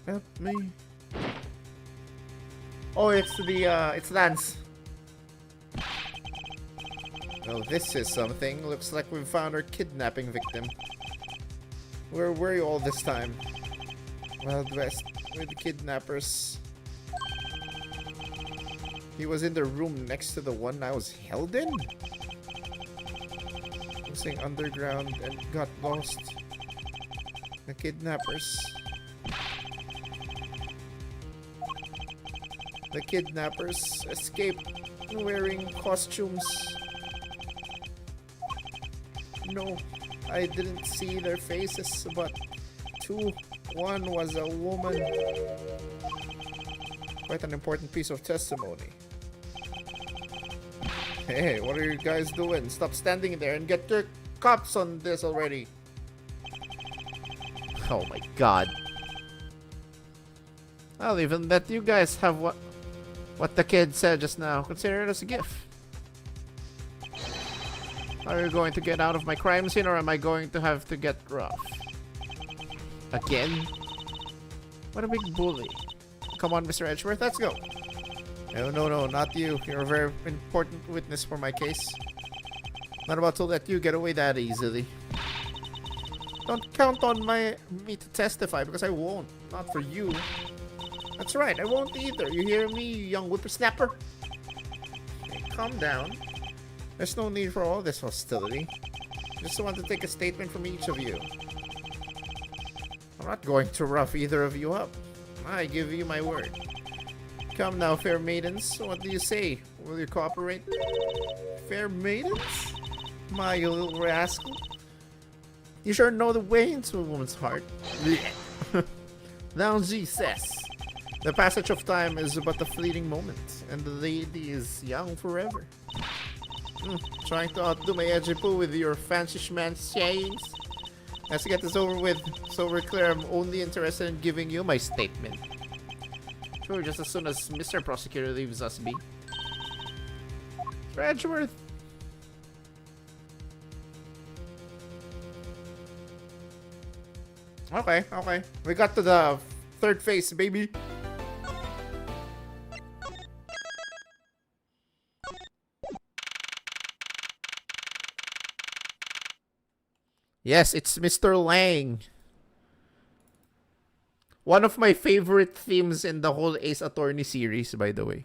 Help me. Oh, it's Lance. Well, this is something. Looks like we've found our kidnapping victim. Where were you all this time? Wild West with the kidnappers. He was in the room next to the one I was held in? Missing underground and got lost. The kidnappers. The kidnappers escaped wearing costumes. No, I didn't see their faces, but one was a woman. Quite an important piece of testimony. Hey, what are you guys doing? Stop standing there and get your cops on this already. Oh my god. I'll even let you guys have what the kid said just now. Consider it as a gift. Are you going to get out of my crime scene, or am I going to have to get rough? Again? What a big bully. Come on, Mr. Edgeworth, let's go. No, not you. You're a very important witness for my case. Not about to let you get away that easily. Don't count on me to testify, because I won't. Not for you. That's right, I won't either. You hear me, you young whippersnapper? Hey, calm down. There's no need for all this hostility. Just want to take a statement from each of you. I'm not going to rough either of you up. I give you my word. Come now, fair maidens. What do you say? Will you cooperate? Fair maidens? My, you little rascal. You sure know the way into a woman's heart. Loungy says, the passage of time is but a fleeting moment, and the lady is young forever. Trying to outdo my Ejipu with your fancy schman sayings? Let's get this over with, so we're clear. I'm only interested in giving you my statement. Sure, just as soon as Mr. Prosecutor leaves us be. Edgeworth. Okay. We got to the third phase, baby. Yes, it's Mr. Lang. One of my favorite themes in the whole Ace Attorney series, by the way.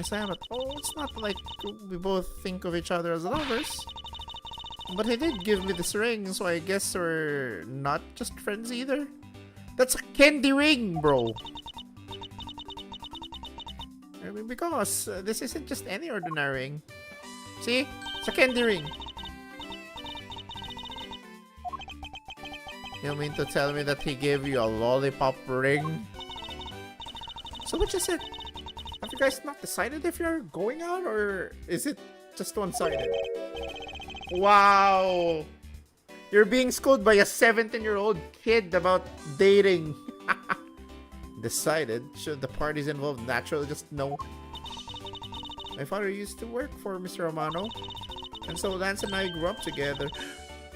Yes, I am. But it's not like we both think of each other as lovers. But he did give me this ring, so I guess we're not just friends either. That's a candy ring, bro. I mean, because this isn't just any ordinary ring. See? It's a candy ring. You mean to tell me that he gave you a lollipop ring? So which is it? Have you guys not decided if you're going out, or is it just one-sided? Wow! You're being schooled by a 17-year-old kid about dating. Decided? Should the parties involved naturally just know? My father used to work for Mr. Romano, and so Lance and I grew up together.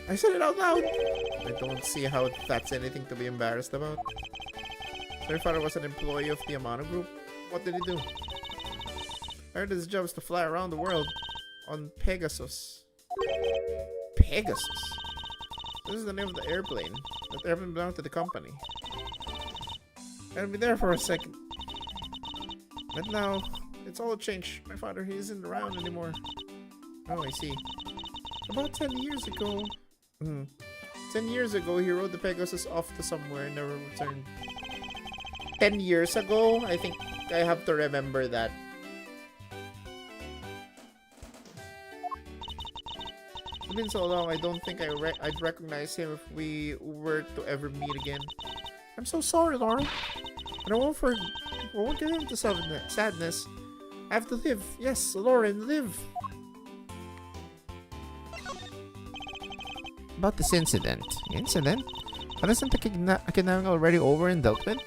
I said it out loud. I don't see how that's anything to be embarrassed about. So your father was an employee of the Amano Group. What did he do? I heard his job was to fly around the world on Pegasus. Pegasus? This is the name of the airplane. That airplane belonged to the company. I'll be there for a second. But now, it's all changed. My father, he isn't around anymore. Oh, I see. About 10 years ago... 10 years ago, he rode the Pegasus off to somewhere and never returned. 10 years ago? I think I have to remember that. It's been so long, I don't think I'd recognize him if we were to ever meet again. I'm so sorry, Lauren. And I won't get into sadness. I have to live. Yes, Lauren, live. About this incident. Incident? But isn't the kidnapping already over and dealt with?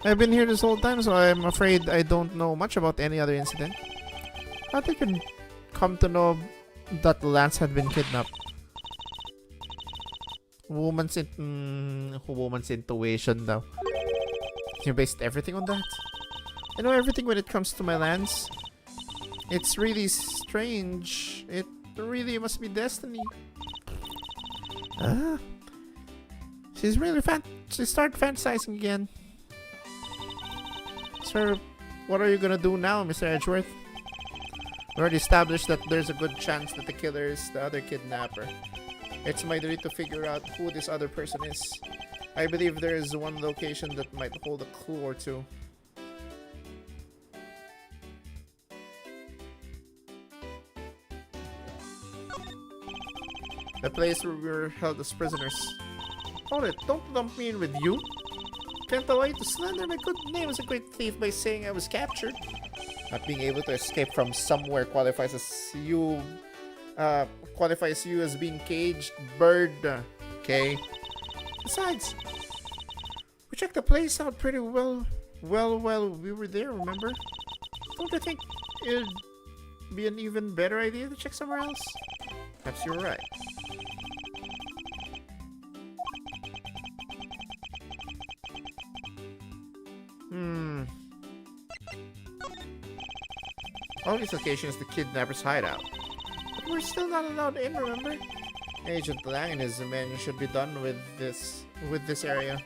I've been here this whole time, so I'm afraid I don't know much about any other incident. How did you come to know that Lance had been kidnapped? Woman's intuition daw. You based everything on that? I know everything when it comes to my Lance. It's really strange. It really must be destiny. She started fantasizing again. Sir, what are you gonna do now, Mr. Edgeworth? We already established that there's a good chance that the killer is the other kidnapper. It's my duty to figure out who this other person is. I believe there is one location that might hold a clue or two. The place where we were held as prisoners. Hold it, don't lump me in with you. Can't allow you to slander my good name as a great thief by saying I was captured. Not being able to escape from somewhere qualifies you as being caged bird. Okay. Besides, we checked the place out pretty well while we were there, remember? Don't you think it'd be an even better idea to check somewhere else? Perhaps you're right. Obvious location is the kidnapper's hideout. But we're still not allowed in, remember? Agent Lang and his men should be done with this area.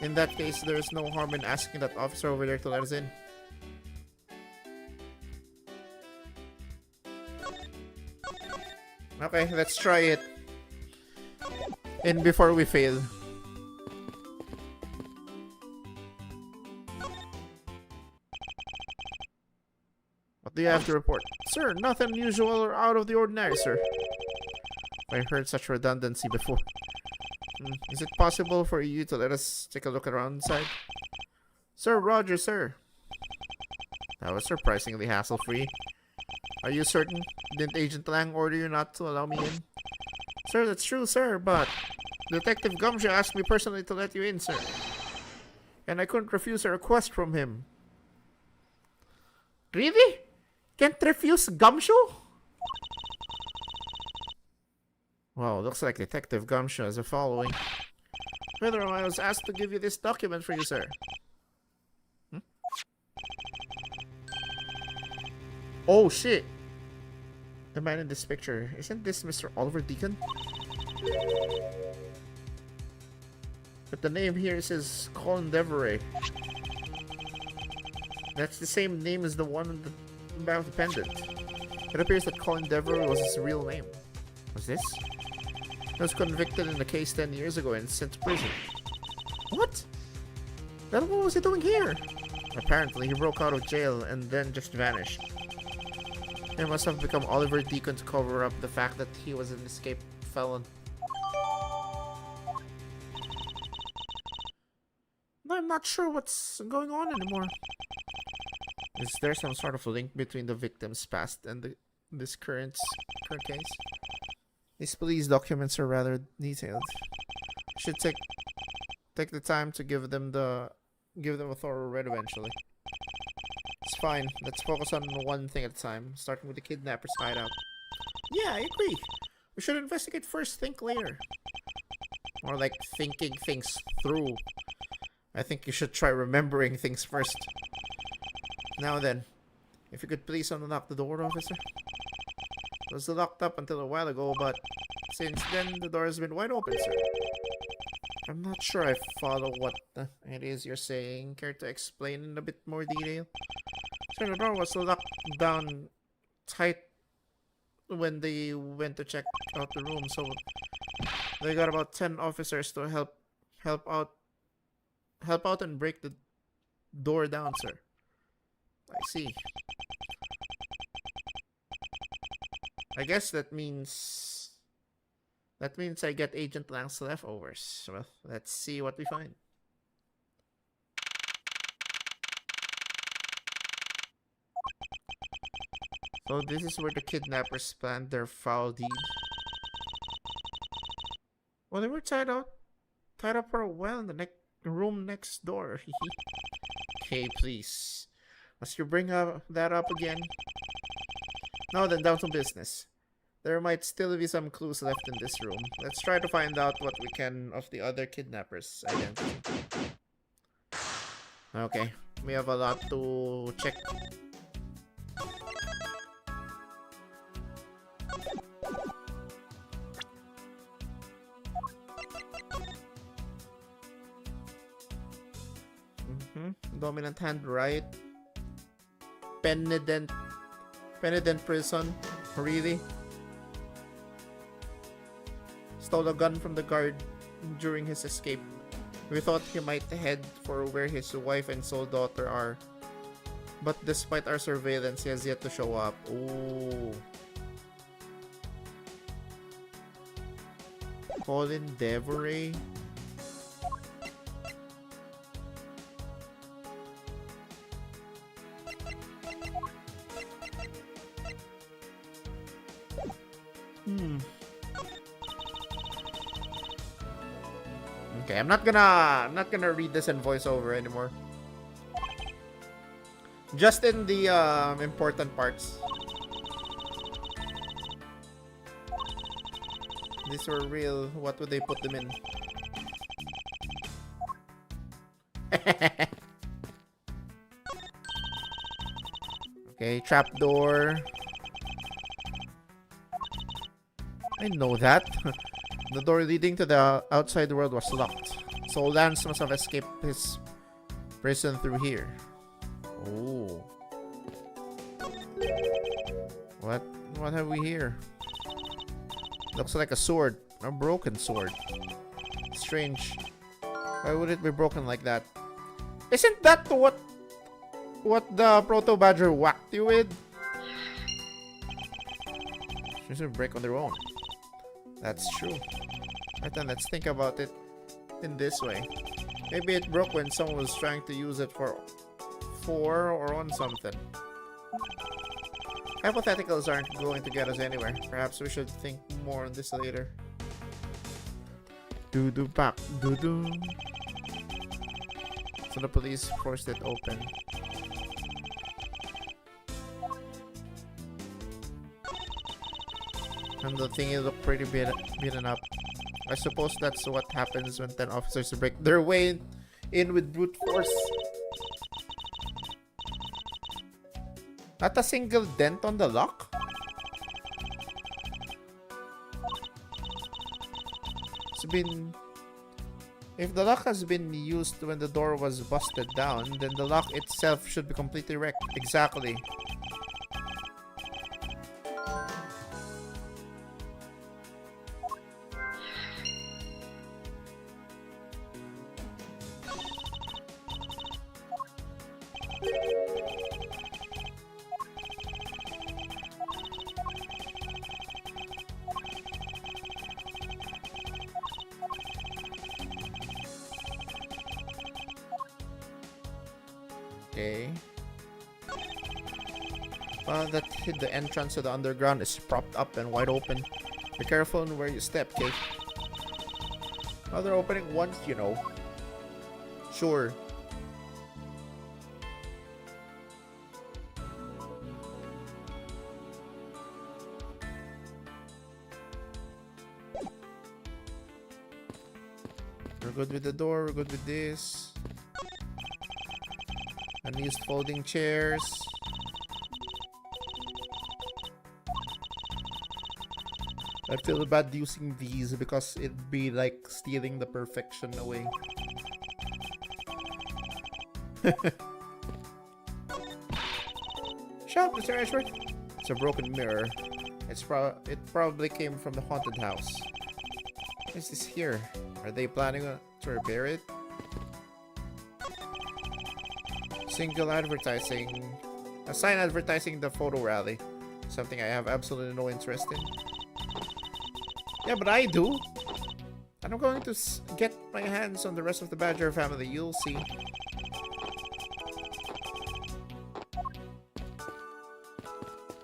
In that case, there's no harm in asking that officer over there to let us in. Okay, let's try it. In before we fail. What do you have to report? Sir, nothing unusual or out of the ordinary, sir. I heard such redundancy before. Is it possible for you to let us take a look around inside? Sir, Roger, sir. That was surprisingly hassle-free. Are you certain? Didn't Agent Lang order you not to allow me in? Sir, that's true, sir, but Detective Gumshoe asked me personally to let you in, sir. And I couldn't refuse a request from him. Really? Can't refuse Gumshoe? Wow, looks like Detective Gumshoe has a following. Further, I was asked to give you this document for you, sir. Oh, shit. The man in this picture. Isn't this Mr. Oliver Deacon? But the name here says Colin Deveray. That's the same name as the one back of the pendant. It appears that Colin Devereaux was his real name. Was this? He was convicted in a case 10 years ago and sent to prison. What? Then what was he doing here? Apparently, he broke out of jail and then just vanished. He must have become Oliver Deacon to cover up the fact that he was an escaped felon. I'm not sure what's going on anymore. Is there some sort of link between the victim's past and this current case? These police documents are rather detailed. Should take the time to give them a thorough read eventually. It's fine. Let's focus on one thing at a time, starting with the kidnapper's hideout. Yeah, I agree. We should investigate first, think later. More like thinking things through. I think you should try remembering things first. Now then, if you could please unlock the door, officer. It was locked up until a while ago, but since then the door has been wide open, sir. I'm not sure I follow what it is you're saying. Care to explain in a bit more detail? Sir, the door was locked down tight when they went to check out the room, so they got about 10 officers to help out and break the door down, sir. I see. I guess that means I get Agent Lang's leftovers. Well, let's see what we find. So this is where the kidnappers planned their foul deed. Well, they were tied up for a while in the room next door. Okay, please. Must you bring that up again? Now then, down to business. There might still be some clues left in this room. Let's try to find out what we can of the other kidnappers' identity. Okay, we have a lot to check. Dominant hand right. Penitent prison. Really? Stole a gun from the guard during his escape. We thought he might head for where his wife and sole daughter are. But despite our surveillance, he has yet to show up. Ooh. Colin Devereaux. Okay, I'm not gonna read this in voiceover anymore. Just in the important parts. These were real. What would they put them in? Okay, trapdoor. I know that. The door leading to the outside world was locked. So Lance must have escaped his prison through here. Oh. What have we here? Looks like a sword. A broken sword. Strange. Why would it be broken like that? Isn't that what the Proto Badger whacked you with? She should break on their own. That's true. Right then, let's think about it in this way. Maybe it broke when someone was trying to use it for or on something. Hypotheticals aren't going to get us anywhere. Perhaps we should think more on this later. Doo-doo back, doo-doo. So the police forced it open. And the thingy looked pretty beaten up. I suppose that's what happens when 10 officers break their way in with brute force. Not a single dent on the lock? If the lock has been used when the door was busted down, then the lock itself should be completely wrecked. Exactly. Okay. That hid the entrance to the underground is propped up and wide open. Be careful on where you step, okay? They're opening once, you know. Sure. We're good with the door, we're good with this. Unused folding chairs. I feel bad using these because it'd be like stealing the perfection away. Shut up, Mr. Ashford. It's a broken mirror. It probably came from the haunted house. What is this here? Are they planning to repair it? Single advertising. A sign advertising the photo rally. Something I have absolutely no interest in. Yeah, but I do. And I'm going to get my hands on the rest of the Badger family. You'll see.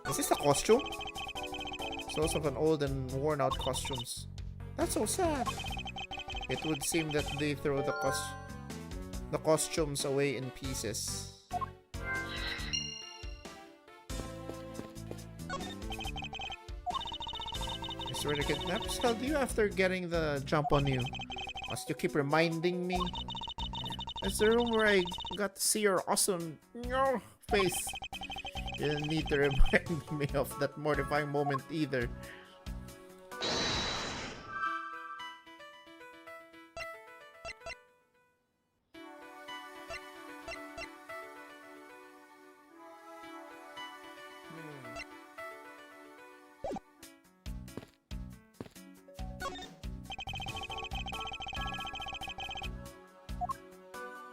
Is this a costume? Those of an old and worn out costumes. That's so sad. It would seem that they throw the costumes away in pieces. Is there a kidnaps held you after getting the jump on you? Must you keep reminding me? It's the room where I got to see your awesome face. You didn't need to remind me of that mortifying moment either.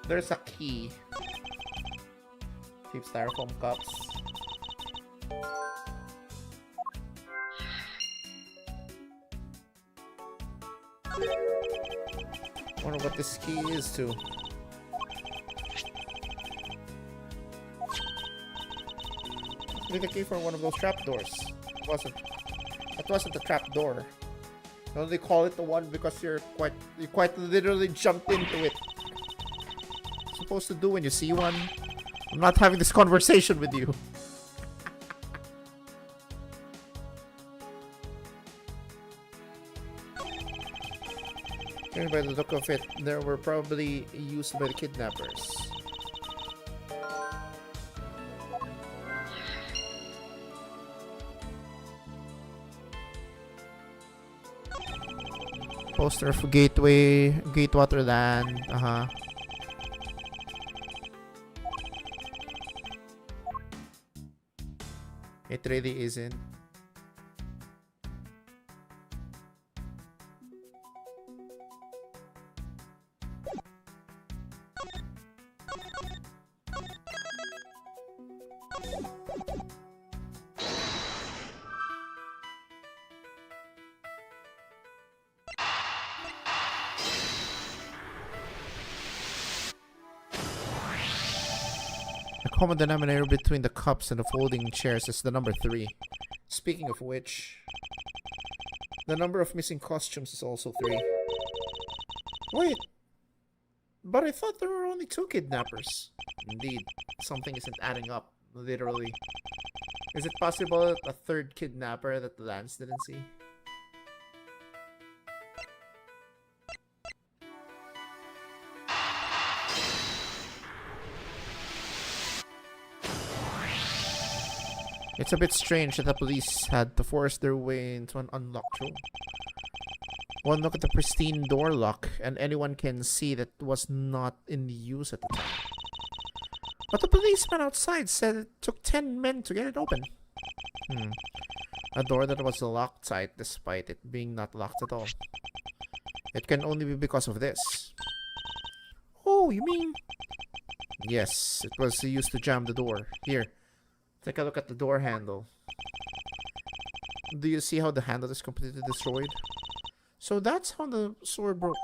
There's a key. Keep styrofoam cups. Wonder what this key is to. Need a key for one of those trapdoors. It wasn't a trapdoor. I only call it the one because you quite literally jumped into it. Supposed to do when you see one? I'm not having this conversation with you. By the look of it, they were probably used by the kidnappers. Poster of Gatewaterland. It really isn't. The common denominator between the cups and the folding chairs is the number 3. Speaking of which, the number of missing costumes is also 3. Wait, but I thought there were only 2 kidnappers. Indeed, something isn't adding up, literally. Is it possible that a 3rd kidnapper that Lance didn't see? It's a bit strange that the police had to force their way into an unlocked room. One look at the pristine door lock, and anyone can see that it was not in use at the time. But the policeman outside said it took 10 men to get it open. A door that was locked tight despite it being not locked at all. It can only be because of this. Oh, you mean? Yes, it was used to jam the door. Here. Take a look at the door handle. Do you see how the handle is completely destroyed? So that's how the sword broke.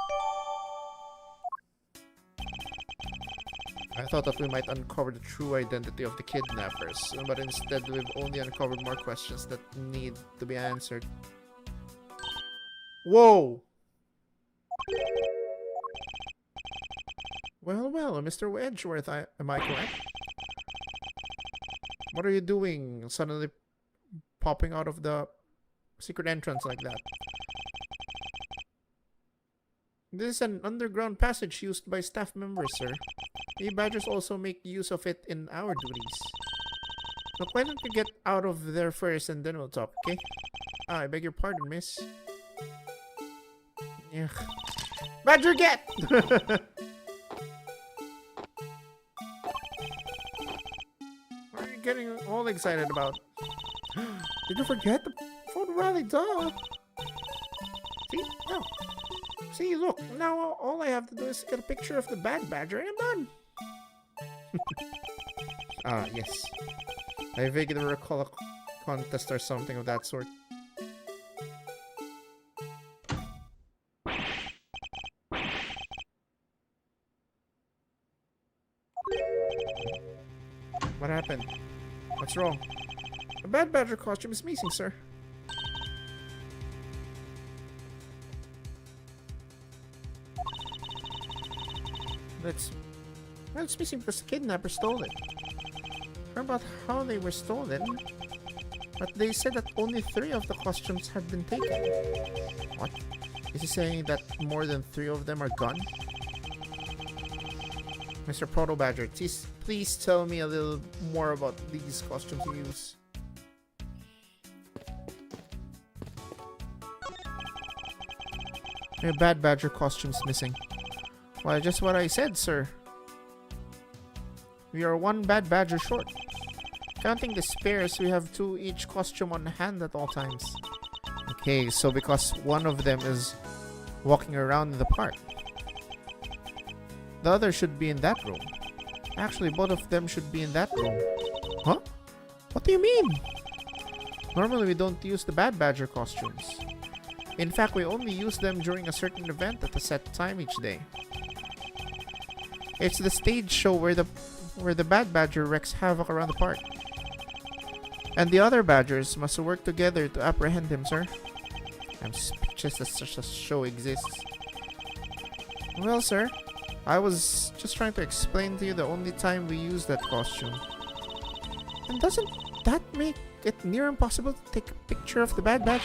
I thought that we might uncover the true identity of the kidnappers, but instead we've only uncovered more questions that need to be answered. Whoa! Well, Mr. Wedgeworth, am I correct? What are you doing suddenly popping out of the secret entrance like that? This is an underground passage used by staff members, sir. We badgers also make use of it in our duties. Look, why don't you get out of there first and then we'll talk, okay? Ah, I beg your pardon, miss. Yeah. Badger, get! What are you getting all excited about? Did you forget the phone rally? Duh! See? No. See, look, now all I have to do is get a picture of the bad badger and I'm done. Ah, yes. I vaguely recall a contest or something of that sort. What happened? What's wrong? The bad badger costume is missing, sir. Well, it's missing because the kidnapper stole it. Heard about how they were stolen, but they said that only 3 of the costumes had been taken. What? Is he saying that more than 3 of them are gone? Mr. Proto Badger, please tell me a little more about these costumes you use. Your bad badger costume's missing. Well, just what I said, sir. We are 1 bad badger short. Counting the spares, we have 2 each costume on hand at all times. Okay, so because one of them is walking around in the park, the other should be in that room. Actually, both of them should be in that room. Huh? What do you mean? Normally, we don't use the bad badger costumes. In fact, we only use them during a certain event at a set time each day. It's the stage show where the bad badger wreaks havoc around the park. And the other badgers must work together to apprehend him, sir. I'm speechless that such a show exists. Well, sir, I was just trying to explain to you the only time we use that costume. And doesn't that make it near impossible to take a picture of the bad badger?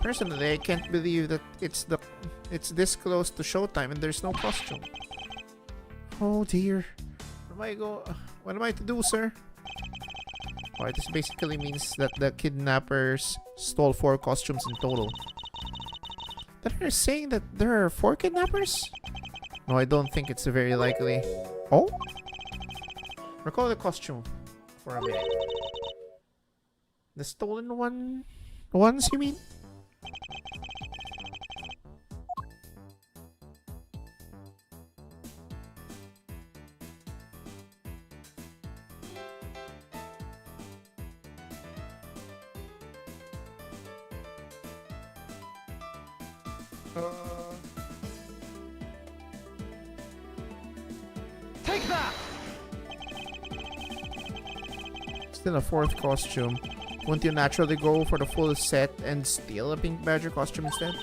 Personally, I can't believe that it's this close to showtime and there's no costume. Oh dear. What am I to do, sir? Alright, this basically means that the kidnappers stole 4 costumes in total. Then you're saying that there are 4 kidnappers? No, I don't think it's very likely. Oh? Recall the costume for a minute. The stolen ones, you mean? Take that! Still a 4th costume. Wouldn't you naturally go for the full set and steal a pink badger costume instead?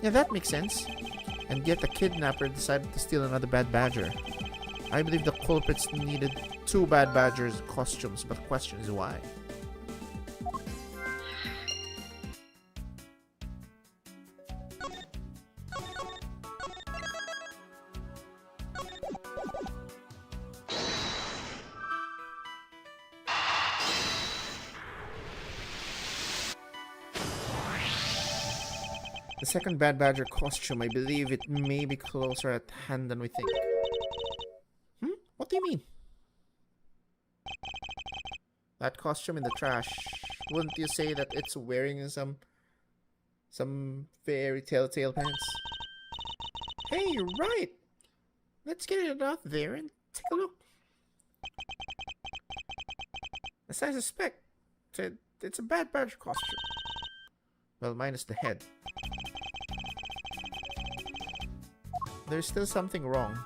Yeah, that makes sense. And yet the kidnapper decided to steal another bad badger. I believe the culprits needed 2 bad badgers costumes, but the question is why? The second bad badger costume, I believe it may be closer at hand than we think. What do you mean? That costume in the trash. Wouldn't you say that it's wearing some fairy tale pants? Hey, you're right! Let's get it out there and take a look. As I suspect, it's a bad badger costume. Well, minus the head. There's still something wrong.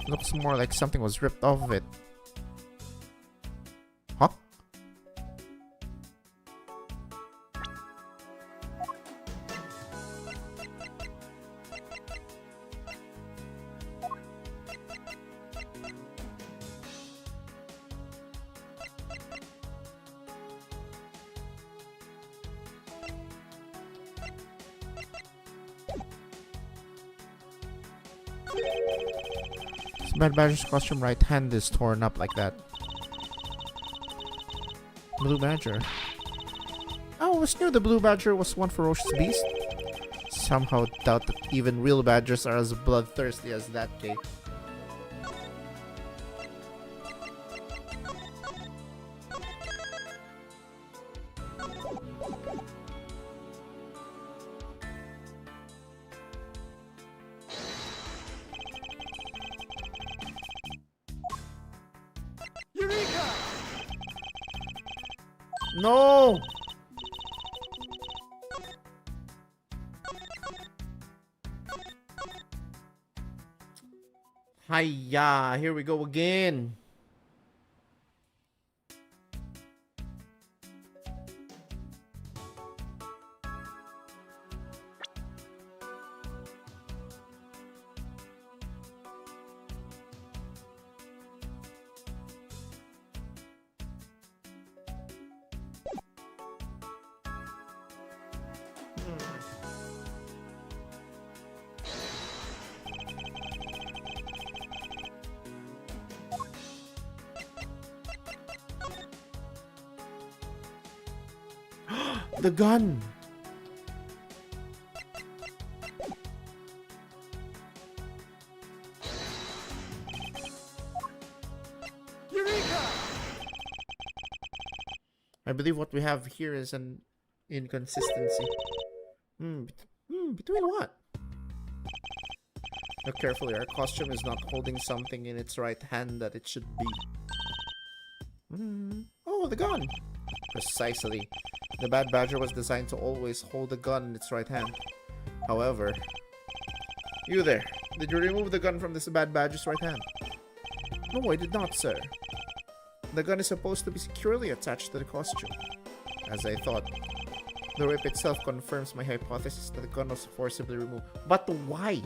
Looks more like something was ripped off of it. Huh? Bad Badger's costume right hand is torn up like that. Blue Badger. Oh, I was knew the Blue Badger was one ferocious beast. Somehow doubt that even real badgers are as bloodthirsty as that cake. No! Hiya, here we go again. The gun! Eureka! I believe what we have here is an inconsistency. Between what? Look carefully, our costume is not holding something in its right hand that it should be. Oh, the gun! Precisely. The Bad Badger was designed to always hold the gun in its right hand. However... You there, did you remove the gun from this Bad Badger's right hand? No, I did not, sir. The gun is supposed to be securely attached to the costume. As I thought. The rip itself confirms my hypothesis that the gun was forcibly removed. But why?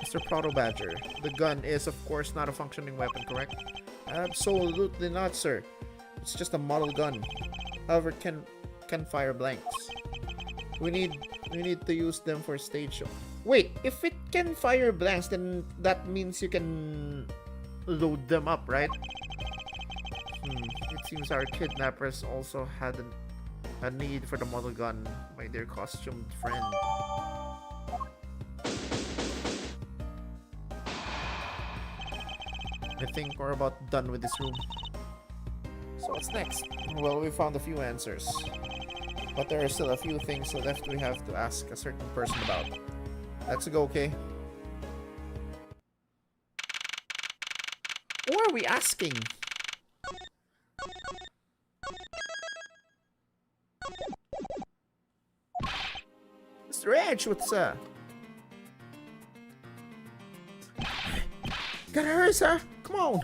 Mr. Proto Badger, the gun is of course not a functioning weapon, correct? Absolutely not, sir. It's just a model gun. However, it can fire blanks. We need to use them for stage show. Wait, if it can fire blanks, then that means you can load them up, right? It seems our kidnappers also had a need for the model gun by their costumed friend. I think we're about done with this room. So what's next? Well, we found a few answers. But there are still a few things left we have to ask a certain person about. Let's go, okay? Who are we asking? Mr. Edge, what's up? Gotta hurry, sir. Come on.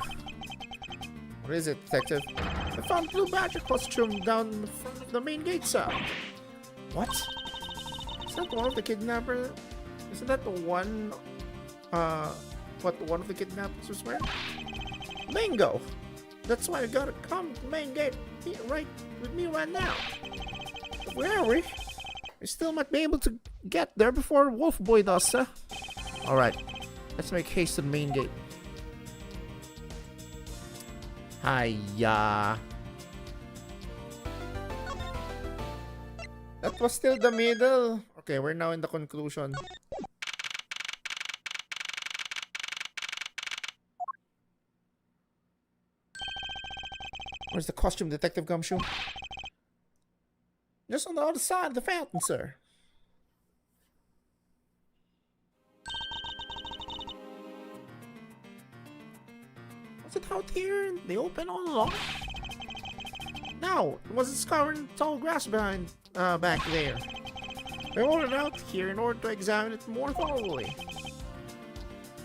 What is it, detective? I found Blue Badger costume down in front of the main gate, sir. What? Is that one of the kidnappers? Isn't that the one, what one of the kidnappers was wearing? Bingo! That's why I gotta come to the main gate right with me right now. Where are we? We still might be able to get there before Wolf Boy does, sir. Alright, let's make haste to the main gate. Hiya. That was still the middle. Okay, we're now in the conclusion. Where's the costume, Detective Gumshoe? Just on the other side of the fountain, sir. Was it out here in the open all along? No, it was discovered tall grass behind, back there. We rolled it out here in order to examine it more thoroughly.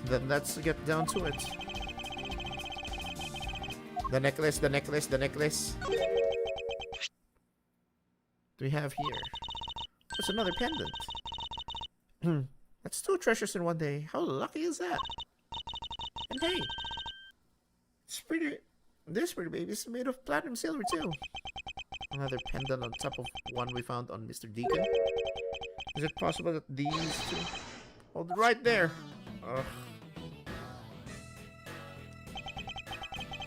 Then let's get down to it. The necklace, the necklace, the necklace. What do we have here? What's another pendant? That's 2 treasures in one day. How lucky is that? And hey, this pretty baby is made of platinum silver too. Another pendant on top of one we found on Mr. Deacon. Is it possible that these two... Hold it right there. Ugh.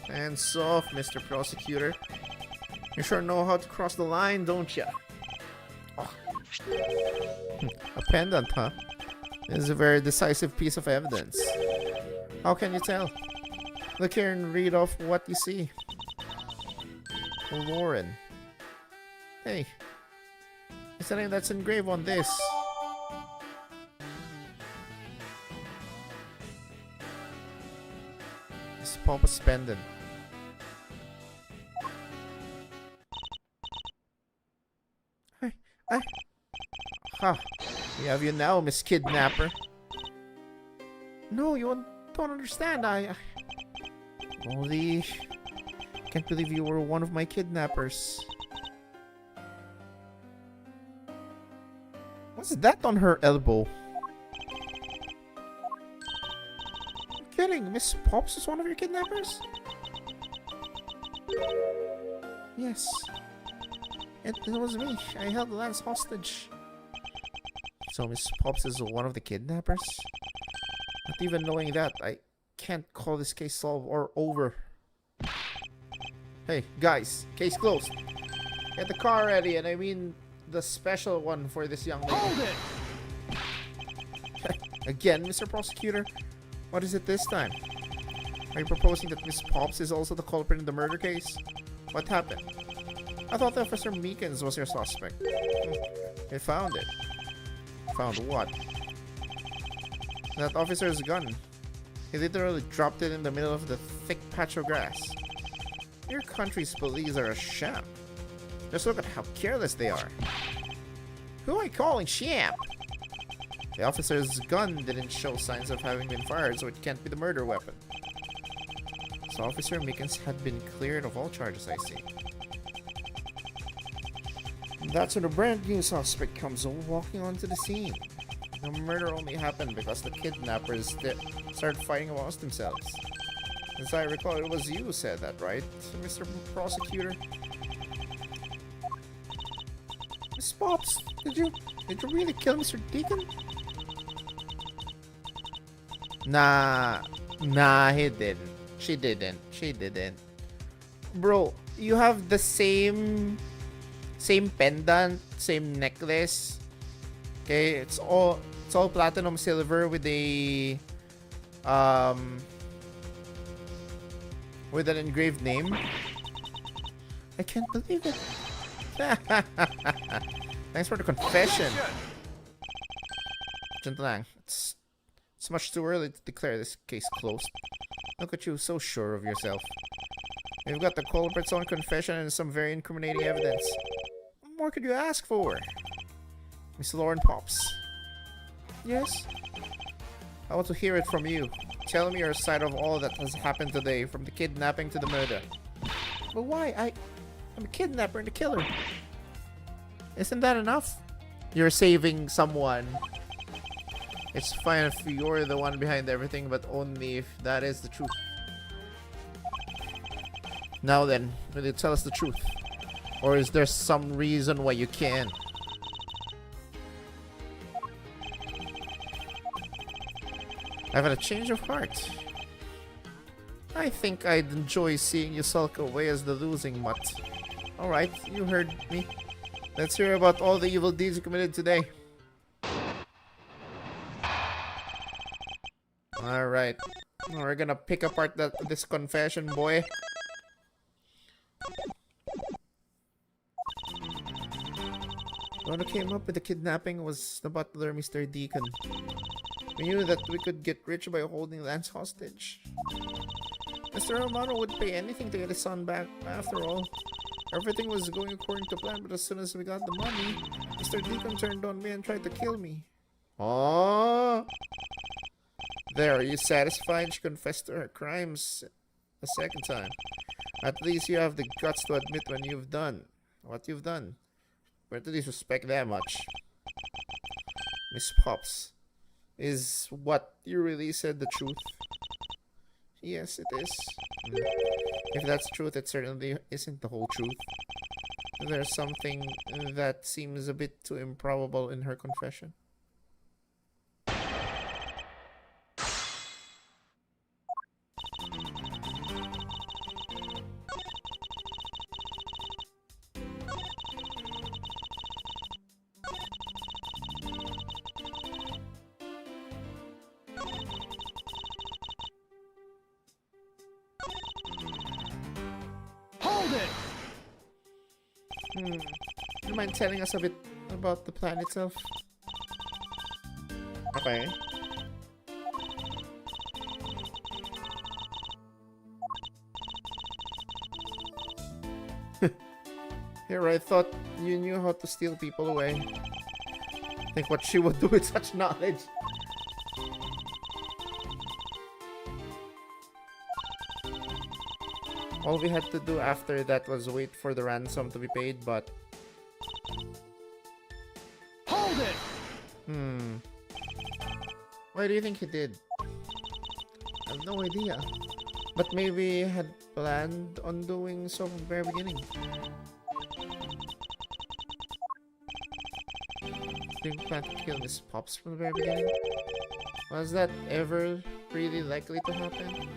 Hands off, Mr. Prosecutor. You sure know how to cross the line, don't ya? Oh. A pendant, huh? This is a very decisive piece of evidence. How can you tell? Look here and read off what you see. Lauren. Hey. It's the name that's engraved on this. It's Papa's pendant. Ha! We have you now, Miss Kidnapper. No, you don't understand. I only can't believe you were one of my kidnappers. What's that on her elbow? You're kidding? Miss Pops was one of your kidnappers? Yes. It was me. I held Lance hostage. So Miss Pops is one of the kidnappers? Not even knowing that, I can't call this case solved or over. Hey, guys, case closed. Get the car ready, and I mean the special one for this young lady. Hold it! Again, Mr. Prosecutor? What is it this time? Are you proposing that Miss Pops is also the culprit in the murder case? What happened? I thought Officer Meekins was your suspect. They found it. Found what? That officer's gun. He literally dropped it in the middle of the thick patch of grass. Your country's police are a sham. Just look at how careless they are. Who are you calling sham? The officer's gun didn't show signs of having been fired, so it can't be the murder weapon. So Officer Meekins had been cleared of all charges, I see. That's when a brand new suspect comes walking onto the scene. The murder only happened because the kidnappers started fighting amongst themselves. As I recall, it was you who said that, right, Mr. Prosecutor? Miss Pops, did you really kill Mr. Deacon? Nah, he didn't. She didn't. Bro, you have the same pendant, same necklace. Okay, it's all platinum silver with a with an engraved name. I can't believe it. Thanks for the confession. Gentleman, it's much too early to declare this case closed. Look at you, so sure of yourself. You've got the culprit's own confession and some very incriminating evidence. What more could you ask for? Miss Lauren Pops. Yes? I want to hear it from you. Tell me your side of all that has happened today, from the kidnapping to the murder. But why? I'm a kidnapper and a killer. Isn't that enough? You're saving someone. It's fine if you're the one behind everything, but only if that is the truth. Now then, will you tell us the truth? Or is there some reason why you can't? I've had a change of heart. I think I'd enjoy seeing you sulk away as the losing mutt. Alright, you heard me. Let's hear about all the evil deeds you committed today. Alright. We're gonna pick apart this confession, boy. The one who came up with the kidnapping was the butler, Mr. Deacon. We knew that we could get rich by holding Lance hostage. Mr. Romano would pay anything to get his son back. After all, everything was going according to plan, but as soon as we got the money, Mr. Deacon turned on me and tried to kill me. Oh! There, are you satisfied? She confessed to her crimes a second time. At least you have the guts to admit what you've done. Where to disrespect that much? Miss Pops, is what you really said the truth? Yes, it is. If that's truth, it certainly isn't the whole truth. There's something that seems a bit too improbable in her confession. Hold it! Do you mind telling us a bit about the plan itself? Okay. Here, I thought you knew how to steal people away. Think what she would do with such knowledge. All we had to do after that was wait for the ransom to be paid, but... Hold it! Why do you think he did? I have no idea. But maybe he had planned on doing so from the very beginning. Did he plan to kill Miss Pops from the very beginning? Was that ever really likely to happen?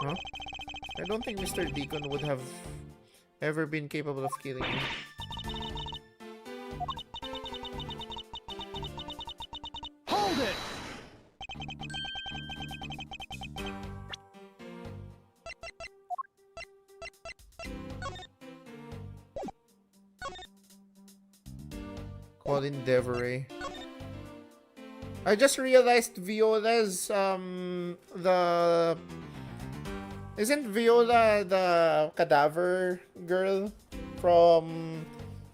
Huh? I don't think Mr. Deacon would have ever been capable of killing me. Hold it! Colin Deveray. I just realized Viola's isn't Viola the cadaver girl from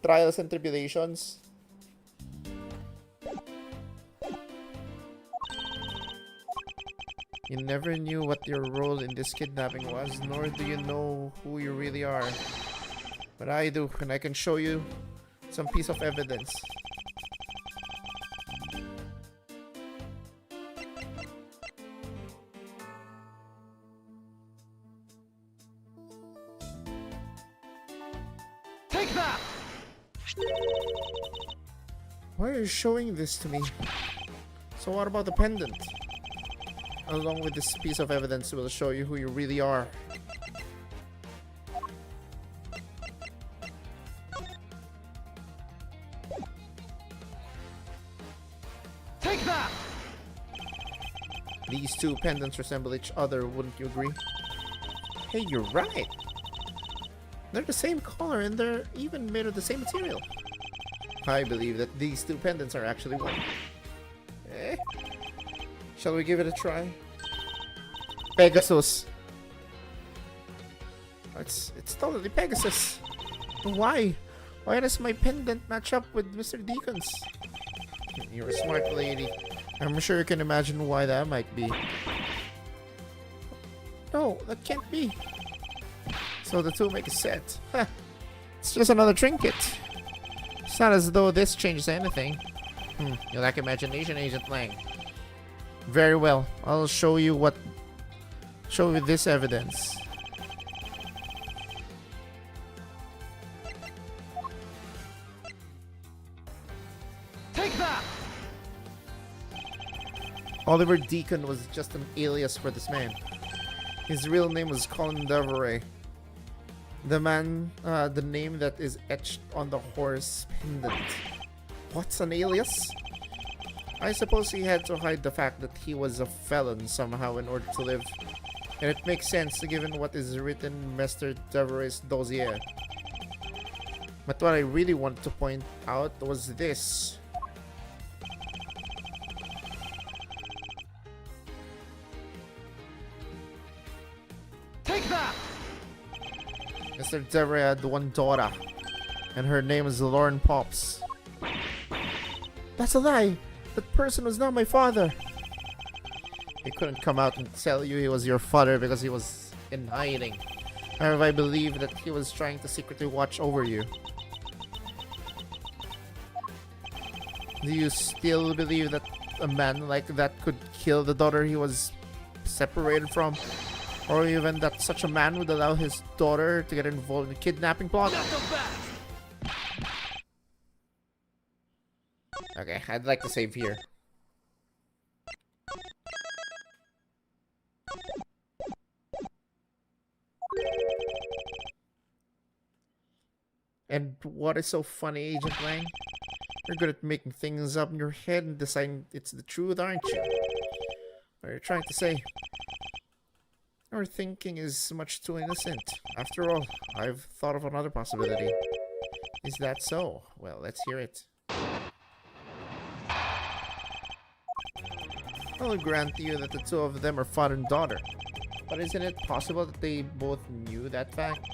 Trials and Tribulations? You never knew what your role in this kidnapping was, nor do you know who you really are. But I do, and I can show you some piece of evidence. Take that! Why are you showing this to me? So what about the pendant? Along with this piece of evidence, we'll show you who you really are. Take that! These two pendants resemble each other, wouldn't you agree? Hey, you're right. They're the same color and they're even made of the same material. I believe that these two pendants are actually one. Eh? Shall we give it a try? Pegasus. It's totally Pegasus. Why? Why does my pendant match up with Mr. Deacon's? You're a smart lady. I'm sure you can imagine why that might be. No, that can't be. So the two make a set. Huh. It's just another trinket. It's not as though this changes anything. You lack imagination, Agent Lang. Very well. I'll show you this evidence. Take that! Oliver Deacon was just an alias for this man. His real name was Colin Deveray. The name that is etched on the horse pendant. What's an alias? I suppose he had to hide the fact that he was a felon somehow in order to live. And it makes sense given what is written in Mr. Deveray's dossier. But what I really wanted to point out was this. Take that! Mr. Deveray had one daughter. And her name is Lauren Pops. That's a lie! That person was not my father! He couldn't come out and tell you he was your father because he was in hiding. However, I believe that he was trying to secretly watch over you. Do you still believe that a man like that could kill the daughter he was separated from? Or even that such a man would allow his daughter to get involved in a kidnapping plot? Okay, I'd like to save here. And what is so funny, Agent Lang? You're good at making things up in your head and deciding it's the truth, aren't you? What are you trying to say? Your thinking is much too innocent. After all, I've thought of another possibility. Is that so? Well, let's hear it. I'll grant you that the two of them are father and daughter. But isn't it possible that they both knew that fact?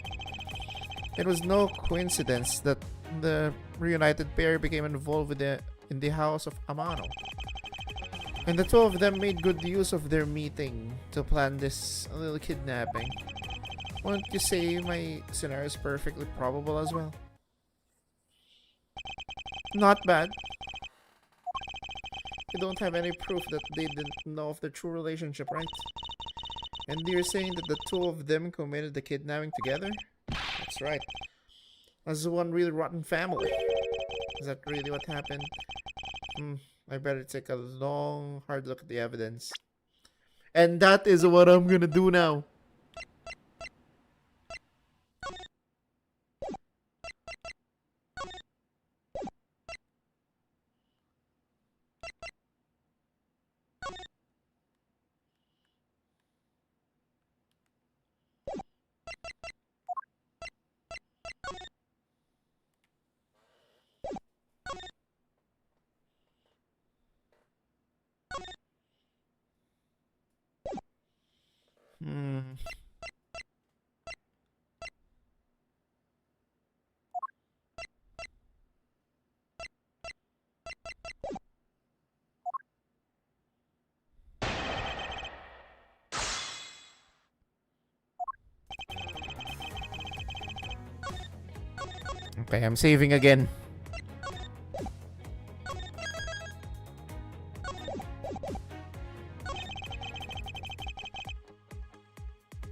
It was no coincidence that the reunited pair became involved in the house of Amano. And the two of them made good use of their meeting to plan this little kidnapping. Won't you say my scenario is perfectly probable as well? Not bad. You don't have any proof that they didn't know of their true relationship, right? And you're saying that the two of them committed the kidnapping together? That's right. As one really rotten family. Is that really what happened? I better take a long, hard look at the evidence. And that is what I'm gonna do now. Okay, I'm saving again.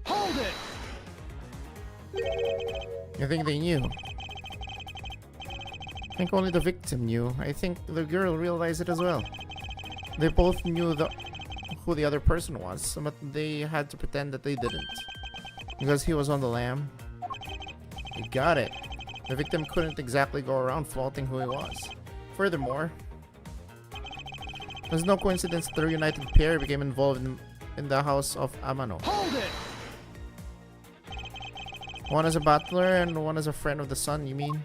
Hold it! I think they knew. I think only the victim knew. I think the girl realized it as well. They both knew who the other person was, but they had to pretend that they didn't. Because he was on the lam. You got it. The victim couldn't exactly go around flaunting who he was. Furthermore, there's no coincidence that the reunited pair became involved in the house of Amano. Hold it! One is a butler and one is a friend of the son, you mean?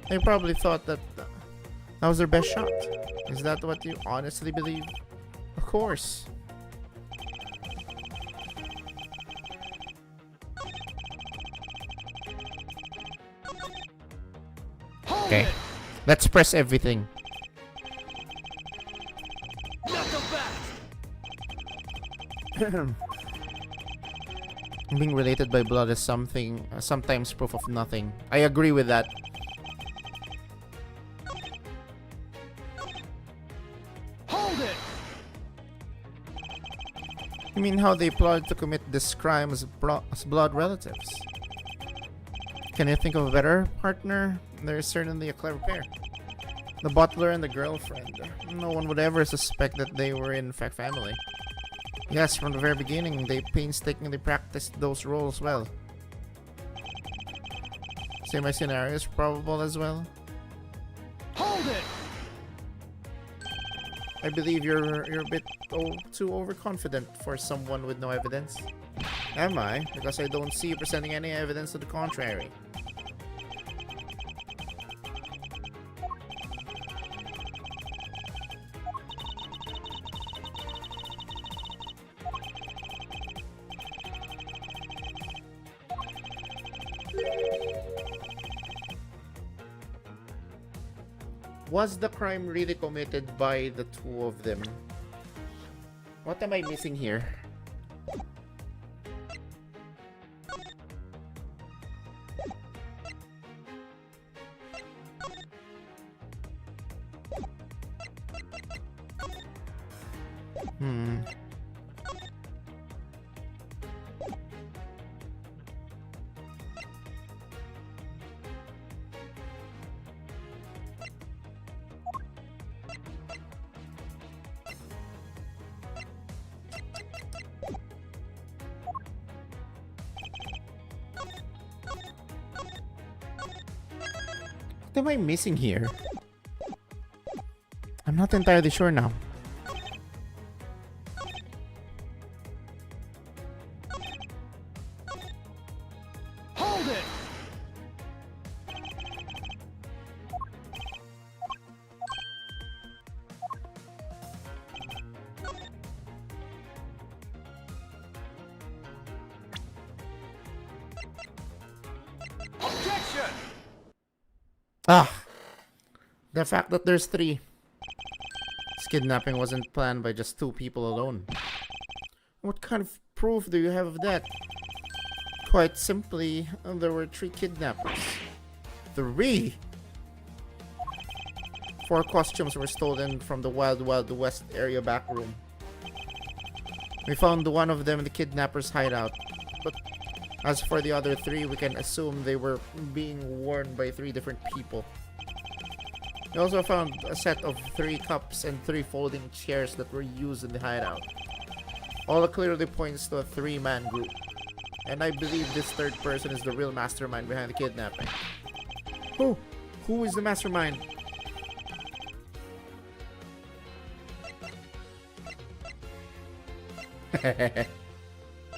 They probably thought that that was their best shot. Is that what you honestly believe? Of course. Okay, let's press everything. Being related by blood is sometimes proof of nothing. I agree with that. Hold it! You mean how they plotted to commit this crime as blood relatives? Can you think of a better partner? They're certainly a clever pair. The butler and the girlfriend. No one would ever suspect that they were in fact family. Yes, from the very beginning, they painstakingly practiced those roles well. Say my scenario is probable as well. Hold it! I believe you're a bit too overconfident for someone with no evidence. Am I? Because I don't see you presenting any evidence to the contrary. Was the crime really committed by the two of them? What am I missing here? What am I missing here? I'm not entirely sure now. Hold it! Objection! Ah! The fact that there's three. This kidnapping wasn't planned by just two people alone. What kind of proof do you have of that? Quite simply, there were three kidnappers. Three? 4 costumes were stolen from the Wild Wild West area back room. We found one of them in the kidnapper's hideout, but as for the other 3, we can assume they were being worn by 3 different people. We also found a set of 3 cups and 3 folding chairs that were used in the hideout. All clearly points to a 3-man group. And I believe this third person is the real mastermind behind the kidnapping. Who? Who is the mastermind?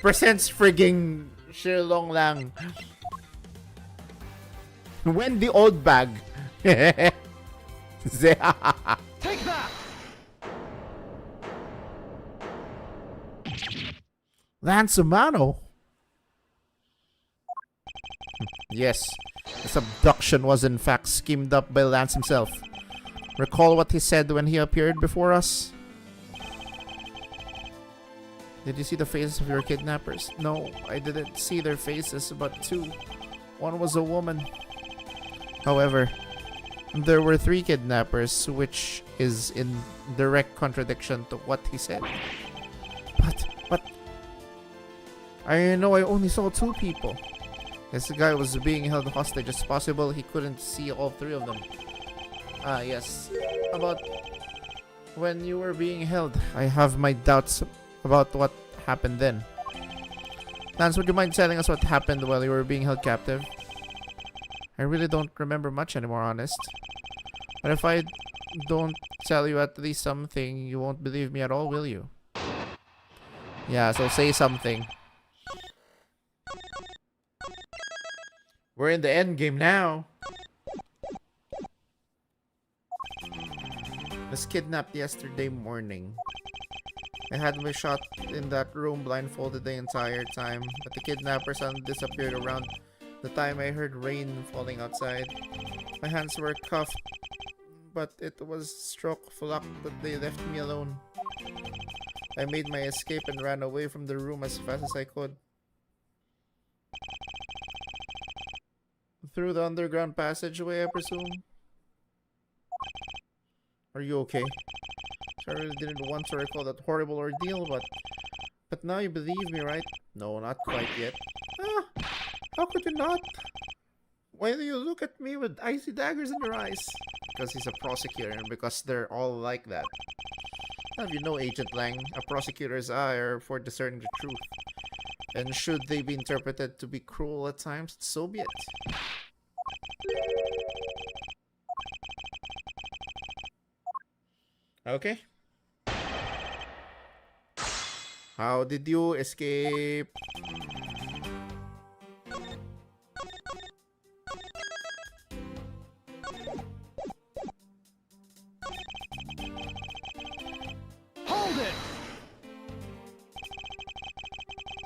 Presents frigging Shilong Lang. When the old bag. Take that! Lance Amano. Yes, this abduction was in fact schemed up by Lance himself. Recall what he said when he appeared before us? Did you see the faces of your kidnappers? No, I didn't see their faces, but 2. One was a woman. However, there were 3 kidnappers, which is in direct contradiction to what he said. But... I know I only saw 2 people. This guy was being held hostage. It's possible he couldn't see all 3 of them. Ah, yes. About when you were being held, I have my doubts about what happened then. Lance, would you mind telling us what happened while you were being held captive? I really don't remember much anymore, honest. But if I don't tell you at least something, you won't believe me at all, will you? Yeah, so say something. We're in the end game now. I was kidnapped yesterday morning. I had my shot in that room blindfolded the entire time, but the kidnappers suddenly disappeared around the time I heard rain falling outside. My hands were cuffed, but it was stroke of luck that they left me alone. I made my escape and ran away from the room as fast as I could. Through the underground passageway, I presume? Are you okay? I really didn't want to recall that horrible ordeal, but now you believe me, right? No, not quite yet. Ah, how could you not? Why do you look at me with icy daggers in your eyes? Because he's a prosecutor and because they're all like that. Have you know, Agent Lang, a prosecutor's eye are for discerning the truth. And should they be interpreted to be cruel at times, so be it. Okay. How did you escape? Hold it!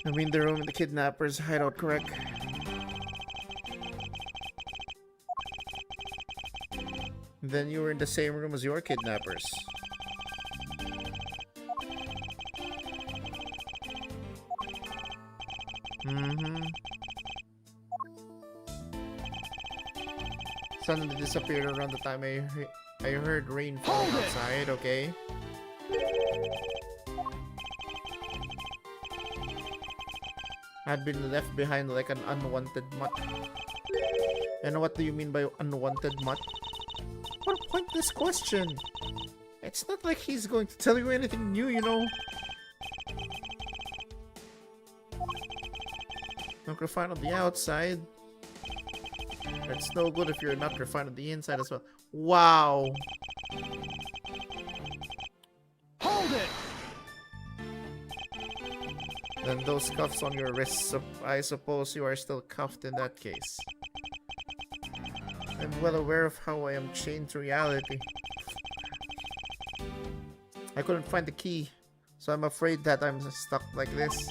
I mean the room in the kidnappers' hideout, correct? Then you were in the same room as your kidnappers. Mm-hmm. Suddenly disappeared around the time I heard rain falling outside, okay? Had been left behind like an unwanted mutt. And what do you mean by unwanted mutt? What a pointless question! It's not like he's going to tell you anything new, you know? Not refined on the outside. It's no good if you're not refined on the inside as well. Wow! Hold it! Then those cuffs on your wrists, I suppose you are still cuffed in that case. I'm well aware of how I am chained to reality. I couldn't find the key, so I'm afraid that I'm stuck like this.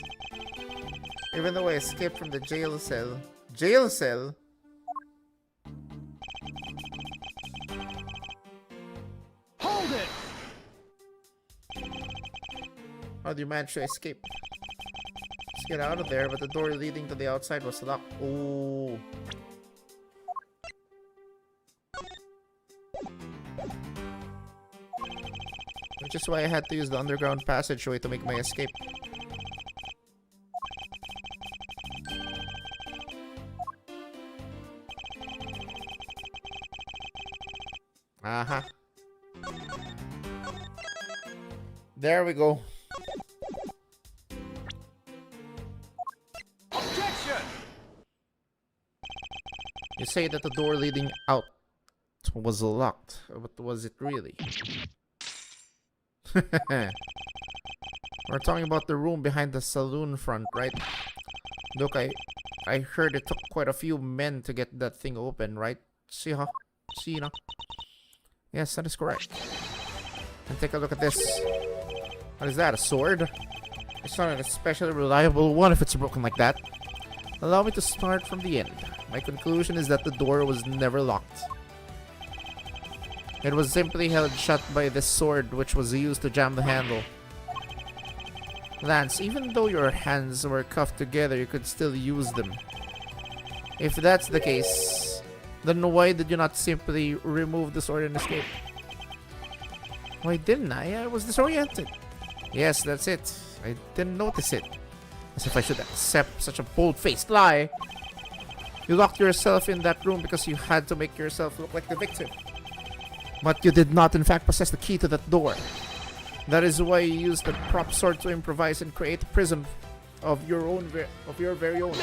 Even though I escaped from the jail cell. Jail cell? Hold it! How do you manage to escape? Let's get out of there, but the door leading to the outside was locked. Oh. Which is why I had to use the underground passageway to make my escape. Aha. There we go. Objection! You say that the door leading out was locked, but was it really? We're talking about the room behind the saloon front, right? Look, I heard it took quite a few men to get that thing open, right? See, huh? See, no? Yes, that is correct. And take a look at this. What is that, a sword? It's not an especially reliable one if it's broken like that. Allow me to start from the end. My conclusion is that the door was never locked. It was simply held shut by this sword, which was used to jam the handle. Lance, even though your hands were cuffed together, you could still use them. If that's the case, then why did you not simply remove the sword and escape? Why didn't I? I was disoriented. Yes, that's it. I didn't notice it. As if I should accept such a bold-faced lie. You locked yourself in that room because you had to make yourself look like the victim. But you did not in fact possess the key to that door. That is why you used the prop sword to improvise and create a prison of your own, your very own.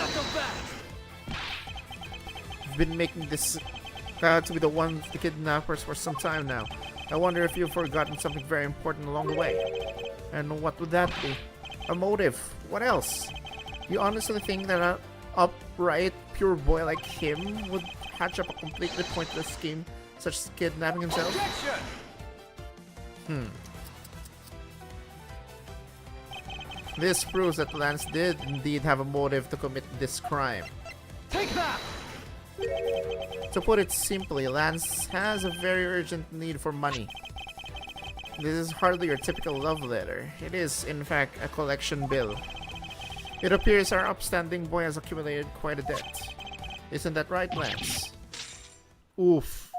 You've been making this to be the one of the kidnappers for some time now. I wonder if you've forgotten something very important along the way. And what would that be? A motive. What else? You honestly think that an upright, pure boy like him would hatch up a completely pointless scheme such as kidnapping himself? This proves that Lance did indeed have a motive to commit this crime. Take that! To put it simply, Lance has a very urgent need for money. This is hardly your typical love letter. It is, in fact, a collection bill. It appears our upstanding boy has accumulated quite a debt. Isn't that right, Lance? Oof.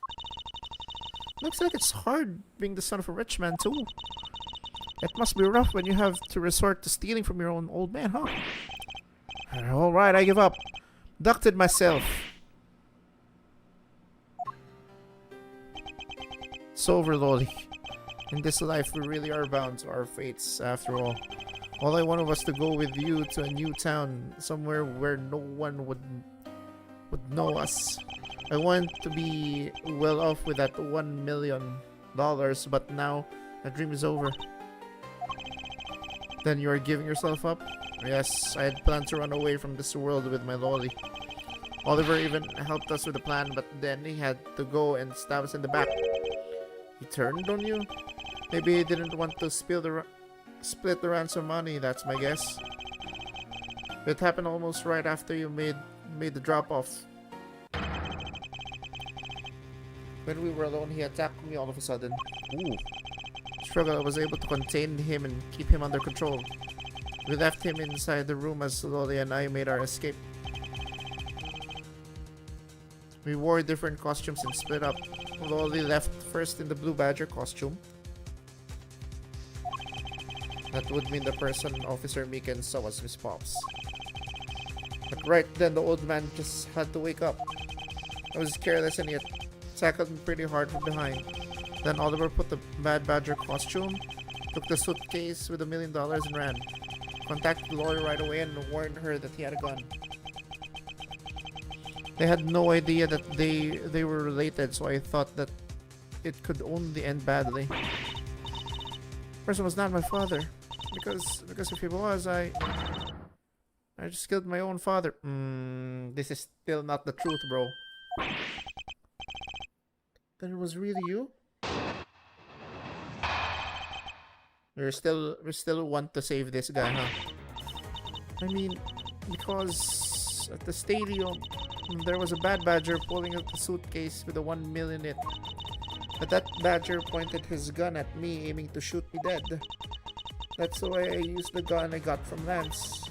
Looks like it's hard being the son of a rich man, too. It must be rough when you have to resort to stealing from your own old man, huh? Alright, I give up. Ducted myself. It's over, Loli. In this life, we really are bound to our fates, after all. All I want was to go with you to a new town, somewhere where no one would know us. I want to be well off with that $1 million, but now that dream is over. Then you are giving yourself up? Yes, I had planned to run away from this world with my lolly. Oliver even helped us with the plan, but then he had to go and stab us in the back. He turned on you? Maybe he didn't want to split the ransom money, that's my guess. It happened almost right after you made the drop-off. When we were alone, he attacked me all of a sudden. Ooh. Struggle, I was able to contain him and keep him under control. We left him inside the room as Loli and I made our escape. We wore different costumes and split up. Loli left first in the Blue Badger costume. That would mean the person Officer Miken saw was Miss Pops. But right then, the old man just had to wake up. I was careless and he tackled me pretty hard from behind. Then Oliver put the Mad Badger costume, took the suitcase with $1 million and ran. Contacted the lawyer right away and warned her that he had a gun. They had no idea that they were related, so I thought that it could only end badly. Person was not my father, because if he was, I just killed my own father. This is still not the truth, bro. Then it was really you? We still want to save this guy, huh? I mean, because at the stadium, there was a bad badger pulling out the suitcase with the 1 million in it. But that badger pointed his gun at me, aiming to shoot me dead. That's why I used the gun I got from Lance.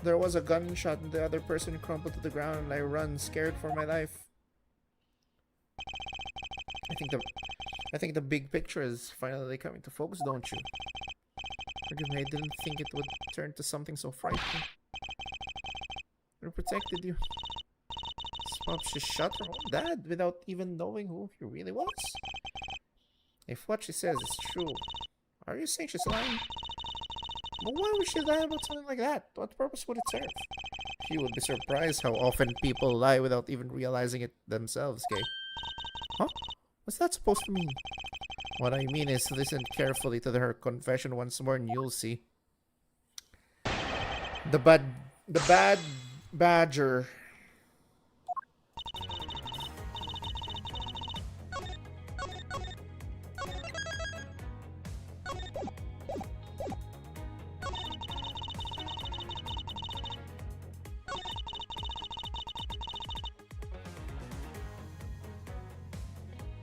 There was a gunshot and the other person crumpled to the ground and I run, scared for my life. I think the big picture is finally coming to focus, don't you? Forgive me, I didn't think it would turn to something so frightening. I protected you. Pops just shot her own dad without even knowing who he really was. If what she says is true, are you saying she's lying? But why would she lie about something like that? What purpose would it serve? You would be surprised how often people lie without even realizing it themselves, Kay. Huh? What's that supposed to mean? What I mean is listen carefully to her confession once more and you'll see. The bad badger.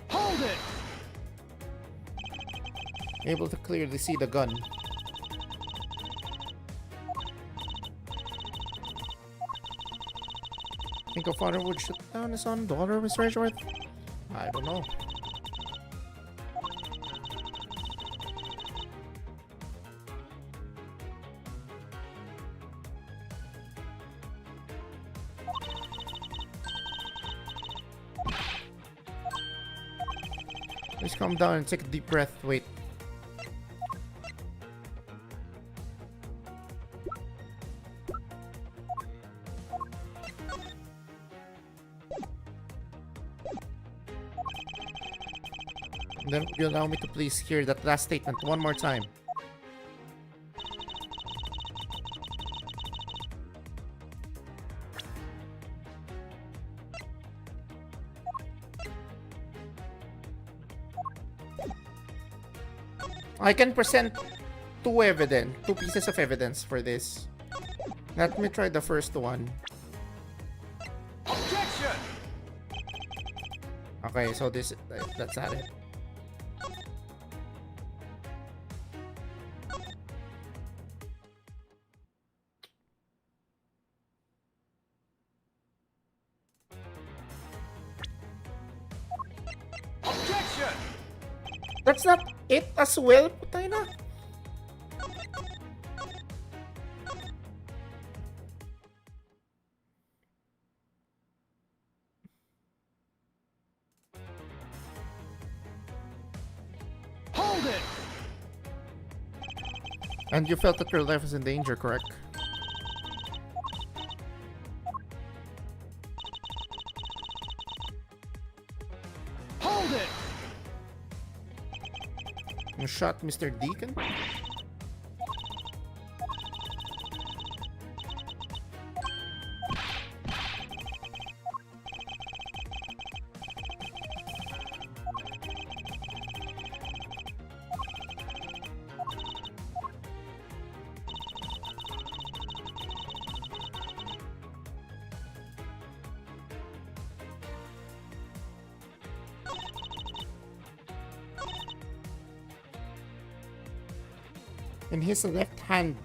Hold it! Able to clearly see the gun. Think a father would shoot down his own daughter, Miss Rayworth? I don't know. Please calm down and take a deep breath. Wait. Then would you allow me to please hear that last statement one more time? I can present two pieces of evidence for this. Let me try the first one. Objection! Okay, so that's not it. Objection! That's not it as well, putay na. Hold it! And you felt that your life was in danger, correct? Hold it! You shot Mr. Deacon? in his left hand.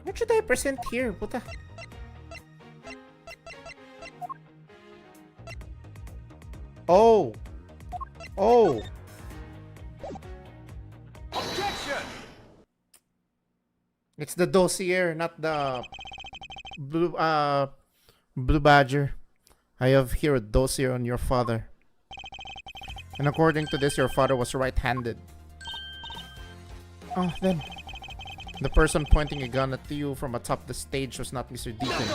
What should I present here? Puta. Oh. Oh. Objection! It's the dossier, not the blue badger. I have here a dossier on your father. And according to this, your father was right-handed. Oh, then. The person pointing a gun at you from atop the stage was not Mr. Deacon.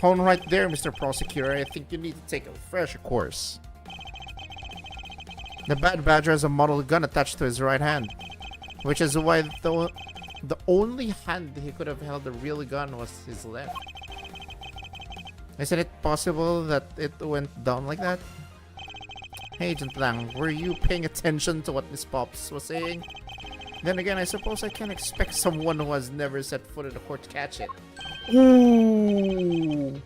Hold on right there, Mr. Prosecutor. I think you need to take a fresh course. The Bad Badger has a model gun attached to his right hand, which is why the only hand he could have held the real gun was his left. Isn't it possible that it went down like that? Hey, Agent Lang, were you paying attention to what Miss Pops was saying? Then again, I suppose I can't expect someone who has never set foot in a court to catch it. Ooh!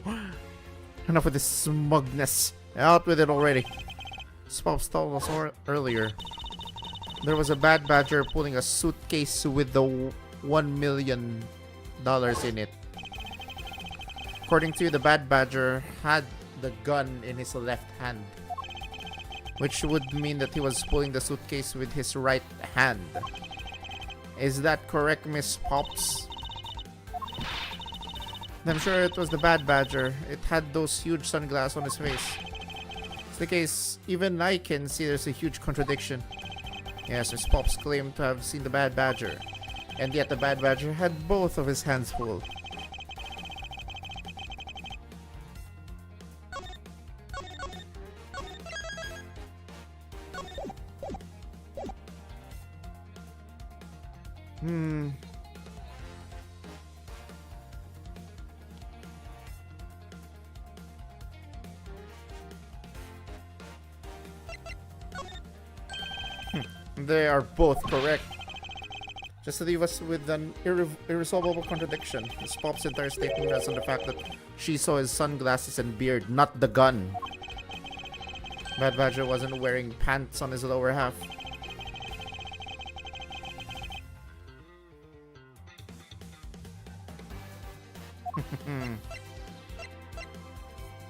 Enough with this smugness. Out with it already. Miss Pops told us earlier. There was a Bad Badger pulling a suitcase with the $1 million in it. According to you, the Bad Badger had the gun in his left hand, which would mean that he was pulling the suitcase with his right hand. Is that correct, Miss Pops? I'm sure it was the Bad Badger. It had those huge sunglasses on his face. It's the case, even I can see there's a huge contradiction. Yes, Miss Pops claimed to have seen the Bad Badger, and yet the Bad Badger had both of his hands full. They are both correct. Just to leave us with an irresolvable contradiction. Miss Pop's entire statement rests on the fact that she saw his sunglasses and beard, not the gun. Bad Badger wasn't wearing pants on his lower half.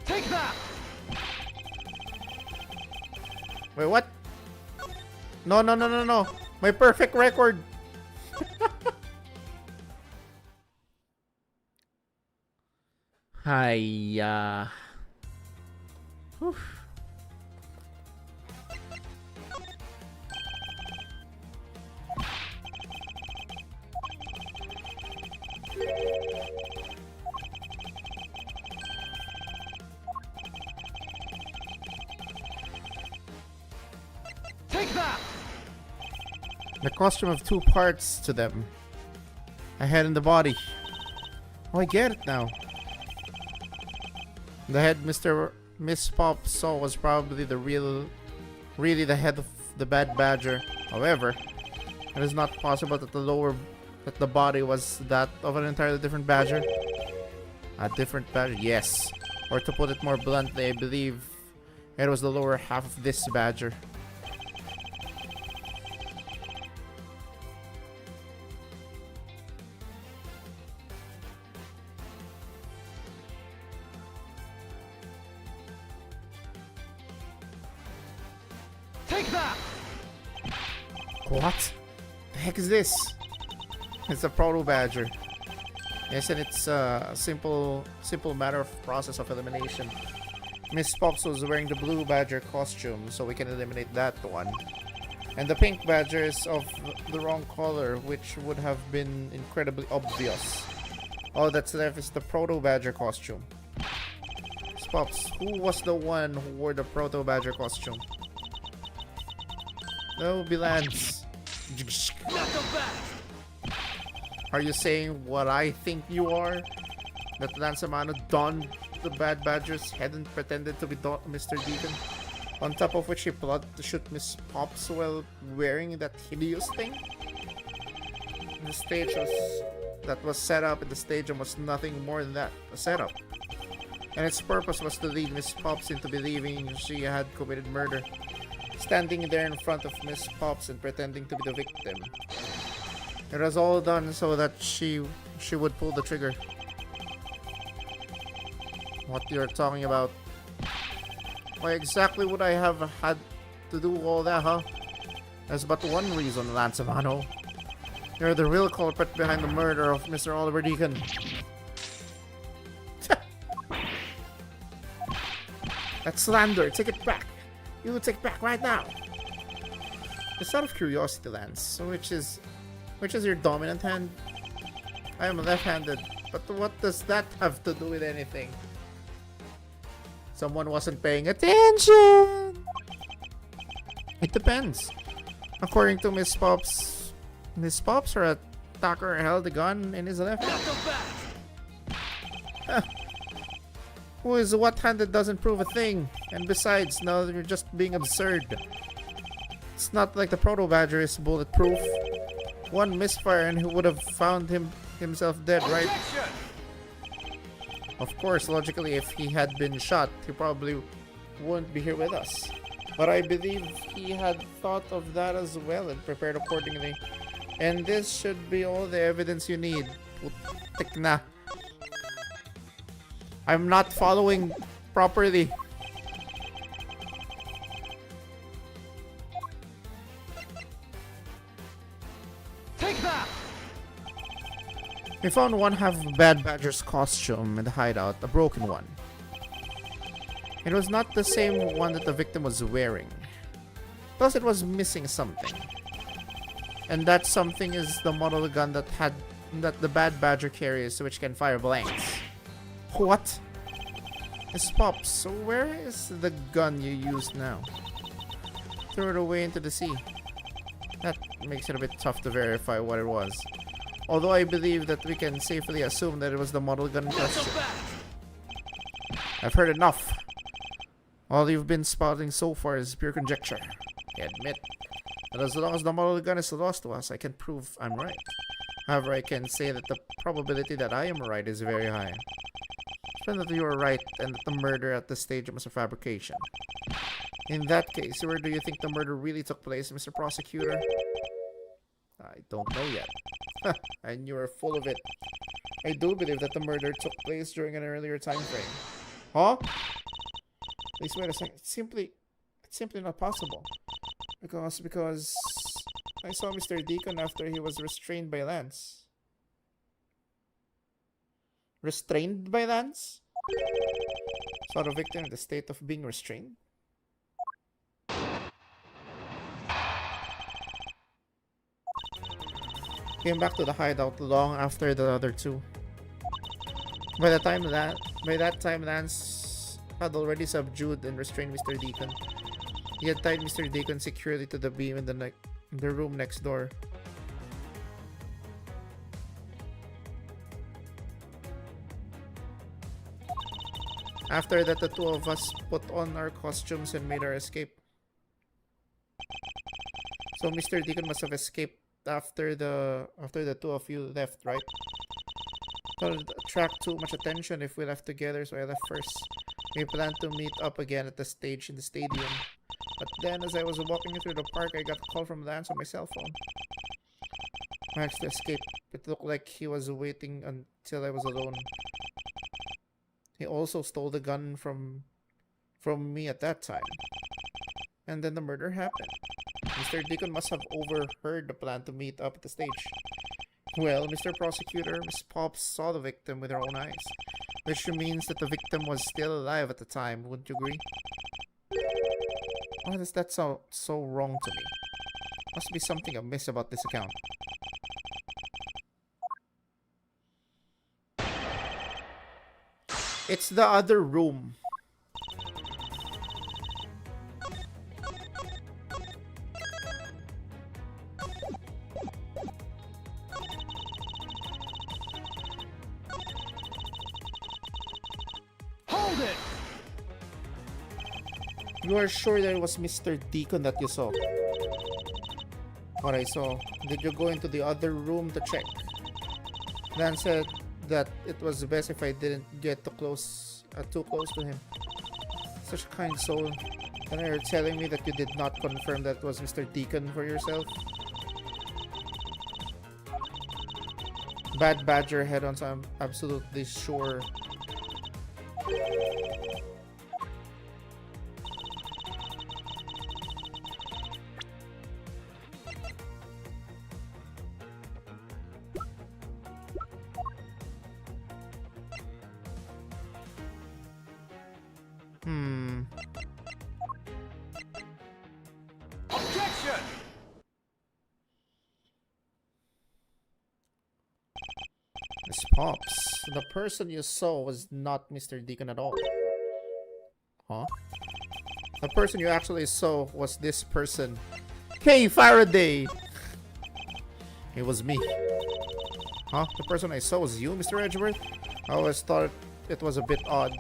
Take that! Wait, what? No, no, no, no, no. My perfect record. Hiya. Whew. Take that! The costume of two parts to them. A head and the body. Oh, I get it now. The head Miss Pop saw was probably really the head of the Bad Badger. However, it is not possible that the body was that of an entirely different badger. A different badger, yes. Or to put it more bluntly, I believe it was the lower half of this badger. Take that! What? The heck is this? It's a proto badger. Yes, and it's a simple matter of process of elimination. Miss Pops was wearing the blue badger costume, so we can eliminate that one. And the pink badger is of the wrong color, which would have been incredibly obvious. All that's left is the proto badger costume. Miss Pops, who was the one who wore the proto badger costume? That would be Lance. Are you saying what I think you are? That Lance Amano donned the Bad Badger's head and pretended to be Mr. Deacon? On top of which he plotted to shoot Miss Pops while wearing that hideous thing? The that was set up in the stadium was nothing more than that, a setup. And its purpose was to lead Miss Pops into believing she had committed murder, standing there in front of Miss Pops and pretending to be the victim. It was all done so that she would pull the trigger. What you're talking about? Why exactly would I have had to do all that, huh? There's but one reason, Lanzamano. You're the real culprit behind the murder of Mr. Oliver Deacon. That's slander. Take it back. You take it back right now. Just out of curiosity, Lance, which is your dominant hand? I am left-handed, but what does that have to do with anything? Someone wasn't paying attention. It depends. According to Miss Pops, her attacker held a gun in his left hand. Who is what-handed doesn't prove a thing. And besides, now you're just being absurd. It's not like the Proto-Badger is bulletproof. One misfire and he would have found himself dead, right? Of course, logically, if he had been shot, he probably wouldn't be here with us. But I believe he had thought of that as well and prepared accordingly. And this should be all the evidence you need. Putik na. I'm not following properly. Take that! We found one half of Bad Badger's costume in the hideout, a broken one. It was not the same one that the victim was wearing. Plus it was missing something. And that something is the model gun that the Bad Badger carries, which can fire blanks. What? Miss Pops, so where is the gun you use now? Threw it away into the sea. That makes it a bit tough to verify what it was. Although I believe that we can safely assume that it was the model gun in question. I've heard enough. All you've been spotting so far is pure conjecture. I admit that as long as the model gun is lost to us, I can prove I'm right. However, I can say that the probability that I am right is very high. Pretend that you were right and that the murder at this stage was a fabrication. In that case, where do you think the murder really took place, Mr. Prosecutor? I don't know yet. And you are full of it. I do believe that the murder took place during an earlier time frame. Huh? Please wait a second. It's simply not possible. Because I saw Mr. Deacon after he was restrained by Lance. Restrained by Lance? Saw the victim in the state of being restrained? Came back to the hideout long after the other two. By that time Lance had already subdued and restrained Mr. Deacon. He had tied Mr. Deacon securely to the beam in the room next door. After that, the two of us put on our costumes and made our escape. So Mr. Deacon must have escaped after the two of you left, right? It would attract too much attention if we left together, so I left first. We planned to meet up again at the stage in the stadium. But then, as I was walking through the park, I got a call from Lance on my cell phone. I managed to escape. It looked like he was waiting until I was alone. He also stole the gun from me at that time. And then the murder happened. Mr. Deacon must have overheard the plan to meet up at the stage. Well, Mr. Prosecutor, Miss Pops saw the victim with her own eyes. Which means that the victim was still alive at the time, wouldn't you agree? Why does that sound so wrong to me? Must be something amiss about this account. It's the other room. Hold it! You are sure that it was Mr. Deacon that you saw? What I saw. Did you go into the other room to check? Dan said that it was best if I didn't get too close to him. Such a kind soul. And you're telling me that you did not confirm that was Mr. Deacon for yourself? Bad Badger head-ons, I'm absolutely sure. Objection! Miss Pops, the person you saw was not Mr. Deacon at all. Huh? The person you actually saw was this person. Hey, Faraday! It was me. Huh? The person I saw was you, Mr. Edgeworth? I always thought it was a bit odd.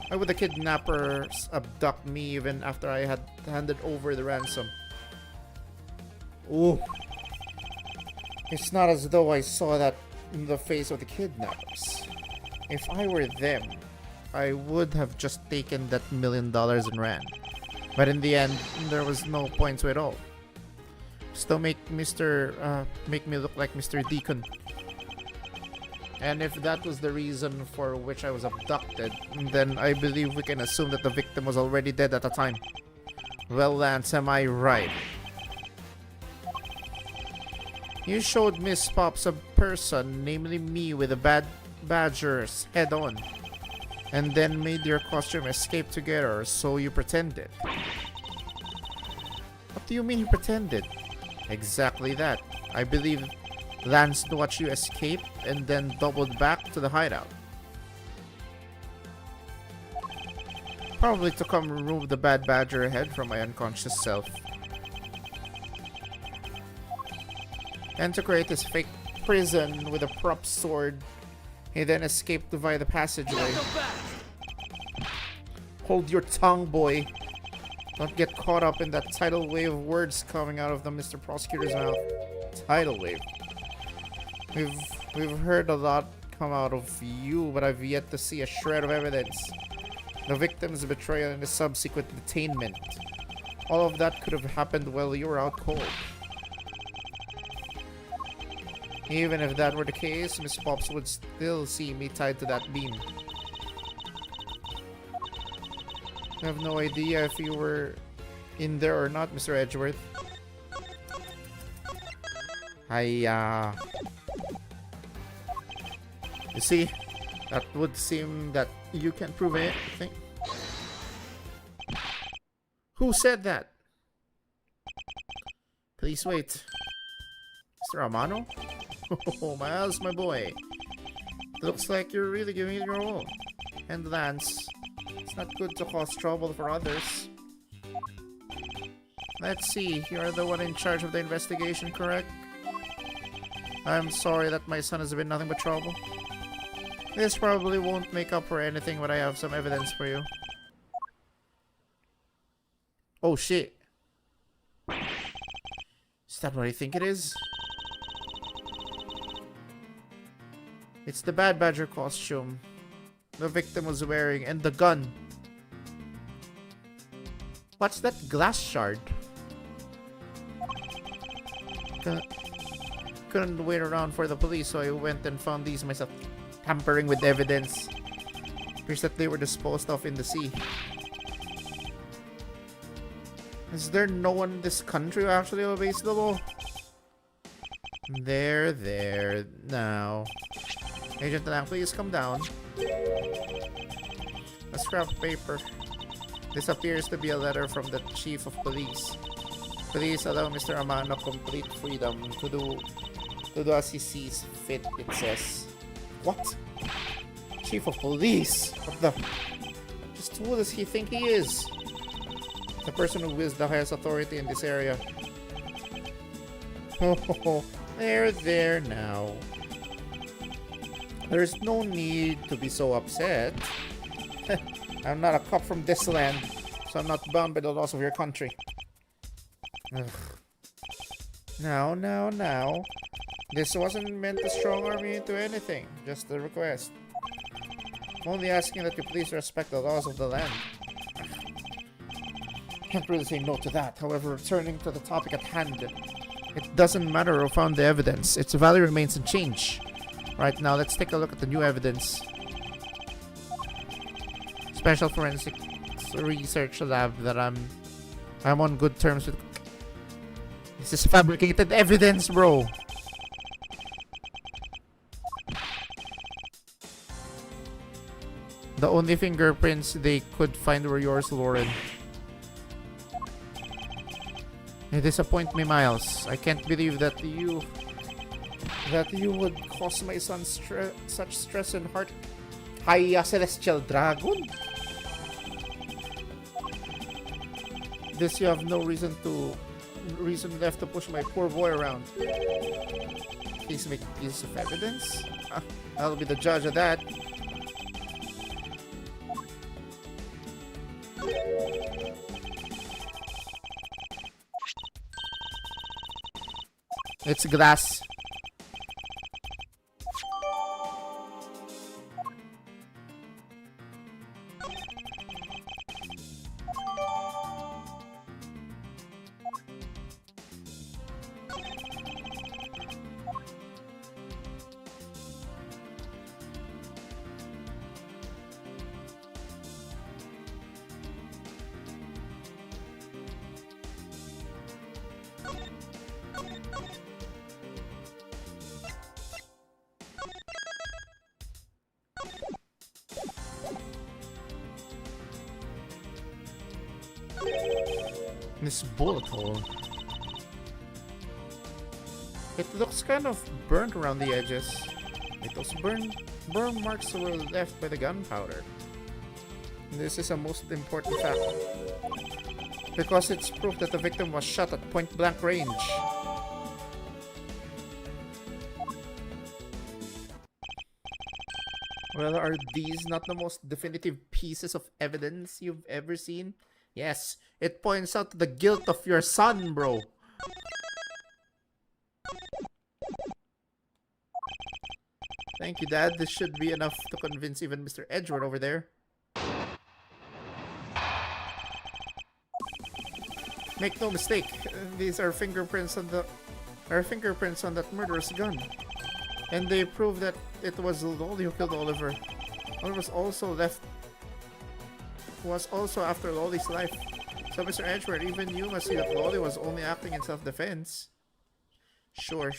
Why would the kidnappers abduct me even after I had handed over the ransom? Ooh. It's not as though I saw that in the face of the kidnappers. If I were them, I would have just taken that $1 million and ran. But in the end, there was no point to it all. Still make me look like Mr. Deacon. And if that was the reason for which I was abducted, then I believe we can assume that the victim was already dead at the time. Well, Lance, am I right? You showed Miss Pops a person, namely me, with a bad badger's head on, and then made your costume escape together, so you pretended. What do you mean you pretended? Exactly that. I believe Lance watched you escape and then doubled back to the hideout. Probably to come remove the bad badger head from my unconscious self. And to create this fake prison with a prop sword. He then escaped via the passageway. Hold your tongue, boy. Don't get caught up in that tidal wave of words coming out of the Mr. Prosecutor's mouth. Tidal wave. We've heard a lot come out of you, but I've yet to see a shred of evidence. The victim's betrayal and the subsequent detainment. All of that could have happened while you were out cold. Even if that were the case, Miss Pops would still see me tied to that beam. I have no idea if you were in there or not, Mr. Edgeworth. You see, that would seem that you can't prove anything. Who said that? Please wait. Mr. Amano? Oh, Miles, my boy. Looks like you're really giving it your all. And Lance, it's not good to cause trouble for others. Let's see, you're the one in charge of the investigation, correct? I'm sorry that my son has been nothing but trouble. This probably won't make up for anything, but I have some evidence for you. Oh shit. Is that what I think it is? It's the Bad Badger costume the victim was wearing and the gun. What's that glass shard? Couldn't wait around for the police, so I went and found these myself. Tampering with evidence. Appears that they were disposed of in the sea. Is there no one in this country who actually obeys the law? There, now. Agent Lang, please come down. A scrap of paper. This appears to be a letter from the Chief of Police. Please allow Mr. Amano complete freedom to do as he sees fit, it says. What? Chief of Police? What the? Just who does he think he is? The person who is the highest authority in this area. Oh, there now. There's no need to be so upset. I'm not a cop from this land, so I'm not bound by the laws of your country. Ugh. Now. This wasn't meant to strong-arm you into anything, just a request. I'm only asking that you please respect the laws of the land. Can't really say no to that. However, returning to the topic at hand, it doesn't matter who found the evidence. Its value remains unchanged. Right now, let's take a look at the new evidence. Special forensic research lab that I'm on good terms with. This is fabricated evidence, bro. The only fingerprints they could find were yours, Lauren. You disappoint me, Miles. I can't believe that you would cause my son such stress and heart. Hiya, Celestial Dragon. This you have no reason left to push my poor boy around. Please make use of evidence. I'll be the judge of that. It's glass. This bullet hole. It looks kind of burnt around the edges. Those burn marks were left by the gunpowder. This is a most important fact, because it's proof that the victim was shot at point-blank range. Well, are these not the most definitive pieces of evidence you've ever seen? Yes, it points out the guilt of your son, bro. Thank you, Dad. This should be enough to convince even Mr. Edgeworth over there. Make no mistake, these are fingerprints on that murderous gun. And they prove that it was Lolly who killed Oliver. Oliver was also after Lolly's life. So Mr. Edgeworth, even you must see that Lolly was only acting in self-defense. Sure.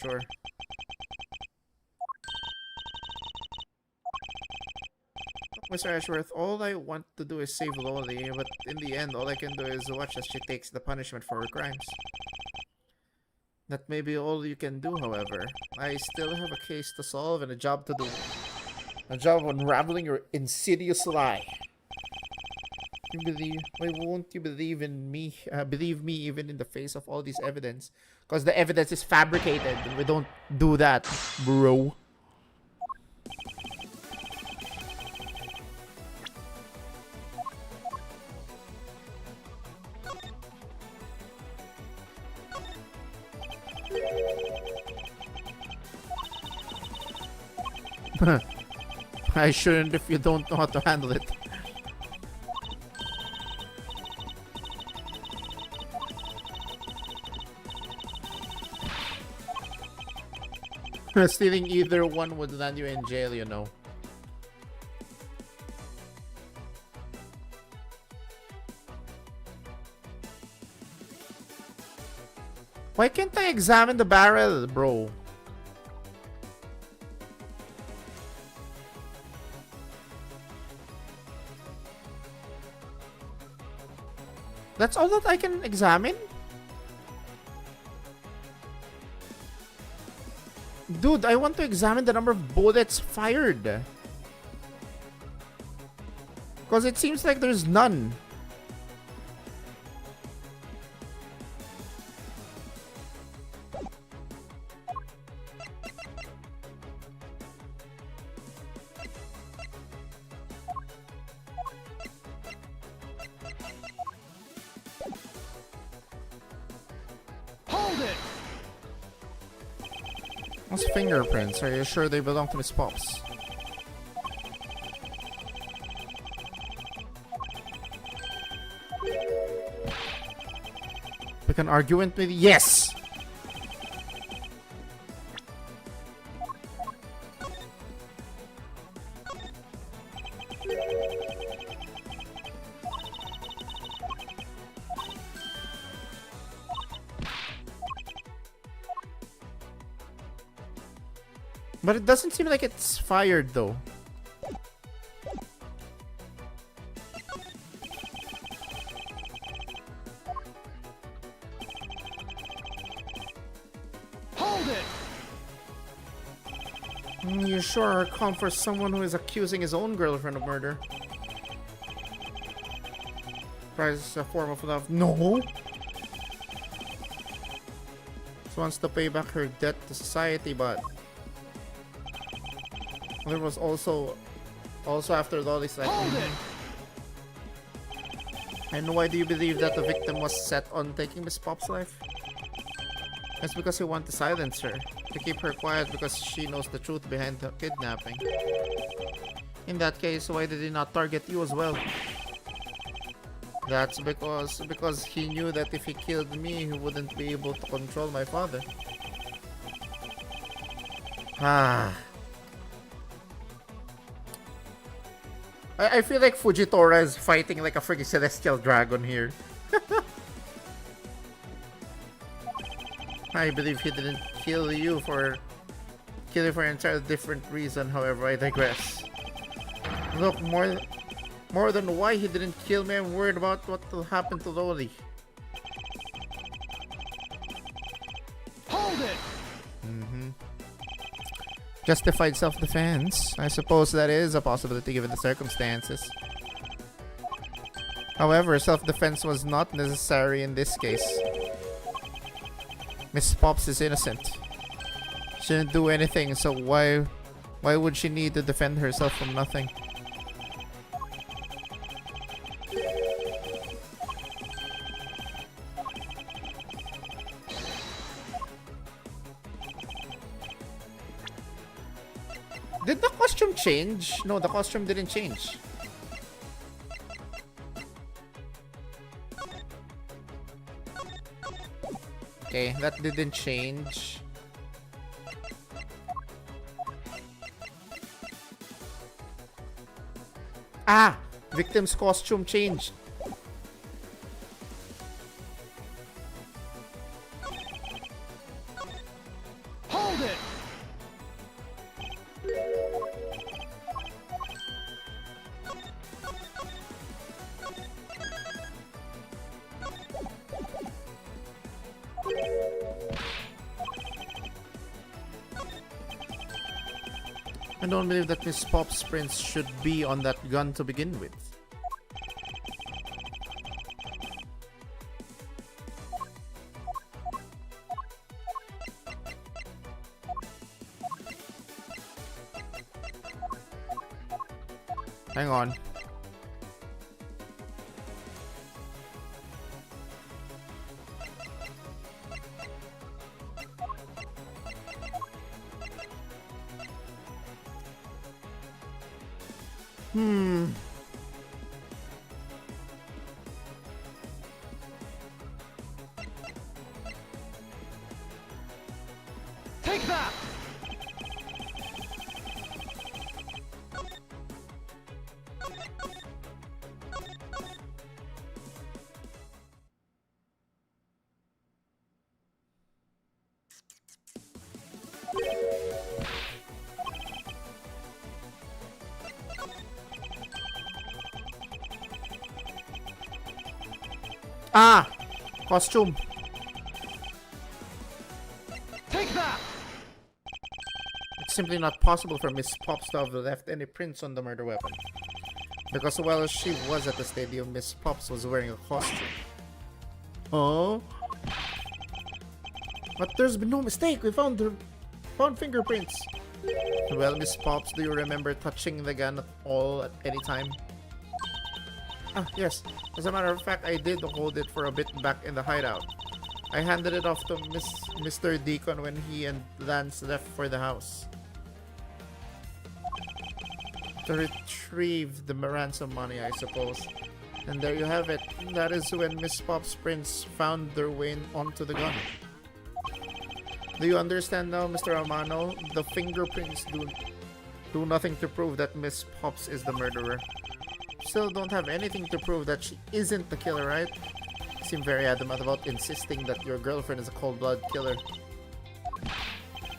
Mr. Edgeworth, all I want to do is save Lolly, but in the end, all I can do is watch as she takes the punishment for her crimes. That may be all you can do, however. I still have a case to solve and a job to do. A job of unraveling your insidious lie. Why won't you believe in me? Believe me even in the face of all this evidence? Because the evidence is fabricated and we don't do that, bro. I shouldn't if you don't know how to handle it. Stealing either one would land you in jail, you know. Why can't I examine the barrel, bro? That's all that I can examine? Dude, I want to examine the number of bullets fired. Because it seems like there's none. Those fingerprints, are you sure they belong to Miss Pops? Pick an argument with yes! But it doesn't seem like it's fired though. Hold it! You sure are calm for someone who is accusing his own girlfriend of murder. Prize is a form of love. No! She wants to pay back her debt to society, but there was also after Lolly's like, and why do you believe that the victim was set on taking Miss Pop's life? It's because he wanted to silence her, to keep her quiet because she knows the truth behind the kidnapping. In that case, why did he not target you as well? That's because he knew that if he killed me, he wouldn't be able to control my father. Ah. I feel like Fujitora is fighting like a freaking celestial dragon here. I believe he didn't kill you for an entirely different reason, however, I digress. Look, more than why he didn't kill me, I'm worried about what will happen to Loli. Hold it! Justified self-defense. I suppose that is a possibility given the circumstances. However, self-defense was not necessary in this case. Miss Pops is innocent. She didn't do anything, so why would she need to defend herself from nothing? Did the costume change? No, the costume didn't change. Okay, that didn't change. Ah! Victim's costume changed. Hold it! I don't believe that Miss Pop's prints should be on that gun to begin with. Hang on. Take that! Ah! Costume. Take that! It's simply not possible for Miss Pops to have left any prints on the murder weapon. Because while she was at the stadium, Miss Pops was wearing a costume. Oh? But there's been no mistake. We found fingerprints. Well, Miss Pops, do you remember touching the gun at all at any time? Ah, yes. As a matter of fact, I did hold it for a bit back in the hideout. I handed it off to Mr. Deacon when he and Lance left for the house. To retrieve the ransom money, I suppose. And there you have it. That is when Miss Pop's prints found their way onto the gun. Do you understand now, Mr. Amano? The fingerprints do nothing to prove that Miss Pops is the murderer. Still don't have anything to prove that she isn't the killer, right? You seem very adamant about insisting that your girlfriend is a cold-blooded killer.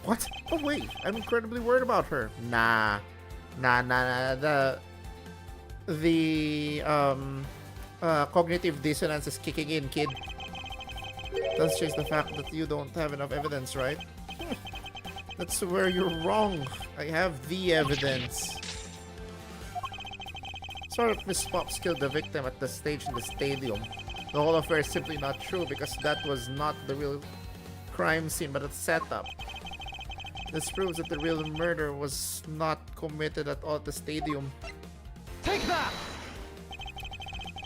What? Oh wait, I'm incredibly worried about her. Nah. The cognitive dissonance is kicking in, kid. Does change the fact that you don't have enough evidence, right? That's where you're wrong. I have the evidence. Sorry if Miss Pops killed the victim at the stage in the stadium. The whole affair is simply not true because that was not the real crime scene but a setup. This proves that the real murder was not committed at all at the stadium. Take that!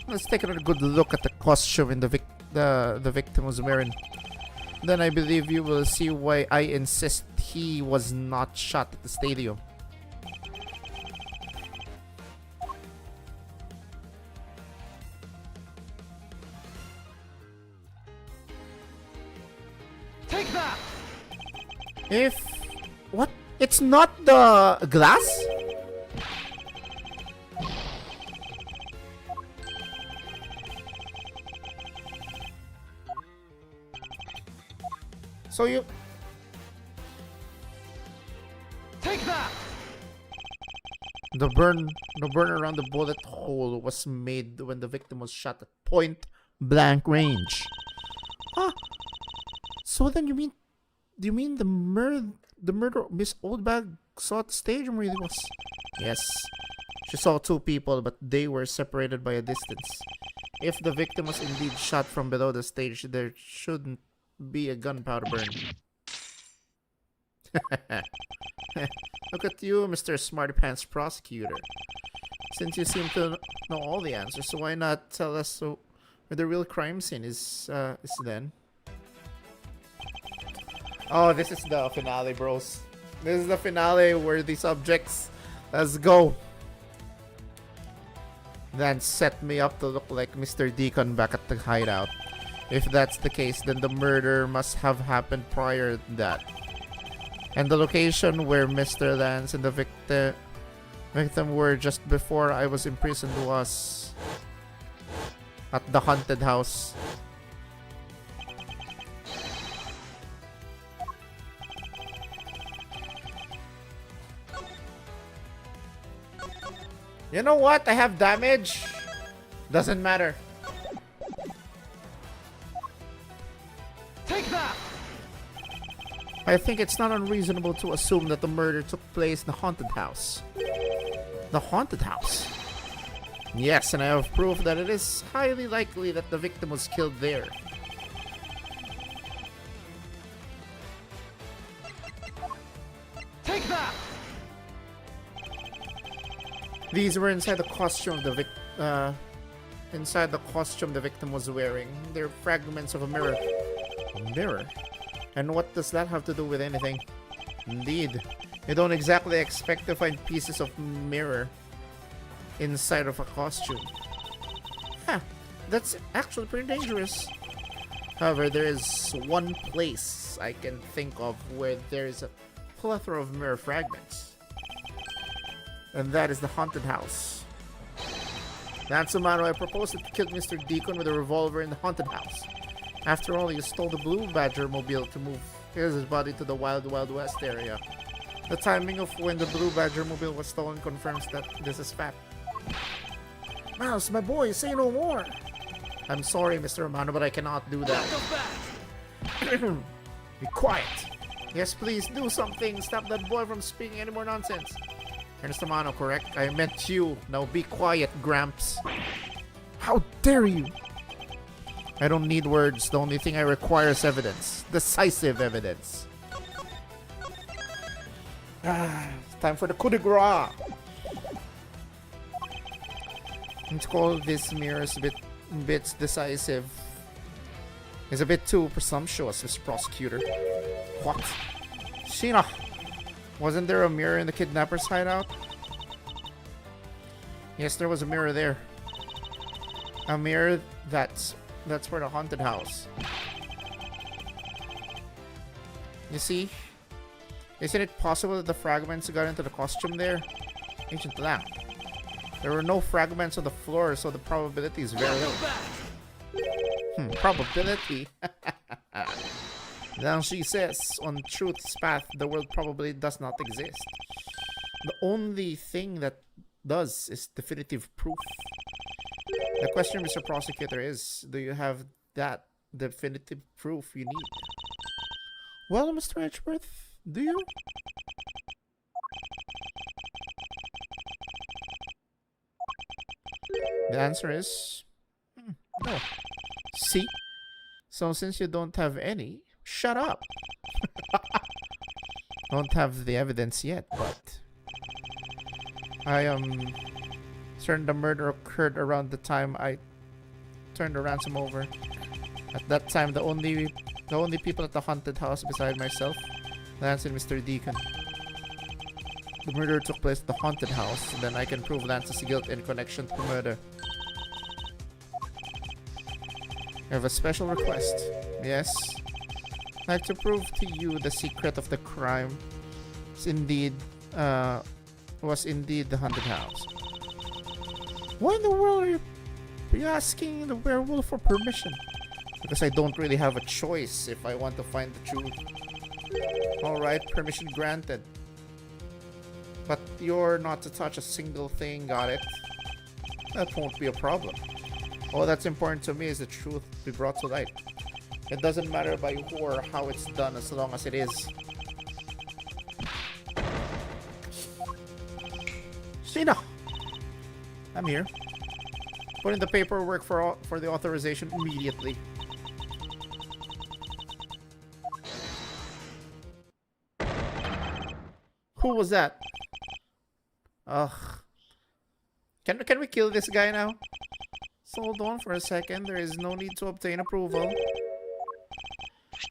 Let's take a good look at the costume in the victim was wearing. Then I believe you will see why I insist he was not shot at the stadium. Take that! What? It's not the glass? So you... Take that! The burn around the bullet hole was made when the victim was shot at point blank range. Ah, so then do you mean the murder Miss Oldbag saw at the stadium really was? Yes, she saw two people, but they were separated by a distance. If the victim was indeed shot from below the stage, there shouldn't be a gunpowder burn. Look at you, Mr. Smarty Pants Prosecutor. Since you seem to know all the answers, so why not tell us where the real crime scene is then? Oh, this is the finale, bros. This is the finale, worthy subjects. Let's go. Then set me up to look like Mr. Deacon back at the hideout. If that's the case, then the murder must have happened prior to that. And the location where Mr. Lance and the victim were just before I was imprisoned was at the haunted house. You know what? I have damage. Doesn't matter. Take that! I think it's not unreasonable to assume that the murder took place in the haunted house. The haunted house? Yes, and I have proof that it is highly likely that the victim was killed there. Take that! These were inside the costume of the victim was wearing. They're fragments of a mirror. A mirror? And what does that have to do with anything? Indeed, you don't exactly expect to find pieces of mirror inside of a costume. Huh, that's actually pretty dangerous. However, there is one place I can think of where there is a plethora of mirror fragments. And that is the haunted house. That's the man who I proposed to kill Mr. Deacon with a revolver in the haunted house. After all, he stole the Blue Badger mobile to move his body to the Wild Wild West area. The timing of when the Blue Badger mobile was stolen confirms that this is fact. Mouse, my boy, say no more! I'm sorry, Mr. Romano, but I cannot do that. Be quiet! Yes, please, do something! Stop that boy from speaking any more nonsense! Ernest Romano, correct? I meant you. Now be quiet, Gramps. How dare you! I don't need words. The only thing I require is evidence. Decisive evidence. Time for the coup de grace. Let's call this mirrors bits decisive. is a bit too presumptuous, Mr. Prosecutor. What? Sheena! Wasn't there a mirror in the kidnapper's hideout? Yes, there was a mirror there. A mirror that's for the haunted house. You see? Isn't it possible that the fragments got into the costume there? Agent Lang. There were no fragments on the floor, so the probability is very low. Probability? Then she says, on truth's path, the world probably does not exist. The only thing that does is definitive proof. The question, Mr. Prosecutor, is, do you have that definitive proof you need? Well, Mr. Edgeworth, do you? The answer is no. See? So since you don't have any, shut up. Don't have the evidence yet, but I am certain the murder occurred around the time I turned the ransom over. At that time, the only people at the haunted house beside myself, Lance and Mr. Deacon. The murder took place at the haunted house, and then I can prove Lance's guilt in connection to the murder. I have a special request. Yes? I'd like to prove to you the secret of the crime was indeed the haunted house. Why in the world are you asking the werewolf for permission? Because I don't really have a choice if I want to find the truth. Alright, permission granted. But you're not to touch a single thing, got it? That won't be a problem. All that's important to me is the truth be brought to light. It doesn't matter by who or how it's done as long as it is. Sheena! I'm here. Put in the paperwork for the authorization immediately. Who was that? Ugh. Can we kill this guy now? So hold on for a second. There is no need to obtain approval.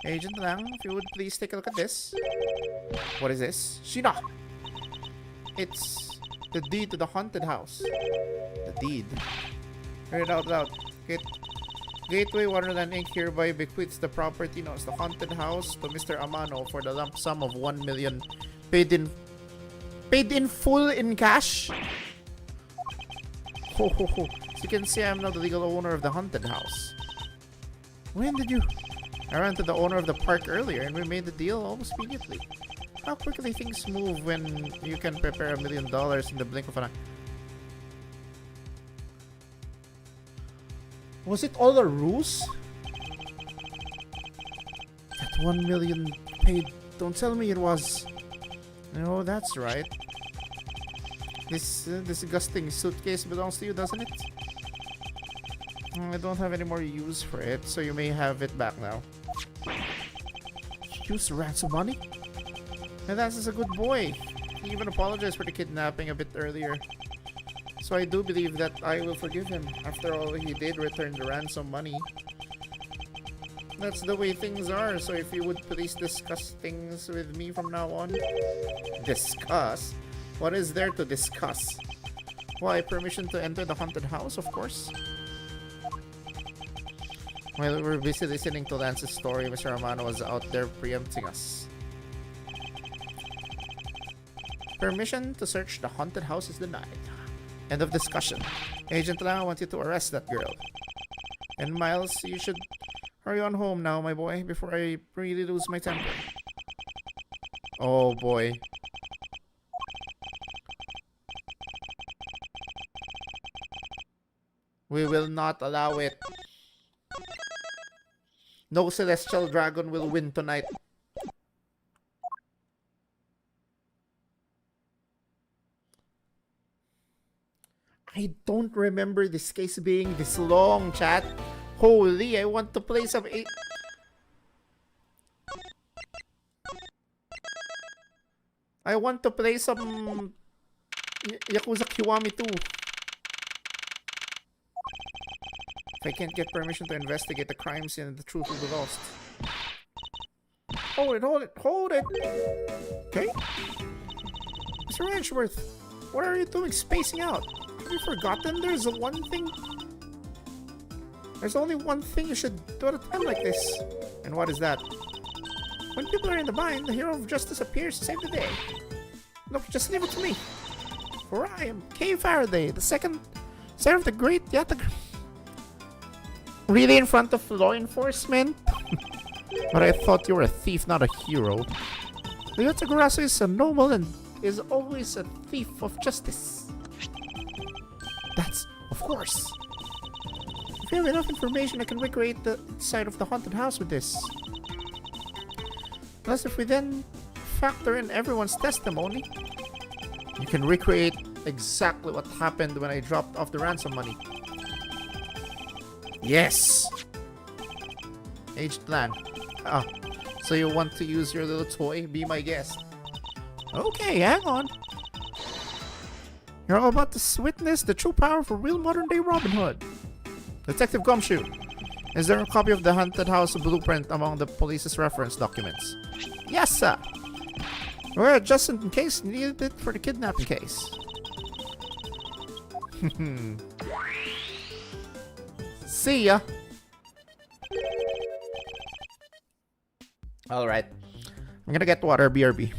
Agent Lang, if you would please take a look at this. What is this? Sheena! It's the deed to the haunted house. The deed. Read it out loud. Gateway Wonderland Inc. hereby bequeaths the property known as the haunted house to Mr. Amano for the lump sum of 1 million paid in full in cash. Ho ho ho. As you can see, I'm now the legal owner of the haunted house. When did you? I ran to the owner of the park earlier and we made the deal almost immediately. How quickly things move when you can prepare $1 million in the blink of an eye. Was it all a ruse? That 1 million paid. Don't tell me it was. No, that's right. This disgusting suitcase belongs to you, doesn't it? I don't have any more use for it, so you may have it back now. Use ransom money? And that's a good boy. He even apologized for the kidnapping a bit earlier. So I do believe that I will forgive him. After all, he did return the ransom money. That's the way things are, so if you would please discuss things with me from now on. Discuss? What is there to discuss? Why, permission to enter the haunted house, of course. While we were busy listening to Lance's story, Mr. Amano was out there preempting us. Permission to search the haunted house is denied. End of discussion. Agent Lang, I want you to arrest that girl. And Miles, you should hurry on home now, my boy, before I really lose my temper. Oh boy. We will not allow it. No celestial dragon will win tonight. I don't remember this case being this long, chat. Holy, I want to play some... I want to play some... Yakuza Kiwami 2. If I can't get permission to investigate the crime scene, the truth will be lost. Hold it! Okay? Mr. Ranchworth, what are you doing spacing out? Have you forgotten there's only one thing you should do at a time like this. And what is that? When people are in the bind, the hero of justice appears to save the day. Look, just leave it to me. For I am Kay Faraday, the second son of the great Yakuza. Really in front of law enforcement? But I thought you were a thief, not a hero. The Yakuza is a noble and is always a thief of justice. That's, of course. If you have enough information, I can recreate the inside of the haunted house with this. Plus, if we then factor in everyone's testimony, you can recreate exactly what happened when I dropped off the ransom money. Yes! Aged plan. Ah, so you want to use your little toy? Be my guest. Okay, hang on. You're all about to witness the true power of a real modern-day Robin Hood. Detective Gumshoe, is there a copy of the haunted house blueprint among the police's reference documents? Yes, sir. Well, just in case you needed it for the kidnapping case. See ya. Alright. I'm gonna get water, BRB.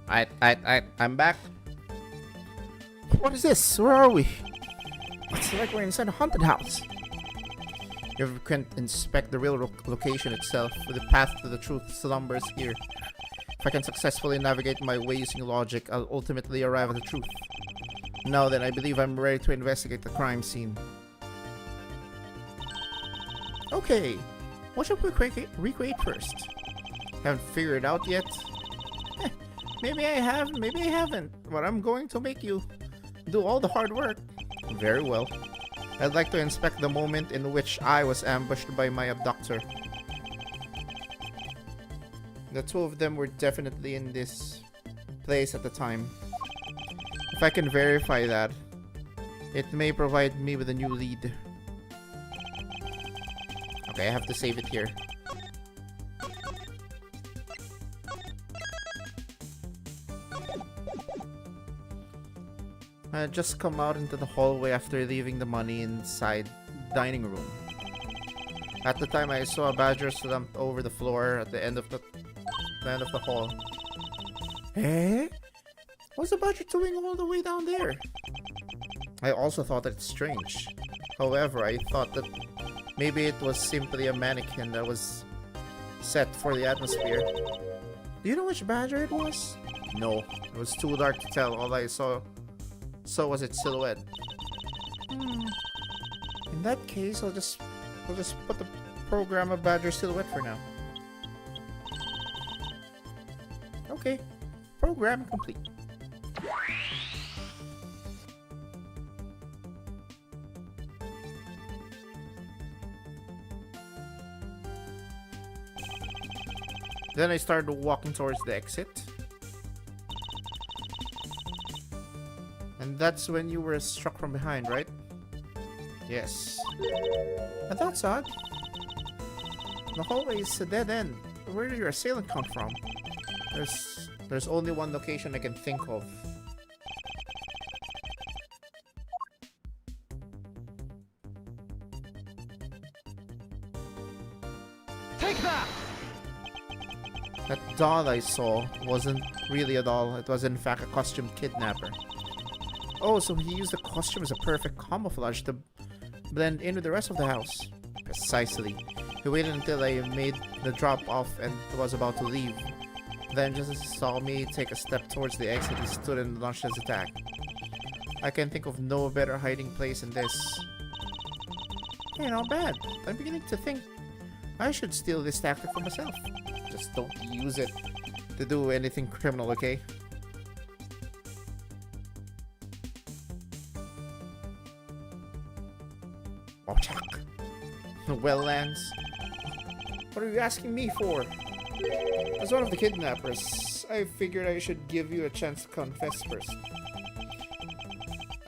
I'm back. What is this? Where are we? It's like we're inside a haunted house. If we can't inspect the real location itself, the path to the truth slumbers here. If I can successfully navigate my way using logic, I'll ultimately arrive at the truth. Now then, I believe I'm ready to investigate the crime scene. Okay, what should we recreate first? Haven't figured it out yet? Maybe I have, maybe I haven't, but I'm going to make you do all the hard work. Very well. I'd like to inspect the moment in which I was ambushed by my abductor. The two of them were definitely in this place at the time. If I can verify that, it may provide me with a new lead. Okay, I have to save it here. I had just come out into the hallway after leaving the money inside dining room. At the time, I saw a badger slumped over the floor at the end of the hall. Eh? What's the badger doing all the way down there? I also thought that it's strange. However, I thought that maybe it was simply a mannequin that was set for the atmosphere. Do you know which badger it was? No, it was too dark to tell. All I saw was its silhouette. In that case, I'll just We'll just put the program of Badger silhouette for now. Okay. Program complete. Then I started walking towards the exit. And that's when you were struck from behind, right? Yes. And that's odd. The hallway is a dead end. Where did your assailant come from? There's only one location I can think of. Take that! That doll I saw wasn't really a doll. It was in fact a costume kidnapper. Oh, so he used the costume as a perfect camouflage to blend in with the rest of the house. Precisely. He waited until I made the drop off and was about to leave. Then just as he saw me take a step towards the exit, he stood and launched his attack. I can think of no better hiding place than this. Hey, not bad. I'm beginning to think I should steal this tactic for myself. Just don't use it to do anything criminal, okay? Well, Lance, what are you asking me for? As one of the kidnappers, I figured I should give you a chance to confess first.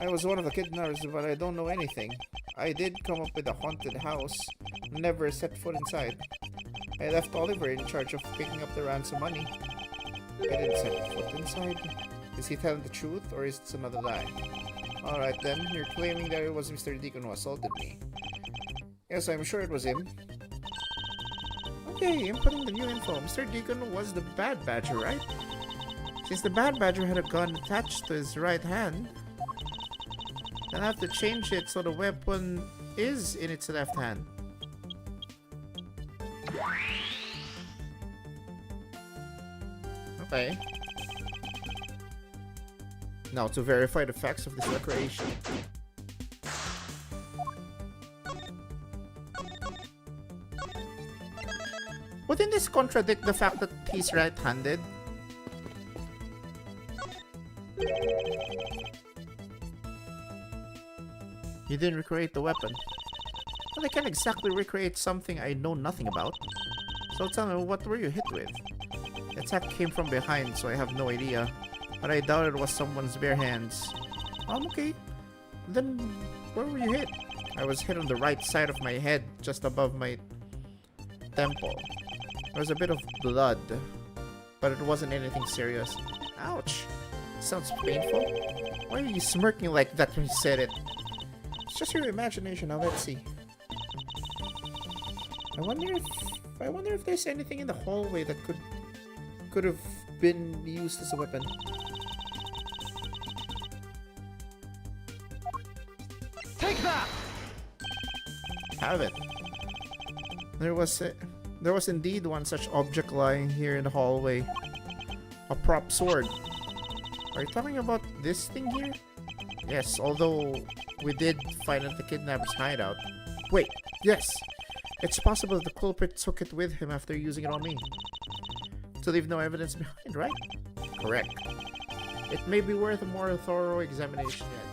I was one of the kidnappers, but I don't know anything. I did come up with a haunted house, never set foot inside. I left Oliver in charge of picking up the ransom money. I didn't set foot inside. Is he telling the truth, or is this another lie? Alright then, you're claiming that it was Mr. Deacon who assaulted me. Yes, I'm sure it was him. Okay, inputting the new info. Mr. Deacon was the Bad Badger, right? Since the Bad Badger had a gun attached to his right hand, then I have to change it so the weapon is in its left hand. Okay. Now to verify the facts of this recreation. Wouldn't this contradict the fact that he's right-handed? You didn't recreate the weapon. Well, I can't exactly recreate something I know nothing about. So tell me, what were you hit with? The attack came from behind, so I have no idea. But I doubt it was someone's bare hands. Okay. Then, where were you hit? I was hit on the right side of my head, just above my temple. There was a bit of blood, but it wasn't anything serious. Ouch! Sounds painful. Why are you smirking like that when you said it? It's just your imagination. Now let's see. I wonder if there's anything in the hallway that could have been used as a weapon. Take that! Have it. There was indeed one such object lying here in the hallway. A prop sword. Are you talking about this thing here? Yes, although we did find it at the kidnapper's hideout. Wait, yes! It's possible that the culprit took it with him after using it on me. To leave no evidence behind, right? Correct. It may be worth a more thorough examination yet.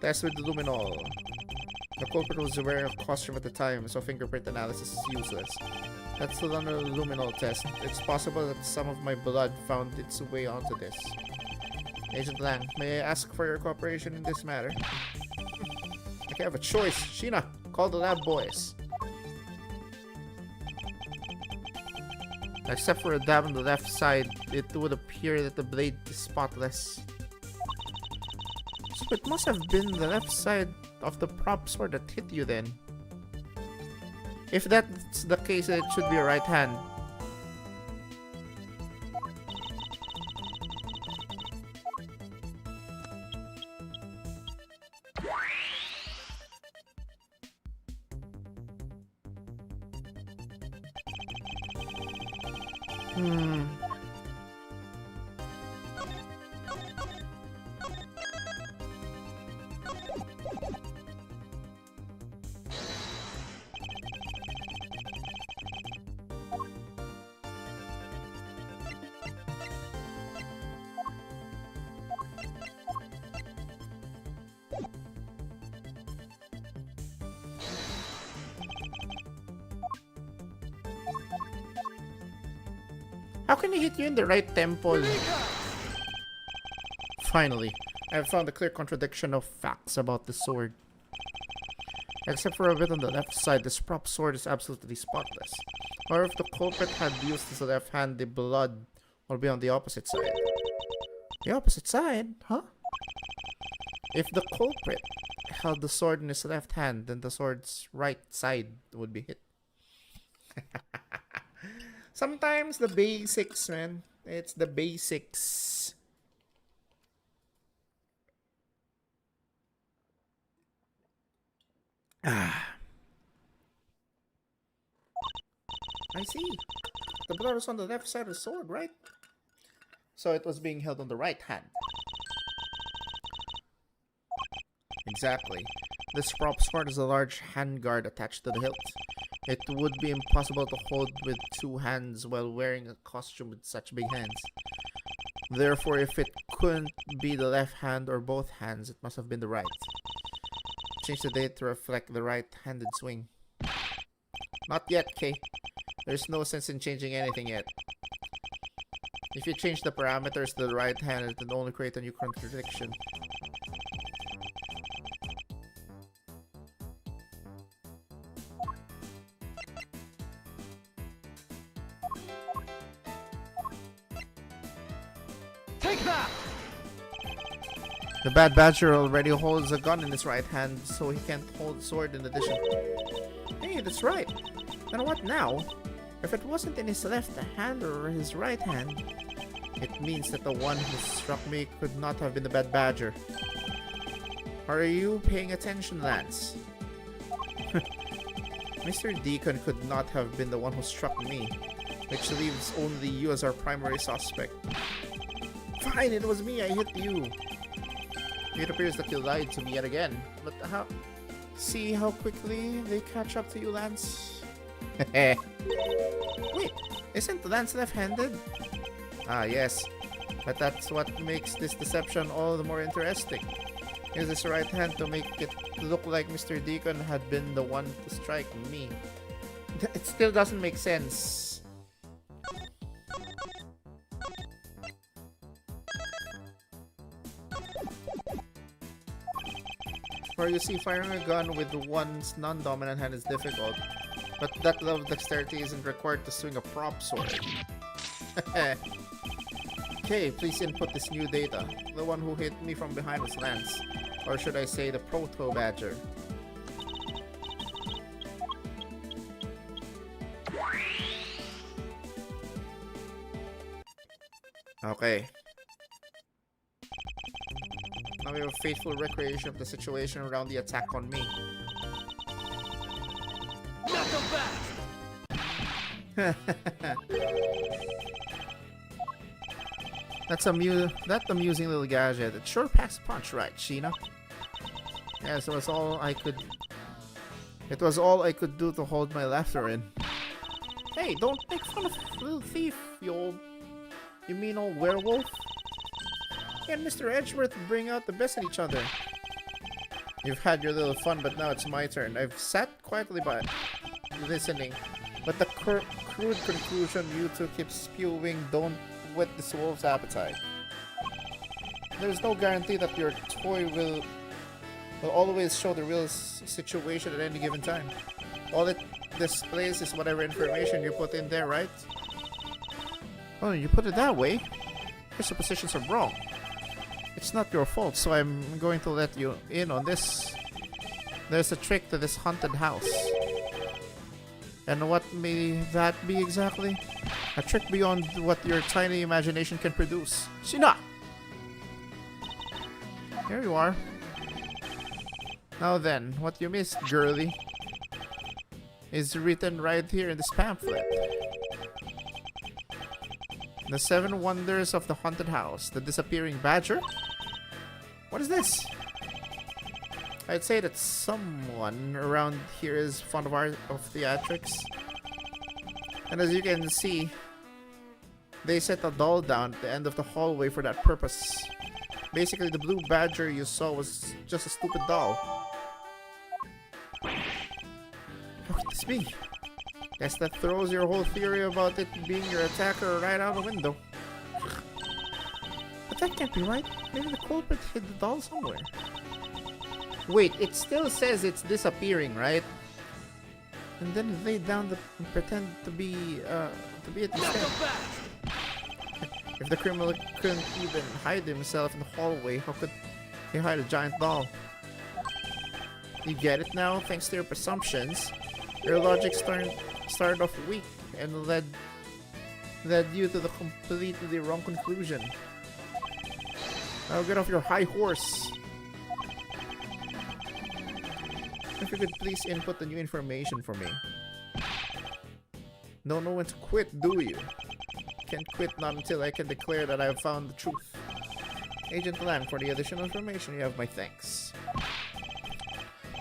Test with the luminol. The culprit was wearing a costume at the time, so fingerprint analysis is useless. That's the luminol test. It's possible that some of my blood found its way onto this. Agent Lang, may I ask for your cooperation in this matter? I can have a choice. Sheena, call the lab boys. Except for a dab on the left side, it would appear that the blade is spotless. So it must have been the left side of the prop sword that hit you then. If that's the case, it should be a right hand. How can he hit you in the right temple? Finally, I have found a clear contradiction of facts about the sword. Except for a bit on the left side, this prop sword is absolutely spotless. Or if the culprit had used his left hand, the blood will be on the opposite side. The opposite side? Huh? If the culprit held the sword in his left hand, then the sword's right side would be hit. Sometimes the basics, man. It's the basics. Ah. I see. The blood was on the left side of the sword, right? So it was being held on the right hand. Exactly. This prop sword is a large handguard attached to the hilt. It would be impossible to hold with two hands while wearing a costume with such big hands. Therefore, if it couldn't be the left hand or both hands, it must have been the right. Change the date to reflect the right-handed swing. Not yet, Kay. There's no sense in changing anything yet. If you change the parameters to the right hand, it will only create a new contradiction. Take that! The Bad Badger already holds a gun in his right hand, so he can't hold sword in addition. Hey, that's right. And what now? If it wasn't in his left hand or his right hand, it means that the one who struck me could not have been the Bad Badger. Are you paying attention, Lance? Mr. Deacon could not have been the one who struck me, which leaves only you as our primary suspect. Fine, it was me, I hit you. It appears that you lied to me yet again, but how... See how quickly they catch up to you, Lance? Wait, isn't Lance left-handed? Ah, yes, but that's what makes this deception all the more interesting. Use his right hand to make it look like Mr. Deacon had been the one to strike me. It still doesn't make sense. For you see, firing a gun with one's non-dominant hand is difficult, but that level of dexterity isn't required to swing a prop sword. Okay, please input this new data. The one who hit me from behind was Lance, or should I say the Proto-Badger. Okay. Now we have a faithful recreation of the situation around the attack on me. Not so fast! That's amusing little gadget. It sure packs punch, right, Sheena? Yes, it was all I could do to hold my laughter in. Hey, don't make fun of little thief, you mean old werewolf? He and Mr. Edgeworth bring out the best in each other. You've had your little fun, but now it's my turn. I've sat quietly by listening, but the crude conclusion you two keep spewing don't whet this wolf's appetite. There's no guarantee that your toy will always show the real situation at any given time. All it displays is whatever information you put in there, right? Oh, you put it that way? Your suppositions are wrong. It's not your fault, so I'm going to let you in on this. There's a trick to this haunted house. And what may that be exactly? A trick beyond what your tiny imagination can produce. Shina! Here you are. Now then, what you missed, girlie, is written right here in this pamphlet. The 7 Wonders of the Haunted House. The Disappearing Badger? What is this? I'd say that someone around here is fond of theatrics. And as you can see, they set a doll down at the end of the hallway for that purpose. Basically, the blue badger you saw was just a stupid doll. How could this be? Guess that throws your whole theory about it being your attacker right out the window. But that can't be right. Maybe the culprit hid the doll somewhere. Wait, it still says it's disappearing, right? And then it laid down and pretend to be it instead. If the criminal couldn't even hide himself in the hallway, how could he hide a giant doll? You get it now? Thanks to your presumptions, your logic started off weak and led you to the completely wrong conclusion. Now get off your high horse. If you could please input the new information for me. Don't know when to quit, do you? Can't quit not until I can declare that I have found the truth. Agent Lam, for the additional information, you have my thanks.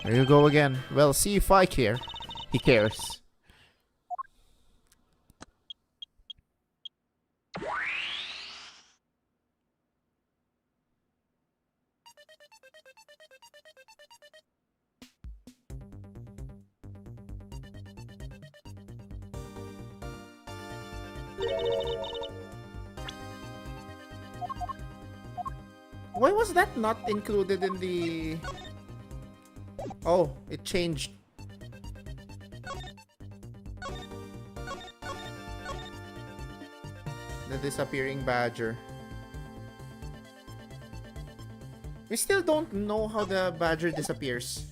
There you go again. Well, see if I care. He cares. Why was that not included in the... Oh, it changed. The disappearing badger. We still don't know how the badger disappears.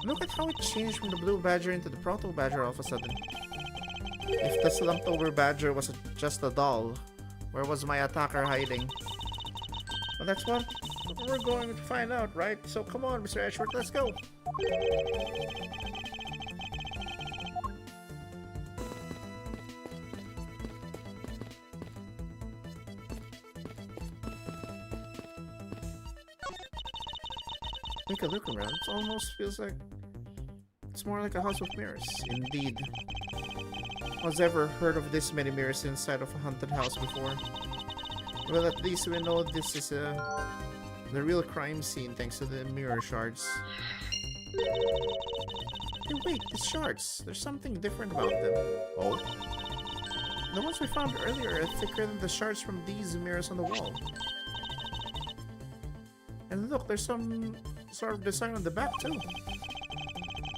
Look at how it changed from the blue badger into the proto badger all of a sudden. If the slumped over badger was just a doll, where was my attacker hiding? Well, that's what we're going to find out, right? So come on, Mr. Edgeworth, let's go! Take a look around. It almost feels like... It's more like a house of mirrors. Indeed. Was ever heard of this many mirrors inside of a haunted house before? Well, at least we know this is the real crime scene thanks to the mirror shards. Hey, wait, the shards. There's something different about them. Oh? The ones we found earlier are thicker than the shards from these mirrors on the wall. And look, there's some sort of design on the back too.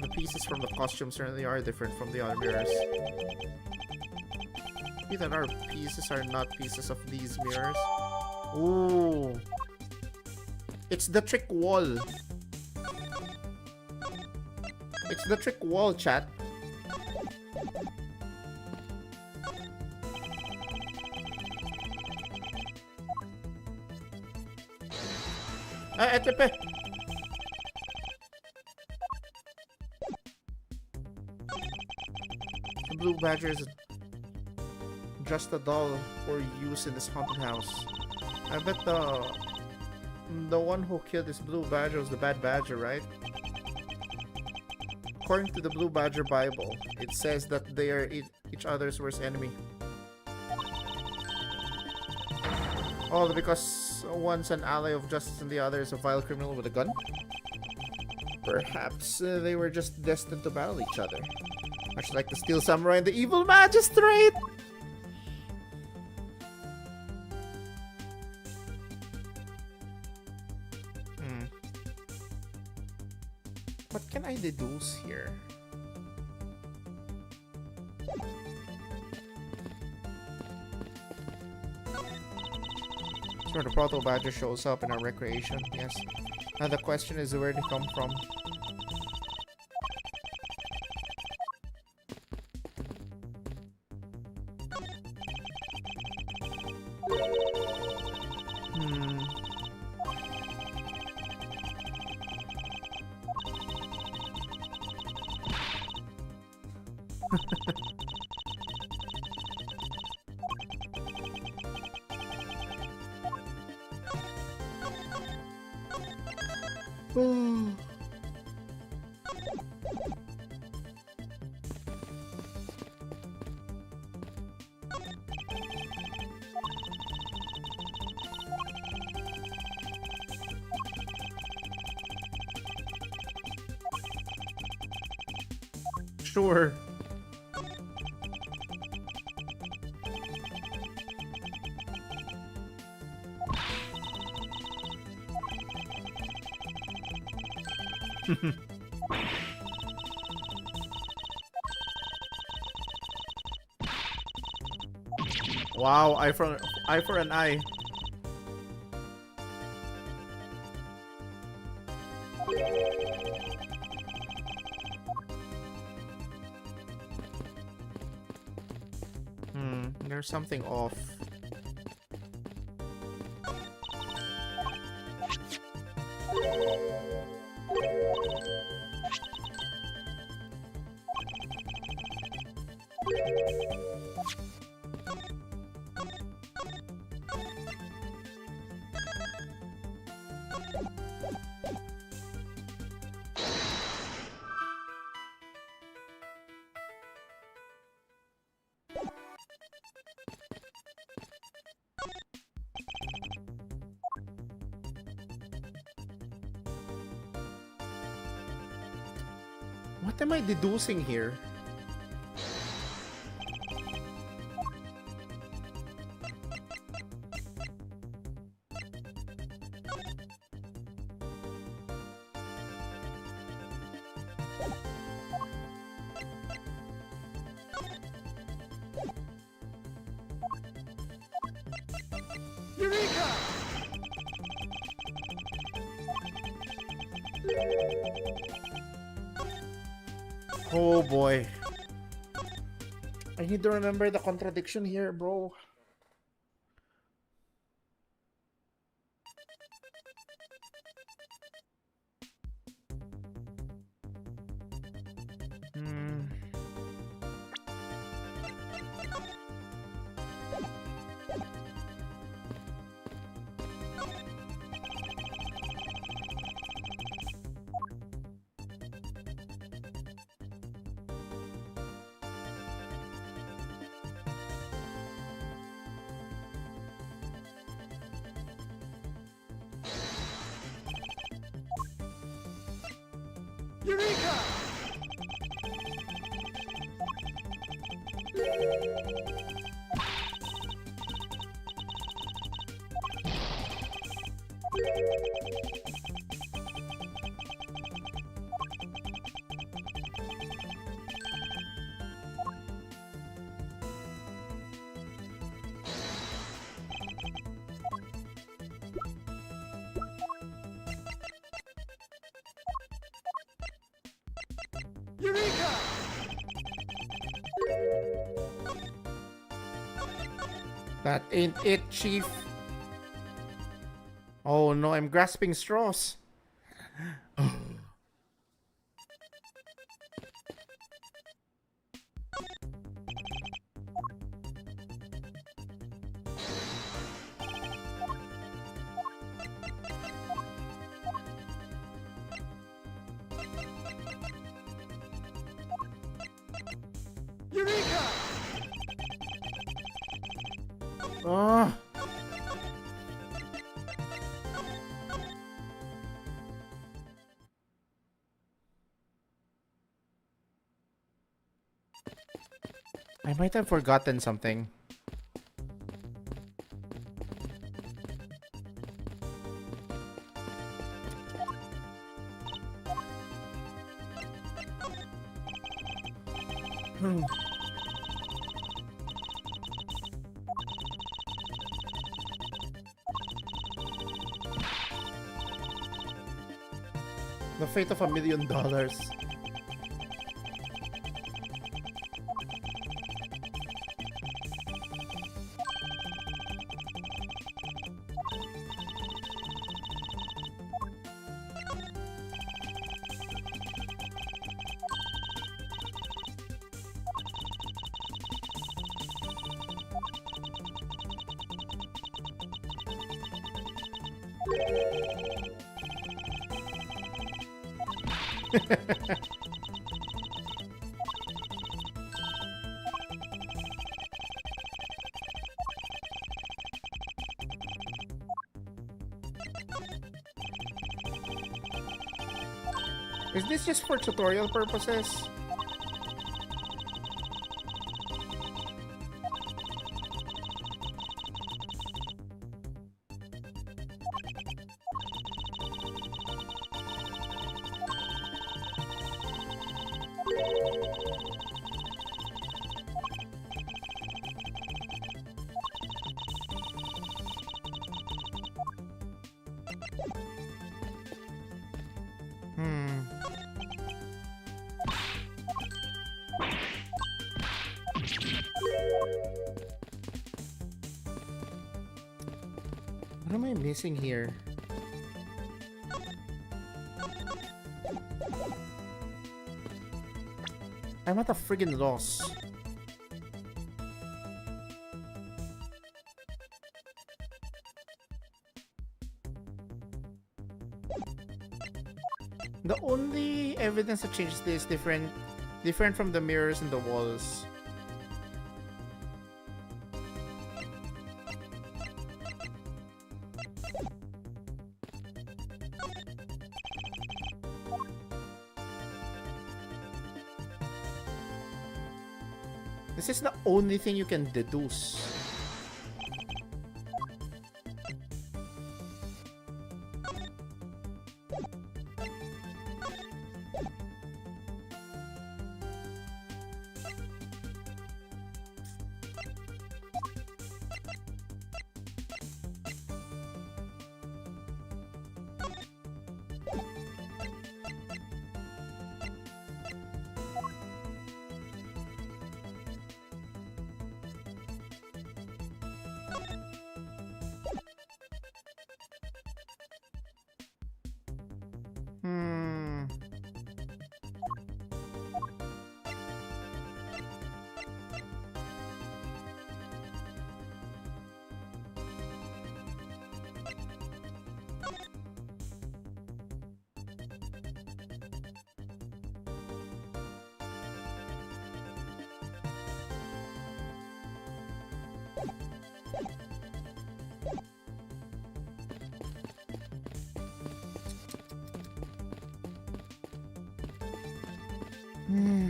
The pieces from the costume certainly are different from the other mirrors. See that our pieces are not pieces of these mirrors. Ooh. It's the trick wall. It's the trick wall, chat. Etepe! The blue badger is just a doll for use in this haunted house. I bet the one who killed this blue badger was the bad badger, right? According to the Blue Badger Bible, it says that they are each other's worst enemy. Oh, because one's an ally of justice and the other is a vile criminal with a gun? Perhaps they were just destined to battle each other. Much like the Steel Samurai and the Evil Magistrate! What can I deduce here? So the Proto Badger shows up in our recreation, yes. Now the question is where they come from. sure. Wow, eye for an eye. There's something off. What am I deducing here? Eureka! Oh boy. I need to remember the contradiction here, bro. Eureka! Eureka! That ain't it, Chief. Oh no, I'm grasping straws. Eureka! Oh. I might have forgotten something. The fate of $1 million. Is this just for tutorial purposes? I missing here? I'm at a friggin' loss. The only evidence that changes this different from the mirrors and the walls. This is the only thing you can deduce. Hmm. Hmm.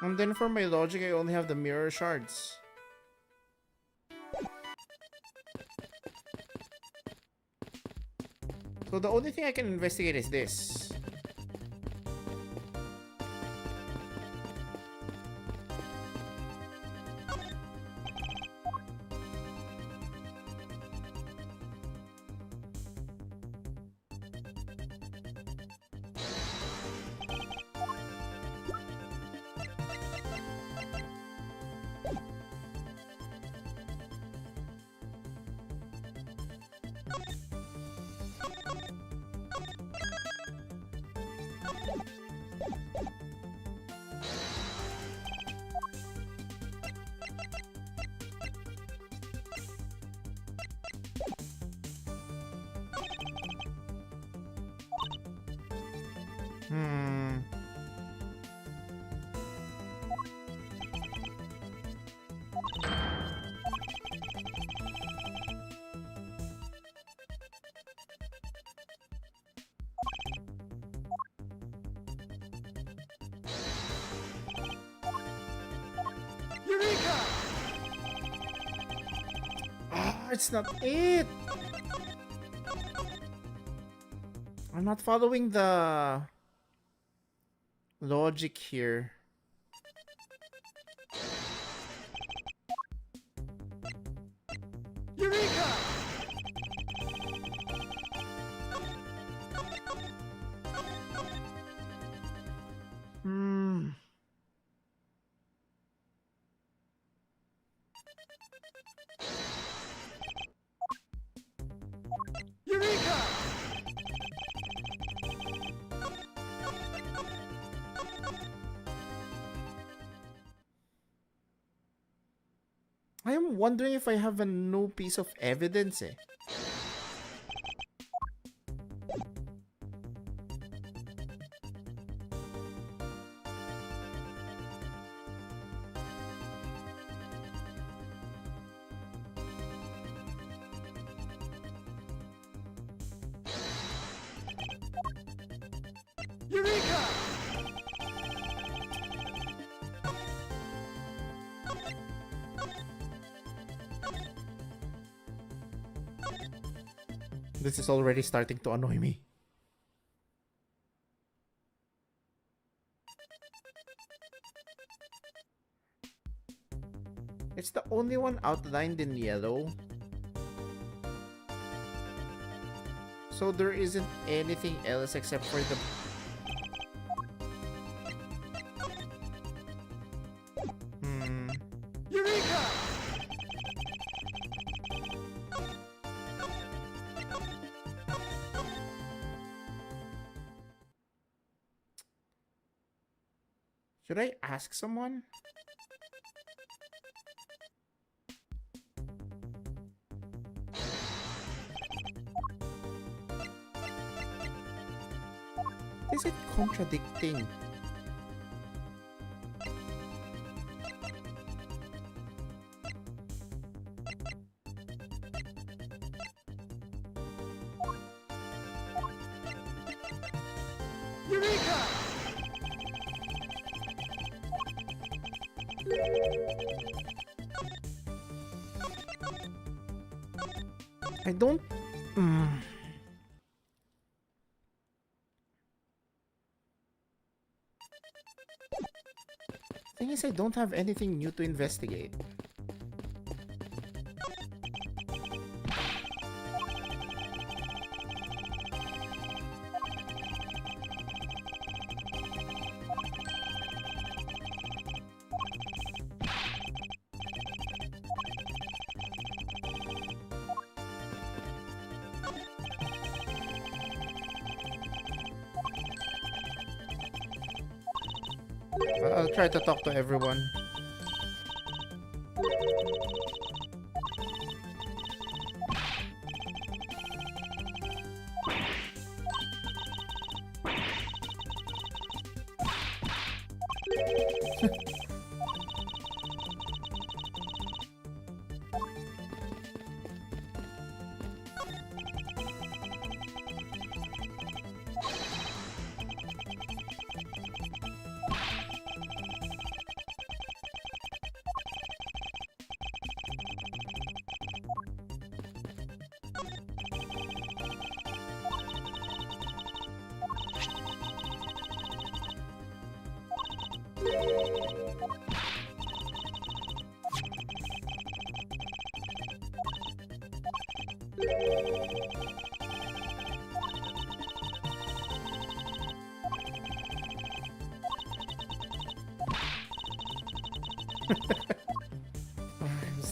And then for my logic, I only have the mirror shards. So the only thing I can investigate is this. Hmm. Eureka! Ah, it's not it. I'm not following the logic here. Eureka! Hmm. Eureka! I am wondering if I have a new piece of evidence, eh. Eureka! This is already starting to annoy me. It's the only one outlined in yellow. So there isn't anything else except for the... Should I ask someone? Is it contradicting? Eureka! I don't... Thing is, I don't have anything new to investigate. I'll try to talk to everyone.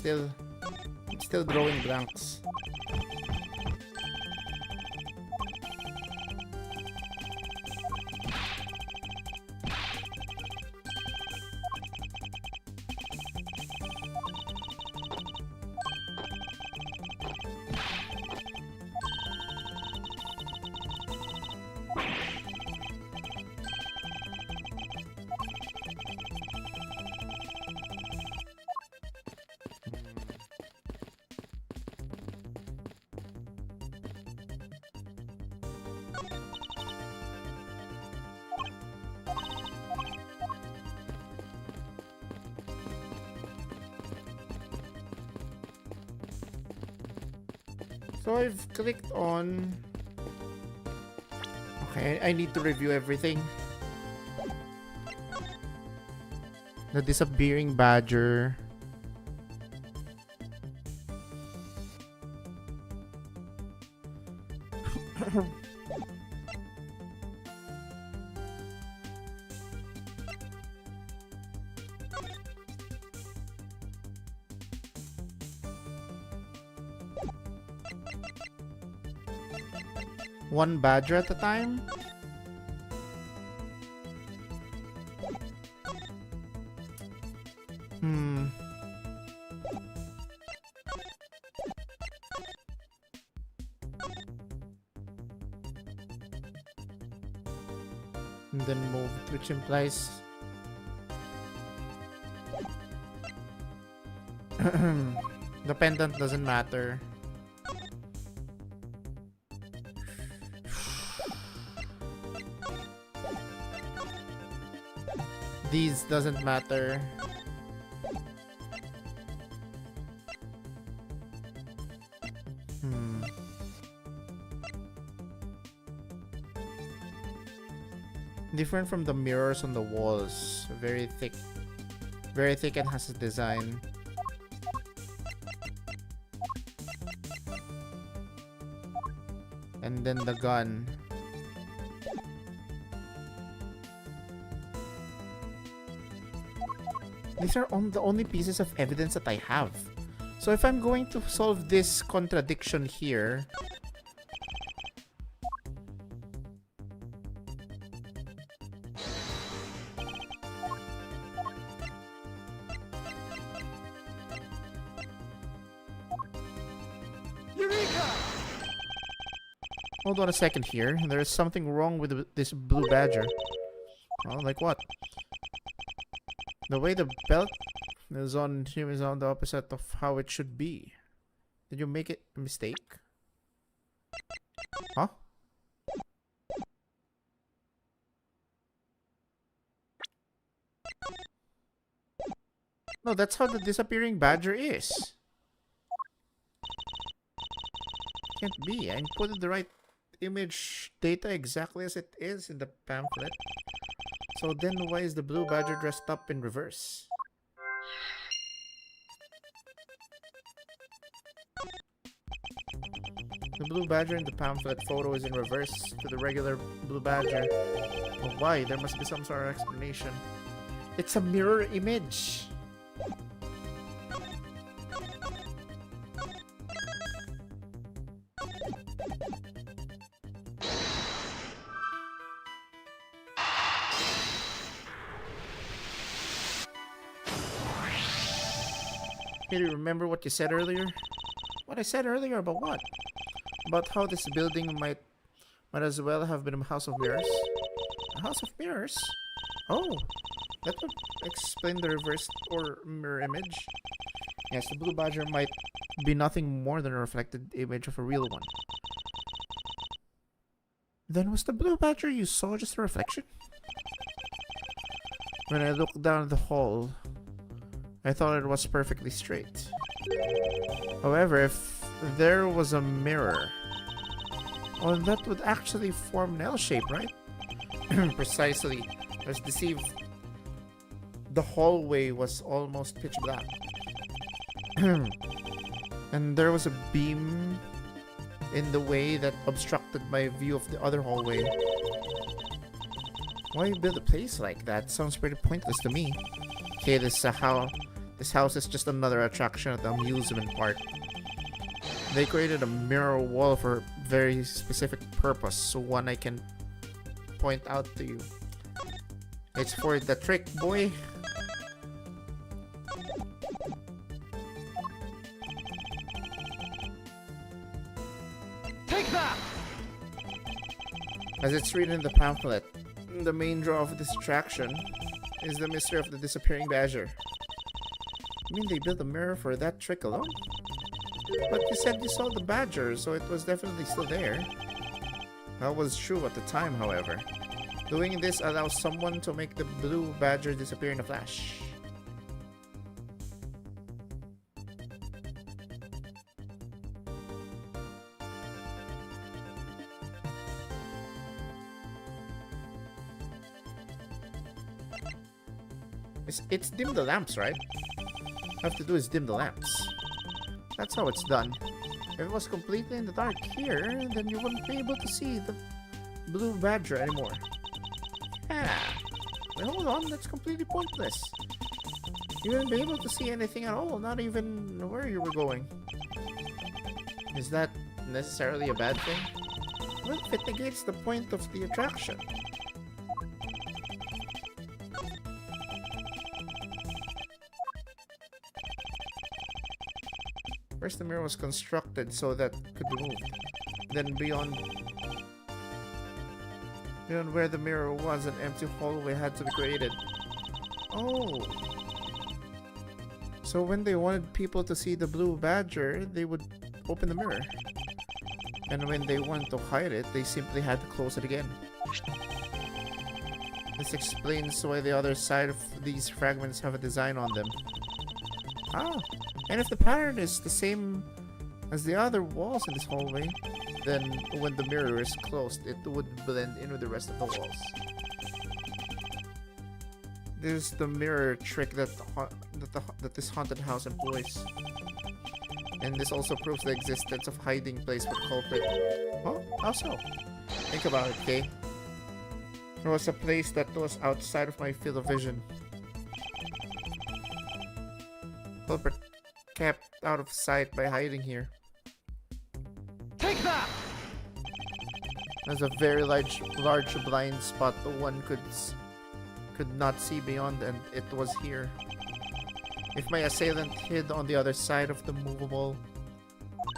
I'm still drawing blanks. So I've clicked on... Okay, I need to review everything. The disappearing badger. One badger at a time? And then moved, which implies... the pendant doesn't matter. These doesn't matter. Different from the mirrors on the walls. Very thick and has a design. And then the gun. These are the only pieces of evidence that I have. So if I'm going to solve this contradiction here... Hold on a second here. There is something wrong with this blue badger. Oh, like what? The way the belt is on him is on the opposite of how it should be. Did you make it a mistake? Huh? No, that's how the disappearing badger is. Can't be. I inputted the right image data exactly as it is in the pamphlet. So then why is the blue badger dressed up in reverse? The blue badger in the pamphlet photo is in reverse to the regular blue badger. But why? There must be some sort of explanation. It's a mirror image. Hey, do you remember what you said earlier? What I said earlier about what? About how this building might as well have been a house of mirrors. A house of mirrors? Oh, that would explain the reversed or mirror image. Yes, the blue badger might be nothing more than a reflected image of a real one. Then was the blue badger you saw just a reflection? When I looked down the hall, I thought it was perfectly straight. However, if there was a mirror, well, that would actually form an L shape, right? Precisely. I was deceived. The hallway was almost pitch black. And there was a beam in the way that obstructed my view of the other hallway. Why build a place like that? Sounds pretty pointless to me. Okay, this house is just another attraction at the amusement park. They created a mirror wall for a very specific purpose, so one I can point out to you. It's for the trick, boy. Take that! As it's written in the pamphlet, the main draw of this attraction is the mystery of the disappearing badger. You mean they built a mirror for that trick alone? But you said you saw the badger, so it was definitely still there. That was true at the time, however. Doing this allows someone to make the blue badger disappear in a flash. It's dim the lamps, right? All I have to do is dim the lamps. That's how it's done. If it was completely in the dark here, then you wouldn't be able to see the blue badger anymore. Ah, wait, hold on, that's completely pointless. You wouldn't be able to see anything at all, not even where you were going. Is that necessarily a bad thing? Well, it negates the point of the attraction. First, the mirror was constructed so that it could be moved. Then beyond where the mirror was, an empty hallway had to be created. Oh. So when they wanted people to see the blue badger, they would open the mirror. And when they wanted to hide it, they simply had to close it again. This explains why the other side of these fragments have a design on them. Ah. And if the pattern is the same as the other walls in this hallway, then when the mirror is closed, it would blend in with the rest of the walls. This is the mirror trick that this haunted house employs. And this also proves the existence of hiding place for the culprit. Huh? How so? Think about it, okay? There was a place that was outside of my field of vision. Culprit kept out of sight by hiding here. Take that! There's a very large blind spot that one could not see beyond, and it was here. If my assailant hid on the other side of the movable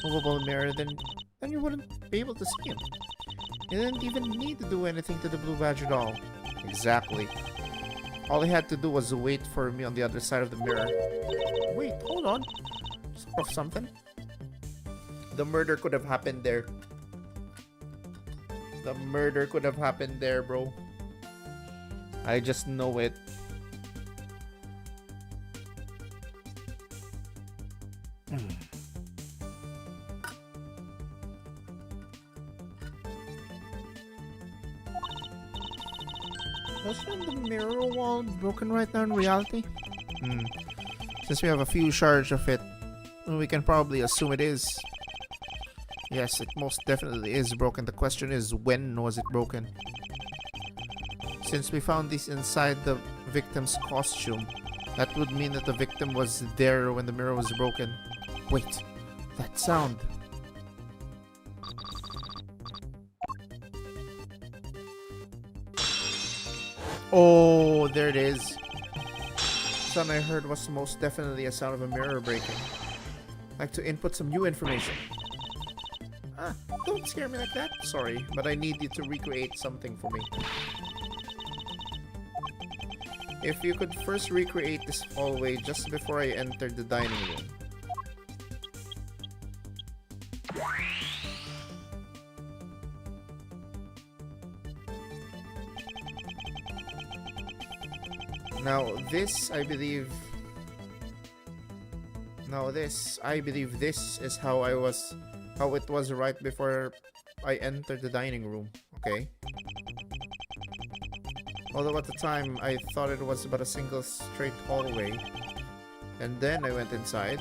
movable mirror, then you wouldn't be able to see him. You didn't even need to do anything to the Blue Badger doll. Exactly. All he had to do was wait for me on the other side of the mirror. Wait, hold on. Of something? The murder could have happened there. The murder could have happened there, bro. I just know it. Wasn't the mirror wall broken right now in reality? Since we have a few shards of it, we can probably assume it is. Yes, it most definitely is broken. The question is, when was it broken? Since we found this inside the victim's costume, that would mean that the victim was there when the mirror was broken. Wait, that sound. Oh, there it is. The sound I heard was most definitely a sound of a mirror breaking. I'd like to input some new information. Ah, don't scare me like that. Sorry, but I need you to recreate something for me. If you could first recreate this hallway just before I entered the dining room. Now this, I believe this is how it was right before I entered the dining room, okay? Although at the time, I thought it was but a single straight hallway. And then I went inside.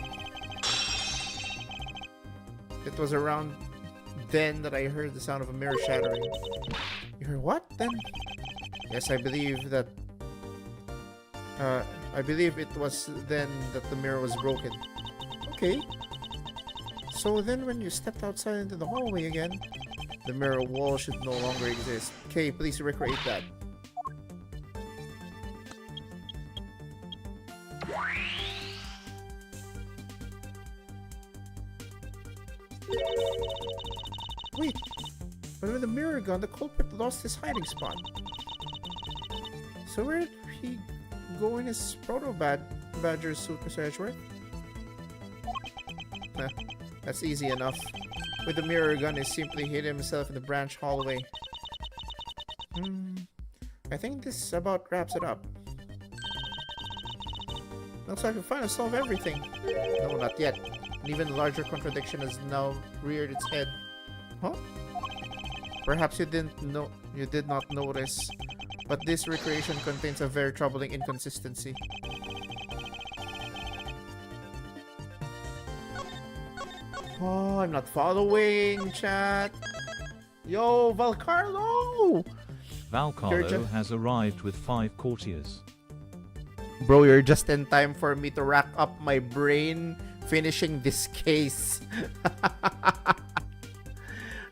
It was around then that I heard the sound of a mirror shattering. You heard what then? Yes, I believe that... I believe it was then that the mirror was broken. Okay. So then when you stepped outside into the hallway again, the mirror wall should no longer exist. Okay, please recreate that. Wait, but with the mirror gone, the culprit lost his hiding spot. So where did he go in his proto-badger suit, Mr. Edgeworth? Nah, that's easy enough. With the mirror gun, he simply hid himself in the branch hallway. I think this about wraps it up. Looks like we finally solved everything. No, not yet. An even larger contradiction has now reared its head. Huh? Perhaps you did not notice, but this recreation contains a very troubling inconsistency. Oh, I'm not following, chat. Yo, Valcarlo! Valcarlo has arrived with 5 courtiers. Bro, you're just in time for me to rack up my brain finishing this case.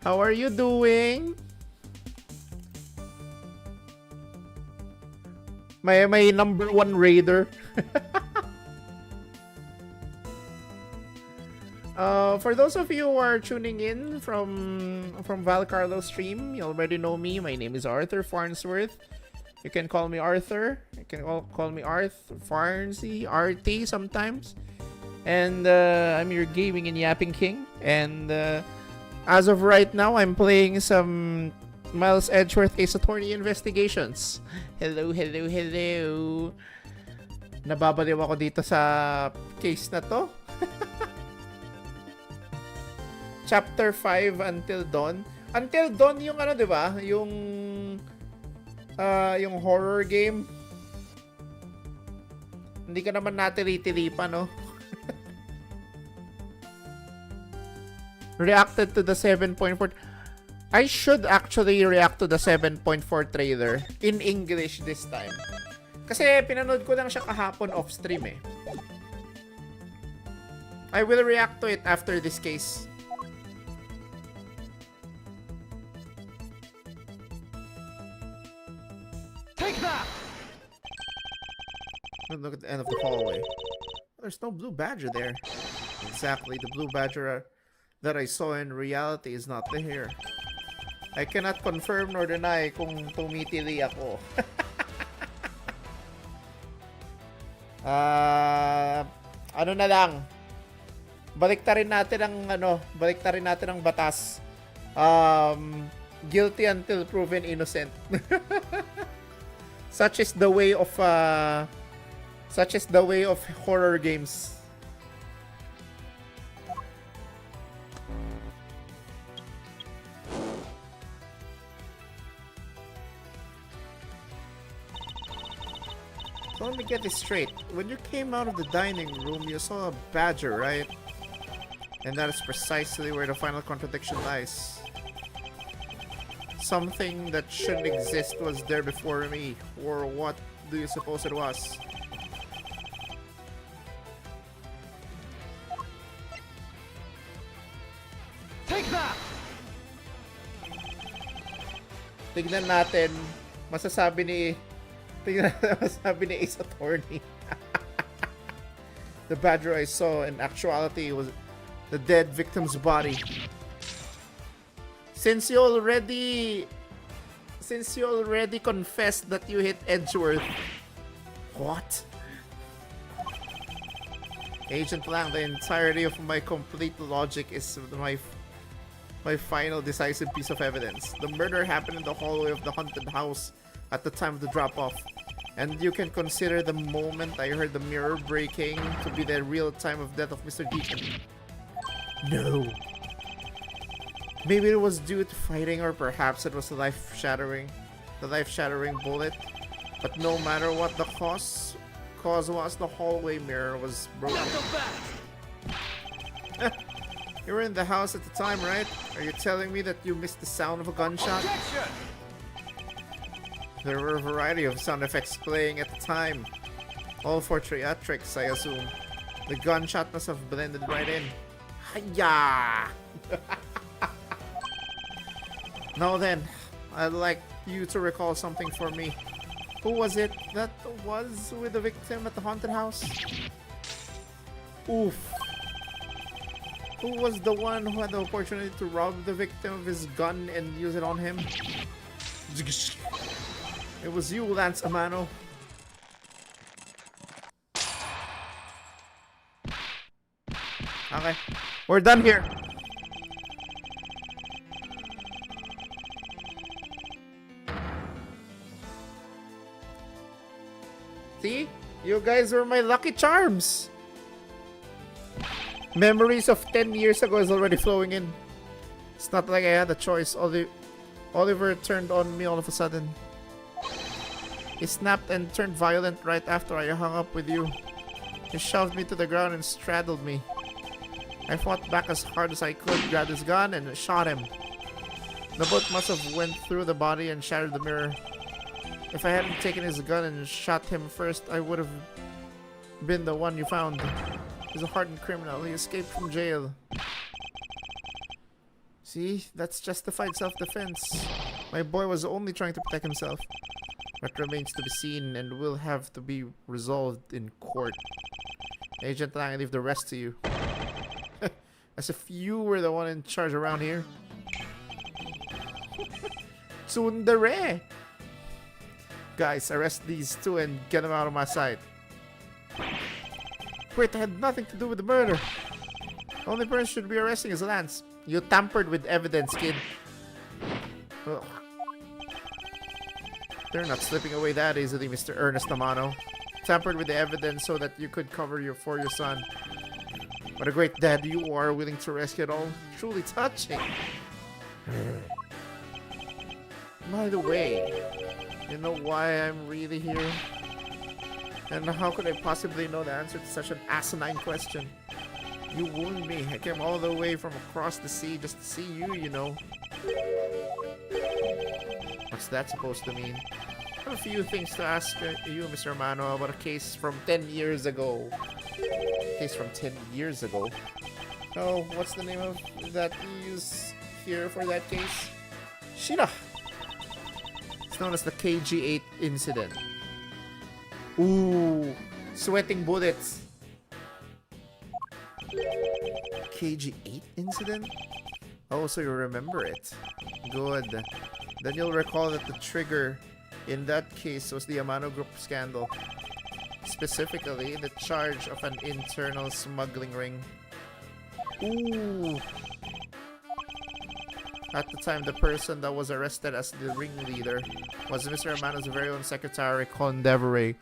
How are you doing? My number 1 raider. For those of you who are tuning in from Valcarlo's stream, you already know me. My name is Arthur Farnsworth. You can call me Arthur. You can call me Arth, Farnsy, RT sometimes. And I'm your gaming and yapping king. And as of right now, I'm playing some Miles Edgeworth Ace Attorney Investigations. Hello, hello, hello. Nababaliw ako dito sa case na to. Chapter 5 Until Dawn. Until Dawn yung ano, 'di ba? Yung horror game. Hindi ka naman natiri-tiri pa, no? Reacted to the 7.4. I should actually react to the 7.4 trailer in English this time. Kasi pinanood ko lang siya kahapon off stream eh. I will react to it after this case. Take that! Look at the end of the hallway. There's no blue badger there. Exactly, the blue badger that I saw in reality is not there. I cannot confirm nor deny kung tumitili ako. Ano na lang. Baliktarin natin ang batas. Guilty until proven innocent. Such is the way of horror games. So let me get this straight. When you came out of the dining room, you saw a badger, right? And that is precisely where the final contradiction lies. Something that shouldn't exist was there before me. Or what do you suppose it was? Take that! Tignan natin. Masasabi ni Ace Attorney. The badger I saw in actuality was the dead victim's body. Since you already confessed that you hit Edgeworth. What? Agent Lang, the entirety of my complete logic is my final decisive piece of evidence. The murder happened in the hallway of the haunted house at the time of the drop-off. And you can consider the moment I heard the mirror breaking to be the real time of death of Mr. Deacon. No. Maybe it was due to fighting, or perhaps it was the life-shattering bullet. But no matter what the cause was, the hallway mirror was broken. You were in the house at the time, right? Are you telling me that you missed the sound of a gunshot? There were a variety of sound effects playing at the time. All for theatrics, I assume. The gunshot must have blended right in. Hiya! Now then, I'd like you to recall something for me. Who was it that was with the victim at the haunted house? Oof. Who was the one who had the opportunity to rob the victim of his gun and use it on him? It was you, Lance Amano. Okay, we're done here. See? You guys were my lucky charms. Memories of 10 years ago is already flowing in. It's not like I had a choice. Oliver turned on me all of a sudden. He snapped and turned violent right after I hung up with you. He shoved me to the ground and straddled me. I fought back as hard as I could, grabbed his gun, and shot him. The bullet must have went through the body and shattered the mirror. If I hadn't taken his gun and shot him first, I would have been the one you found. He's a hardened criminal. He escaped from jail. See? That's justified self-defense. My boy was only trying to protect himself. What remains to be seen and will have to be resolved in court. Agent Lang, I leave the rest to you. As if you were the one in charge around here. Tsundere! Guys, arrest these two and get them out of my sight. Wait, I had nothing to do with the murder. The only person should be arresting is Lance. You tampered with evidence, kid. Ugh. They're not slipping away that easily, Mr. Ernest Amano. Tampered with the evidence so that you could cover for your son. What a great dad you are, willing to rescue it all. Truly touching. By the way, you know why I'm really here? And how could I possibly know the answer to such an asinine question? You wounded me. I came all the way from across the sea just to see you, you know. What's that supposed to mean? I have a few things to ask you, Mr. Amano, about a case from 10 years ago. Case from 10 years ago? Oh, what's the name of that you use here for that case? Shira! It's known as the KG-8 incident. Ooh, sweating bullets. KG-8? incident? Oh, so you remember it. Good. Then you'll recall that the trigger in that case was the Amano Group scandal. Specifically, the charge of an internal smuggling ring. Ooh. At the time, the person that was arrested as the ringleader was Mr. Amano's very own secretary, Con Deveray.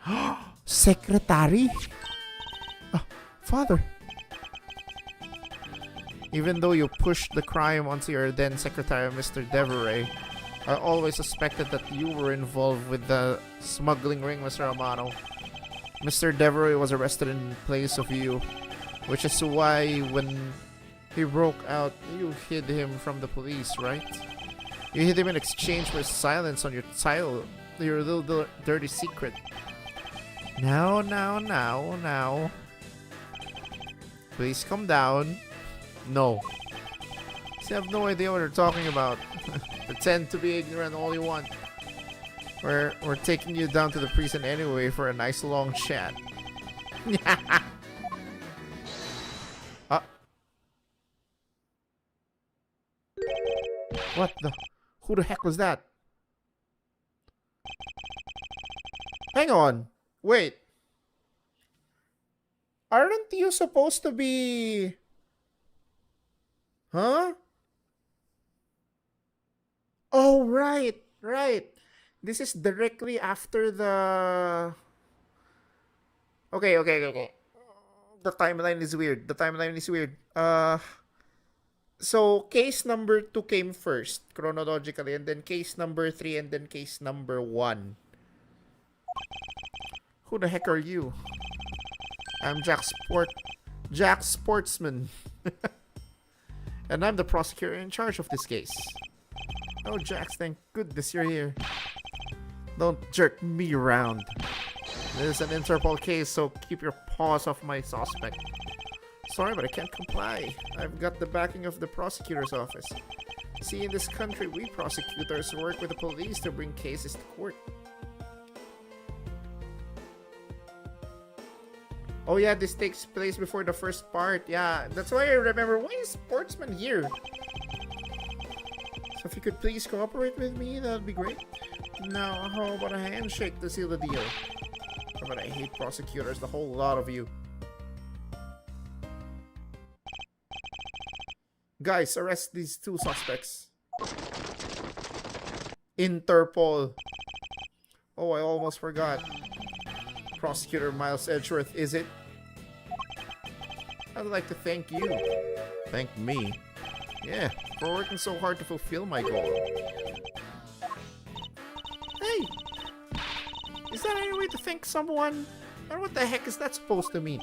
Secretary? Oh, father. Even though you pushed the crime onto your then secretary, Mr. Deveray, I always suspected that you were involved with the smuggling ring, Mr. Amano. Mr. Deveray was arrested in place of you, which is why when he broke out, you hid him from the police, right? You hid him in exchange for silence on your little dirty secret. Now. Please calm down. No. You have no idea what you're talking about. Pretend to be ignorant all you want. We're taking you down to the prison anyway for a nice long chat. What the? Who the heck was that? Hang on. Wait. Aren't you supposed to be... Huh? Oh, right. This is directly after the... Okay. The timeline is weird. So, case number 2 came first, chronologically, and then case number 3, and then case number 1. Who the heck are you? I'm Jack Sportsman. And I'm the prosecutor in charge of this case. Oh, Jax, thank goodness you're here. Don't jerk me around. This is an Interpol case, so keep your paws off my suspect. Sorry, but I can't comply. I've got the backing of the prosecutor's office. See, in this country, we prosecutors work with the police to bring cases to court. Oh yeah, this takes place before the first part. Yeah, that's why I remember. Why is Sportsman here? So if you could please cooperate with me, that would be great. Now, how about a handshake to seal the deal? But I hate prosecutors, the whole lot of you. Guys, arrest these 2 suspects. Interpol. Oh, I almost forgot. Prosecutor Miles Edgeworth, is it? I'd like to thank you. Thank me? Yeah, for working so hard to fulfill my goal. Hey! Is that any way to thank someone? And what the heck is that supposed to mean?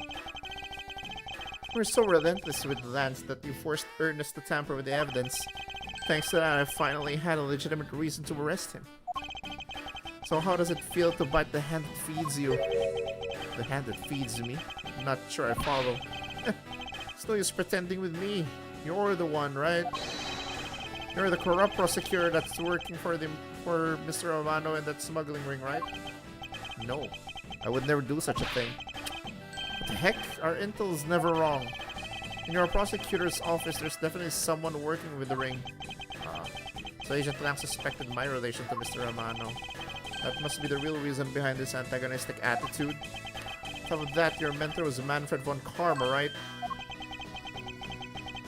We're so relentless with Lance that you forced Ernest to tamper with the evidence. Thanks to that, I finally had a legitimate reason to arrest him. So how does it feel to bite the hand that feeds you? The hand that feeds me? I'm not sure I follow. It's no use pretending with me. You're the one, right? You're the corrupt prosecutor that's working for Mr. Amano and that smuggling ring, right? No, I would never do such a thing. What the heck? Our intel's never wrong. In your prosecutor's office, there's definitely someone working with the ring. So Agent Lang suspected my relation to Mr. Amano. That must be the real reason behind this antagonistic attitude. On top of that, your mentor was Manfred von Karma, right?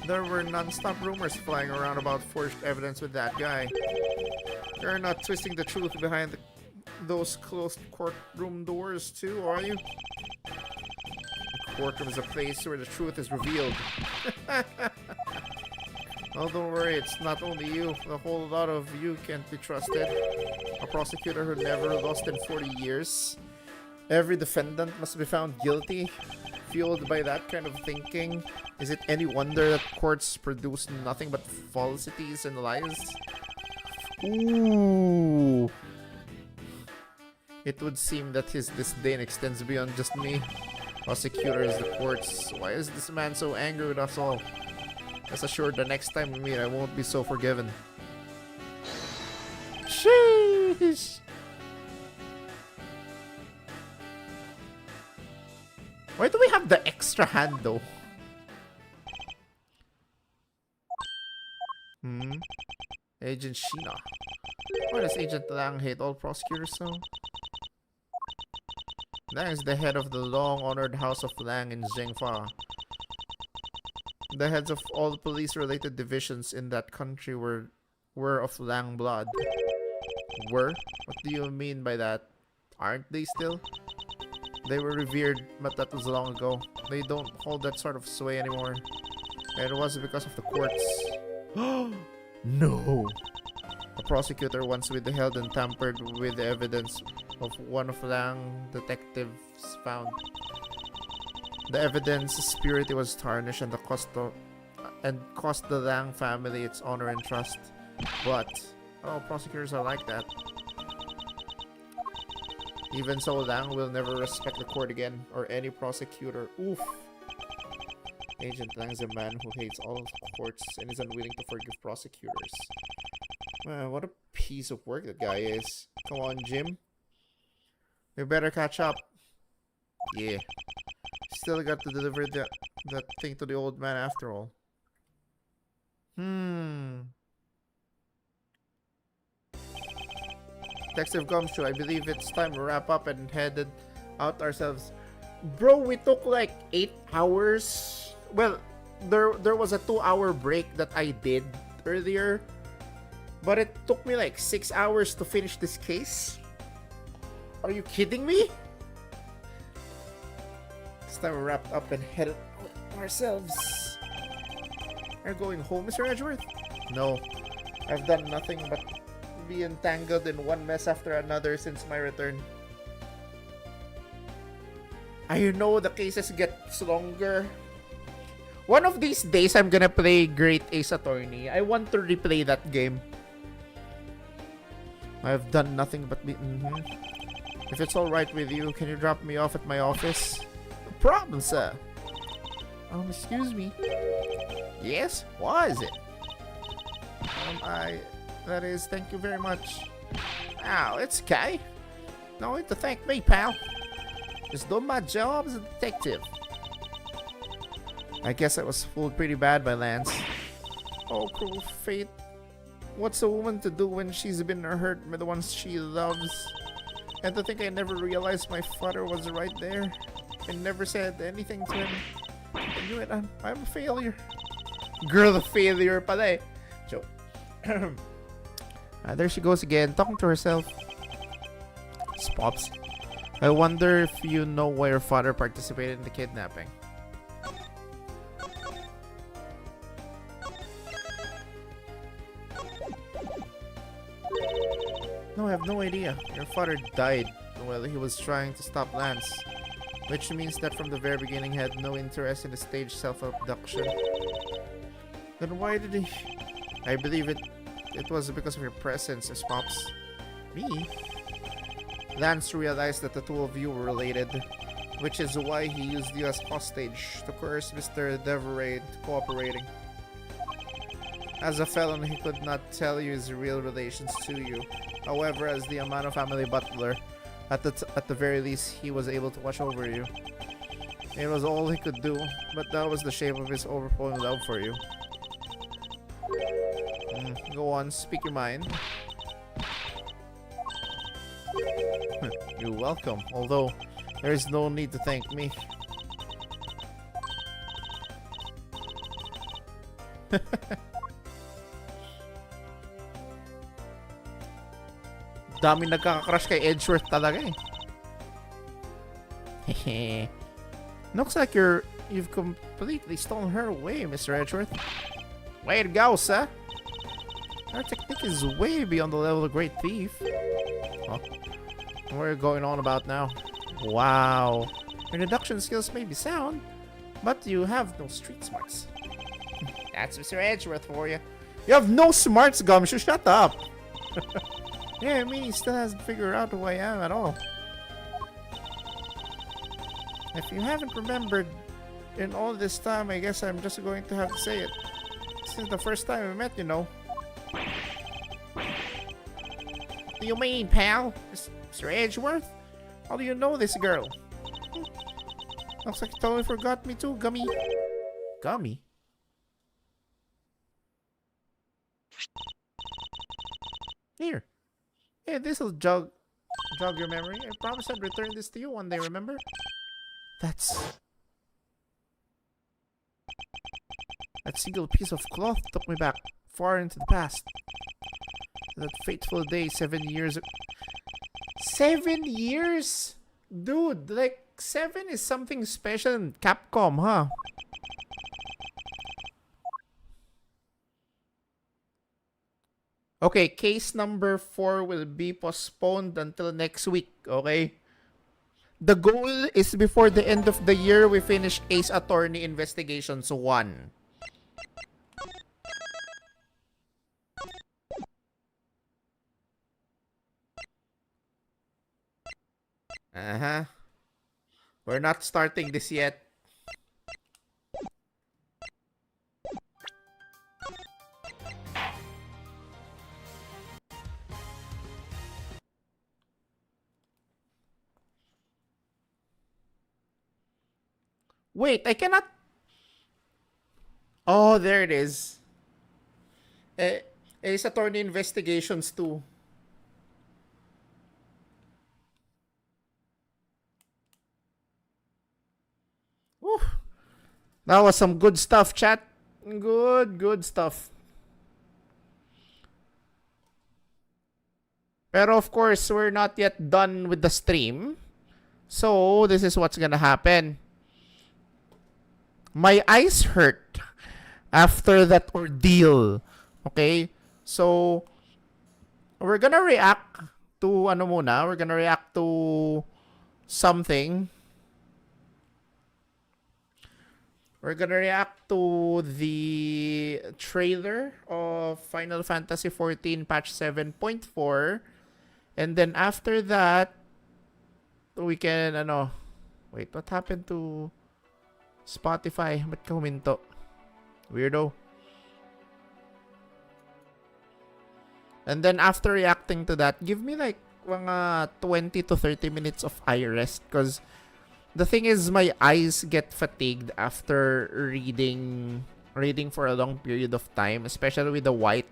There were non-stop rumors flying around about forged evidence with that guy. You're not twisting the truth behind those closed courtroom doors too, are you? The courtroom is a place where the truth is revealed. Oh, don't worry, it's not only you. A whole lot of you can't be trusted. A prosecutor who never lost in 40 years. Every defendant must be found guilty. Fueled by that kind of thinking, is it any wonder that courts produce nothing but falsities and lies? Ooh. It would seem that his disdain extends beyond just me. Prosecutors, the courts. Why is this man so angry with us all? Rest assured, the next time we meet, I won't be so forgiven. Sheesh! Why do we have the extra hand though? Hmm? Agent Sheena. Why does Agent Lang hate all prosecutors though? Lang is the head of the long-honored House of Lang in Zhengfa. The heads of all police-related divisions in that country were of Lang blood. Were? What do you mean by that? Aren't they still? They were revered, but that was long ago. They don't hold that sort of sway anymore. And it was because of the courts. No! A prosecutor once withheld and tampered with the evidence of one of Lang detectives found. The evidence's purity was tarnished and cost the Lang family its honor and trust. But prosecutors are like that. Even so, Lang will never respect the court again, or any prosecutor. Oof. Agent Lang is a man who hates all courts and is unwilling to forgive prosecutors. Man, what a piece of work that guy is. Come on, Jim. We better catch up. Yeah. Still got to deliver that thing to the old man after all. Detective Gumshoe, I believe it's time to wrap up and headed out ourselves. Bro, we took like 8 hours. Well, there was a 2-hour break that I did earlier. But it took me like 6 hours to finish this case. Are you kidding me? It's time we wrapped up and headed out ourselves. Are you going home, Mr. Edgeworth? No. I've done nothing but be entangled in one mess after another since my return. I know the cases get longer. One of these days, I'm gonna play Great Ace Attorney. I want to replay that game. I've done nothing but be... If it's alright with you, can you drop me off at my office? No problem, sir. Excuse me. Yes? What is it? That is, thank you very much. Oh, it's okay. No need to thank me, pal. Just doing my job as a detective. I guess I was fooled pretty bad by Lance. Oh, cruel fate. What's a woman to do when she's been hurt by the ones she loves? And to think I never realized my father was right there. I never said anything to him. I knew it. I'm a failure. Girl, a failure pala eh. Joke. There she goes again, talking to herself. Pops. I wonder if you know why your father participated in the kidnapping. No, I have no idea. Your father died while he was trying to stop Lance. Which means that from the very beginning he had no interest in the staged self-abduction. Then why did he... I believe it was because of your presence as Pops. Me? Lance realized that the two of you were related, which is why he used you as hostage to coerce Mr. Deveray into cooperating. As a felon, he could not tell you his real relations to you. However, as the Amano family butler, at the very least, he was able to watch over you. It was all he could do, but that was the shape of his overflowing love for you. Go on, speak your mind. You're welcome, although there is no need to thank me. Dami nagkaka-crush kay Edgeworth talaga eh. Looks like you've completely stolen her away, Mr. Edgeworth. Way to go, sir. Our technique is way beyond the level of a great thief. Huh? What are you going on about now? Wow. Your deduction skills may be sound, but you have no street smarts. That's Mr. Edgeworth for you. You have no smarts, Gumshoe. Shut up. Yeah, I mean, he still hasn't figured out who I am at all. If you haven't remembered in all this time, I guess I'm just going to have to say it. This is the first time we met, you know. What do you mean, pal? Mr. Edgeworth? How do you know this girl? Looks like you totally forgot me too, Gummy. Gummy? Here. Hey, this'll jog your memory. I promise I'd return this to you one day, remember? That single piece of cloth took me back far into the past. That fateful day 7 years ago. 7 years? Dude, like 7 is something special in Capcom, huh? Okay, case number 4 will be postponed until next week, okay? The goal is before the end of the year, we finish Ace Attorney Investigations 1. Uh-huh. We're not starting this yet. Wait, I cannot... Oh, there it is. Ace Attorney Investigations 2. Whew. That was some good stuff, chat. Good stuff. Pero of course, we're not yet done with the stream. So, this is what's gonna happen. My eyes hurt after that ordeal. Okay? So, we're gonna react to ano muna? We're gonna react to something. We're gonna react to the trailer of Final Fantasy XIV Patch 7.4. And then after that, we can, ano... Wait, what happened to Spotify? Ba't ka huminto? Weirdo. And then after reacting to that, give me like mga 20 to 30 minutes of eye rest. Because the thing is, my eyes get fatigued after reading for a long period of time. Especially with the white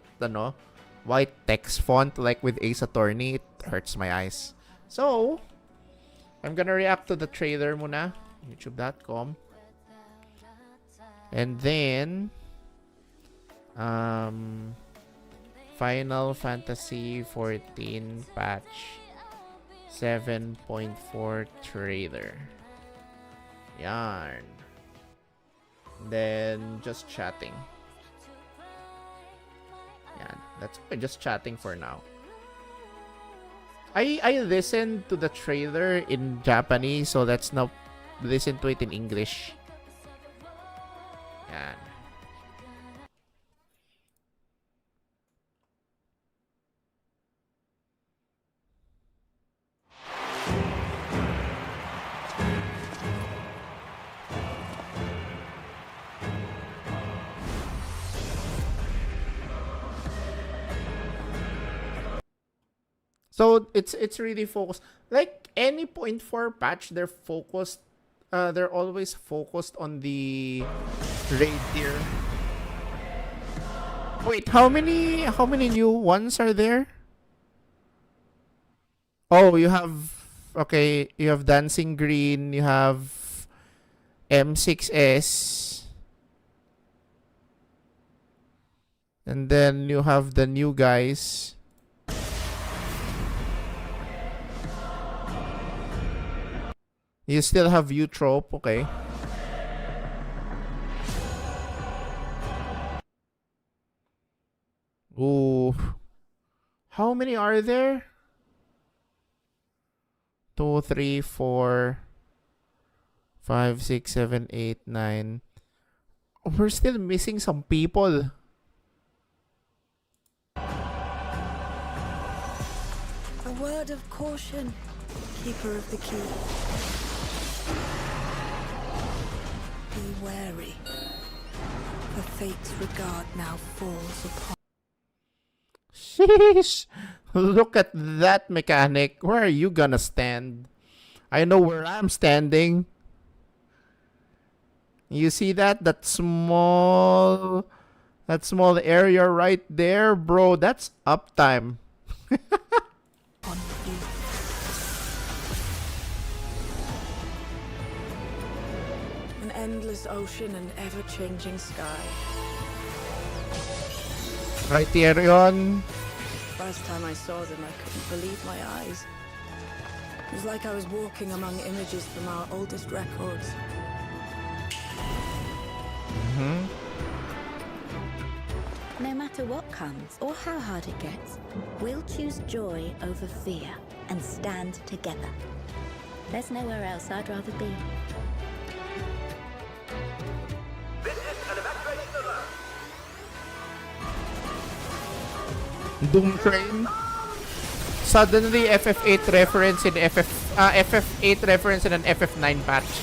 text font like with Ace Attorney. It hurts my eyes. So, I'm gonna react to the trailer muna. YouTube.com. And then Final Fantasy XIV Patch 7.4 trailer. Yarn. Then just chatting. Yeah, that's good. Just chatting for now. I listened to the trailer in Japanese, so let's now listen to it in English. Yan. So it's really focused. Like any point 4 patch, they're focused. They're always focused on the raid tier. Wait, how many new ones are there? Oh, you have Dancing Green, you have M6S, and then you have the new guys. You still have Eutrope, okay. Ooh. How many are there? 2, 3, 4, 5, 6, 7, 8, 9. We're still missing some people. A word of caution, keeper of the key. Be wary, for fate's regard now falls upon. Sheesh! Look at that mechanic. Where are you gonna stand? I know where I'm standing. You see that? That small area right there, bro. That's uptime. On you. An endless ocean and ever-changing sky. Right here yun. First time I saw them, I couldn't believe my eyes. It was like I was walking among images from our oldest records. No matter what comes or how hard it gets, we'll choose joy over fear and stand together. There's nowhere else I'd rather be. Doom Train. Suddenly FF8 reference in FF8 reference in an FF9 patch.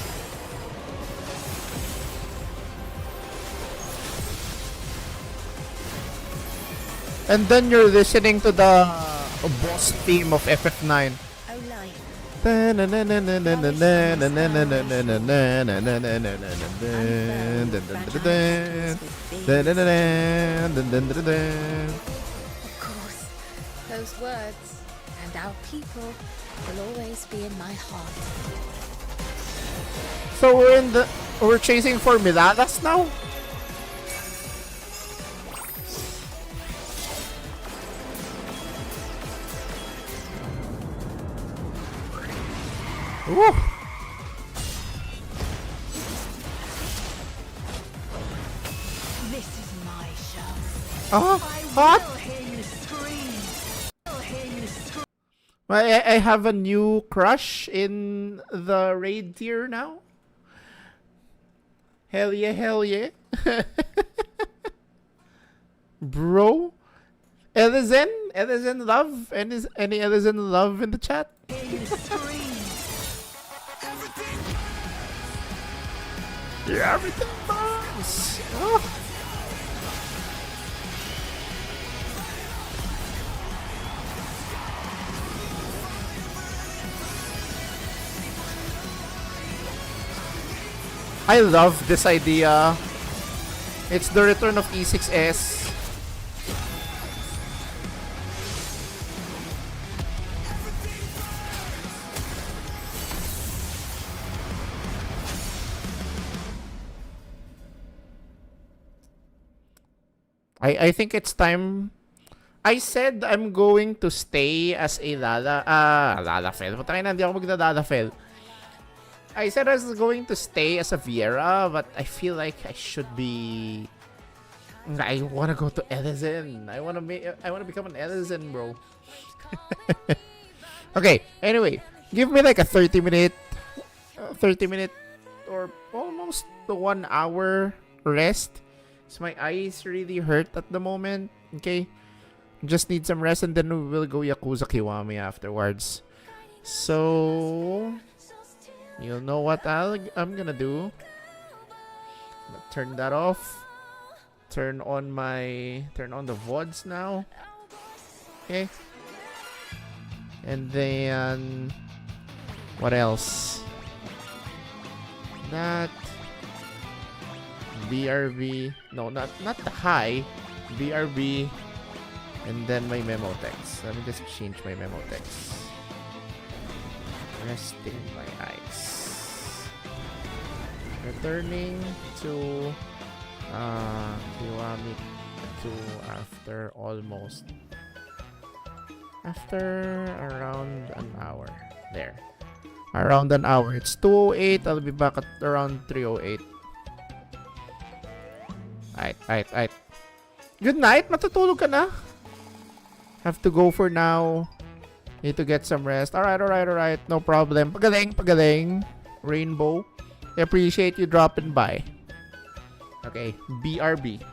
And then you're listening to the boss theme of FF9. Oh, life. Of course, those words and our people will always be in my heart. So we're chasing for Miladas now? Woo! This is my show. Oh, I what? will hear you scream. I'll hear you scream. I have a new crush in the raid tier now. Hell yeah, hell yeah. Bro. Edizen love? Any Edizen love in the chat? Hear you scream. Yeah, everything burns. Oh. I love this idea. It's the return of E6S. I think it's time. I said I'm going to stay as a Lalafell. Putangina, hindi ako magda-Lalafell. I said I was going to stay as a Viera, but I feel like I should be. I want to go to Edizen. I want to become an Edizen, bro. Okay. Anyway, give me like a 30-minute or almost 1 hour rest. So my eyes really hurt at the moment. Okay, just need some rest, and then we will go Yakuza Kiwami afterwards. So you'll know what I'm gonna do. Turn that off. Turn on the VODs now. Okay. And then what else? That BRB. No, not the high. BRB. And then my memo text. Let me just change my memo text. Resting my eyes. Returning to Kiwami 2 after around an hour. There. Around an hour. It's 2:08. I'll be back at around 3:08. Alright. Good night. Matutulog ka na. Have to go for now. Need to get some rest. Alright. No problem. Pagaling. Rainbow. I appreciate you dropping by. Okay. BRB.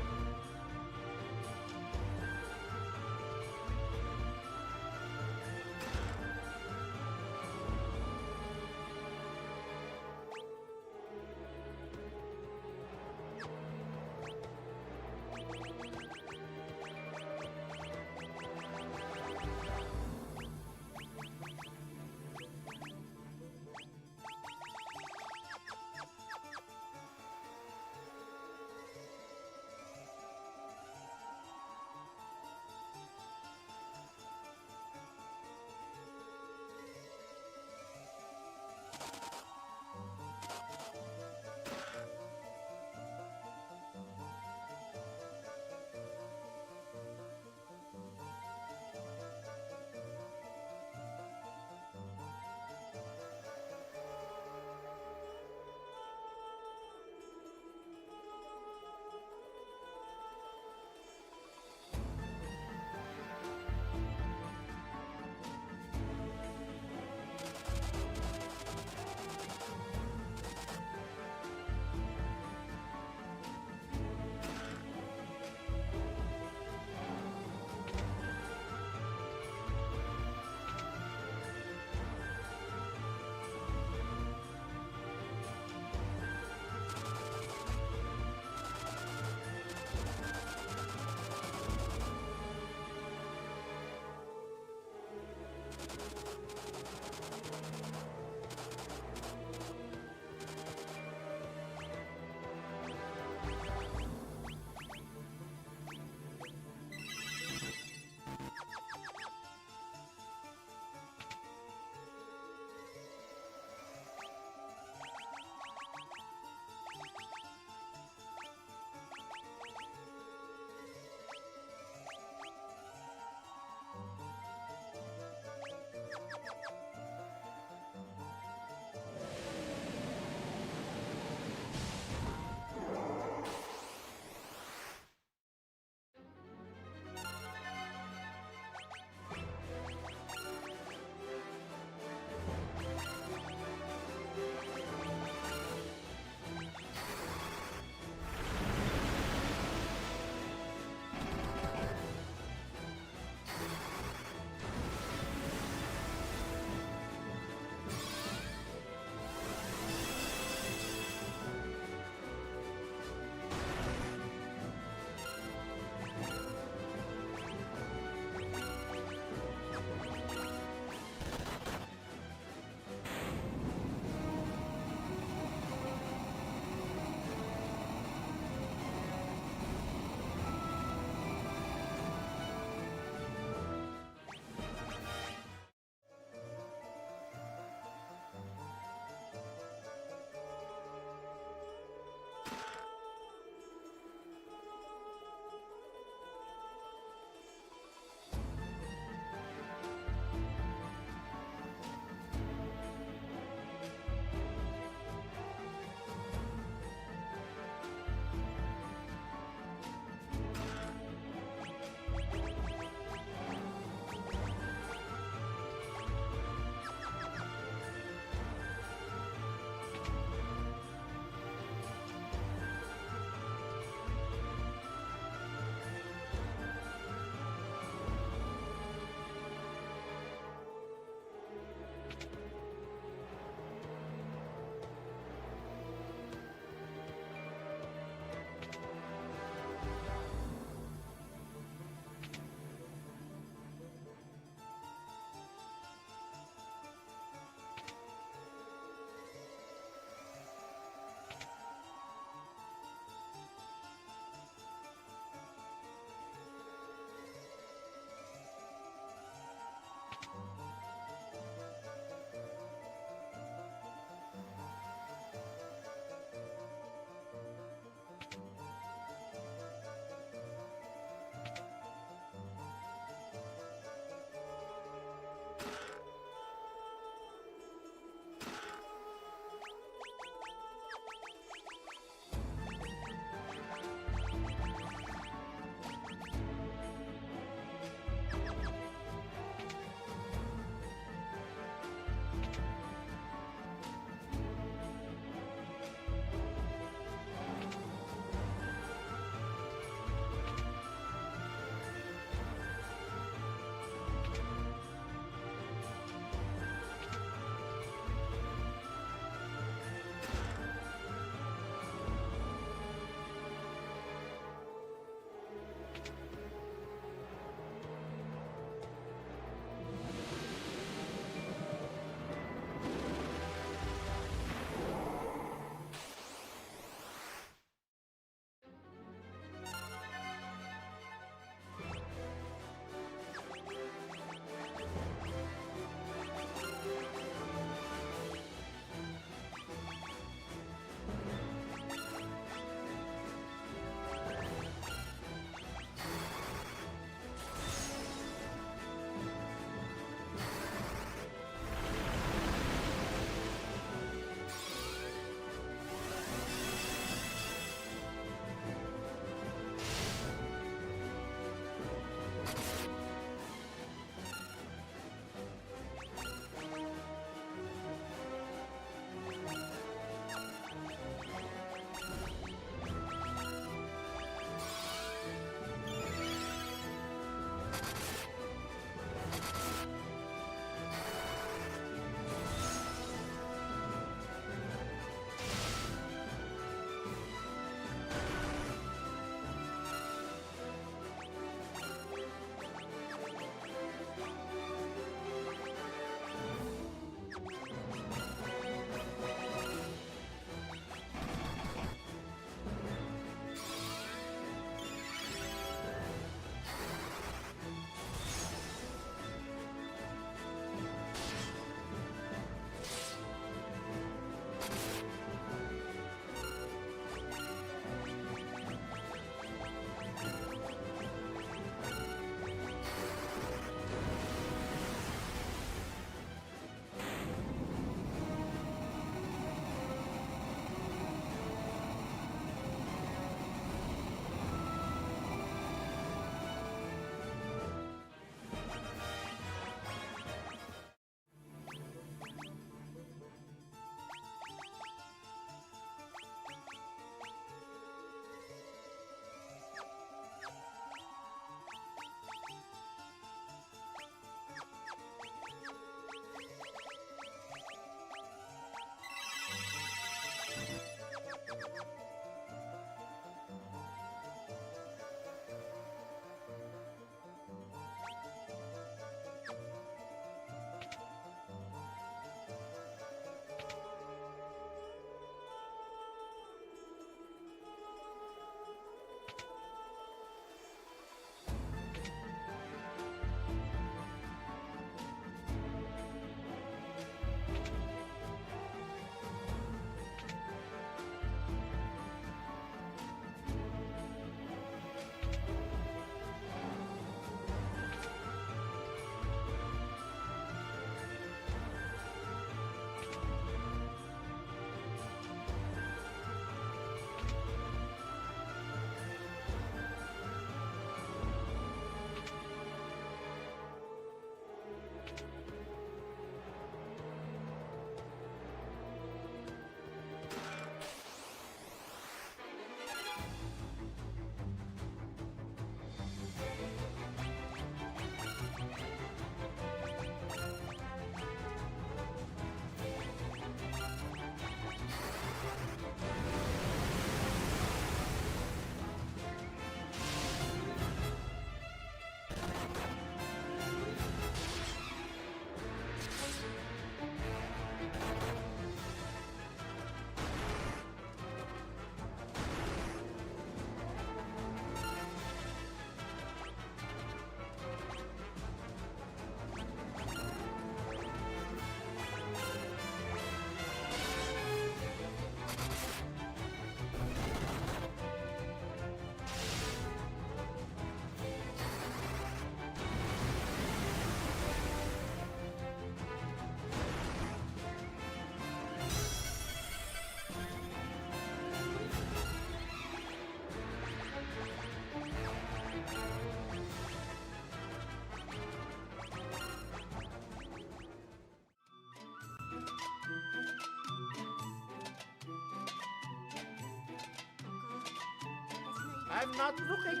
I'm not looking.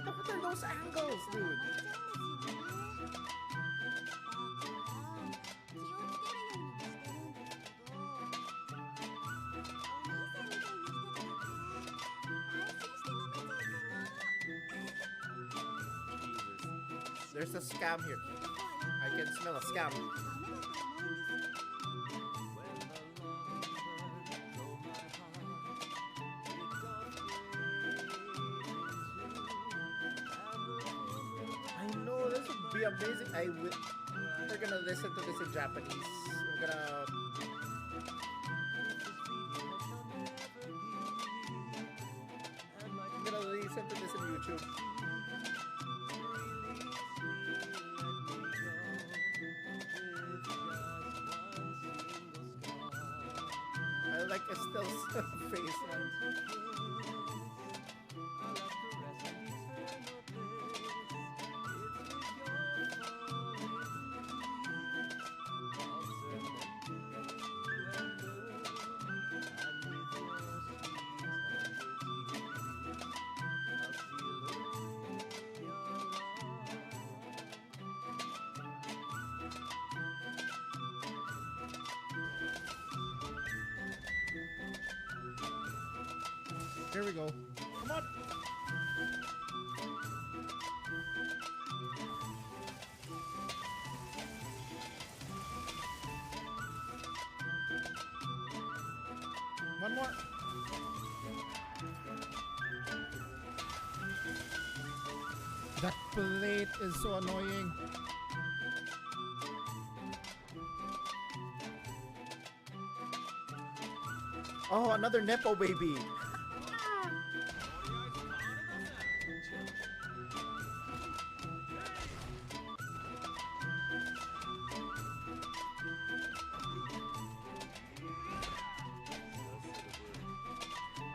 What are those angles, dude? There's a scam here. I can smell a scam. I know this would be amazing. We're gonna listen to this in Japanese. I'm gonna listen to this in YouTube. I like Estelle's face, man. Here we go. Come on. One more. That plate is so annoying. Oh, another Nepo baby.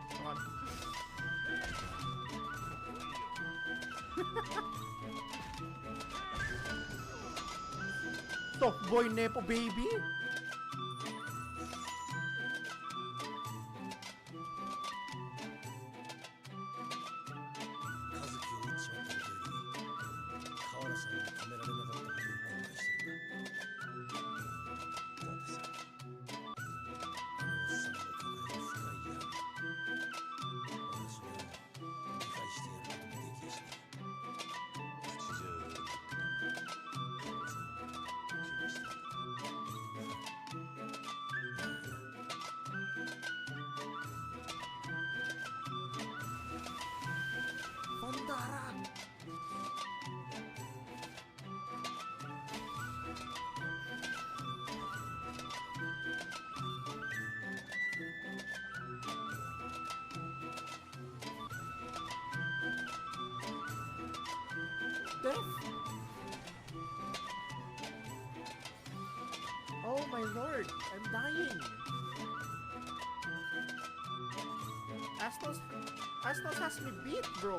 Come on. Soft boy Nepo baby. Death. Oh my lord, I'm dying. Astos has me beat, bro.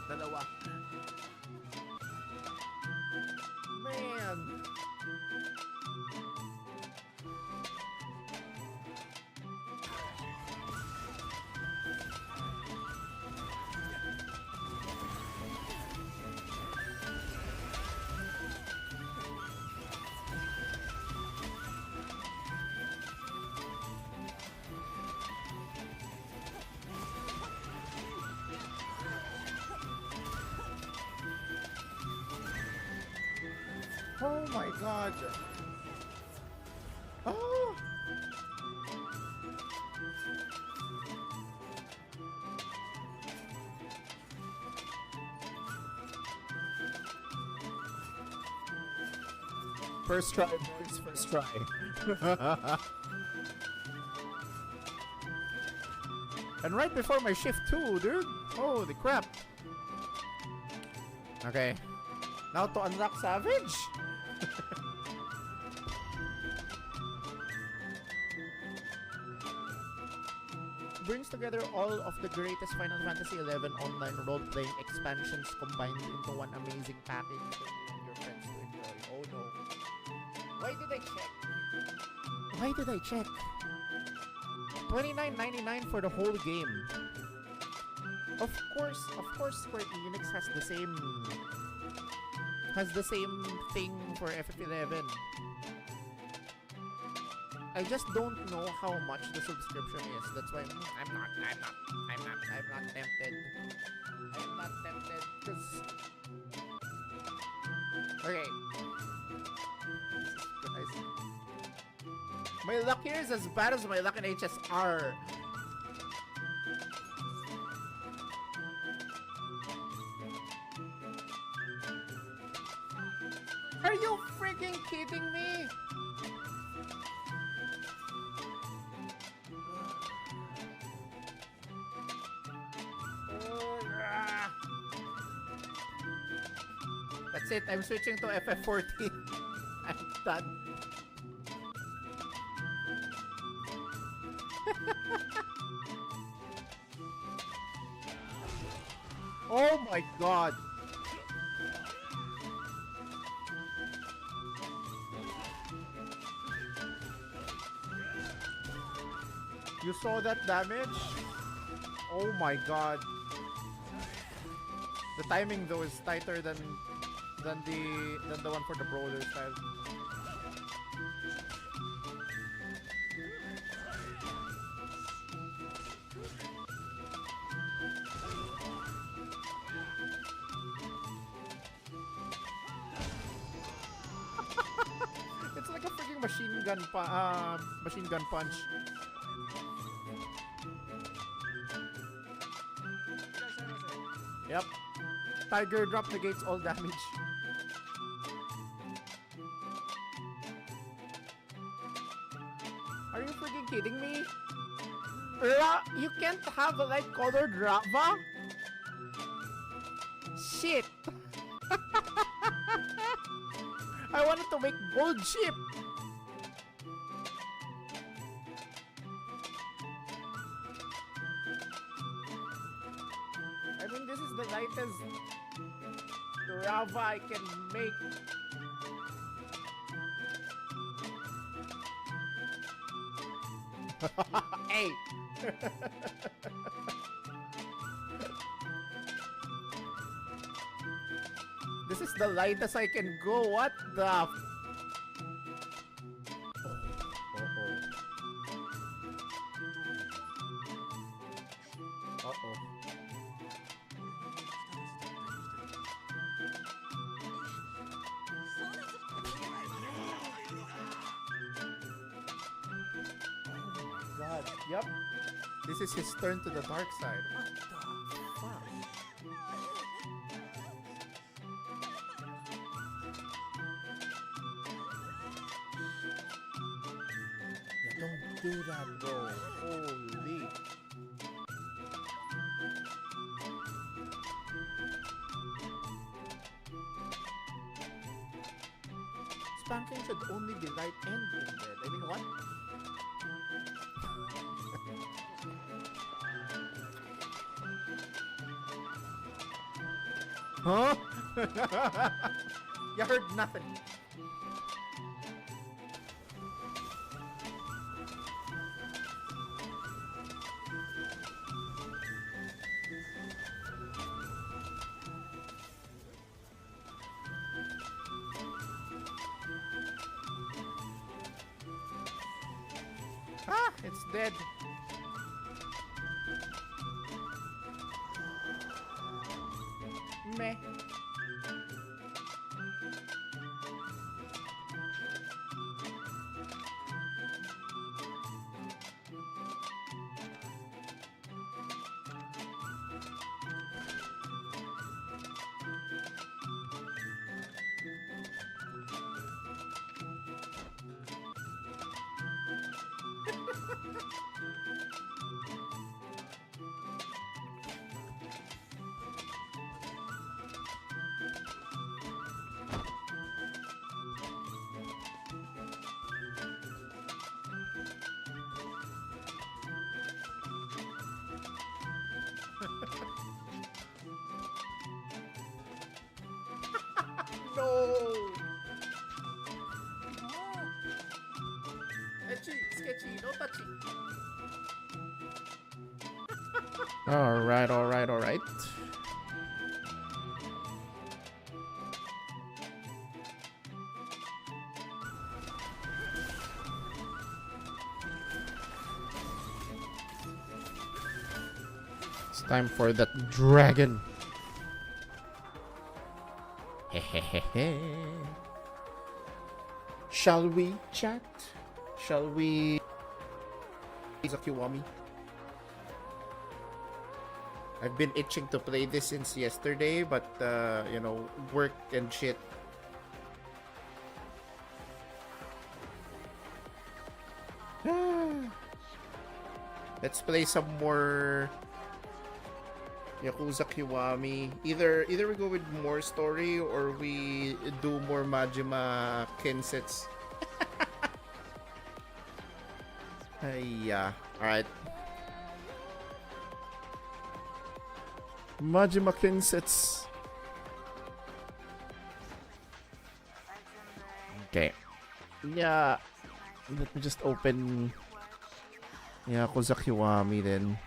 Dalawa. Man. Oh my god. Oh. First try, boys, first try. And right before my shift too, dude. Holy crap. Okay. Now to unlock Savage. brings together all of the greatest Final Fantasy XI online role-playing expansions combined into one amazing package for you and your friends to enjoy. Oh no. Why did I check? Why did I check? $29.99 for the whole game. Of course, Square Enix has the same thing for FF11. I just don't know how much the subscription is. That's why I'm not tempted. I'm not tempted because okay. My luck here is as bad as my luck in HSR. Are you freaking kidding me? That's it. I'm switching to FF14. I'm done. Oh my god. You saw that damage? Oh my god. The timing though is tighter than the one for the brawler style. It's like a freaking machine gun punch. Yep. Tiger drop negates all damage. Are you freaking kidding me? You can't have a light colored Rava? Shit! I wanted to make gold ship! I mean, this is the lightest Rava I can make. Hey! This is the lightest I can go. What the f- Uh-oh. God, yep. This is his turn to the dark side. What the fuck? Yeah, don't do that, bro. Holy. Spanking should only be light and in bed. I mean, what? Huh? You heard nothing. Ah, it's dead. Meh. No! Etchy, sketchy, no touchy. Alright, alright, alright. It's time for that dragon. Hehehehe. Shall we chat? Shall we? He's a Kiwami. I've been itching to play this since yesterday, but you know, work and shit. Let's play some more Yakuza Kiwami. Either we go with more story or we do more Majima Kensets. Yeah. Alright. Majima Kensets. Okay. Yeah. Let me just open Yakuza Kiwami then.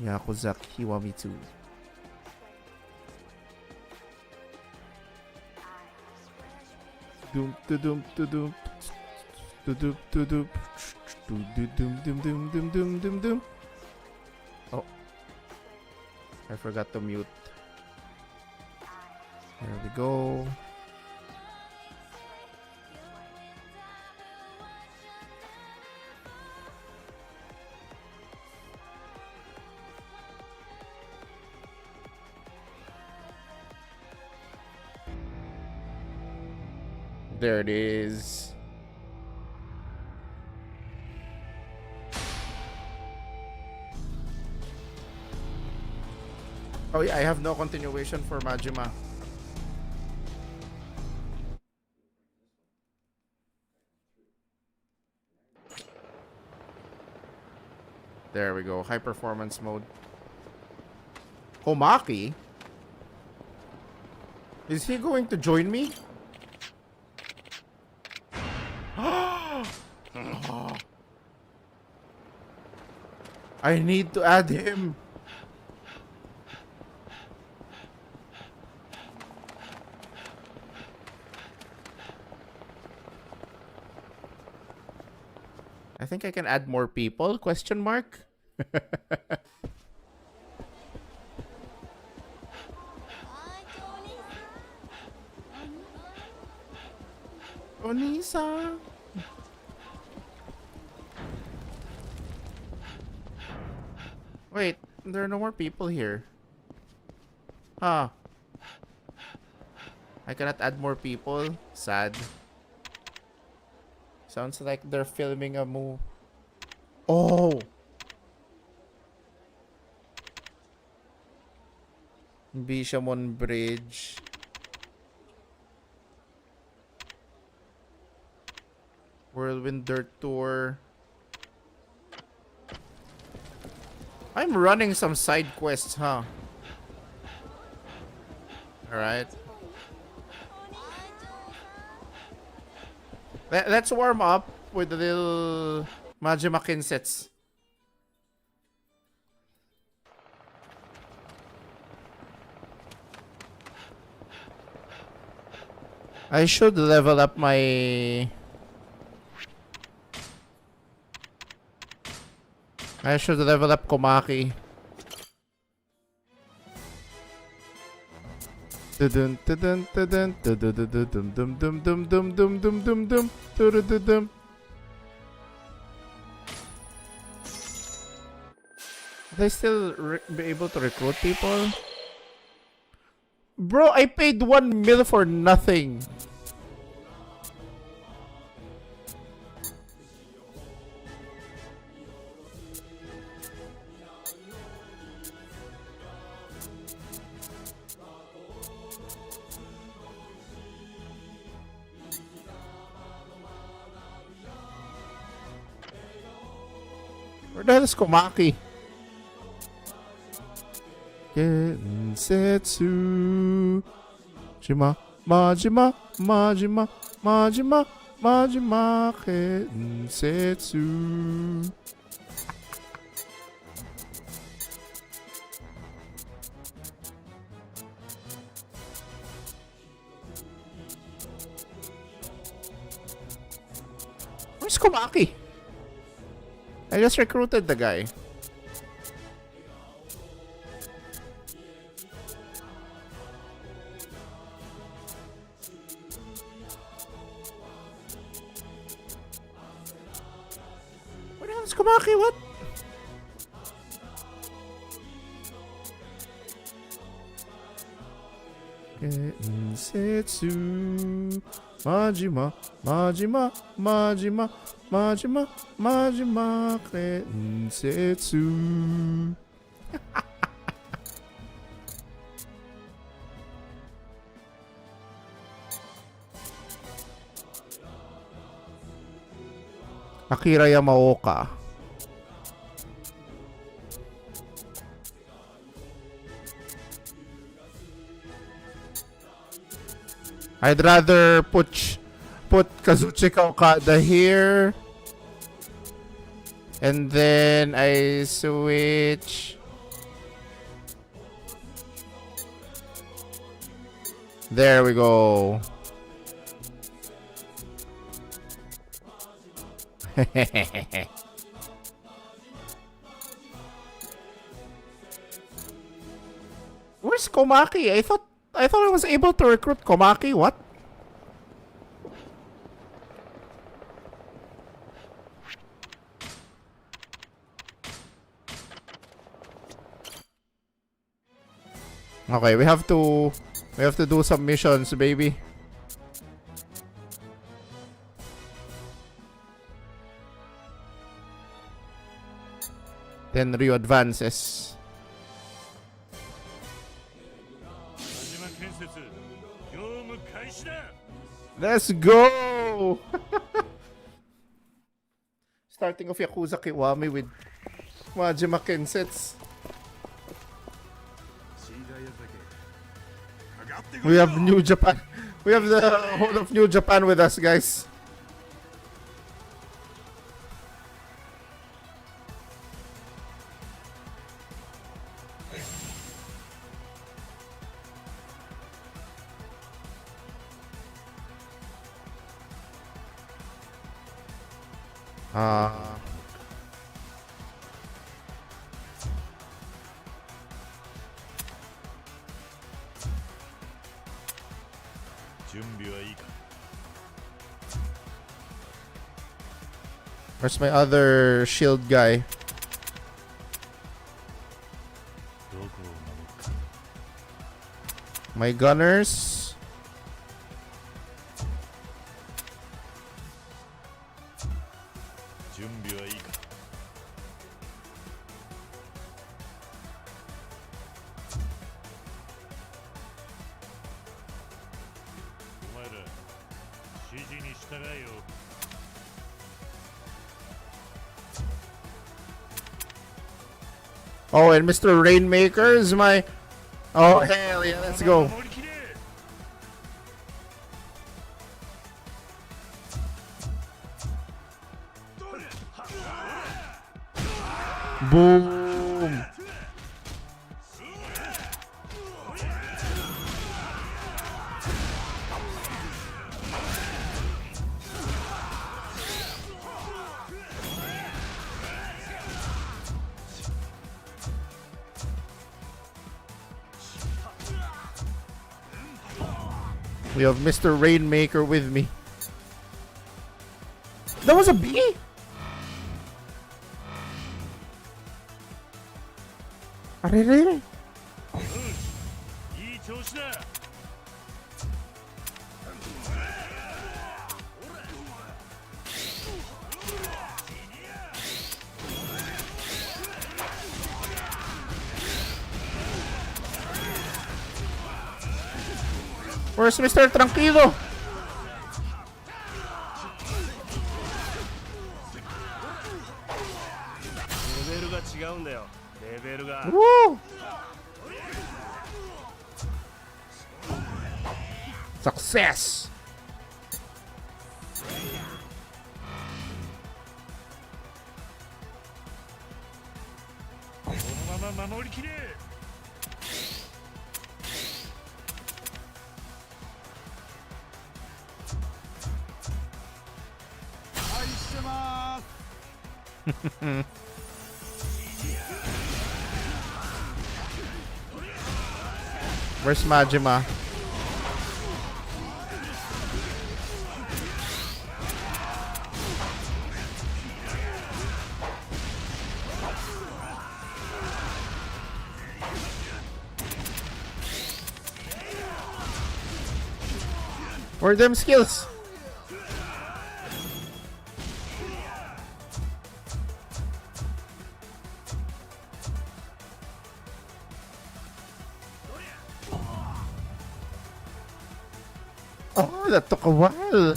Yakuza Kiwami 2. Doom to doom to doom to doom to doom to doom doom doom doom doom doom doom. Oh, I forgot to mute. There we go. There it is. Oh yeah, I have no continuation for Majima. There we go. High performance mode. Komaki? Is he going to join me? I need to add him. I think I can add more people? Question mark? Onisa. Wait, there are no more people here. Huh. I cannot add more people. Sad. Sounds like they're filming a move. Oh! Bishamon Bridge. Whirlwind Dirt Tour. I'm running some side quests, huh? Alright. Let's warm up with the little Majima Kinsets. I should level up my... I should level up Komaki. Dun dun dun dun dun dun dun dun dun dun dun dun dun dun dun dun dun. They still be able to recruit people? Bro, I paid 1 mil for nothing. Where the hell is Komaki? Gensetsu. Majima, Majima, Majima, Majima, Majima Gensetsu. Where's Komaki? I just recruited the guy. Where the hell is Komaki? What? Gensetsu. Majima, Majima, Majima, Majima, Majima Gensetsu. Akira Yamaoka. I'd rather put Kazuchika Okada here. And then I switch. There we go. Where's Komaki? I thought I was able to recruit Komaki. What? Okay, we have to do some missions, baby. Then Ryu advances. Let's go! Starting of Yakuza Kiwami with Majima Kensetsu. We have New Japan. We have the whole of New Japan with us, guys. Where's my other shield guy? My gunners. Oh, and Mr. Rainmaker is my... Oh, hell yeah, let's go. Boom. We have Mr. Rainmaker with me. That was a bee? Arere. Where's Mr. Tranquilo? Woo! Success! Where's Majima? Where are them skills? Oh, that took a while.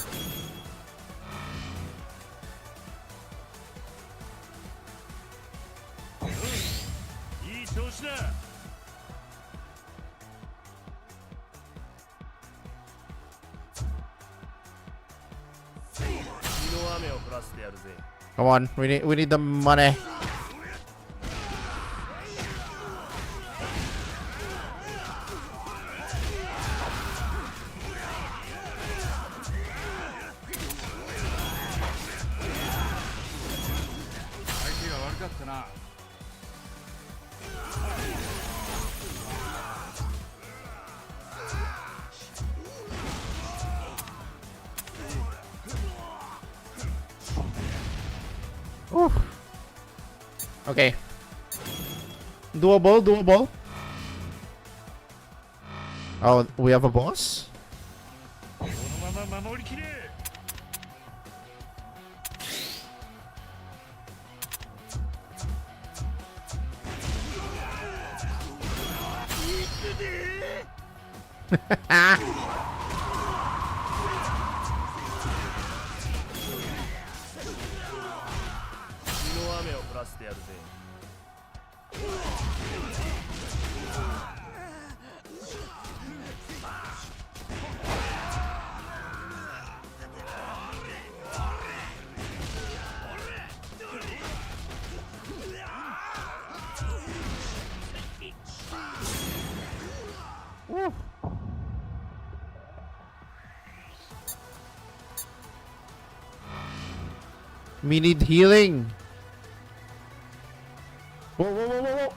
Come on, we need the money. Ooh. Okay. Doable, doable. Oh, we have a boss? We need healing. Whoa, whoa, whoa, whoa, whoa.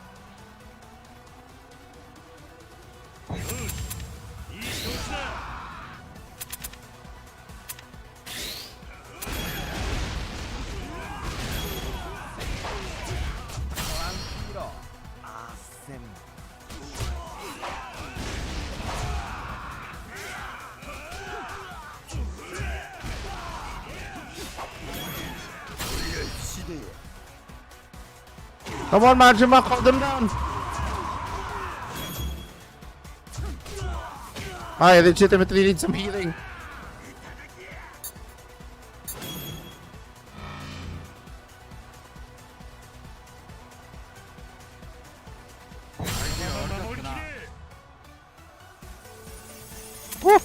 Come on, Majima, calm them down. I legitimately need some healing. Woo.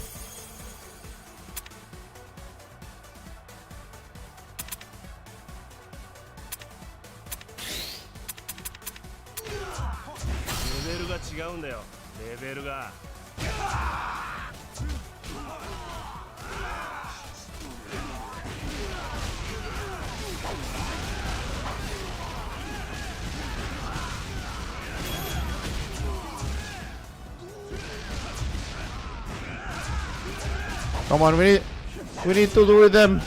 Come on, we need to do with them.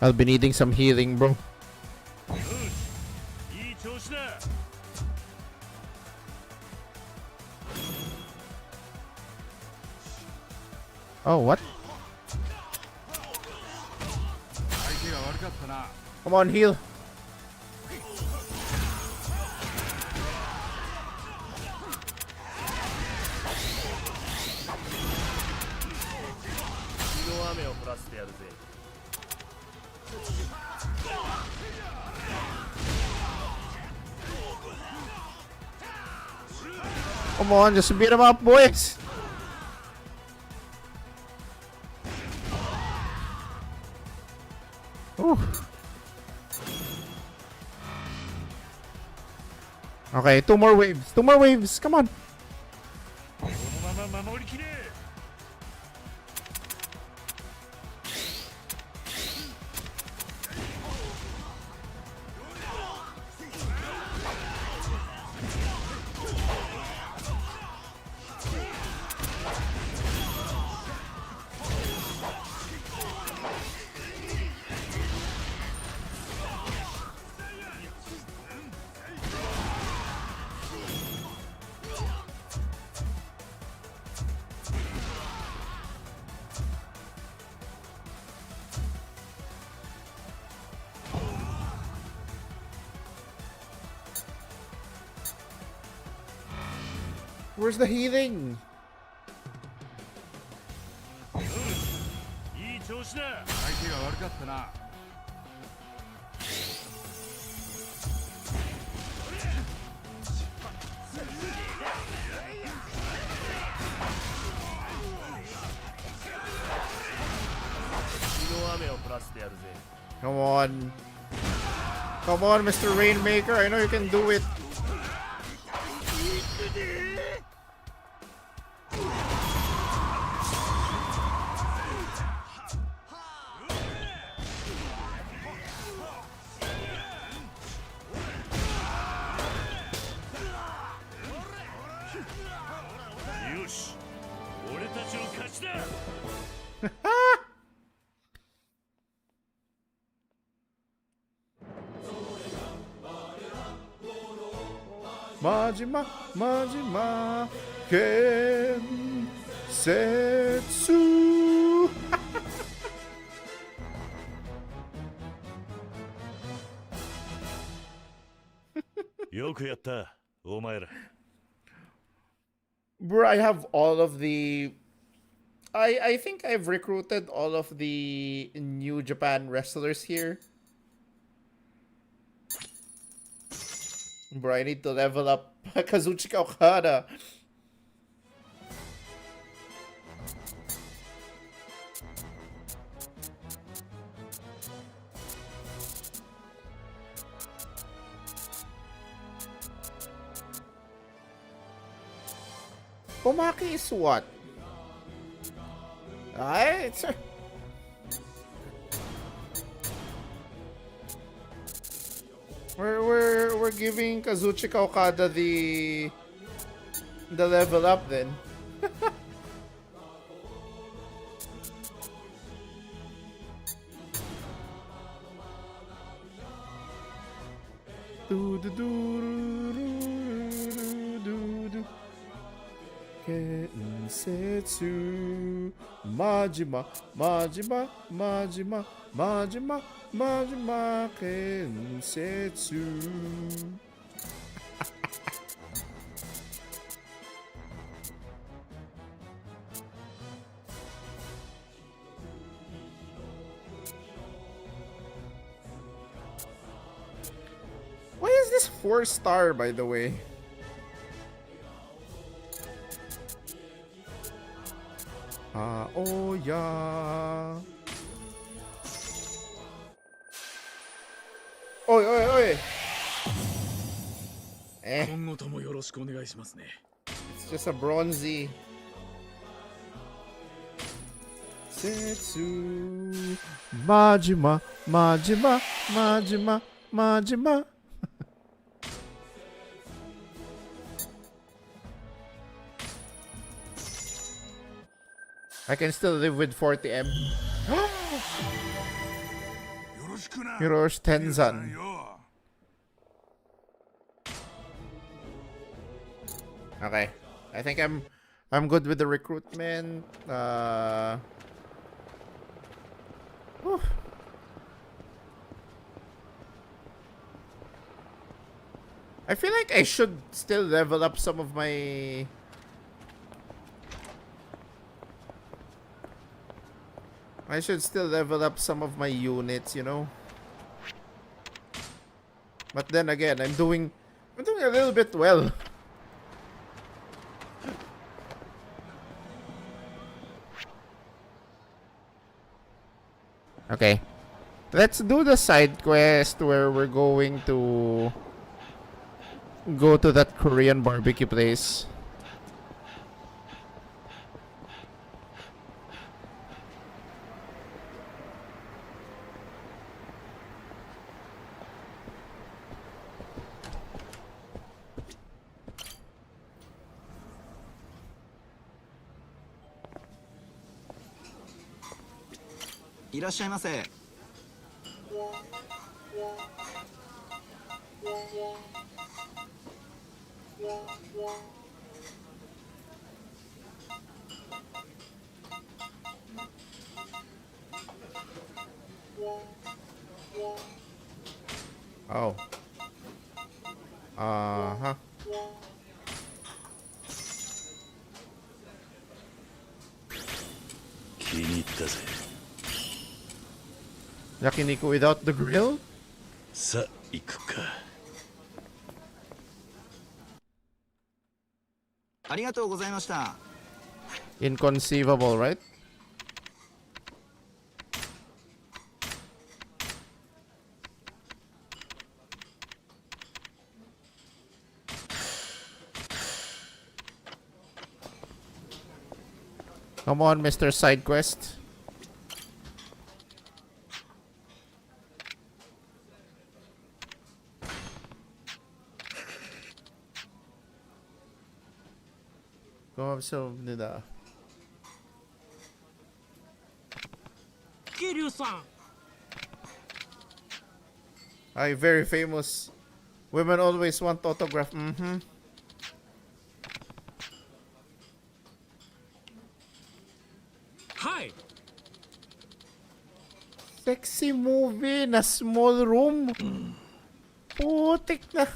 I'll be needing some healing, bro. Oh, what? Come on, heal. Come on, just beat him up, boys. Ooh. Okay, 2 more waves. 2 more waves. Come on. Where's the healing? Come on. Come on, Mr. Rainmaker. I know you can do it. Majima, Majima, Kensetsu. Bro, I have all of the... I think I've recruited all of the New Japan wrestlers here. Bro, I need to level up Kazuchika Okada. Pomaki is what? It's we're giving Kazuchika Okada the level up then. Kensetsu Majima Majima Majima Majima Majima Kensetsu. Why is this 4-star, by the way? Oh yeah. Oi, oi, oi. It's just a bronzy. Setsu Majima, Majima, Majima, Majima. I can still live with 40M. Hiroshi Tenzan. Okay. I think I'm I'm good with the recruitment. Whew. I feel like I should still level up some of my... I should still level up some of my units, you know? But then again, I'm doing a little bit well. Okay. Let's do the side quest where we're going to go to that Korean barbecue place. Oh. Uh-huh. Yakiniku without the grill? Inconceivable, right? Come on, Mr. Side Quest. 고맙습니다. Kiryu-san. Ay, very famous. Women always want autograph. Mm-hmm. Hi. Sexy movie na small room. Putik na.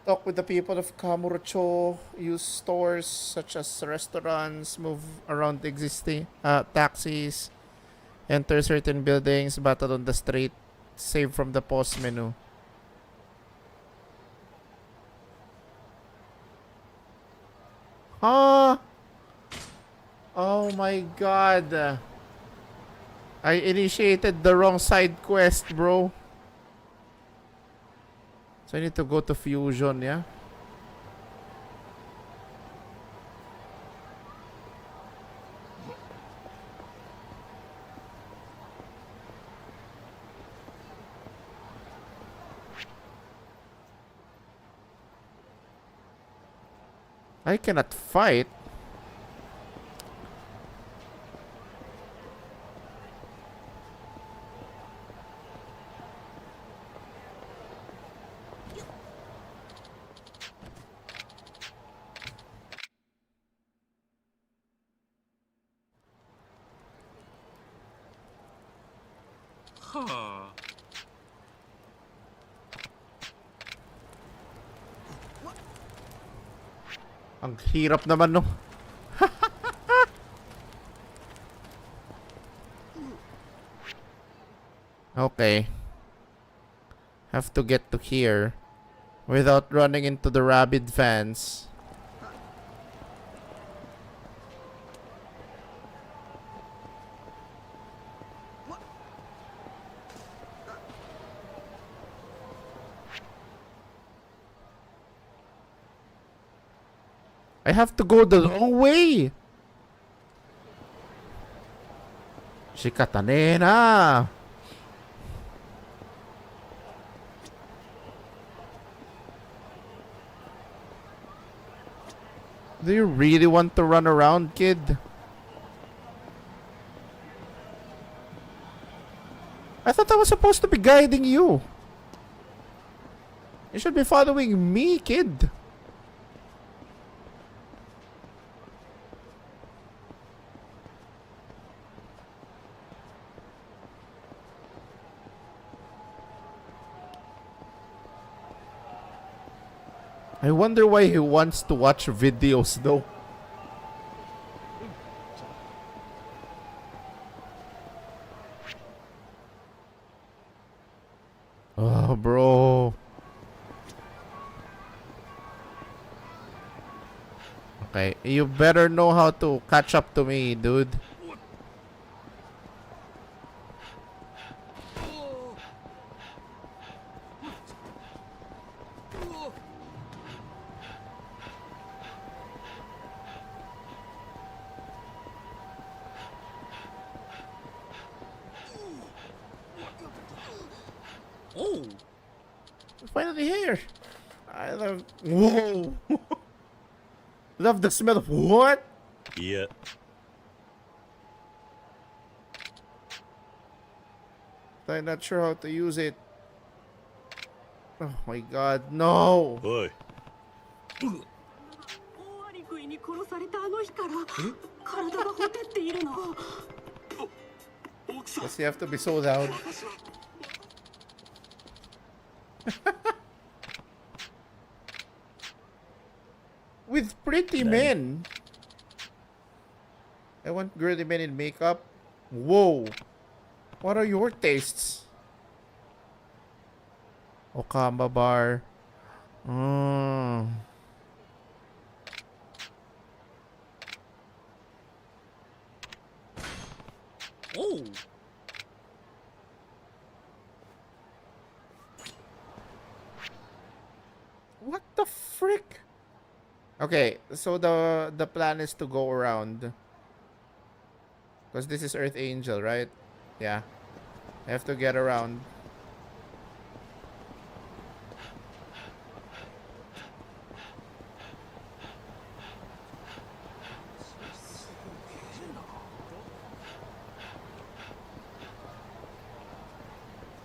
Talk with the people of Kamurocho. Use stores such as restaurants. Move around existing taxis. Enter certain buildings. Battle on the street. Save from the pause menu. Huh? Oh my god. I initiated the wrong side quest, bro. So I need to go to Fusion, yeah? I cannot fight. Huh. Ang hirap naman no. Okay. Have to get to here without running into the rabid fans. I have to go the long way. Shikatane na. Do you really want to run around, kid? I thought I was supposed to be guiding you. You should be following me, kid. I wonder why he wants to watch videos though. Oh, bro. Okay, you better know how to catch up to me, dude. Oh! Finally here. I love. Whoa. Love the smell of what? Yeah. I'm not sure how to use it. Oh my god, no! Oi. Does he have to be so loud? With pretty men. I want girly men in makeup. Whoa. What are your tastes? Okama bar. Oh! What the frick? Okay, so the plan is to go around. Because this is Earth Angel, right? Yeah. I have to get around.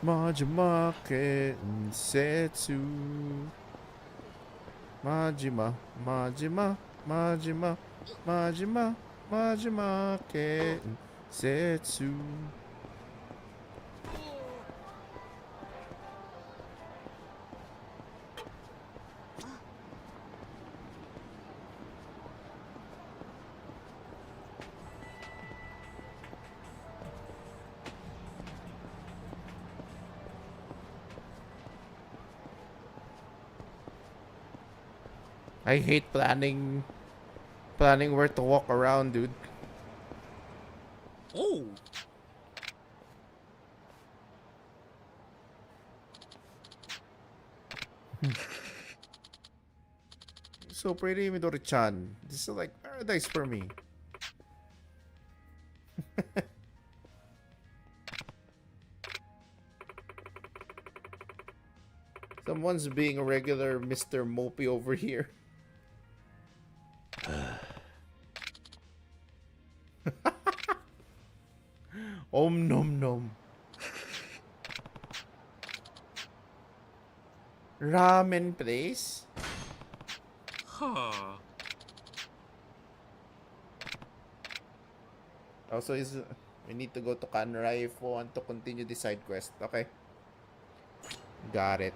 Majima Kensetsu. Majima, Majima, Majima, Majima, Majima Kensetsu. I hate planning where to walk around, dude. Oh! So pretty, Midori-chan. This is like paradise for me. Someone's being a regular Mr. Mopey over here. Om nom nom. Ramen place? Huh. Also, we need to go to Kanrai if we want to continue the side quest. Okay. Got it.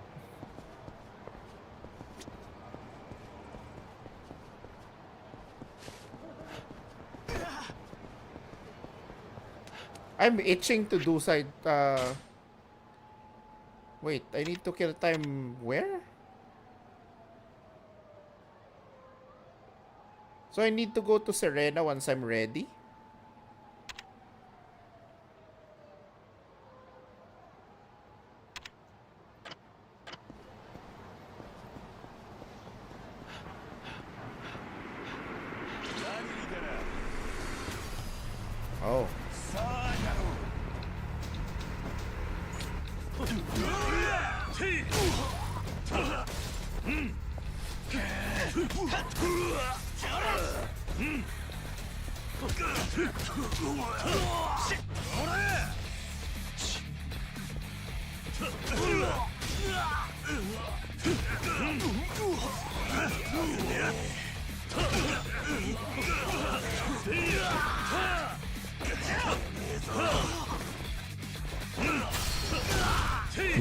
I'm itching to do side, wait, I need to kill time where? So I need to go to Serena once I'm ready? Oh.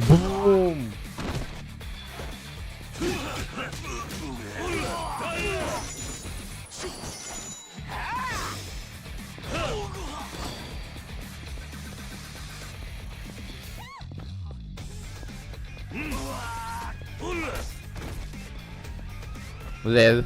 Boom! Live.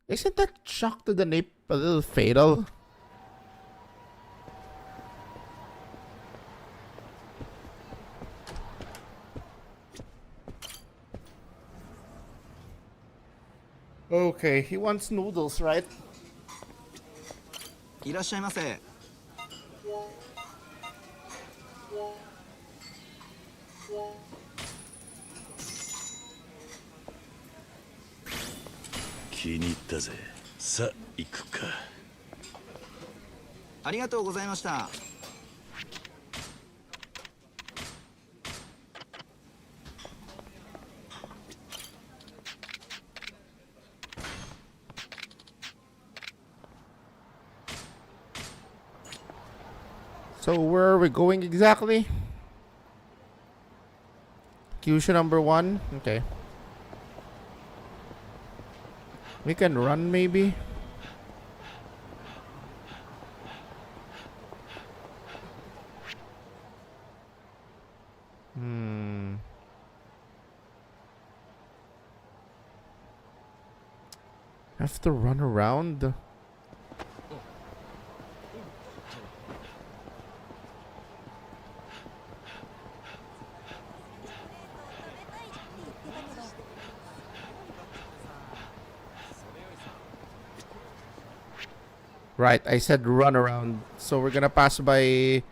Isn't that shock to the nape a little fatal? Okay, he wants noodles, right? いらっしゃいませ。気に入ったぜ。さあ行くか。ありがとうございました。So where are we going exactly? Kyushu number 1? Okay. We can run maybe? Have to run around? Right, I said run around. So we're gonna pass by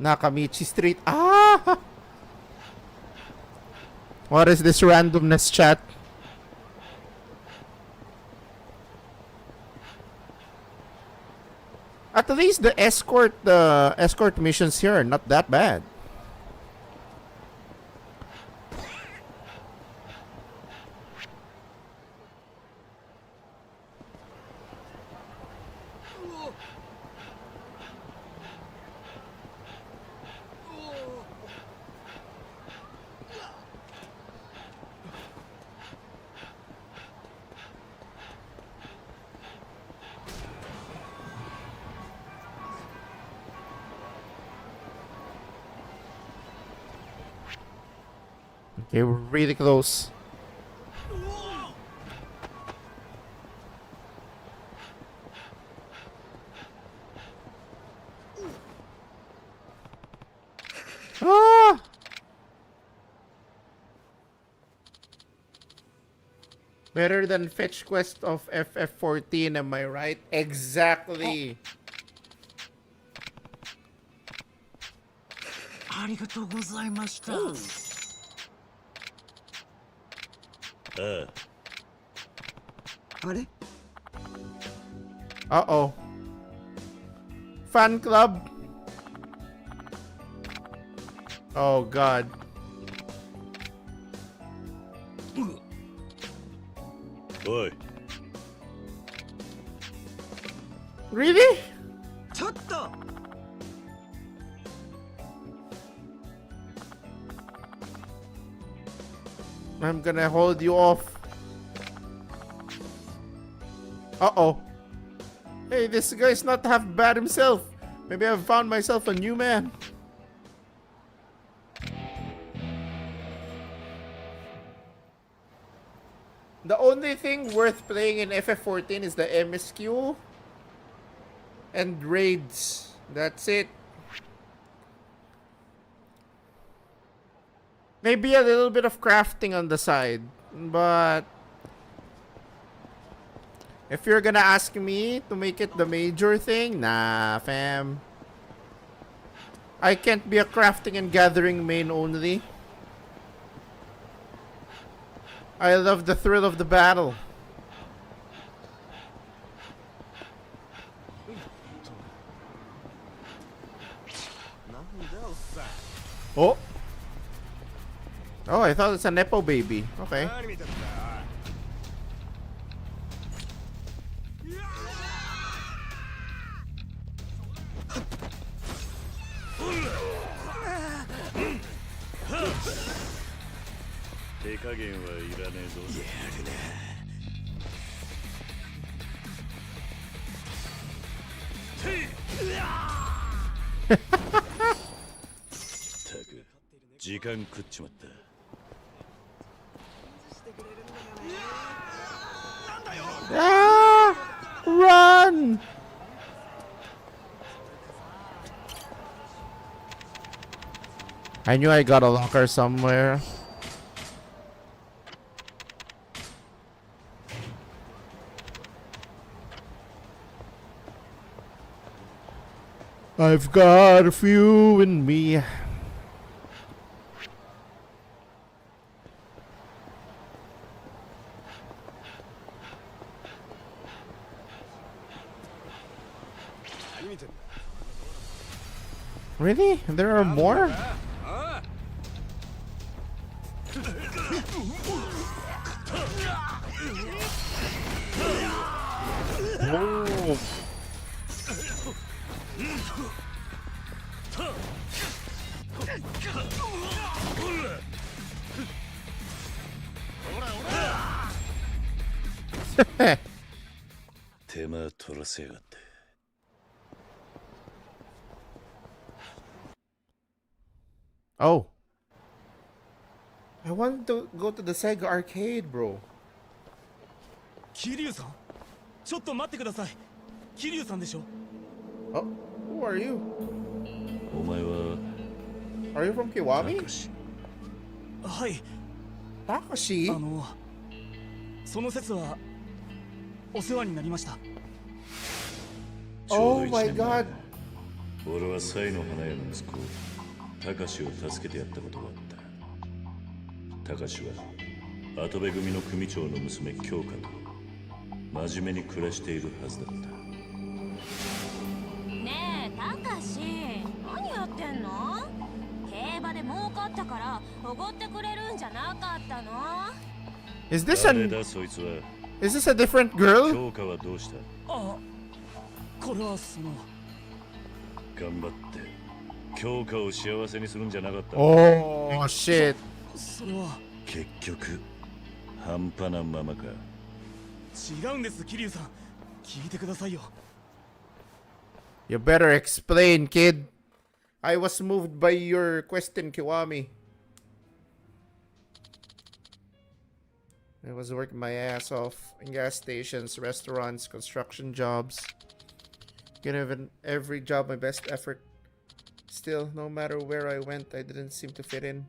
Nakamichi Street. Ah! What is this randomness, chat? At least the escort missions here are not that bad. Okay, we're really close. Ah! Better than fetch quest of FF14, am I right? Exactly. ありがとうございました。あれ Uh-oh. Fan club? Oh, God. Boy. Really? ちょっと I'm gonna hold you off. Uh-oh. Hey, this guy's not half bad himself. Maybe I've found myself a new man. The only thing worth playing in FF14 is the MSQ and raids. That's it. Maybe a little bit of crafting on the side, but if you're gonna ask me to make it the major thing, nah, fam. I can't be a crafting and gathering main only. I love the thrill of the battle. Oh. Oh, I thought it's a Nepo baby. Okay. Ah! Run! I knew I got a locker somewhere. I've got a few in me. Really? There are more? Oh. Oh. I want to go to the Sega arcade, bro. 桐生さんちょっと待ってください桐生さんでしょ Oh, who are you? お前は Are you from Kiwami? はい Takashi? その説はお世話になりました Oh my god. 俺はサイの花屋の息子タカシを助けてやったことがあったタカシは跡部組の組長の娘京香と真面目に暮らしているはずだったねえたかし何やってんの競馬で儲かったからおごってくれるんじゃなかったの Is this 誰だそいつは Is this a different girl? 京香はどうしたあこれはその頑張って京香を幸せにするんじゃなかった Oh shit. それは結局半端なままか違うんです桐生さん聞いてくださいよ You better explain, kid. I was moved by your question, Kiwami. I was working my ass off in gas stations, restaurants, construction jobs. Given every job my best effort. Still, no matter where I went, I didn't seem to fit in.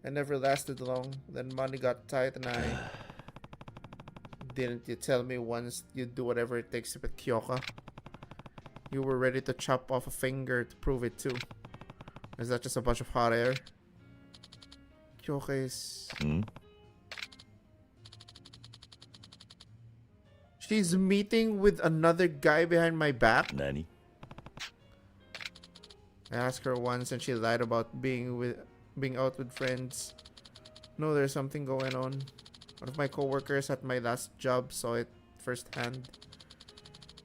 I never lasted long. Then money got tight and I... Didn't you tell me once you'd do whatever it takes to pick Kyoka? You were ready to chop off a finger to prove it too. Is that just a bunch of hot air? Kyoka is... She's meeting with another guy behind my back? Nani? I asked her once and she lied about being out with friends. No, there's something going on. One of my coworkers at my last job saw it firsthand.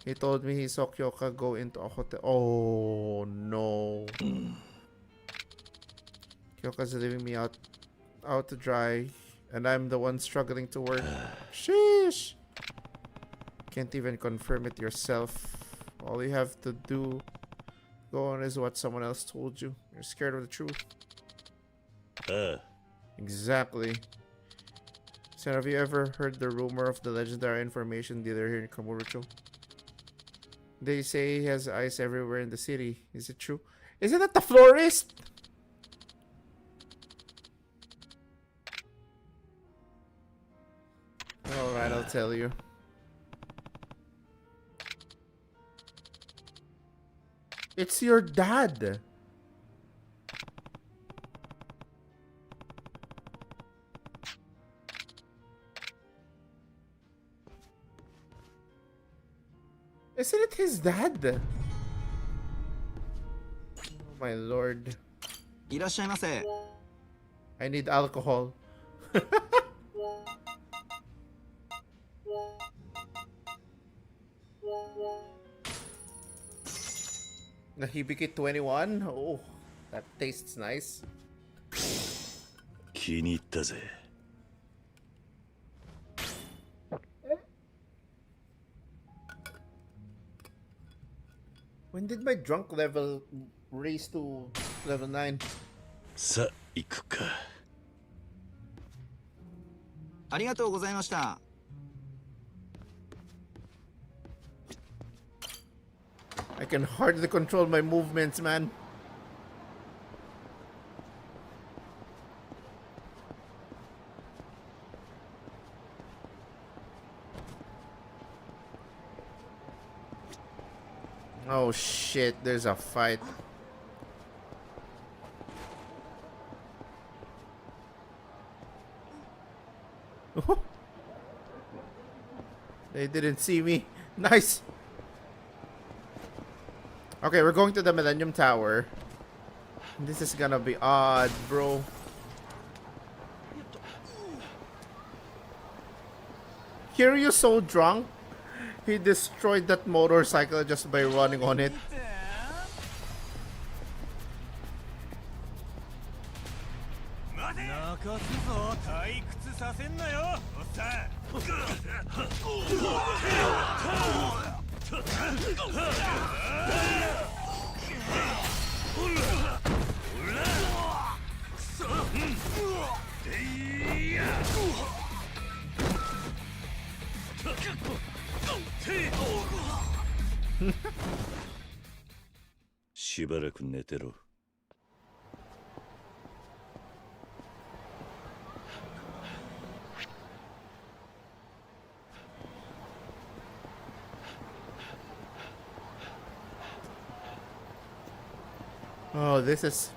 He told me he saw Kyoka go into a hotel. Oh no. Kyoka's leaving me out to dry, and I'm the one struggling to work. Sheesh. Can't even confirm it yourself. All you have to do go on is what someone else told you. You're scared of the truth. Exactly. So have you ever heard the rumor of the legendary information dealer here in Kamurocho? They say he has eyes everywhere in the city. Is it true? Isn't that the florist? Alright, I'll tell you. It's your dad. Isn't it his dad? Oh my lord. いらっしゃいませ。 I need alcohol. Nahibiki 21? Oh, that tastes nice. 気に入ったぜ。 When did my drunk level raise to level 9? さあ行くか。ありがとうございました。 I can hardly control my movements, man. Oh shit, there's a fight. They didn't see me. Nice. Okay, we're going to the Millennium Tower. This is gonna be odd, bro. Kiryu's so drunk, he destroyed that motorcycle just by running on it. Shibaraku しばらく寝てろ。 Oh, this is...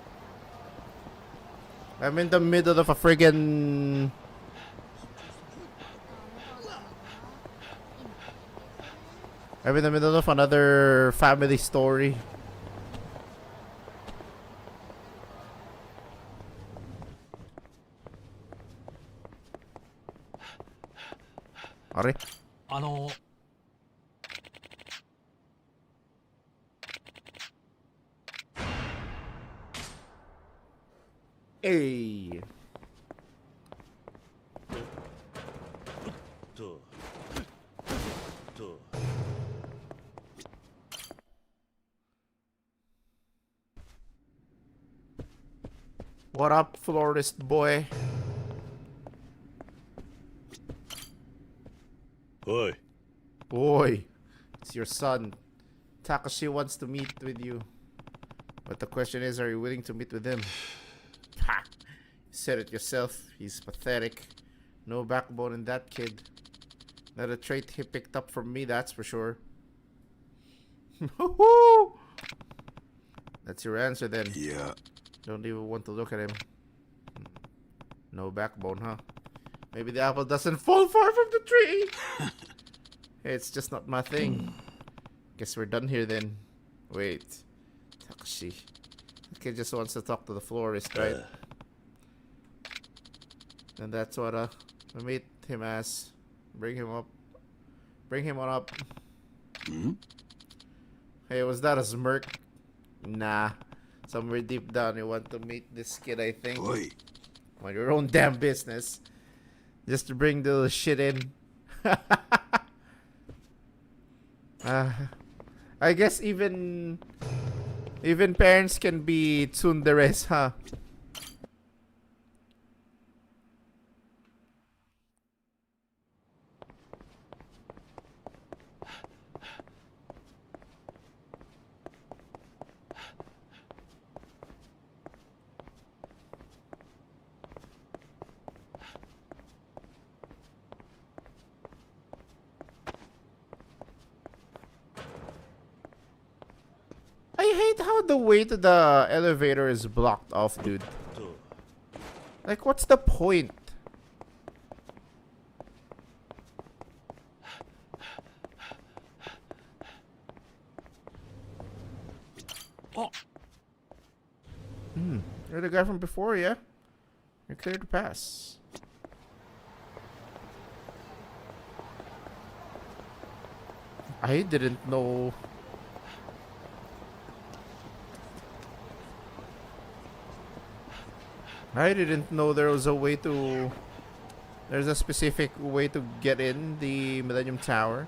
I'm in the middle of a friggin... I'm in the middle of another family story. Are? Hey. What up, florist boy? Oi. Boy, it's your son. Takashi wants to meet with you. But the question is, are you willing to meet with him? Ha! You said it yourself. He's pathetic. No backbone in that kid. Not a trait he picked up from me, that's for sure. That's your answer then. Yeah. Don't even want to look at him. No backbone, huh? Maybe the apple doesn't fall far from the tree. It's just not my thing. Guess we're done here then. Wait. Takashi. The kid just wants to talk to the florist, right? And that's what I meet him as. Bring him up. Bring him on up. Hey, was that a smirk? Nah. Somewhere deep down you want to meet this kid, I think. Oi. Mind your own damn business. Just to bring the shit in. I guess even parents can be tsunderes, huh? I hate how the way to the elevator is blocked off, dude. Like, what's the point? You're the guy from before, yeah? You're clear to pass. I didn't know. I didn't know there was a way to. There's a specific way to get in the Millennium Tower.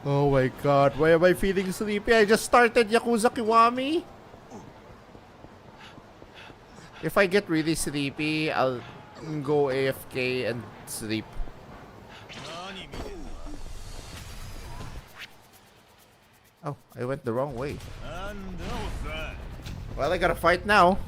Oh my god, why am I feeling sleepy? I just started Yakuza Kiwami. If I get really sleepy, I'll go AFK and sleep. Oh, I went the wrong way. Well, I gotta fight now.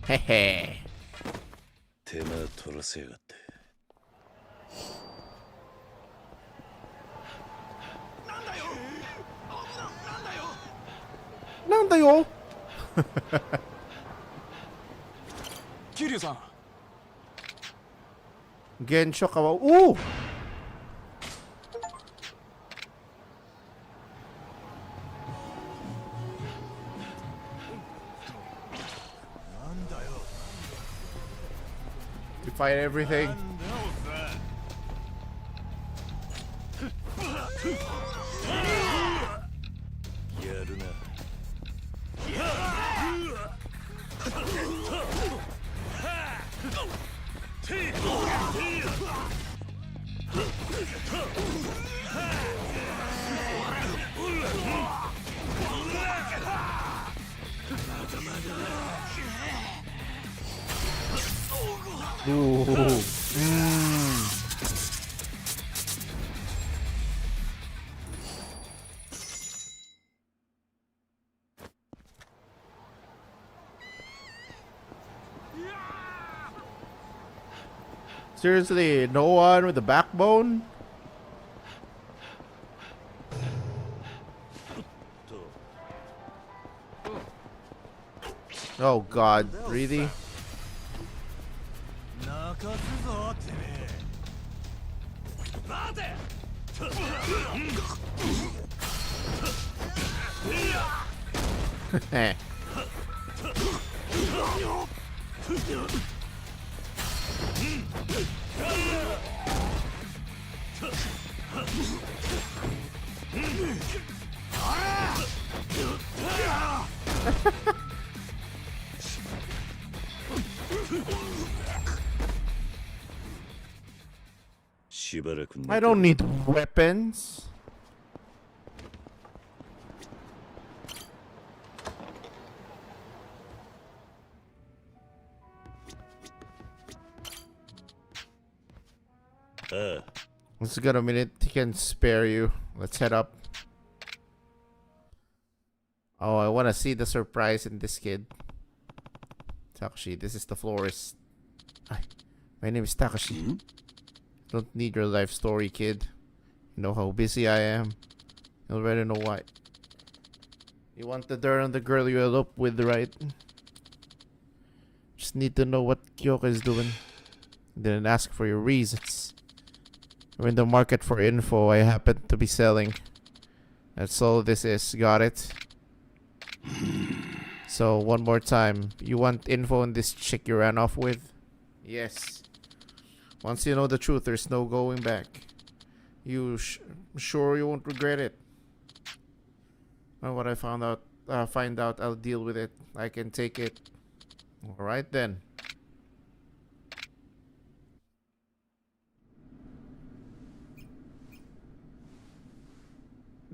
Hehe. 手間取らせやがって。なんだよ。桐生さん。Gensho ka wa. Ooh! You fight everything. Ooh. Seriously, no one with a backbone? Oh god, really? Heh. I don't need weapons. Let's get a minute. He can spare you. Let's head up. Oh, I want to see the surprise in this kid. Takashi, this is the florist. Hi, my name is Takashi. Don't need your life story, kid. You know how busy I am. You already know why. You want the dirt on the girl you eloped with, right? Just need to know what Kyoka is doing. Didn't ask for your reasons. We're in the market for info I happen to be selling. That's all this is. Got it? So, one more time. You want info on this chick you ran off with? Yes. Once you know the truth, there's no going back. You sure you won't regret it? Well, what I find out, I'll deal with it. I can take it. Alright then.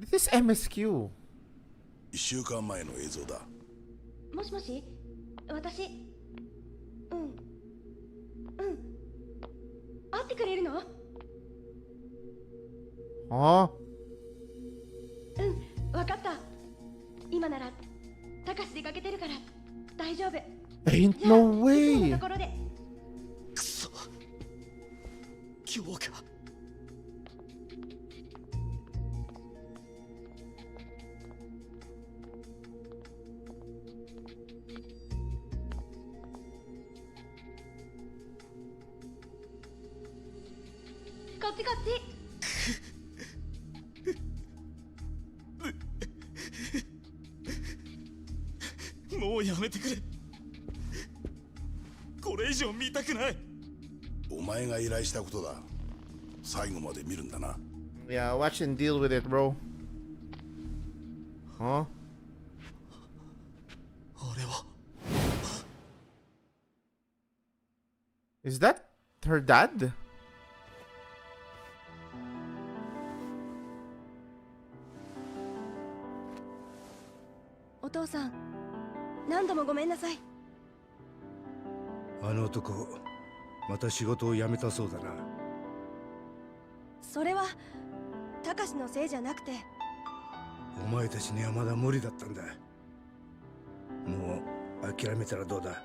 This MSQ. 1週間前の映像だ。もしもし、私、会ってくれるの？ああ。わかった。今なら、たかし出かけてるから大丈夫。Ain't no way. ところで。くそ。今日か。っちこっち。もうやめてくれ。これ以上見たくない。お前が依頼したことだ。最後まで見るんだな。Yeah, watch and deal with it, bro. Huh? 俺は Is that her dad? お父さん、何度もごめんなさい。あの男、また仕事を辞めたそうだな。それはたかしのせいじゃなくて、お前たちにはまだ無理だったんだ。もう諦めたらどうだ。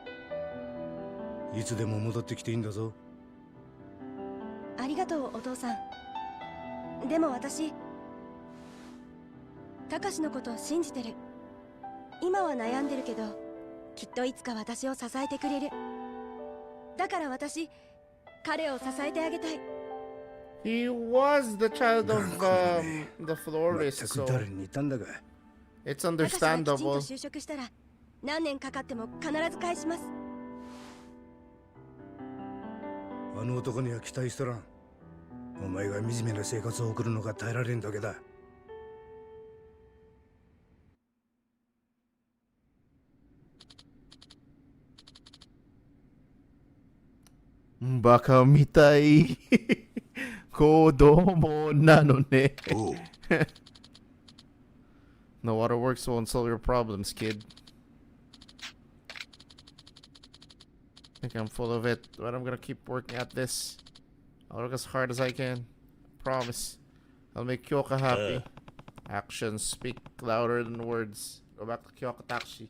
いつでも戻ってきていいんだぞ。ありがとうお父さん。でも私、たかしのことを信じてる。今は悩んでるけど、きっといつか私を支えてくれる。だから私、彼を支えてあげたい。He was the child of the florist, so it's たかしがきちんと understandable. 就職したら、何年かかっても必ず返します。あの男には期待しとらん。お前が惨めな生活を送るのが耐えられんだけだ。バカみたい子供なのね。No waterworks won't solve your problems, kid. I think I'm full of it, but I'm gonna keep working at this. I'll work as hard as I can. Promise. I'll make Kyoka happy. Actions speak louder than words. Go back to Kyoka Taxi.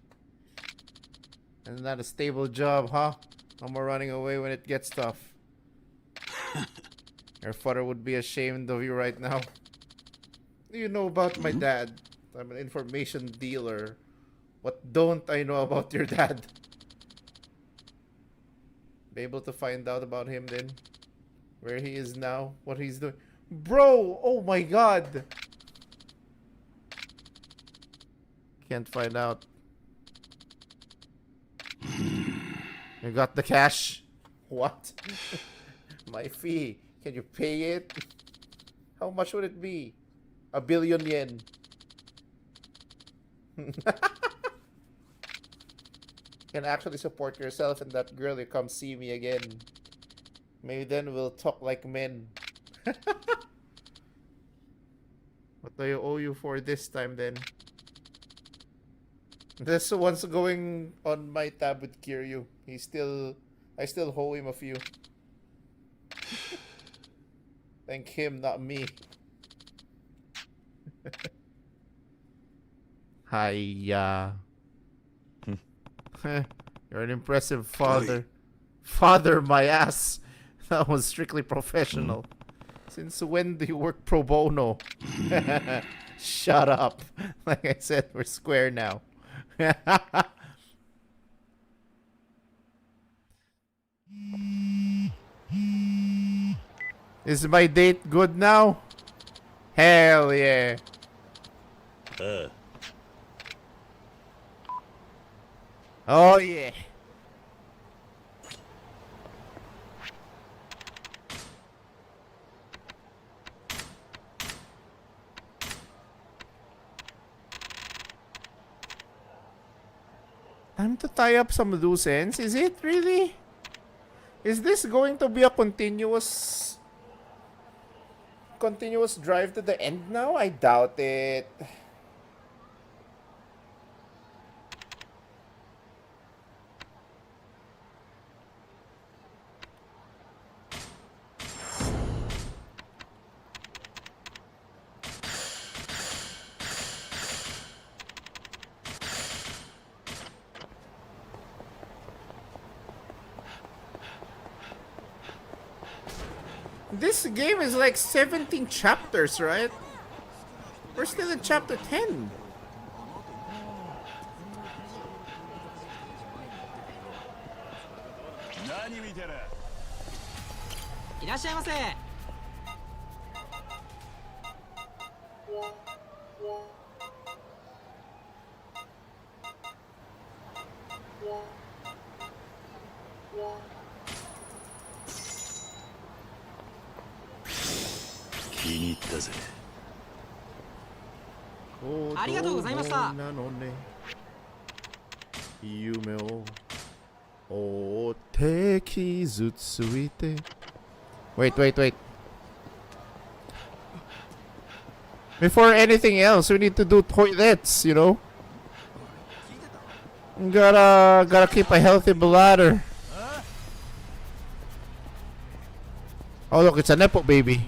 Isn't that a stable job, huh? No more running away when it gets tough. Your father would be ashamed of you right now. What do you know about my dad? I'm an information dealer. What don't I know about your dad? Be able to find out about him then. Where he is now. What he's doing. Bro! Oh my god! Can't find out. You got the cash? What? My fee. Can you pay it? How much would it be? 1 billion yen. Can actually support yourself and that girl. You come see me again. Maybe then we'll talk like men. What do I owe you for this time then? This one's going on my tab with Kiryu. I still owe him a few. Thank him, not me. Hiya. You're an impressive father. Father, my ass. That was strictly professional. Since when do you work pro bono? Shut up. Like I said, we're square now. Is my date good now? Hell yeah. Oh yeah. Time to tie up some loose ends. Is it really? Is this going to be a continuous drive to the end now? I doubt it. This game is like 17 chapters, right? We're still in chapter 10. ありがとうございました。夢を追って傷ついて Wait. Before anything else, we need to do toilets, you know? Gotta keep a healthy bladder. Oh look, it's a Nepo baby.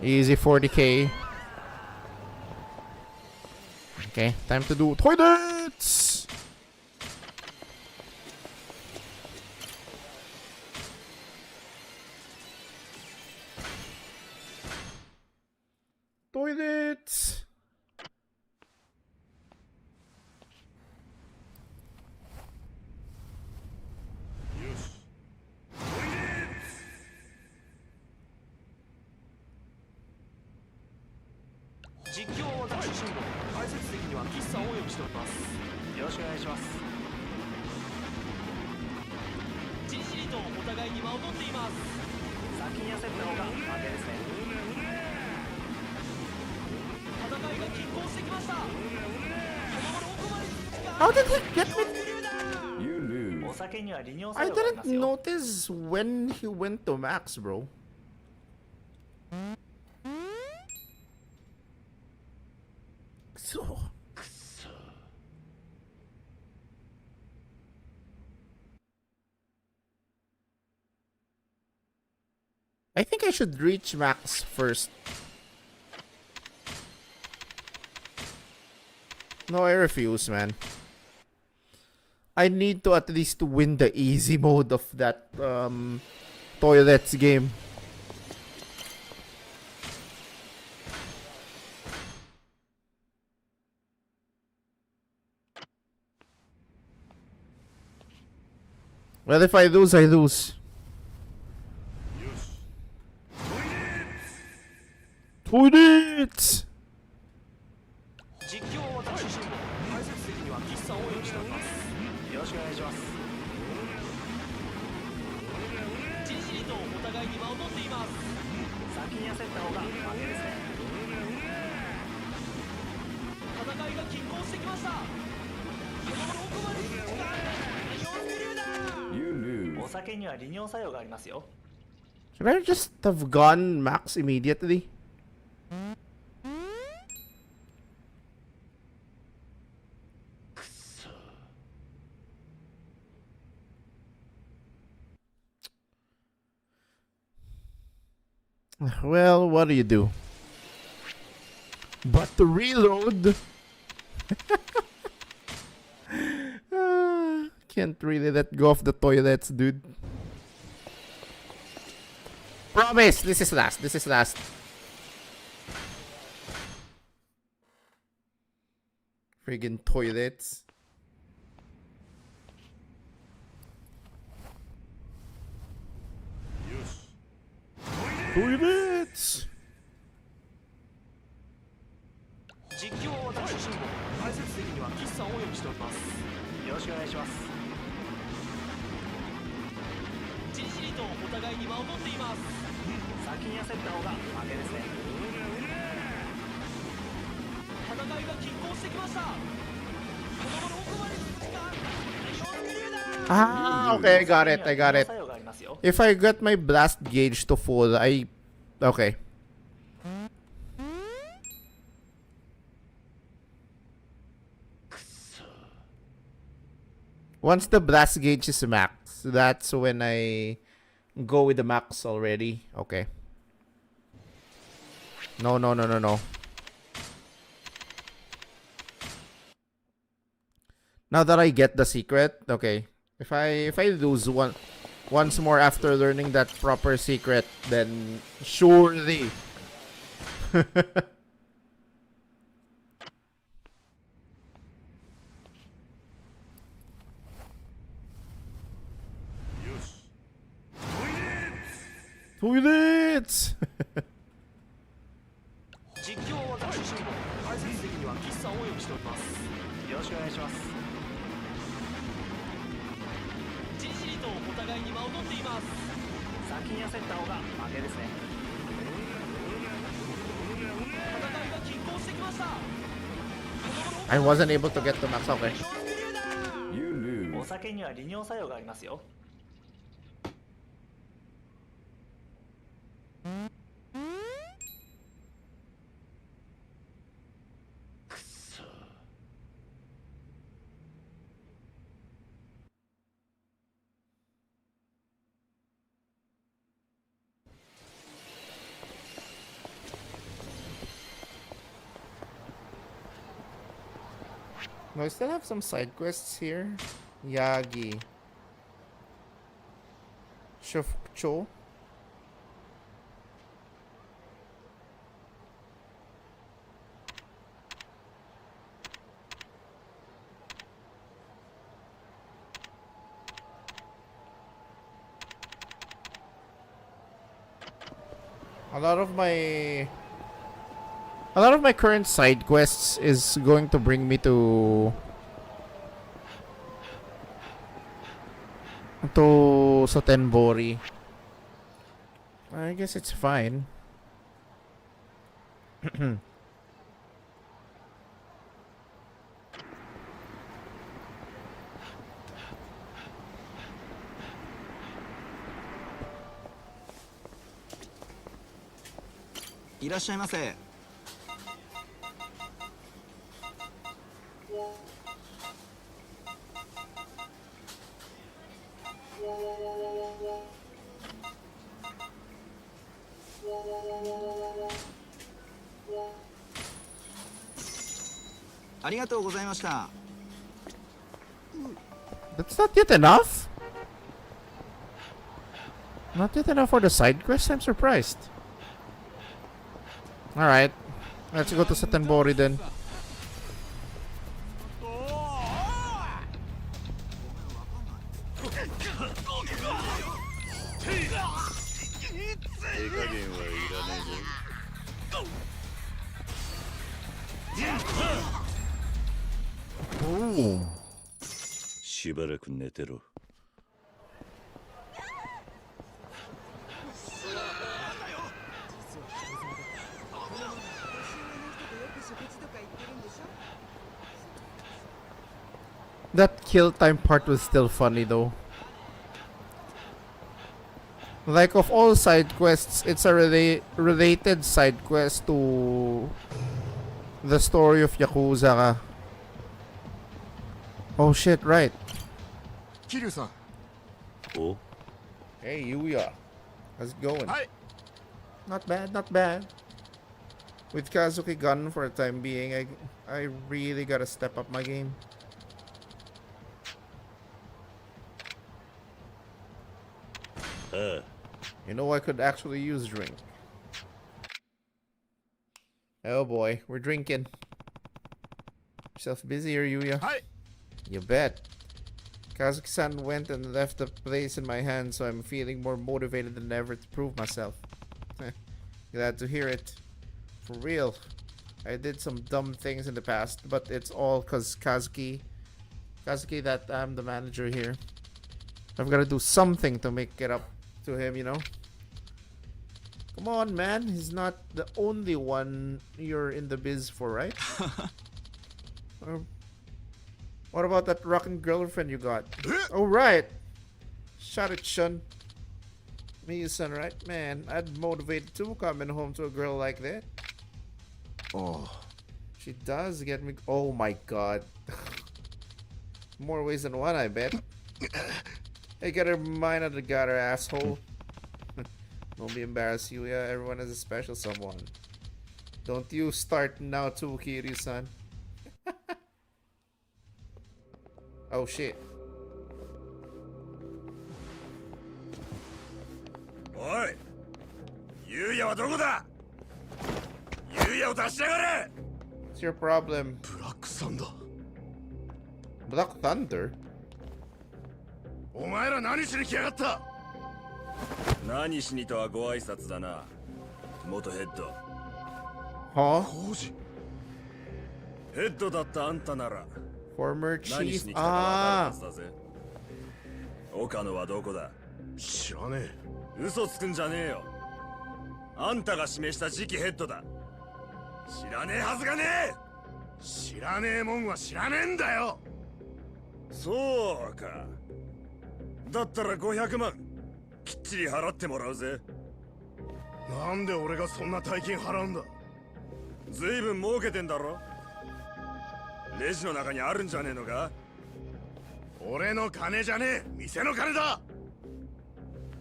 Easy 40k. Okay, time to do toilets. Toilets. How did he get me? I didn't notice when he went to max, bro. So. I think I should reach max first. No, I refuse, man. I need to at least win the easy mode of that toilets game. Well, if I lose, I lose. Toilets! Should I just have gone max immediately? Well, what do you do? But to reload. Can't really let go of the toilets, dude. Promise, this is last. This is last. Friggin' toilets. Toilets! Ah, okay, I got it. If I get my blast gauge to full, okay. Once the blast gauge is max, that's when I go with the max already. Okay. No. Now that I get the secret, okay. If I lose one, once more after learning that proper secret, then surely. Toilets! 実況は私慎吾解説席には岸さんをお呼びしておりますよろしくお願いしますじりじりとお互いに間を取っています先に焦った方が負けですね戦いが均衡してきました I wasn't able to get to max. Okay. お酒には利尿作用がありますよ No, I still have some side quests here. Yagi. Shufcho. A lot of my current side quests is going to bring me to Sotenbori. I guess it's fine. Irashaimase. ありがとうございました。 That's not yet enough? Not yet enough for the side quest? I'm surprised. Alright. Let's go to Sotenbori then. Ooh. しばらく寝てろ。That kill time part was still funny though. Like of all side quests, it's a related side quest to the story of Yakuza. Oh shit, right. Kiryu-san. Oh? Hey, Yuya. How's it going? Hi. Not bad, not bad. With Kazuki gone for the time being, I really gotta step up my game. You know, I could actually use drink. Oh boy, we're drinking. Yourself busy here, Yuya? Hi. You bet. Kazuki-san went and left the place in my hands, so I'm feeling more motivated than ever to prove myself. Glad to hear it. For real. I did some dumb things in the past, but it's all cause Kazuki that I'm the manager here. I've got to do something to make it up to him, you know? Come on, man. He's not the only one you're in the biz for, right? What about that rockin' girlfriend you got? Oh, right. Shot it, Shun. Me, son, right? Man, I'd motivated too coming home to a girl like that. Oh. She does get me. Oh my god. More ways than one, I bet. Hey, get her mind out of the gutter, asshole. Don't be embarrassed, Yuya. Everyone has a special someone. Don't you start now too, Kiryu-san. Oh shit. どこだ。優也を出しやがれ。 What's your problem? ブラックサンダー。 Black Thunder? お前ら何しに来やがった。何しにとはご挨拶だな、元ヘッド。はコウジ。ヘッドだったあんたなら Former 何し chief? に来たかわかるはずだぜ。岡野はどこだ。知らねえ。嘘つくんじゃねえよ。あんたが指名した次期ヘッドだ。知らねえはずがねえ。知らねえもんは知らねえんだよ。そうか。だったら500万きっちり払ってもらうぜ。なんで俺がそんな大金払うんだ。ずいぶん儲けてんだろ。レジの中にあるんじゃねえのか。俺の金じゃねえ、店の金だ。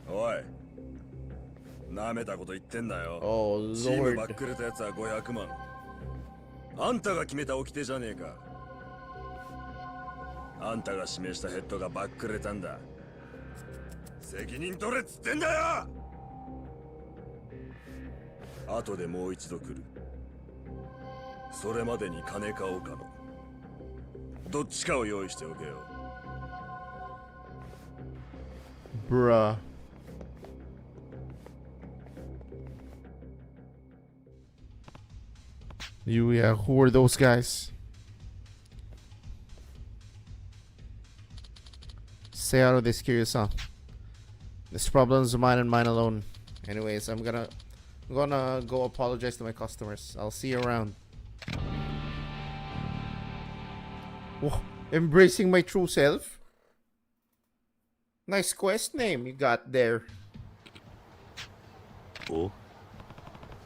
おい、なめたこと言ってんだよ。 Oh, チーム Lord. ばっくれたやつは500万。あんたが決めた掟じゃねえか。あんたが指名したヘッドがばっくれたんだ。責任取れっつってんだよ。後でもう一度来る。それまでに金か岡野、どっちかを用意しておけよ。 Bruh. Yeah, who are those guys? Stay out of this, Kiryu-san. This problem's mine and mine alone. Anyways, I'm gonna go apologize to my customers. I'll see you around. Whoa, embracing my true self. Nice quest name you got there. Oh?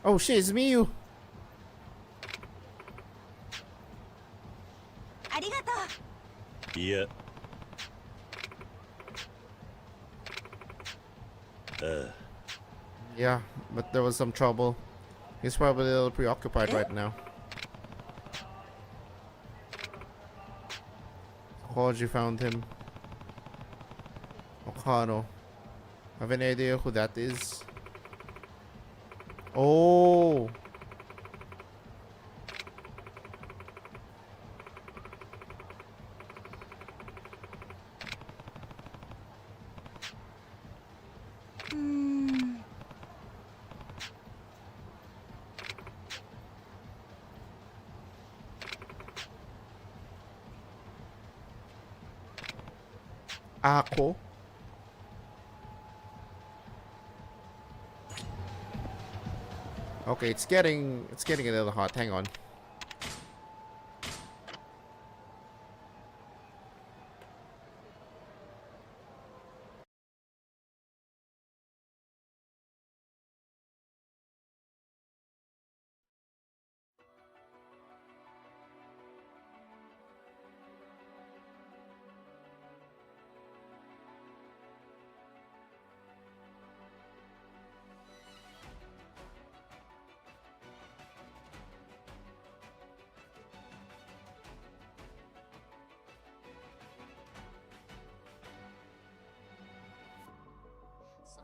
Oh shit, it's Miyu. ありがとう。いや。Yeah, but there was some trouble. He's probably a little preoccupied right now. Koji found him. Okano. Have any idea who that is? Oh! Ako. Okay, it's getting a little hot. Hang on.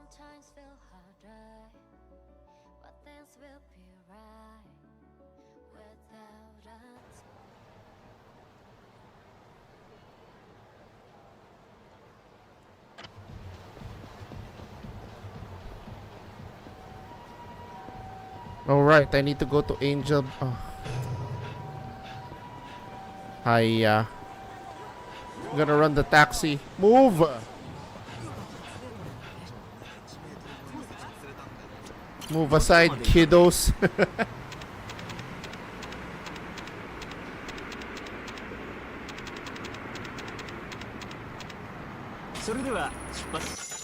Sometimes feel harder, but things will be right without us. All right, I need to go to Angel. Oh. I'm gonna run the taxi. Move. Move aside, kiddos. それでは出発。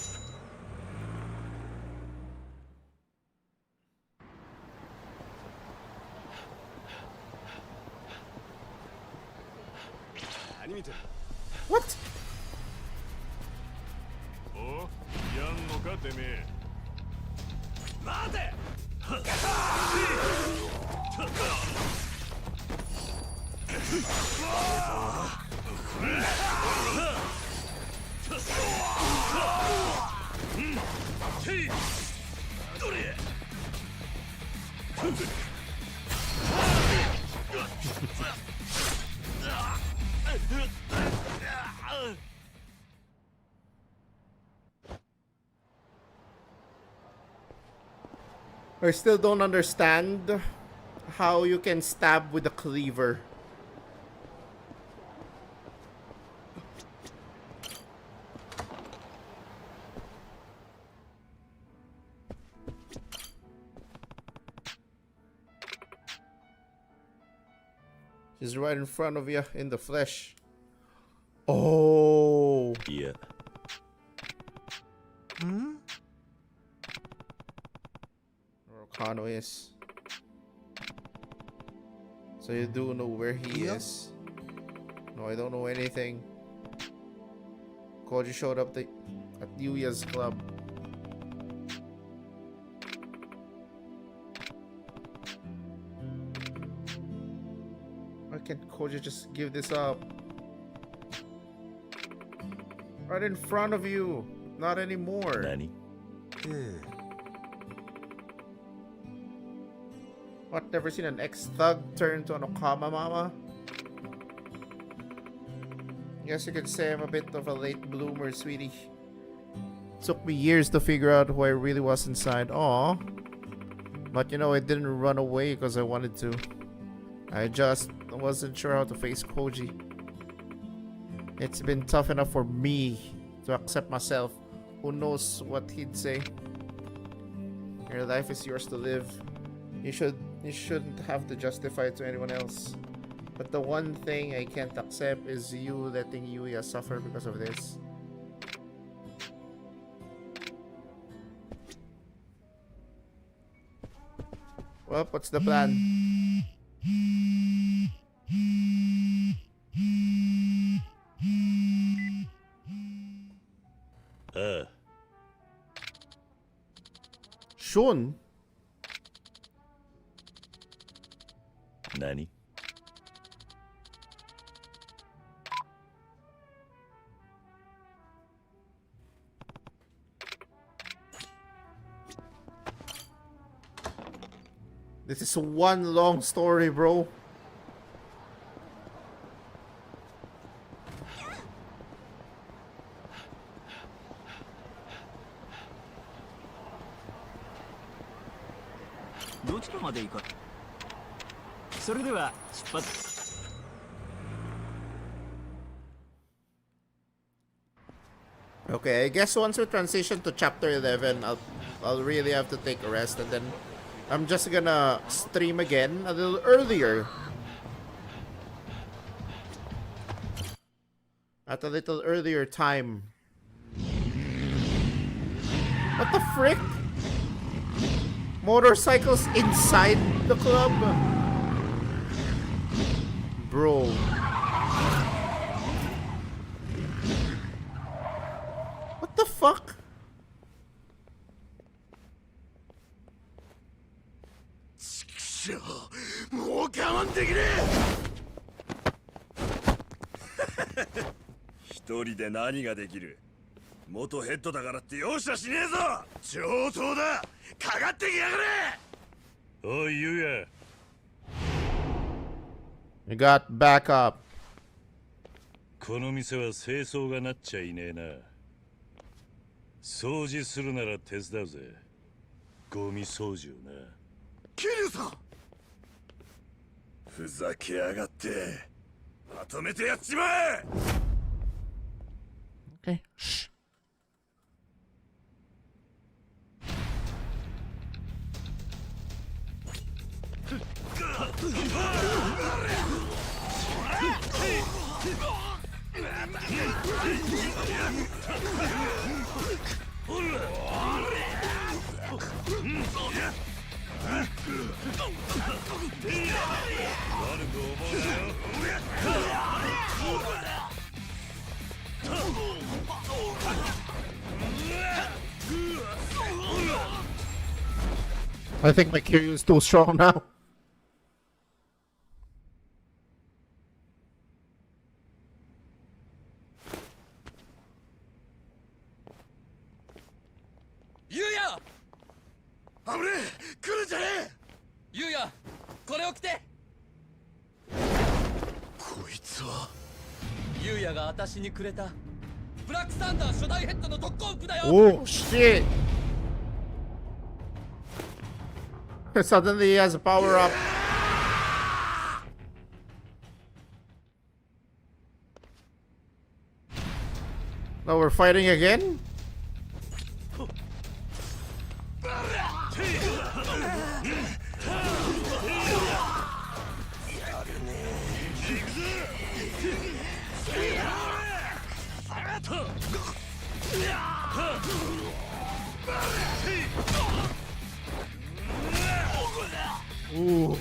何見てる。 What? お、やんのかてめえ。待て。I still don't understand how you can stab with a cleaver. She's right in front of you in the flesh. Oh. Yeah. Hmm? Where Kano is. So you do know where he is? No, I don't know anything. Koji showed up at Yuya's club. Why can't Koji just give this up? Right in front of you. Not anymore. Nani? What? Never seen an ex-thug turn to an Okama mama? Guess you could say I'm a bit of a late bloomer, sweetie. Took me years to figure out who I really was inside. Aw. But you know, I didn't run away because I wanted to. I just wasn't sure how to face Koji. It's been tough enough for me to accept myself. Who knows what he'd say? Your life is yours to live. You shouldn't have to justify it to anyone else. But the one thing I can't accept is you letting Yuya suffer because of this. Well, what's the plan? Shun? Nani? This is one long story, bro. Okay, I guess once we transition to chapter 11, I'll really have to take a rest, and then I'm just gonna stream again a little earlier. At a little earlier time. What the frick? Motorcycles inside the club? Bro. What the fuck?一人で何ができる？元ヘッドだからって容赦しねえぞ！上等だ！かかってきやがれ！おい、ゆうや。You got back up. この店は清掃がなっちゃいねえな。掃除するなら手伝うぜ。ゴミ掃除をな。桐生さん！ふざけやがって。まとめてやっちまえ！ Okay. Shh. I think my Kiryu is too strong now. Yuya! 危ねえ！来るんじゃねえ！これを着て。こいつはユウヤが私にくれたブラックサンダー初代ヘッドの特攻服だよ。 Oh shit! Suddenly he has a power up. Now we're fighting again? Ooh.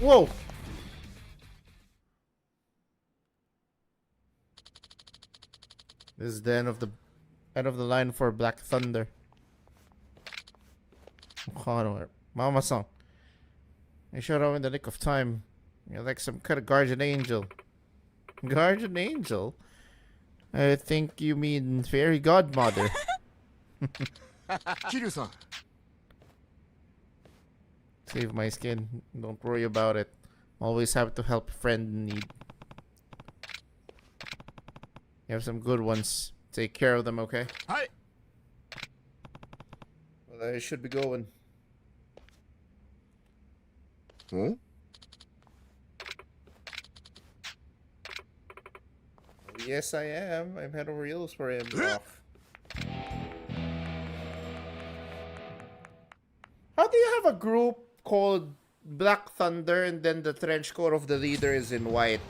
Whoa. This is the end of the line for Black Thunder. Mama-san. I showed up in the nick of time. You're like some kind of guardian angel. Guardian angel? I think you mean fairy godmother. Kiryu-san. Save my skin. Don't worry about it. Always have to help a friend in need. You have some good ones. Take care of them, okay? Hi. Well, I should be going. Hmm? Yes, I am. I'm head over heels for him. Off. How do you have a group called Black Thunder and then the trench coat of the leader is in white?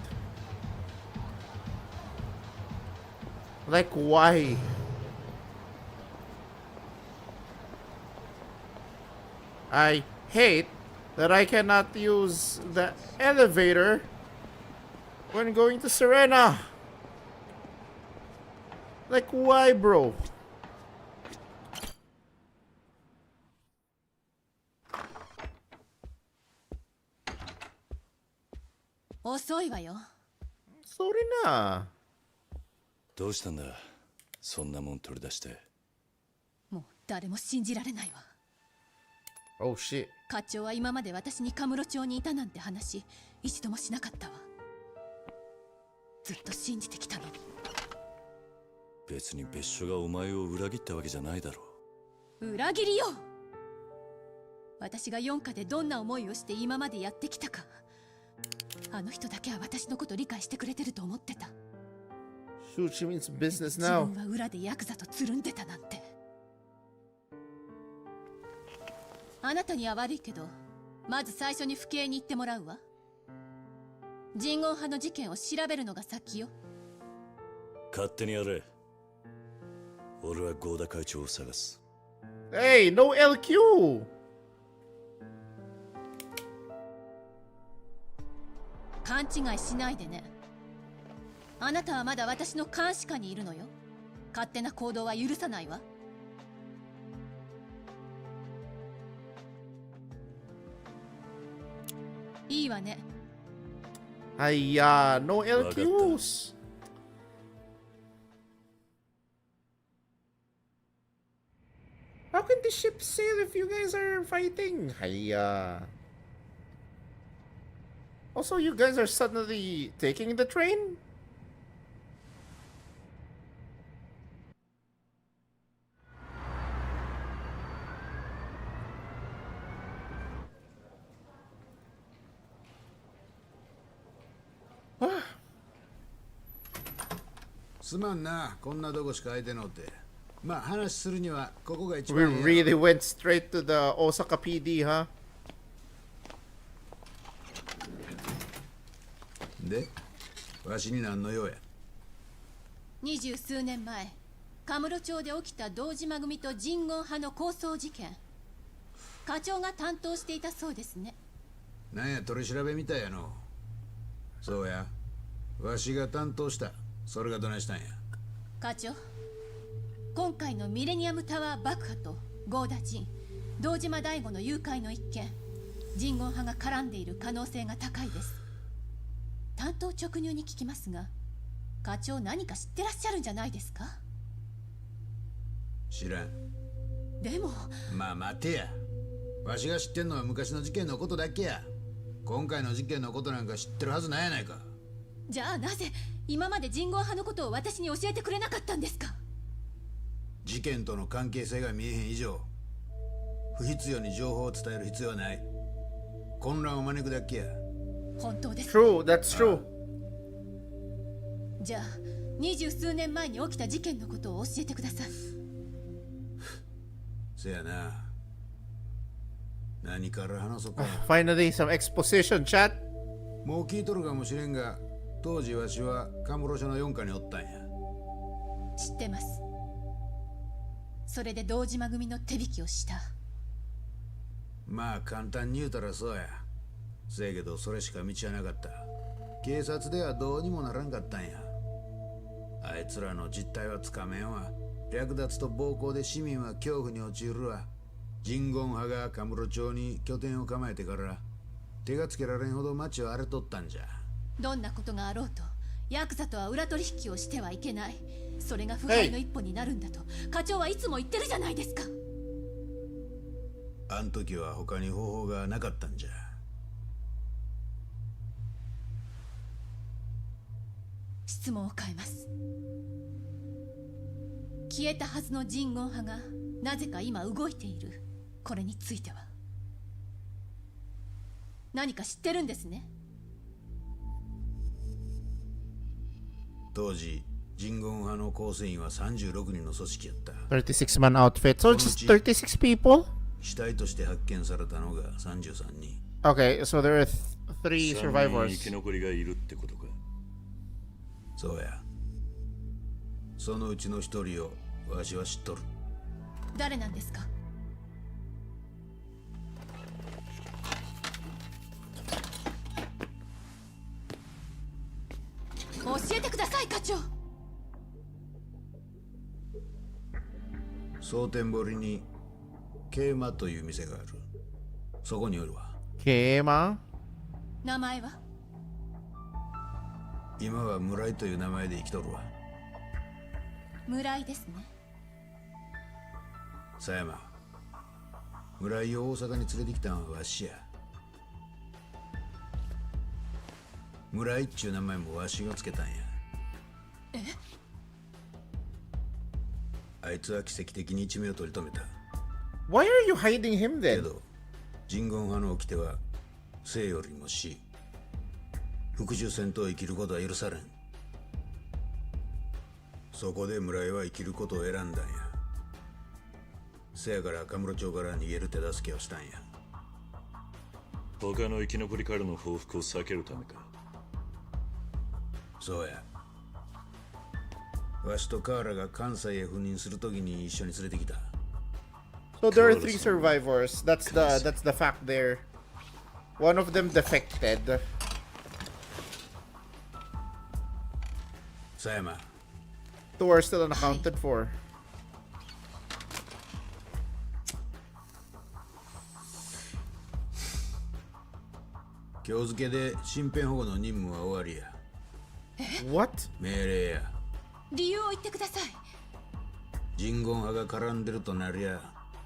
Like, why? I hate that I cannot use the elevator when going to Serena. Like, why, bro? Sorry na. どうしたんだそんなもん取り出して。もう誰も信じられないわ。 Oh shit. 課長は今まで私にカムロ町にいたなんて話一度もしなかったわ。ずっと信じてきたのに。別に別所がお前を裏切ったわけじゃないだろう。裏切りよ。私が四課でどんな思いをして今までやってきたか、あの人だけは私のこと理解してくれてると思ってた。Shoot, she means business 自 now. 分は裏でヤクザとつるんでたなんて。あなたには悪いけど、まず最初に府警に行ってもらうわ。人言派の事件を調べるのが先よ。勝手にやれ。俺は合田会長を探す。Hey, no LQ! 勘違いしないでね。あなたはまだ私の監視下にいるのよ。勝手な行動は許さないわ。いいわね。No LQs. How can the ship sail if you guys are fighting? Also, you guys are suddenly taking the train? Ah. すまんな、こんなとこしか空いてのって。まあ話するにはここが一 We 番。 really went straight to the Osaka PD, huh? で、わしに何の用や。20数年前、カムロ町で起きた堂島組と人言派の抗争事件。課長が担当していたそうですね。なんや取り調べみたいやの。そうや、わしが担当した。それがどないしたんや。課長、今回のミレニアムタワー爆破と合田陣、堂島大吾の誘拐の一件、人言派が絡んでいる可能性が高いです。単刀直入に聞きますが、課長何か知ってらっしゃるんじゃないですか？知らん。でもまあ待てや。わしが知ってんのは昔の事件のことだけや。今回の事件のことなんか知ってるはずないやないか。じゃあなぜ今まで人言派のことを私に教えてくれなかったんですか？事件との関係性が見えへん以上、不必要に情報を伝える必要はない。混乱を招くだけや。本当です。 True, that's true. じゃあ20数年前に起きた事件のことを教えてください。せやな。何から話そうか。Finally, some exposition, chat. もう聞いとるかもしれんが、当時わしはカムロ署の4課におったんや。知ってます。それで堂島組の手引きをした。まあ簡単に言うたらそうや。せやけどそれしか道はなかった。警察ではどうにもならんかったんや。あいつらの実態はつかめんわ。略奪と暴行で市民は恐怖に陥るわ。人言派がカムロ町に拠点を構えてから手がつけられんほど町は荒れとったんじゃ。どんなことがあろうとヤクザとは裏取引をしてはいけない。それが腐敗の一歩になるんだと課長はいつも言ってるじゃないですか。あん時は他に方法がなかったんじゃ。質問を変えます。消えたはずの人言派がなぜか今動いているこれについては何か知ってるんですね？当時人言派の構成員は36人の組織やった。36-man outfit. So just 36 people? 死体として発見されたのが33人。Okay, so there are 3 survivors. 生き残りがいるってことか。そうや。そのうちの一人をわしは知っとる。誰なんですか？教えてください課長。蒼天堀に桂馬という店がある。そこにおるわ。桂馬？名前は？今は村井という名前で生きとるわ。村井ですね。狭山、村井を大阪に連れてきたのはわしや。村井っちゅう名前もわしがつけたんや。え？あいつは奇跡的に一命を取り留めた。Why are you hiding him then? けど人言派の掟は生よりも死。復讐戦と生きることは許されん。そこで村井は生きることを選んだんや。せやから赤室町から逃げる手助けをしたんや。他の生き残りからの報復を避けるためか。そうや。わしとカーラが関西へ赴任するときに一緒に連れてきた。So there are 3 survivors. That's the fact there. One of them defected. 狭山。2 are still unaccounted for. 今日付で身辺保護の任務は終わりや。What? 命令や。理由を言ってください。人言派が絡んでるとなりゃ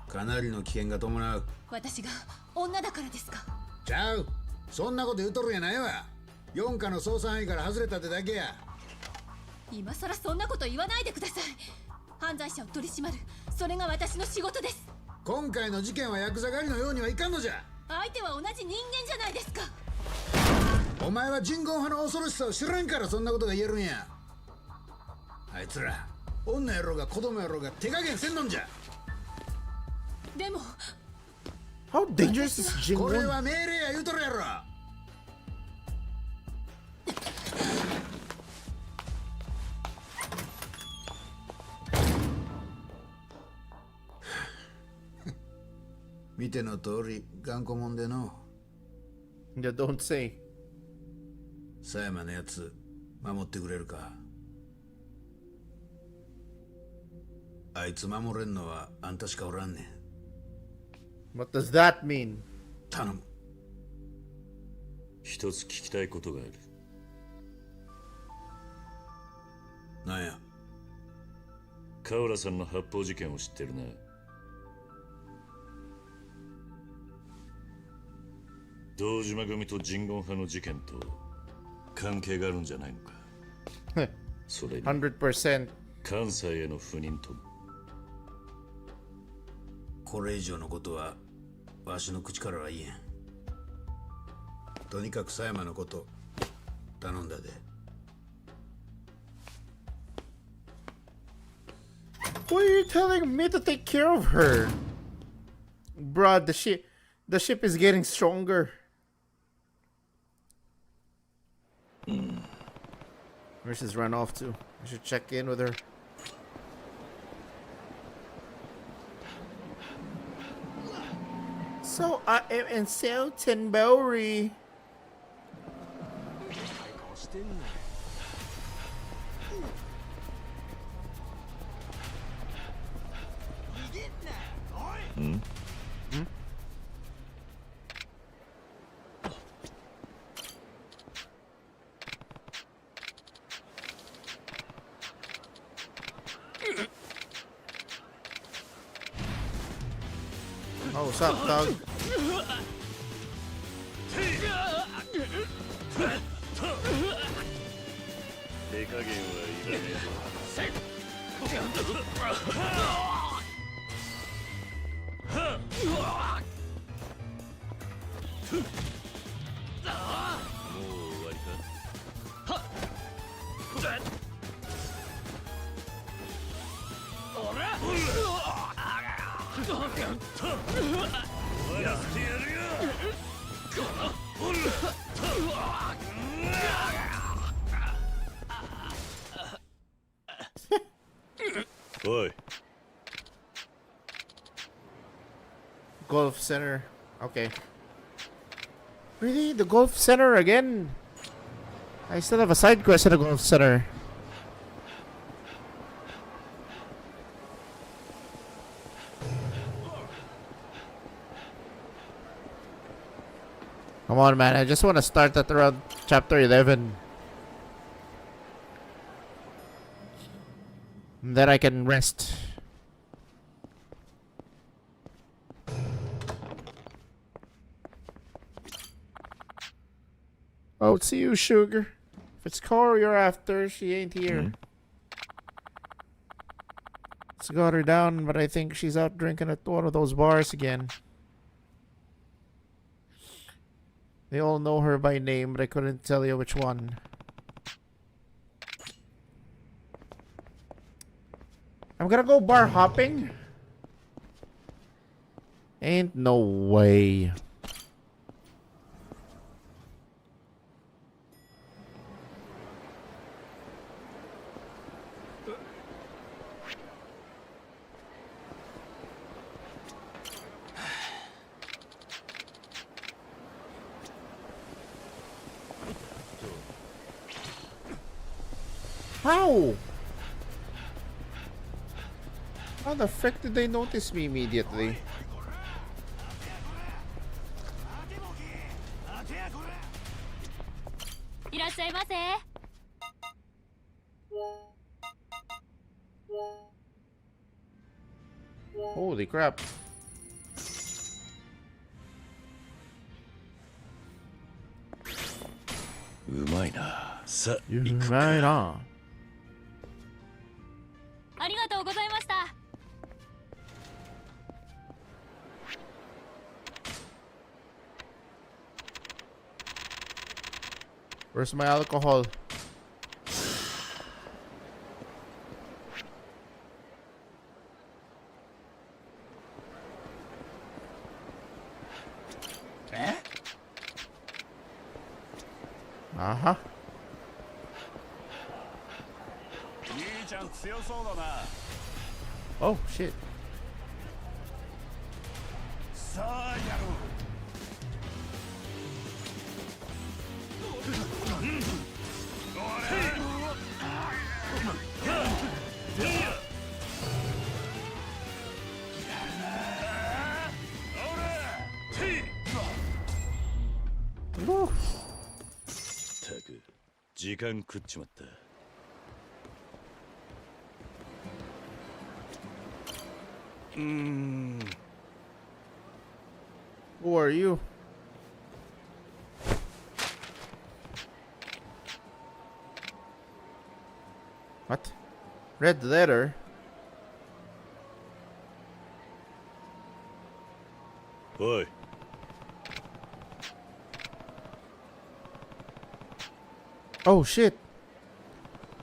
かなりの危険が伴う。私が女だからですか？ちゃう。そんなこと言うとるんやないわ。4課の捜査範囲から外れたってだけや。今さらそんなこと言わないでください。犯罪者を取り締まる、それが私の仕事です。今回の事件はヤクザ狩りのようにはいかんのじゃ。相手は同じ人間じゃないですか。お前は人言派の恐ろしさを知らんからそんなことが言えるんや。あいつら女やろうが子供やろうが手加減せんのんじゃ。でも How dangerous is Jingon? これは命令や言うとるやろ。見ての通り頑固もんでの。Yeah, don't say. 狭山のやつ守ってくれるか。あいつ守れんのはあんたしかおらんねん。What does that mean? 頼む。一つ聞きたいことがある。なんや。河原さんの発砲事件を知ってるな。堂島組と人言派の事件と関係があるんじゃないのか。それに 100%関西への赴任とも。これ以上のことはわしの口からは言えん。とにかく狭山のこと頼んだで。Why are you telling me to take care of her? Bruh, the ship is getting stronger. Where's she's run off to? I should check in with her. So I am in Saltonbury. Hmm? Oh, what's up, dog? Oi. Golf center. Okay. Really? The golf center again? I still have a side quest at the golf center. Come on, man. I just want to start at around chapter 11. And then I can rest. Oh, it's you, Sugar. If it's Cora you're after, she ain't here. Let's got her down, but I think she's out drinking at one of those bars again. They all know her by name, but I couldn't tell you which one. I'm gonna go bar hopping. Ain't no way. How? How the frick did they notice me immediately? Holy crap. Umai na. Sa, iku. Right on. ありがとうございました。 Where's my alcohol? Uh-huh. Oh, shit. Woo. 時間食っちまった。 Who are you? What? Red letter? Oi. Oh shit.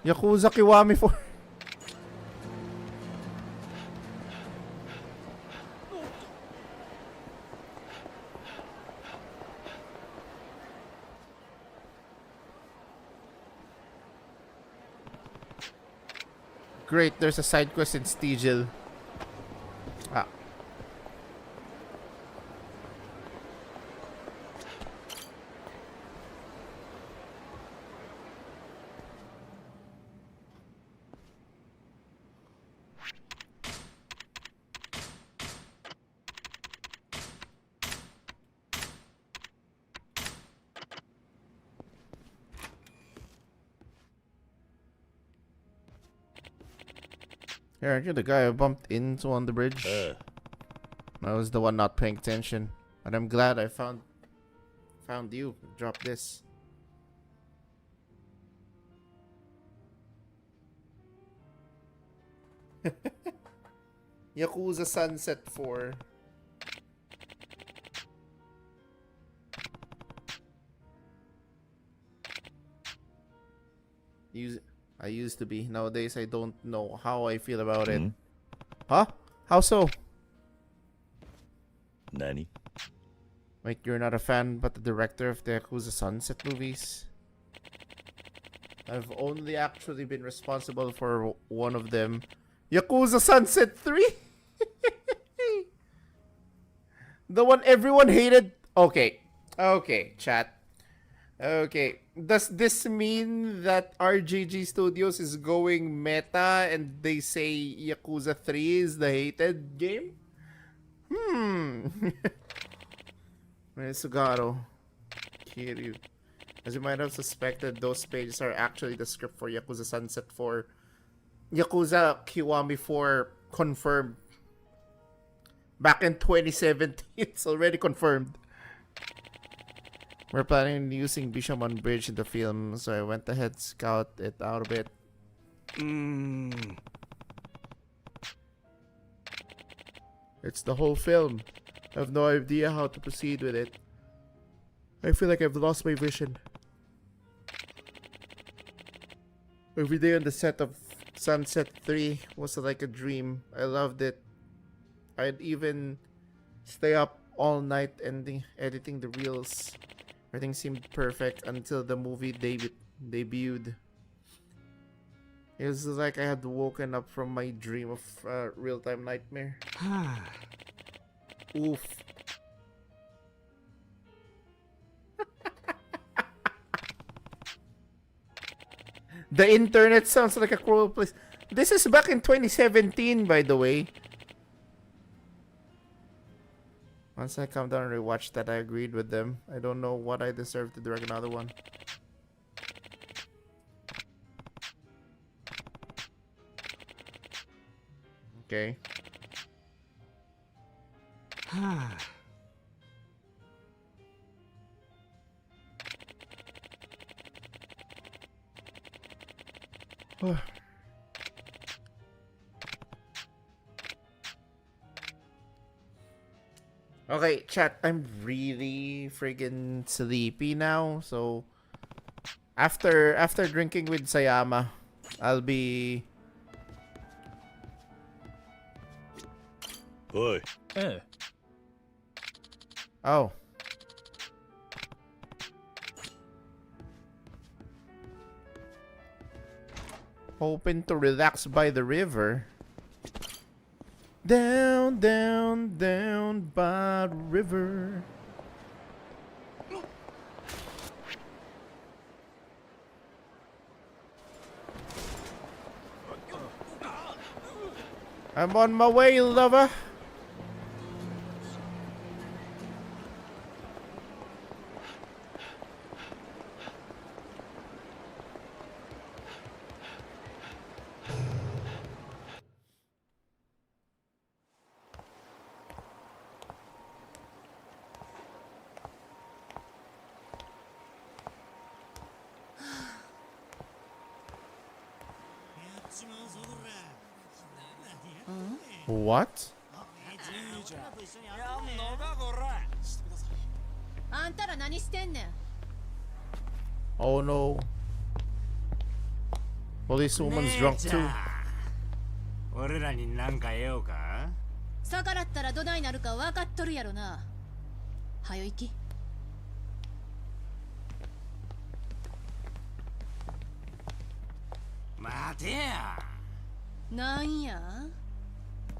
Yakuza Kiwami 4. Great, there's a side quest in Stigil. Ah. Hey, aren't you the guy I bumped into on the bridge? I was the one not paying attention. But I'm glad I found you. Drop this. Yakuza Sunset 4. I used to be. Nowadays, I don't know how I feel about it. Huh? How so? Nani? Like, you're not a fan, but the director of the Yakuza Sunset movies? I've only actually been responsible for one of them. Yakuza Sunset 3? The one everyone hated? Okay. Okay, chat. Okay. Does this mean that RGG Studios is going meta and they say Yakuza 3 is the hated game? Sugaro. Kiryu. As you might have suspected, those pages are actually the script for Yakuza Sunset 4. Yakuza Kiwami 4 confirmed. Back in 2017, it's already confirmed. We're planning on using Bishamon Bridge in the film, so I went ahead scout it out a bit. It's the whole film. I have no idea how to proceed with it. I feel like I've lost my vision. Every day on the set of Sunset 3 was like a dream. I loved it. I'd even stay up all night editing the reels. Everything seemed perfect until the movie debuted. It was like I had woken up from my dream of real-time nightmare. Oof. The internet sounds like a cruel place. This is back in 2017, by the way. Once I come down and rewatch that, I agreed with them. I don't know what I deserve to direct another one. Okay. Okay, chat, I'm really friggin' sleepy now, so after drinking with Sayama, I'll be... Oi. Oh. Hoping to relax by the river. Down, down, down by the river. I'm on my way, lover. What? あんたら何してんねん。 Oh no. Policewoman's drunk too. 俺らに何か得ようか？逆らったらどないなるか分かっとるやろな。はよ行き。待てや。なんや。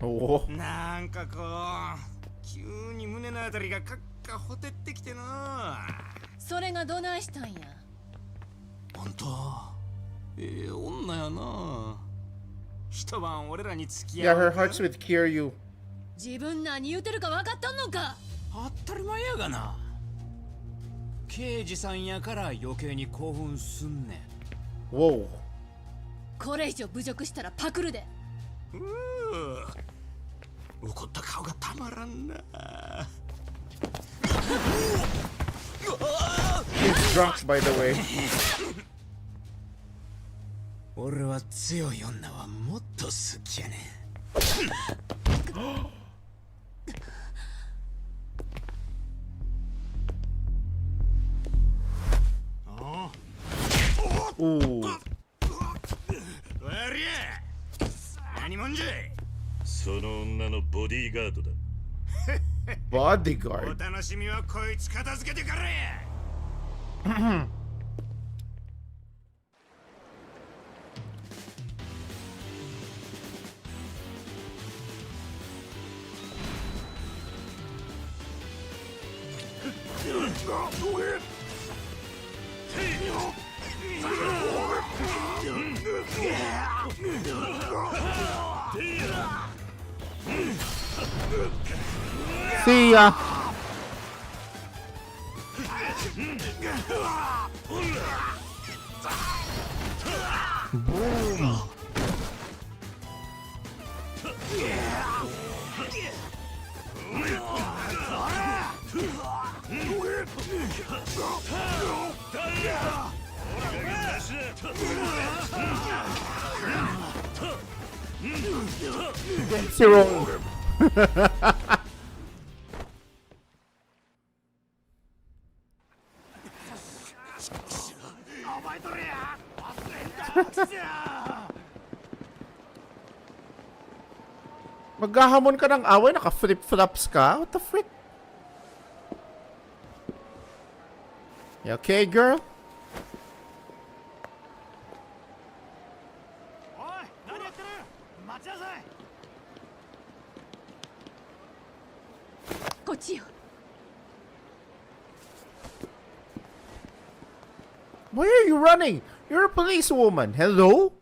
おなんかこう急に胸のあたりがカッカほてってきてな。それがどないしたんや。あんた女やな。一晩俺らに付き Yeah, 合う her hearts would cure you. 自分何言うてるか分かっとんのか。当たり前やがな。刑事さんやから余計に興奮すんねん。 Whoa. これ以上侮辱したらパクるで。怒った顔がたまらんな。 He's drunk, by the way. 俺は強い女はもっと好きやねん。Ooh. 何もんじゃい。その女のボディーガードだ。Bodyguard. お楽しみはこいつ片付けてからや。See ya. Boom. Zero. Maghahamon ka ng away, naka-flip-flops ka? What the frick? You okay, girl? Why are you running? You're a policewoman. Hello?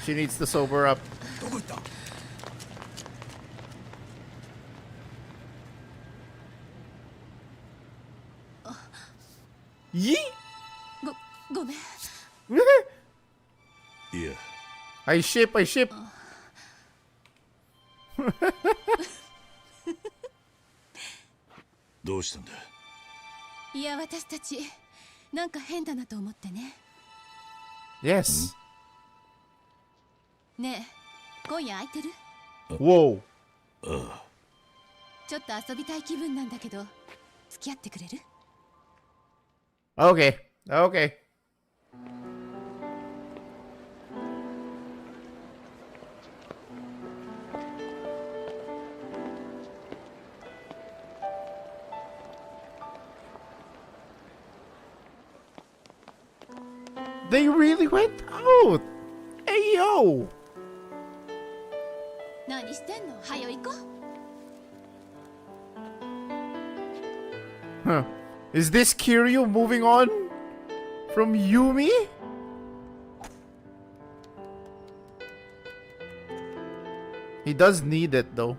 She needs to sober up. Yee? ごめん。いや。I ship. どうしたんだ。いや、私たちなんか変だなと思ってね。 Yes. ねえ、今夜空いてる？ Whoa. ちょっと遊びたい気分なんだけど、付き合ってくれる？ Okay. Okay. They really went out. Hey yo. 何してんの？はよ行こう。 Huh. Is this Kiryu moving on from Yumi? He does need it though.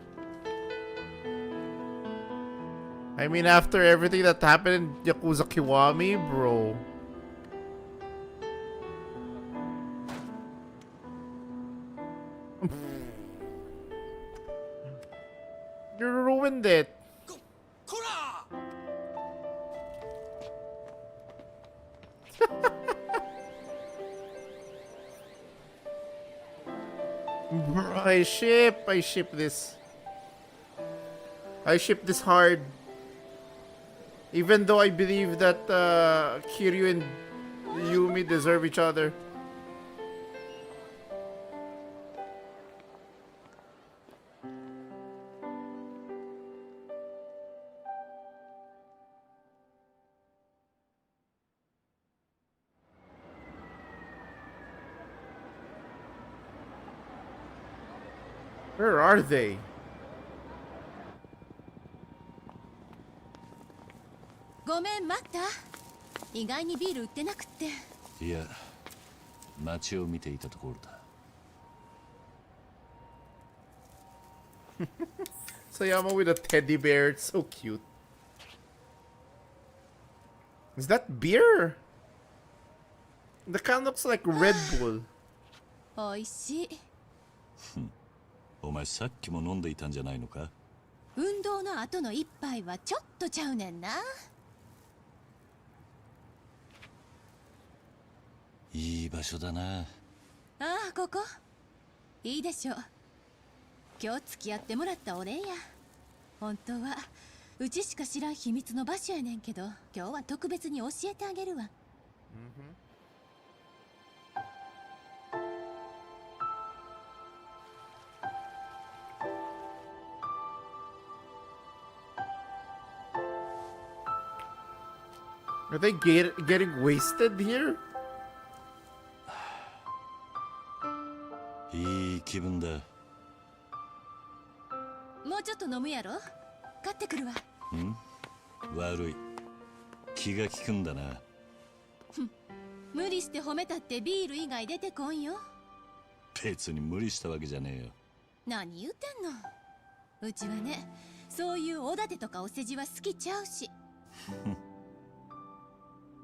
I mean, after everything that happened in Yakuza Kiwami, bro. You ruined it. I ship this. I ship this hard. Even though I believe that Kiryu and Yumi deserve each other. Where are they? Goめん待った。意外にビール売ってなくって。いや、街を見ていたところだ。Sayama with a teddy bear, it's so cute. Is that beer? The can looks like Red Bull. おいしい。お前さっきも飲んでいたんじゃないのか？運動の後の一杯はちょっとちゃうねんな。いい場所だな。ああ、ここいいでしょう。今日付き合ってもらったお礼や。本当はうちしか知らん秘密の場所やねんけど、今日は特別に教えてあげるわ。Are they getting wasted here? いい気分だ。もうちょっと飲むやろ。買ってくるわ。悪い。気が利くんだな。無理して褒めたってビール以外出てこんよ。別に無理したわけじゃねえよ。何言うてんの。うちはね、そういうおだてとかお世辞は好きちゃうし。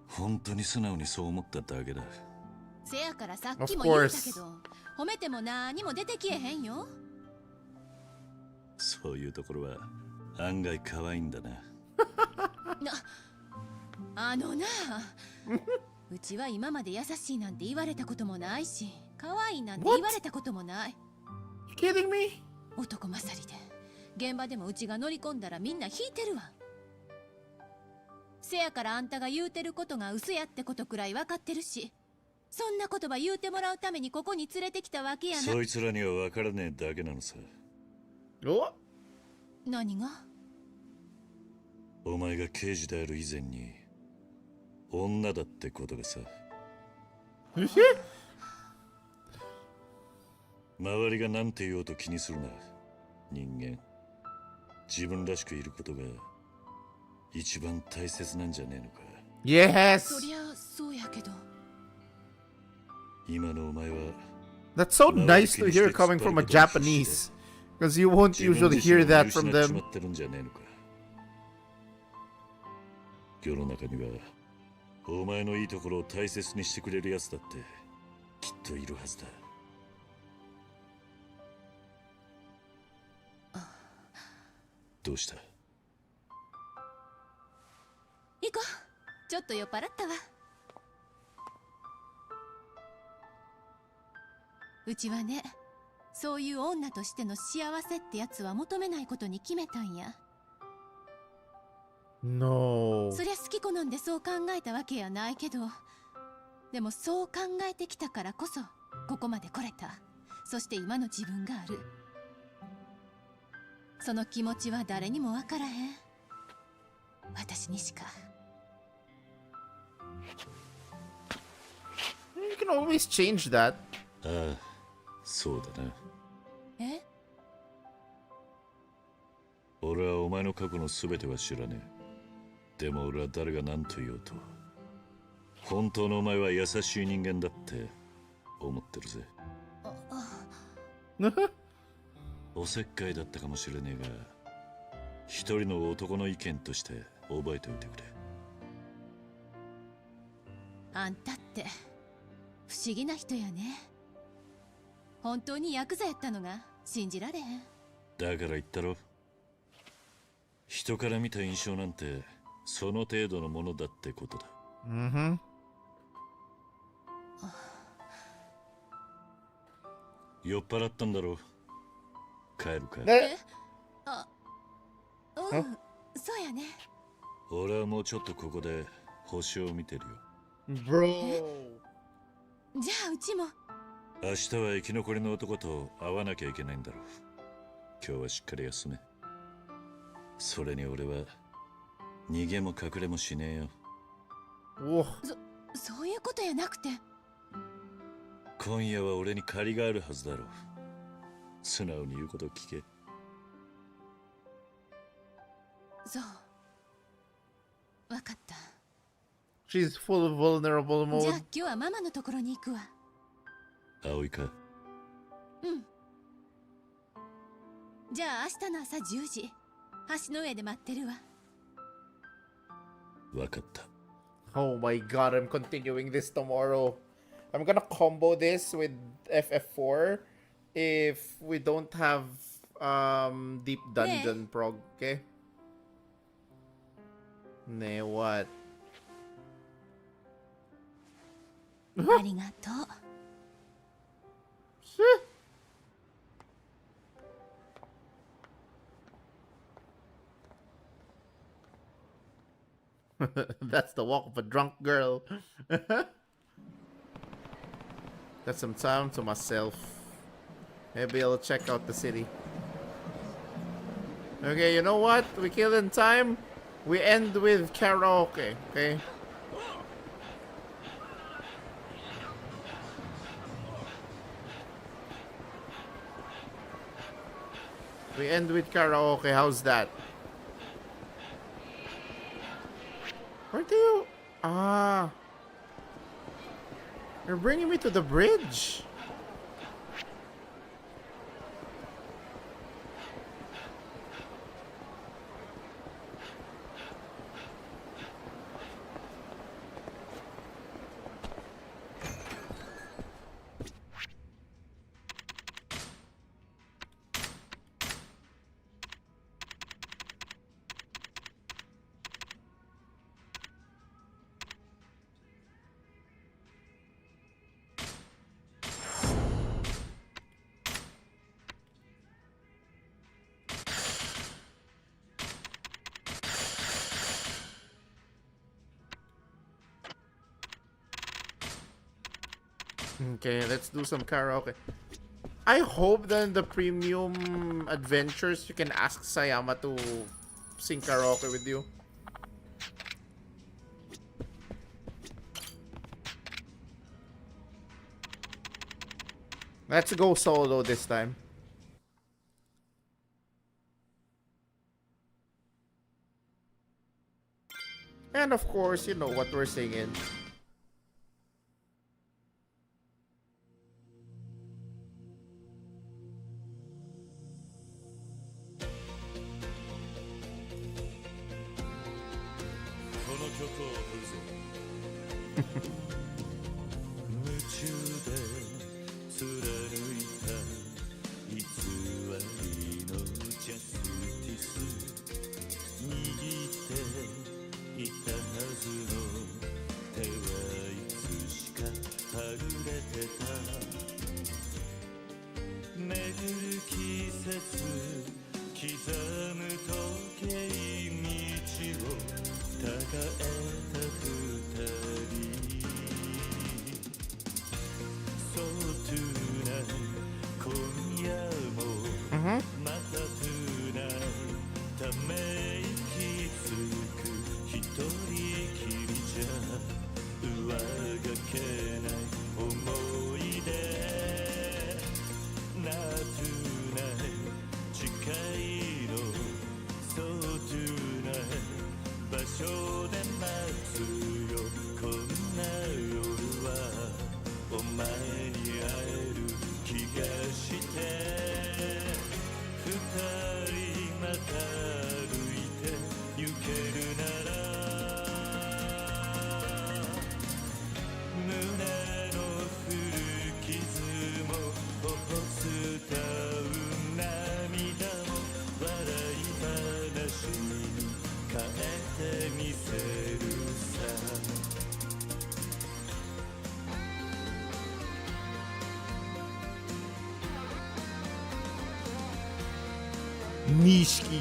本当に素直にそう思っただけだ。せやからさっきも言ったけど、褒めても何も出てきえへんよ。そういうところは案外可愛いんだな。なうちは今まで優しいなんて言われたこともないし、可愛いなんて言われたこともない。Kidding me? 男勝りで、現場でもうちが乗り込んだらみんな引いてるわ。せやからあんたが言うてることが嘘やってことくらい分かってるし、そんな言葉言うてもらうためにここに連れてきたわけやな。そいつらには分からねえだけなのさ。お？何が？お前が刑事である以前に女だってことがさ。周りが何て言おうと気にするな。人間、自分らしくいることが一番大切なんじゃねえのか。Yes! そりゃそうやけど。今のお前は That's so nice to hear coming from a Japanese, because you won't usually hear that from them. 世の中にはお前のいいところを大切にしてくれるやつだってきっといるはずだ。どうした？行こう。ちょっと酔っ払ったわ。うちはね、そういう女としての幸せってやつは求めないことに決めたんや。No. そりゃ好き好んでそう考えたわけやないけど、でもそう考えてきたからこそここまで来れた。そして今の自分がある。その気持ちは誰にもわからへん。私にしか。You can always change that. ああ、そうだな。え？俺はお前の過去の全ては知らねえ。でも俺は誰が何と言おうと、本当のお前は優しい人間だって思ってるぜ。おせっかいだったかもしれねえが、一人の男の意見として覚えておいてくれ。あんたって不思議な人やね。本当にヤクザやったのが信じられへん。だから言ったろ。人から見た印象なんてその程度のものだってことだ。酔っ払ったんだろう。帰るか。あ、うん、そうやね。俺はもうちょっとここで星を見てるよ。Bro。じゃあうちも。明日は生き残りの男と会わなきゃいけないんだろう。今日はしっかり休め。それに俺は逃げも隠れもしねえよ。そういうことやなくて。今夜は俺に借りがあるはずだろう。素直に言うことを聞け。そう。わかった。She's full of vulnerable じゃあ mode. 今日はママのところに行くわ。葵か。うん。じゃあ明日の朝10時、橋の上で待ってるわ。わかった。Oh my god, I'm continuing this tomorrow. I'm gonna combo this with FF4 if we don't have deep dungeon prog, okay? Ne, what? ありがとう。That's the walk of a drunk girl. Got some time to myself. Maybe I'll check out the city. Okay, you know what? We kill in time. We end with karaoke, okay? We end with karaoke. How's that? Where do you... Ah. You're bringing me to the bridge. Okay, let's do some karaoke. I hope that in the premium adventures you can ask Sayama to sing karaoke with you. Let's go solo this time. And of course, you know what we're singing. Nishiki.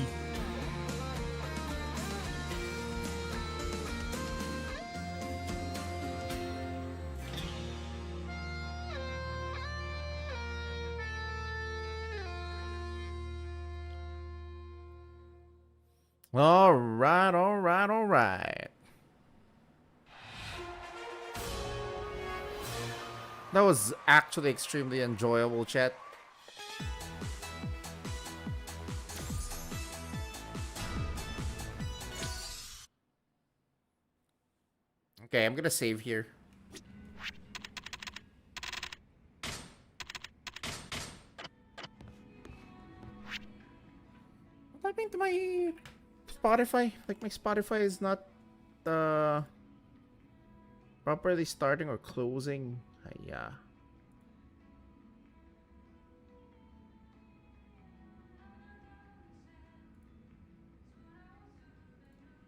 All right, all right, all right. That was actually extremely enjoyable, chat. Okay, I'm gonna save here. What happened to my Spotify? Like, my Spotify is not properly starting or closing. Yeah.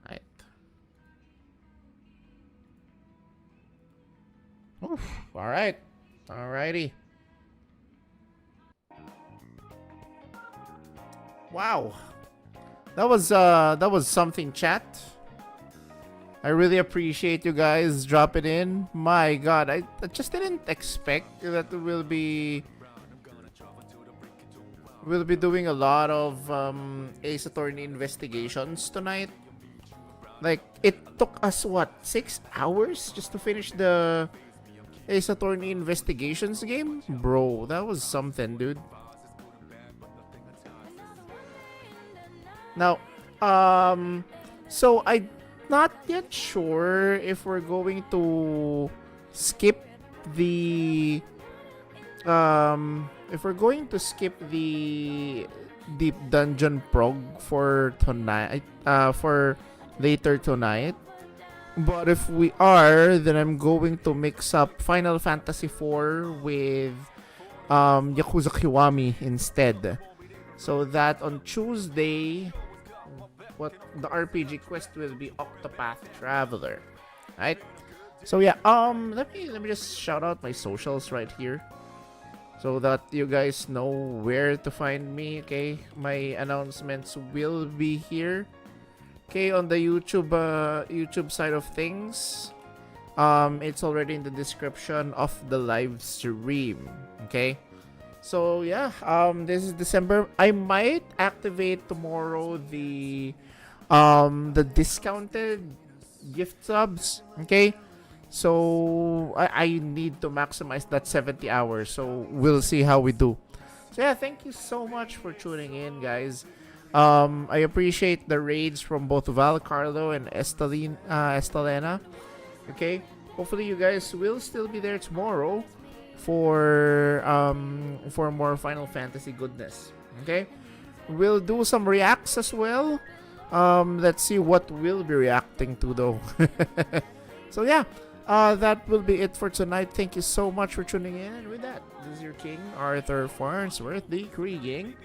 Right. Oof. All right. Alrighty. Wow. That was something, chat. I really appreciate you guys dropping in. My god, I just didn't expect that we'll be doing a lot of Ace Attorney investigations tonight. Like, it took us what, 6 hours just to finish the Ace Attorney investigations game? Bro, that was something, dude. Now, so I'm not yet sure if we're going to skip the deep dungeon prog for tonight, for later tonight. But if we are, then I'm going to mix up Final Fantasy IV with Yakuza Kiwami instead. So that on Tuesday, what the RPG quest will be Octopath Traveler, right? So yeah, let me just shout out my socials right here, so that you guys know where to find me. Okay, my announcements will be here. Okay, on the YouTube side of things, it's already in the description of the live stream. Okay. So yeah, this is December. I might activate tomorrow the discounted gift subs. Okay, so I need to maximize that 70 hours. So we'll see how we do. So yeah, thank you so much for tuning in, guys. I appreciate the raids from both Val Carlo and Estelena. Okay, hopefully you guys will still be there tomorrow for more Final Fantasy goodness. Okay, we'll do some reacts as well. Let's see what we'll be reacting to though. So yeah, that will be it for tonight. Thank you so much for tuning in, and with that, this is your King Arthur Farnsworth, the Krieging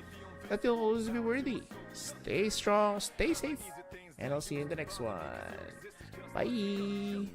that you'll always be worthy. Stay strong, stay safe, and I'll see you in the next one. Bye.